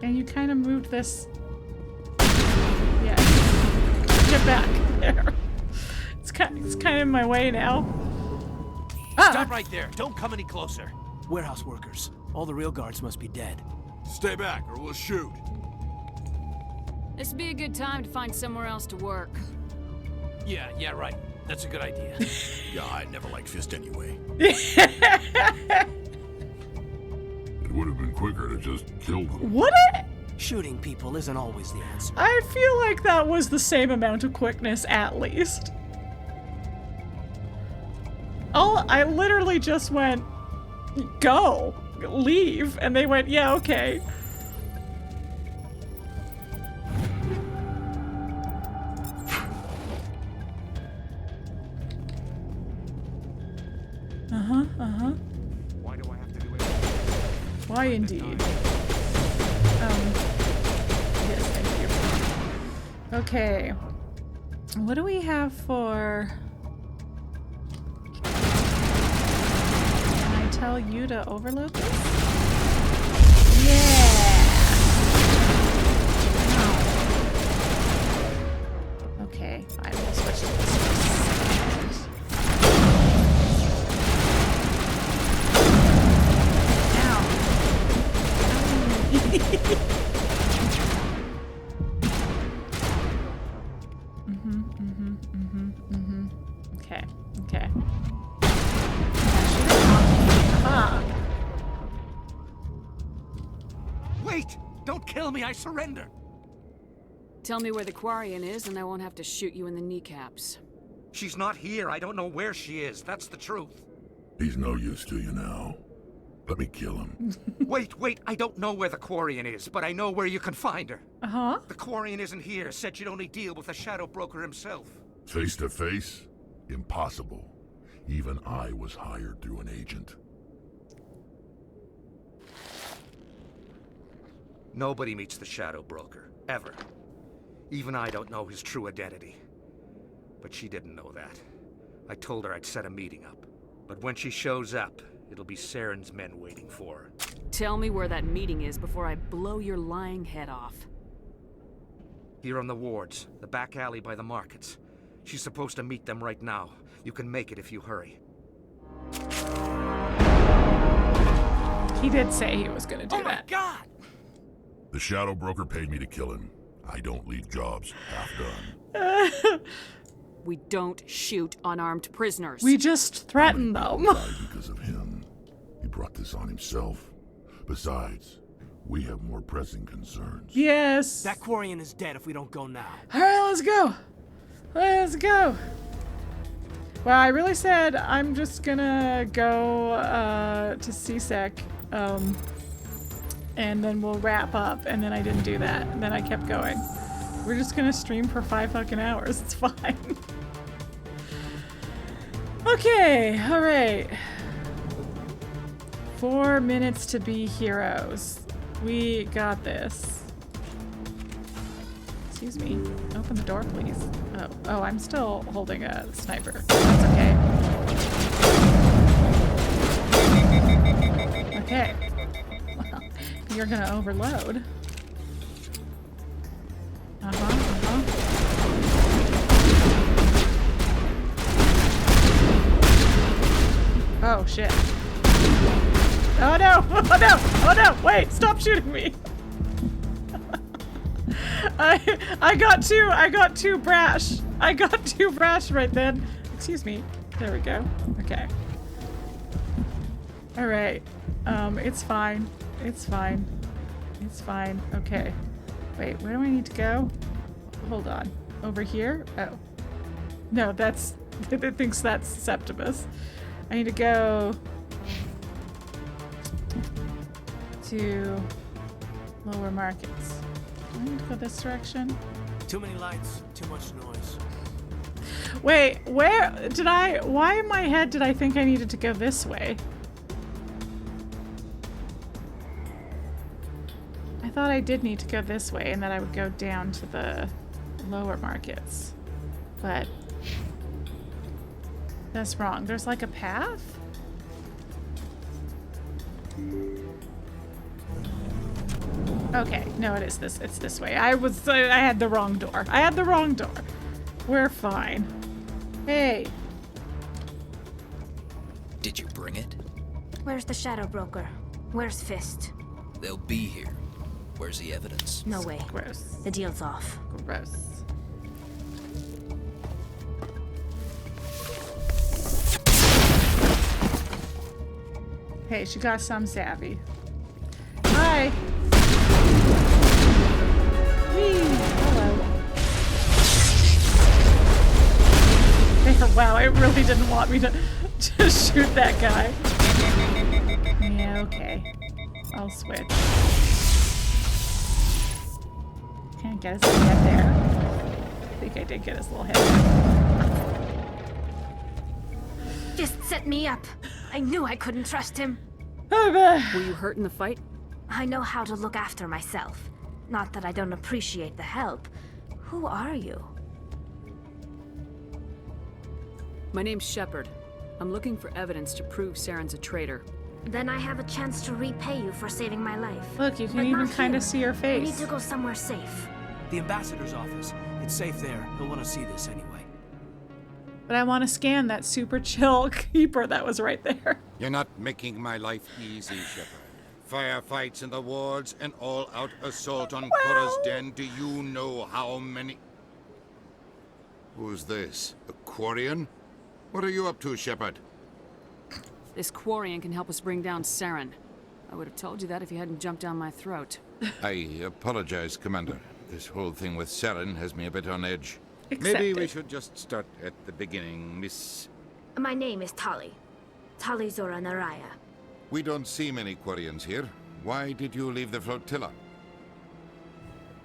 And you kind of moved this. Yeah. Get back there. It's kind of in my way now. Stop right there. Don't come any closer. Warehouse workers. All the real guards must be dead. Stay back or we'll shoot. This would be a good time to find somewhere else to work. Yeah, right. That's a good idea. Yeah, I never liked Fist anyway. It would have been quicker to just kill them. Would it? Shooting people isn't always the answer. I feel like that was the same amount of quickness at least. I literally just went, go, leave, and they went, yeah, okay. Why do I have to do it? Why indeed? Yes, thank you. Okay. What do we have for... Tell you to overload this? Yeah! Oh. Okay, I will switch to this Okay. Wait! Don't kill me, I surrender! Tell me where the quarian is and I won't have to shoot you in the kneecaps. She's not here. I don't know where she is. That's the truth. He's no use to you now. Let me kill him. Wait. I don't know where the quarian is, but I know where you can find her. Uh-huh. The quarian isn't here. Said she'd only deal with the Shadow Broker himself. Face to face? Impossible. Even I was hired through an agent. Nobody meets the Shadow Broker, ever. Even I don't know his true identity. But she didn't know that. I told her I'd set a meeting up. But when she shows up, it'll be Saren's men waiting for her. Tell me where that meeting is before I blow your lying head off. Here on the wards, the back alley by the markets. She's supposed to meet them right now. You can make it if you hurry. He did say he was gonna do that. Oh my God! The Shadow Broker paid me to kill him. I don't leave jobs half done. We don't shoot unarmed prisoners. We just threaten them. Because of him. He brought this on himself. Besides, we have more pressing concerns. Yes. That quarian is dead if we don't go now. All right, let's go. Let's go. Well, I really said I'm just gonna go to CSEC, and then we'll wrap up, and then I didn't do that, and then I kept going. We're just gonna stream for 5 fucking hours, it's fine. Okay, all right. 4 minutes to be heroes. We got this. Excuse me. Open the door, please. Oh, I'm still holding a sniper. That's okay. Okay. Well, you're gonna overload. Oh shit. Oh no! Oh no! Oh no! Wait! Stop shooting me! I got too brash. I got too brash right then. Excuse me. There we go. Okay. Alright. It's fine. It's fine. It's fine. Okay. Wait, where do I need to go? Hold on. Over here? Oh. No, that's... It thinks that's Septimus. I need to go... to... lower markets. Do I need to go this direction? Too many lights, too much noise. Wait, where did I... Why in my head did I think I needed to go this way? I thought I did need to go this way and that I would go down to the lower markets. But... that's wrong. There's like a path? Okay, no, it is this. It's this way. I had the wrong door. I had the wrong door. We're fine. Hey. Did you bring it? Where's the Shadow Broker? Where's Fist? They'll be here. Where's the evidence? No way. Gross. The deal's off. Gross. Hey, she got some savvy. Hi. Whee. Hello. Wow, it really didn't want me to shoot that guy. Yeah, okay. I'll switch. Can't get his little head there. I think I did get his little head there. Just set me up. I knew I couldn't trust him. Were you hurt in the fight? I know how to look after myself. Not that I don't appreciate the help. Who are you? My name's Shepard. I'm looking for evidence to prove Saren's a traitor. Then I have a chance to repay you for saving my life. Look, you can even kind of see her face. We need to go somewhere safe. The ambassador's office. It's safe there. He'll want to see this anyway. But I want to scan that super chill keeper that was right there. You're not making my life easy, Shepard. Firefights in the wards, an all-out assault on Chora's den. Do you know how many... Who's this? A quarian? What are you up to, Shepard? This quarian can help us bring down Saren. I would have told you that if you hadn't jumped down my throat. I apologize, Commander. This whole thing with Saren has me a bit on edge. Accepted. Maybe we should just start at the beginning, Miss... My name is Tali. Tali Zora Naraya. We don't see many quarians here. Why did you leave the flotilla?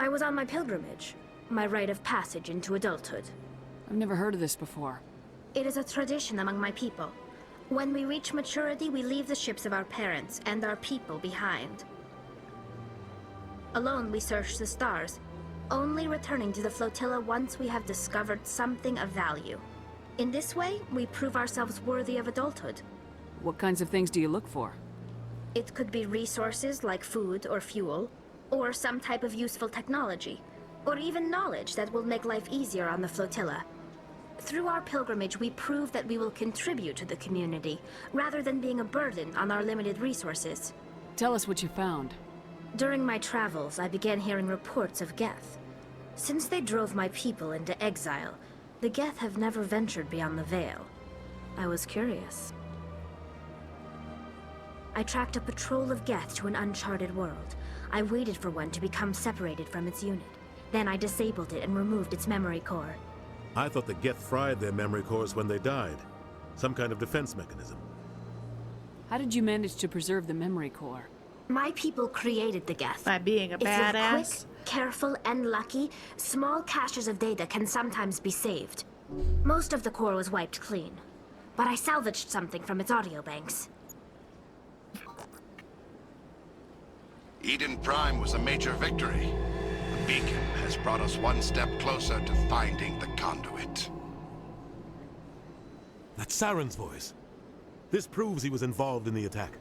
I was on my pilgrimage. My rite of passage into adulthood. I've never heard of this before. It is a tradition among my people. When we reach maturity, we leave the ships of our parents and our people behind. Alone, we search the stars, only returning to the flotilla once we have discovered something of value. In this way, we prove ourselves worthy of adulthood. What kinds of things do you look for? It could be resources like food or fuel, or some type of useful technology, or even knowledge that will make life easier on the flotilla. Through our pilgrimage, we prove that we will contribute to the community, rather than being a burden on our limited resources. Tell us what you found. During my travels, I began hearing reports of Geth. Since they drove my people into exile, the Geth have never ventured beyond the Veil. I was curious. I tracked a patrol of Geth to an uncharted world. I waited for one to become separated from its unit. Then I disabled it and removed its memory core. I thought the Geth fried their memory cores when they died. Some kind of defense mechanism. How did you manage to preserve the memory core? My people created the Geth. By being a if badass? you're quick, careful, and lucky, small caches of data can sometimes be saved. Most of the core was wiped clean, but I salvaged something from its audio banks. Eden Prime was a major victory. The beacon has brought us one step closer to finding the conduit. That's Saren's voice. This proves he was involved in the attack.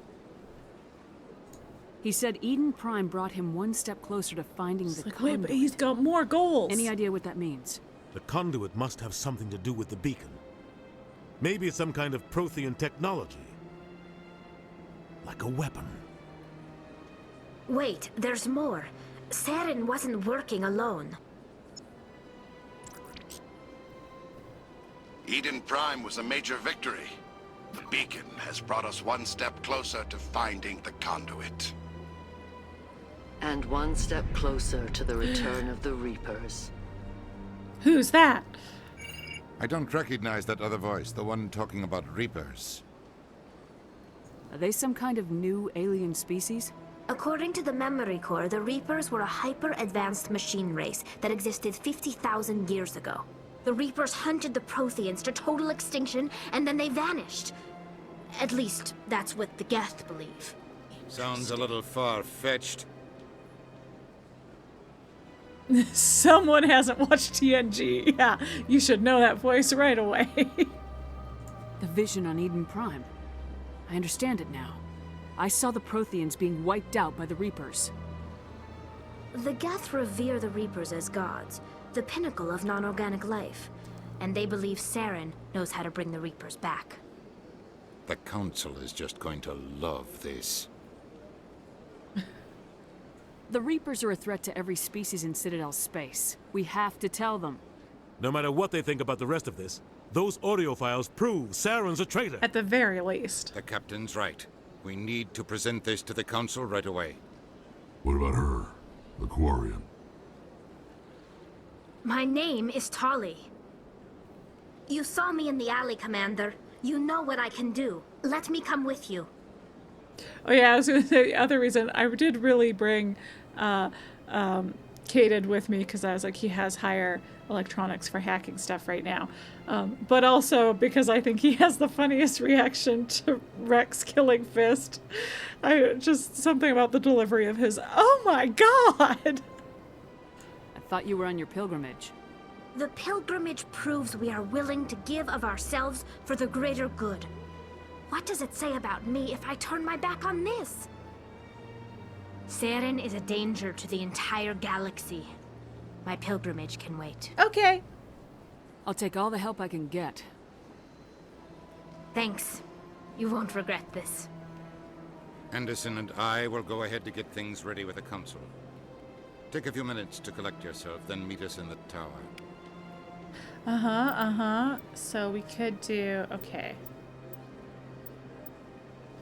He said Eden Prime brought him one step closer to finding the like, conduit. wait, but he's got more goals. Any idea what that means? The conduit must have something to do with the beacon. Maybe it's some kind of Prothean technology. Like a weapon. Wait, there's more. Saren wasn't working alone. Eden Prime was a major victory. The beacon has brought us one step closer to finding the conduit. And one step closer to the return of the Reapers. Who's that? I don't recognize that other voice, the one talking about Reapers. Are they some kind of new alien species? According to the Memory Core, the Reapers were a hyper-advanced machine race that existed 50,000 years ago. The Reapers hunted the Protheans to total extinction, and then they vanished. At least, that's what the Geth believe. Sounds a little far-fetched. Someone hasn't watched TNG. Yeah, you should know that voice right away. The vision on Eden Prime. I understand it now. I saw the Protheans being wiped out by the Reapers. The Geth revere the Reapers as gods, the pinnacle of non-organic life. And they believe Saren knows how to bring the Reapers back. The Council is just going to love this. The Reapers are a threat to every species in Citadel space. We have to tell them. No matter what they think about the rest of this, those audio files prove Saren's a traitor. At the very least. The captain's right. We need to present this to the Council right away. What about her? The quarian? My name is Tali. You saw me in the alley, Commander. You know what I can do. Let me come with you. Oh yeah, I was going to say the other reason I did really bring Cated with me because I was like, he has higher electronics for hacking stuff right now. But also because I think he has the funniest reaction to Wrex killing Fist. Just something about the delivery of his, oh my god! I thought you were on your pilgrimage. The pilgrimage proves we are willing to give of ourselves for the greater good. What does it say about me if I turn my back on this? Saren is a danger to the entire galaxy. My pilgrimage can wait. Okay. I'll take all the help I can get. Thanks. You won't regret this. Anderson and I will go ahead to get things ready with the Council. Take a few minutes to collect yourself, then meet us in the tower. So we could do, okay.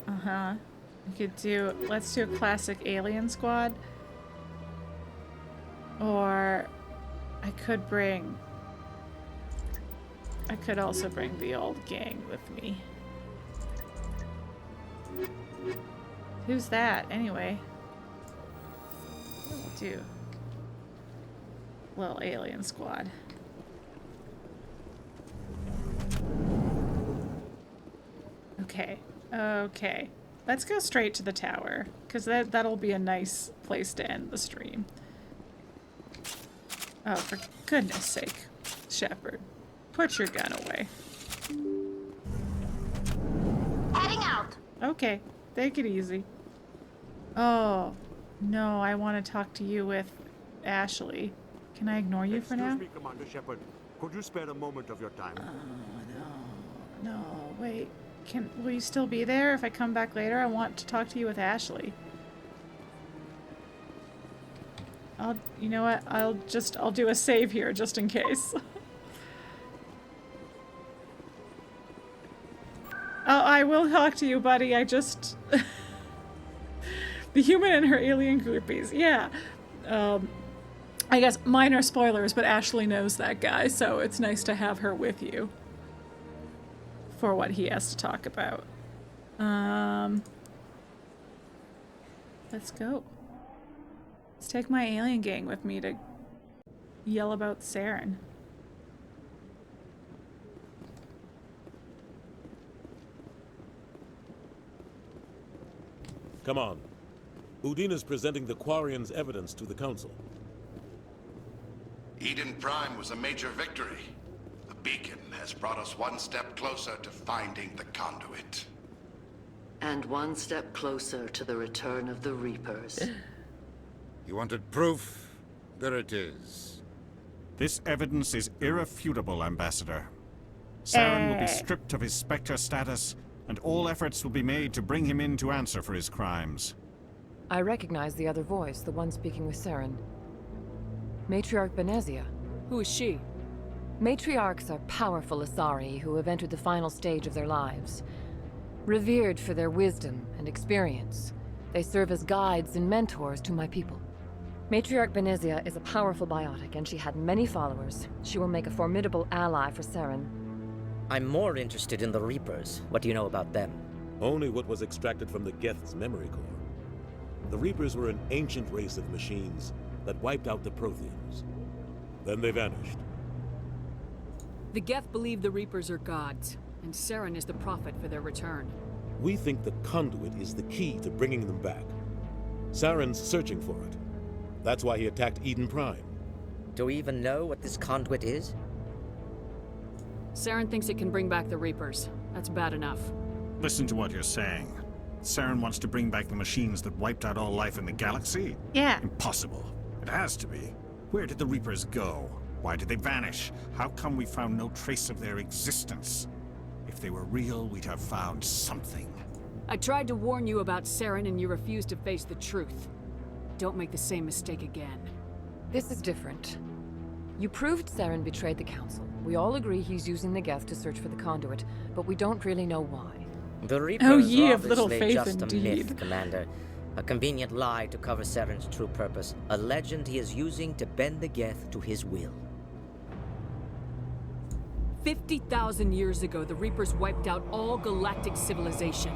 We could do, let's do a classic alien squad. Or I could also bring the old gang with me. Who's that, anyway? We'll do little alien squad. Okay. Let's go straight to the tower, because that'll be a nice place to end the stream. Oh, for goodness sake, Shepard. Put your gun away. Heading out! Okay, take it easy. Oh, no, I want to talk to you with Ashley. Can I ignore you for now? Excuse me, Commander Shepard. Could you spare a moment of your time? No, wait. Will you still be there if I come back later? I want to talk to you with Ashley. You know what? I'll do a save here just in case. Oh, I will talk to you, buddy. The human and her alien groupies. Yeah. I guess minor spoilers, but Ashley knows that guy, so it's nice to have her with you for what he has to talk about. Let's go. Let's take my alien gang with me to yell about Saren. Come on. Udina's presenting the Quarian's evidence to the Council. Eden Prime was a major victory. The beacon has brought us one step closer to finding the conduit. And one step closer to the return of the Reapers. You wanted proof? There it is. This evidence is irrefutable, Ambassador. Saren will be stripped of his Spectre status, and all efforts will be made to bring him in to answer for his crimes. I recognize the other voice, the one speaking with Saren. Matriarch Benezia. Who is she? Matriarchs are powerful Asari who have entered the final stage of their lives. Revered for their wisdom and experience, they serve as guides and mentors to my people. Matriarch Benezia is a powerful biotic, and she had many followers. She will make a formidable ally for Saren. I'm more interested in the Reapers. What do you know about them? Only what was extracted from the Geth's memory core. The Reapers were an ancient race of machines that wiped out the Protheans. Then they vanished. The Geth believe the Reapers are gods, and Saren is the prophet for their return. We think the conduit is the key to bringing them back. Saren's searching for it. That's why he attacked Eden Prime. Do we even know what this conduit is? Saren thinks it can bring back the Reapers. That's bad enough. Listen to what you're saying. Saren wants to bring back the machines that wiped out all life in the galaxy? Yeah. Impossible. It has to be. Where did the Reapers go? Why did they vanish? How come we found no trace of their existence? If they were real, we'd have found something. I tried to warn you about Saren and you refused to face the truth. Don't make the same mistake again. This is different. You proved Saren betrayed the Council. We all agree he's using the Geth to search for the conduit, but we don't really know why. The Reapers ye are of little obviously faith just indeed. a myth, Commander. A convenient lie to cover Saren's true purpose. A legend he is using to bend the Geth to his will. 50,000 years ago, the Reapers wiped out all galactic civilization.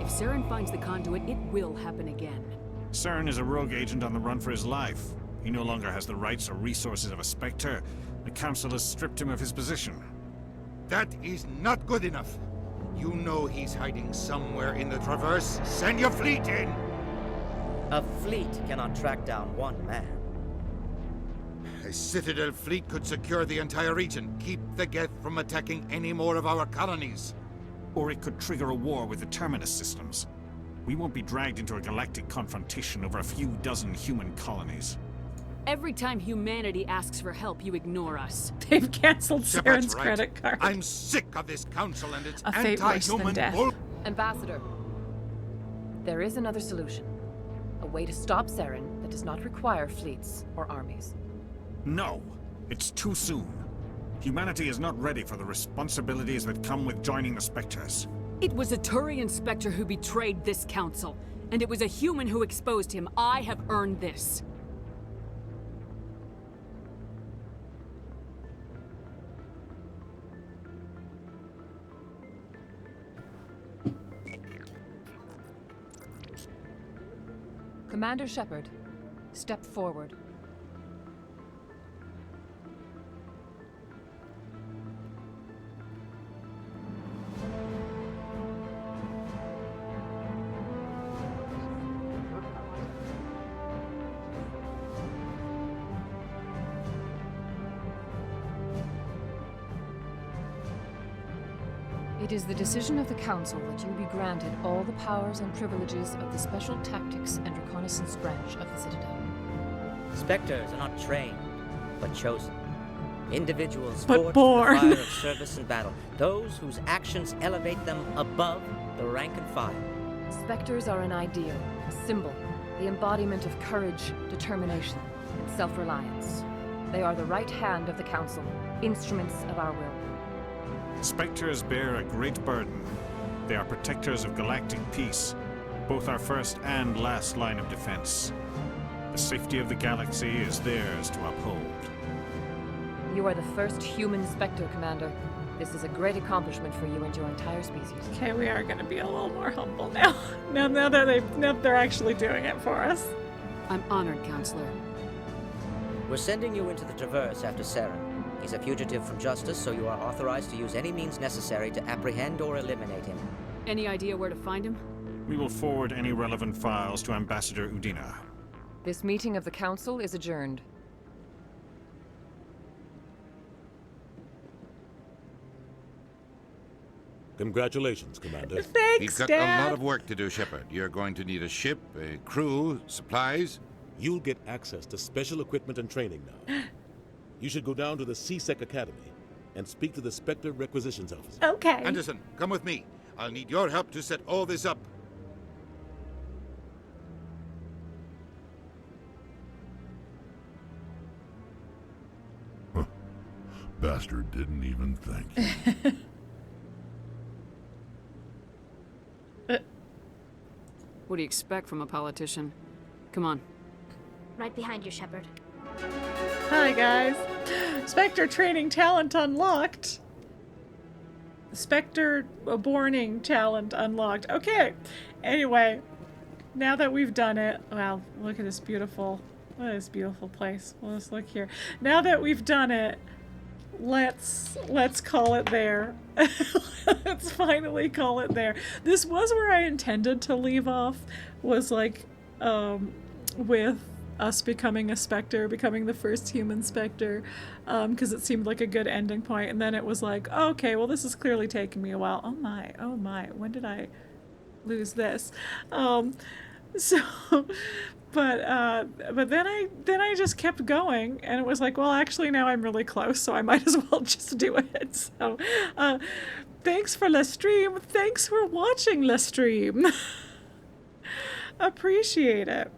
If Saren finds the conduit, it will happen again. Saren is a rogue agent on the run for his life. He no longer has the rights or resources of a Spectre. The Council has stripped him of his position. That is not good enough. You know he's hiding somewhere in the Traverse. Send your fleet in! A fleet cannot track down one man. A Citadel fleet could secure the entire region, keep the Geth from attacking any more of our colonies. Or it could trigger a war with the Terminus systems. We won't be dragged into a galactic confrontation over a few dozen human colonies. Every time humanity asks for help, you ignore us. They've cancelled Shepard's Saren's right. credit card. I'm sick of this council and its A fate worse than anti-human death. bull. Ambassador, there is another solution. A way to stop Saren that does not require fleets or armies. No, it's too soon. Humanity is not ready for the responsibilities that come with joining the Spectres. It was a Turian Spectre who betrayed this council, and it was a human who exposed him. I have earned this. Commander Shepard, step forward. It is the decision of the Council that you be granted all the powers and privileges of the Special Tactics and Reconnaissance Branch of the Citadel. Spectres are not trained, but chosen. Individuals But forged in born. the fire of service and battle. Those whose actions elevate them above the rank and file. Spectres are an ideal, a symbol, the embodiment of courage, determination, and self-reliance. They are the right hand of the Council, instruments of our will. Spectres bear a great burden. They are protectors of galactic peace, both our first and last line of defense. The safety of the galaxy is theirs to uphold. You are the first human Spectre, Commander. This is a great accomplishment for you and your entire species. Okay, we are going to be a little more humble now. now that they're actually doing it for us. I'm honored, Counselor. We're sending you into the Traverse after Saren. He's a fugitive from justice, so you are authorized to use any means necessary to apprehend or eliminate him. Any idea where to find him? We will forward any relevant files to Ambassador Udina. This meeting of the Council is adjourned. Congratulations, Commander. Thanks, We've got Dad. a lot of work to do, Shepard. You're going to need a ship, a crew, supplies. You'll get access to special equipment and training now. You should go down to the C-Sec Academy and speak to the Spectre Requisitions Officer. Okay. Anderson, come with me. I'll need your help to set all this up. Bastard didn't even think. What do you expect from a politician? Come on. Right behind you, Shepard. Hi, guys. Spectre training talent unlocked. Spectre aborning talent unlocked. Okay. Anyway, now that we've done it, wow, look at this beautiful place. Well, let's look here. Now that we've done it, let's call it there. Let's finally call it there. This was where I intended to leave off, was like with us becoming a Spectre, becoming the first human Spectre, because it seemed like a good ending point. And then it was like, oh, okay, well, this is clearly taking me a while. Oh my, when did I lose this? But then I just kept going, and it was like, well, actually now I'm really close, so I might as well just do it. So thanks for the stream. Thanks for watching the stream. Appreciate it.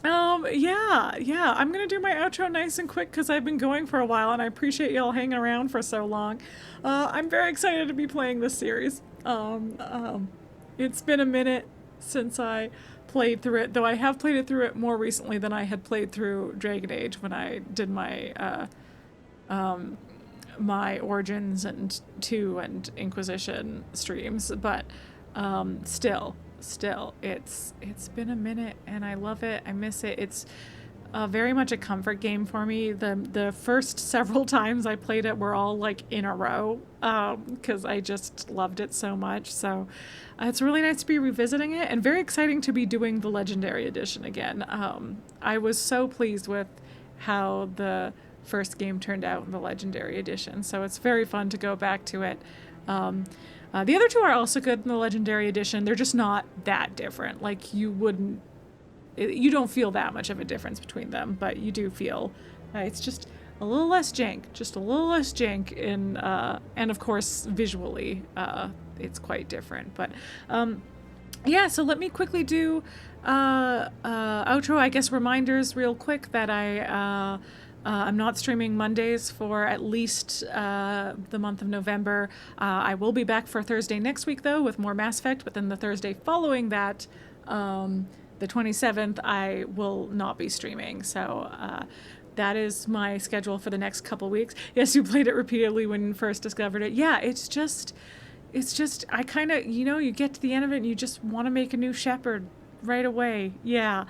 Yeah, I'm gonna do my outro nice and quick because I've been going for a while, and I appreciate y'all hanging around for so long. I'm very excited to be playing this series. It's been a minute since I played through it, though I have played it through it more recently than I had played through Dragon Age when I did my my Origins and 2 and Inquisition streams, but still it's been a minute, and I love it. I miss it. It's very much a comfort game for me. The first several times I played it were all like in a row because I just loved it so much. So it's really nice to be revisiting it, and very exciting to be doing the Legendary Edition again. I was so pleased with how the first game turned out in the Legendary Edition, so it's very fun to go back to it. The other two are also good in the Legendary Edition. They're just not that different. Like, you don't feel that much of a difference between them, but you do feel it's just a little less jank, in, and of course visually it's quite different. But yeah, so let me quickly do outro, I guess, reminders real quick that I'm not streaming Mondays for at least the month of November. I will be back for Thursday next week, though, with more Mass Effect, but then the Thursday following that, the 27th, I will not be streaming. So that is my schedule for the next couple weeks. Yes, you played it repeatedly when you first discovered it. Yeah, it's just, I kind of, you get to the end of it and you just want to make a new Shepard right away. Yeah.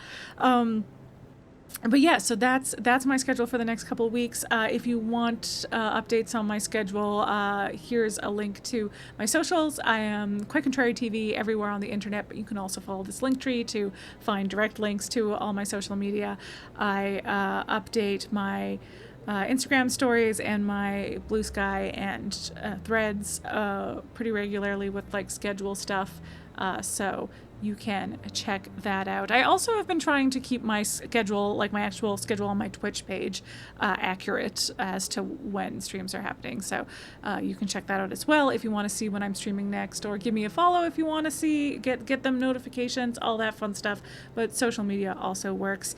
But yeah, so that's my schedule for the next couple of weeks. If you want updates on my schedule, here's a link to my socials. I am QuiteContraryTV everywhere on the internet, but you can also follow this link tree to find direct links to all my social media. I update my Instagram stories and my Blue Sky and Threads pretty regularly with like schedule stuff. So you can check that out. I also have been trying to keep my schedule, like my actual schedule on my Twitch page, accurate as to when streams are happening. So you can check that out as well if you want to see when I'm streaming next, or give me a follow if you want to see, get them notifications, all that fun stuff. But social media also works.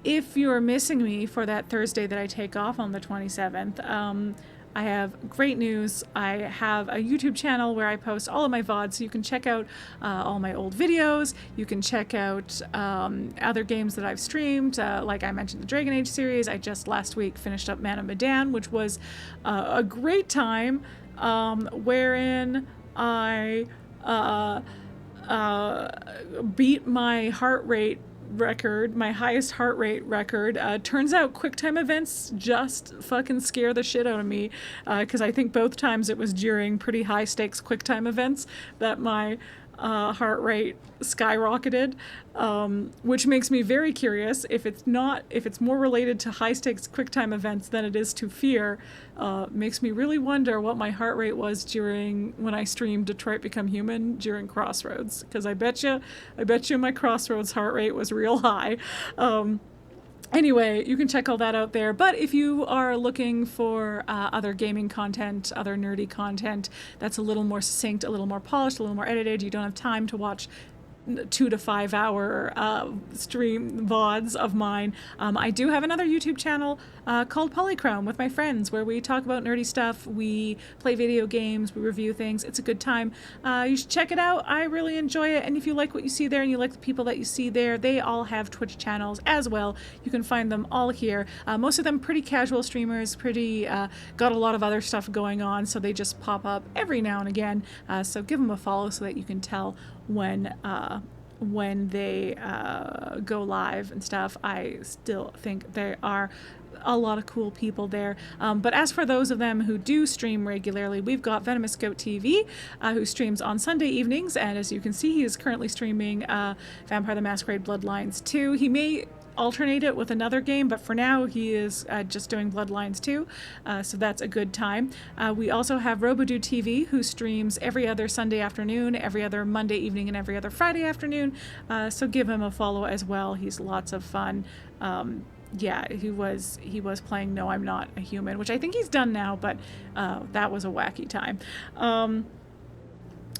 If you're missing me for that Thursday that I take off on the 27th, I have great news. I have a YouTube channel where I post all of my VODs, so you can check out all my old videos. You can check out other games that I've streamed. Like I mentioned, the Dragon Age series. I just last week finished up Man of Medan, which was a great time, wherein I beat my heart rate record, my highest heart rate record. Turns out QuickTime events just fucking scare the shit out of me, because I think both times it was during pretty high stakes QuickTime events that my heart rate skyrocketed, which makes me very curious if it's more related to high stakes QuickTime events than it is to fear. Makes me really wonder what my heart rate was when I streamed Detroit Become Human during Crossroads, because I bet you my Crossroads heart rate was real high. Anyway, you can check all that out there. But if you are looking for other gaming content, other nerdy content that's a little more succinct, a little more polished, a little more edited, you don't have time to watch 2 to 5 hour stream VODs of mine. I do have another YouTube channel called Polychrome with my friends, where we talk about nerdy stuff, we play video games, we review things. It's a good time. You should check it out. I really enjoy it, and if you like what you see there and you like the people that you see there, they all have Twitch channels as well. You can find them all here. Most of them pretty casual streamers, pretty got a lot of other stuff going on, so they just pop up every now and again. So give them a follow so that you can tell when they go live and stuff. I still think there are a lot of cool people there. But as for those of them who do stream regularly, we've got Venomous Goat TV, who streams on Sunday evenings, and as you can see, he is currently streaming Vampire the Masquerade Bloodlines 2. He may alternate it with another game, but for now he is just doing Bloodlines 2, so that's a good time. We also have Robodo TV, who streams every other Sunday afternoon, every other Monday evening, and every other Friday afternoon, so give him a follow as well. He's lots of fun. Yeah, he was playing No I'm Not a Human, which I think he's done now, but that was a wacky time.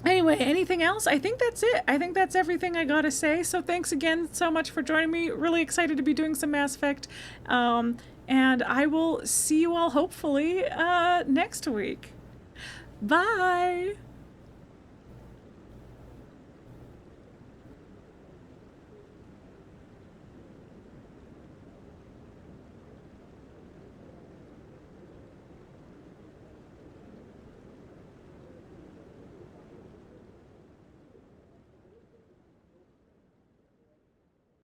Anyway, anything else? I think that's it. I think that's everything I gotta say. So thanks again so much for joining me. Really excited to be doing some Mass Effect. And I will see you all hopefully next week. Bye!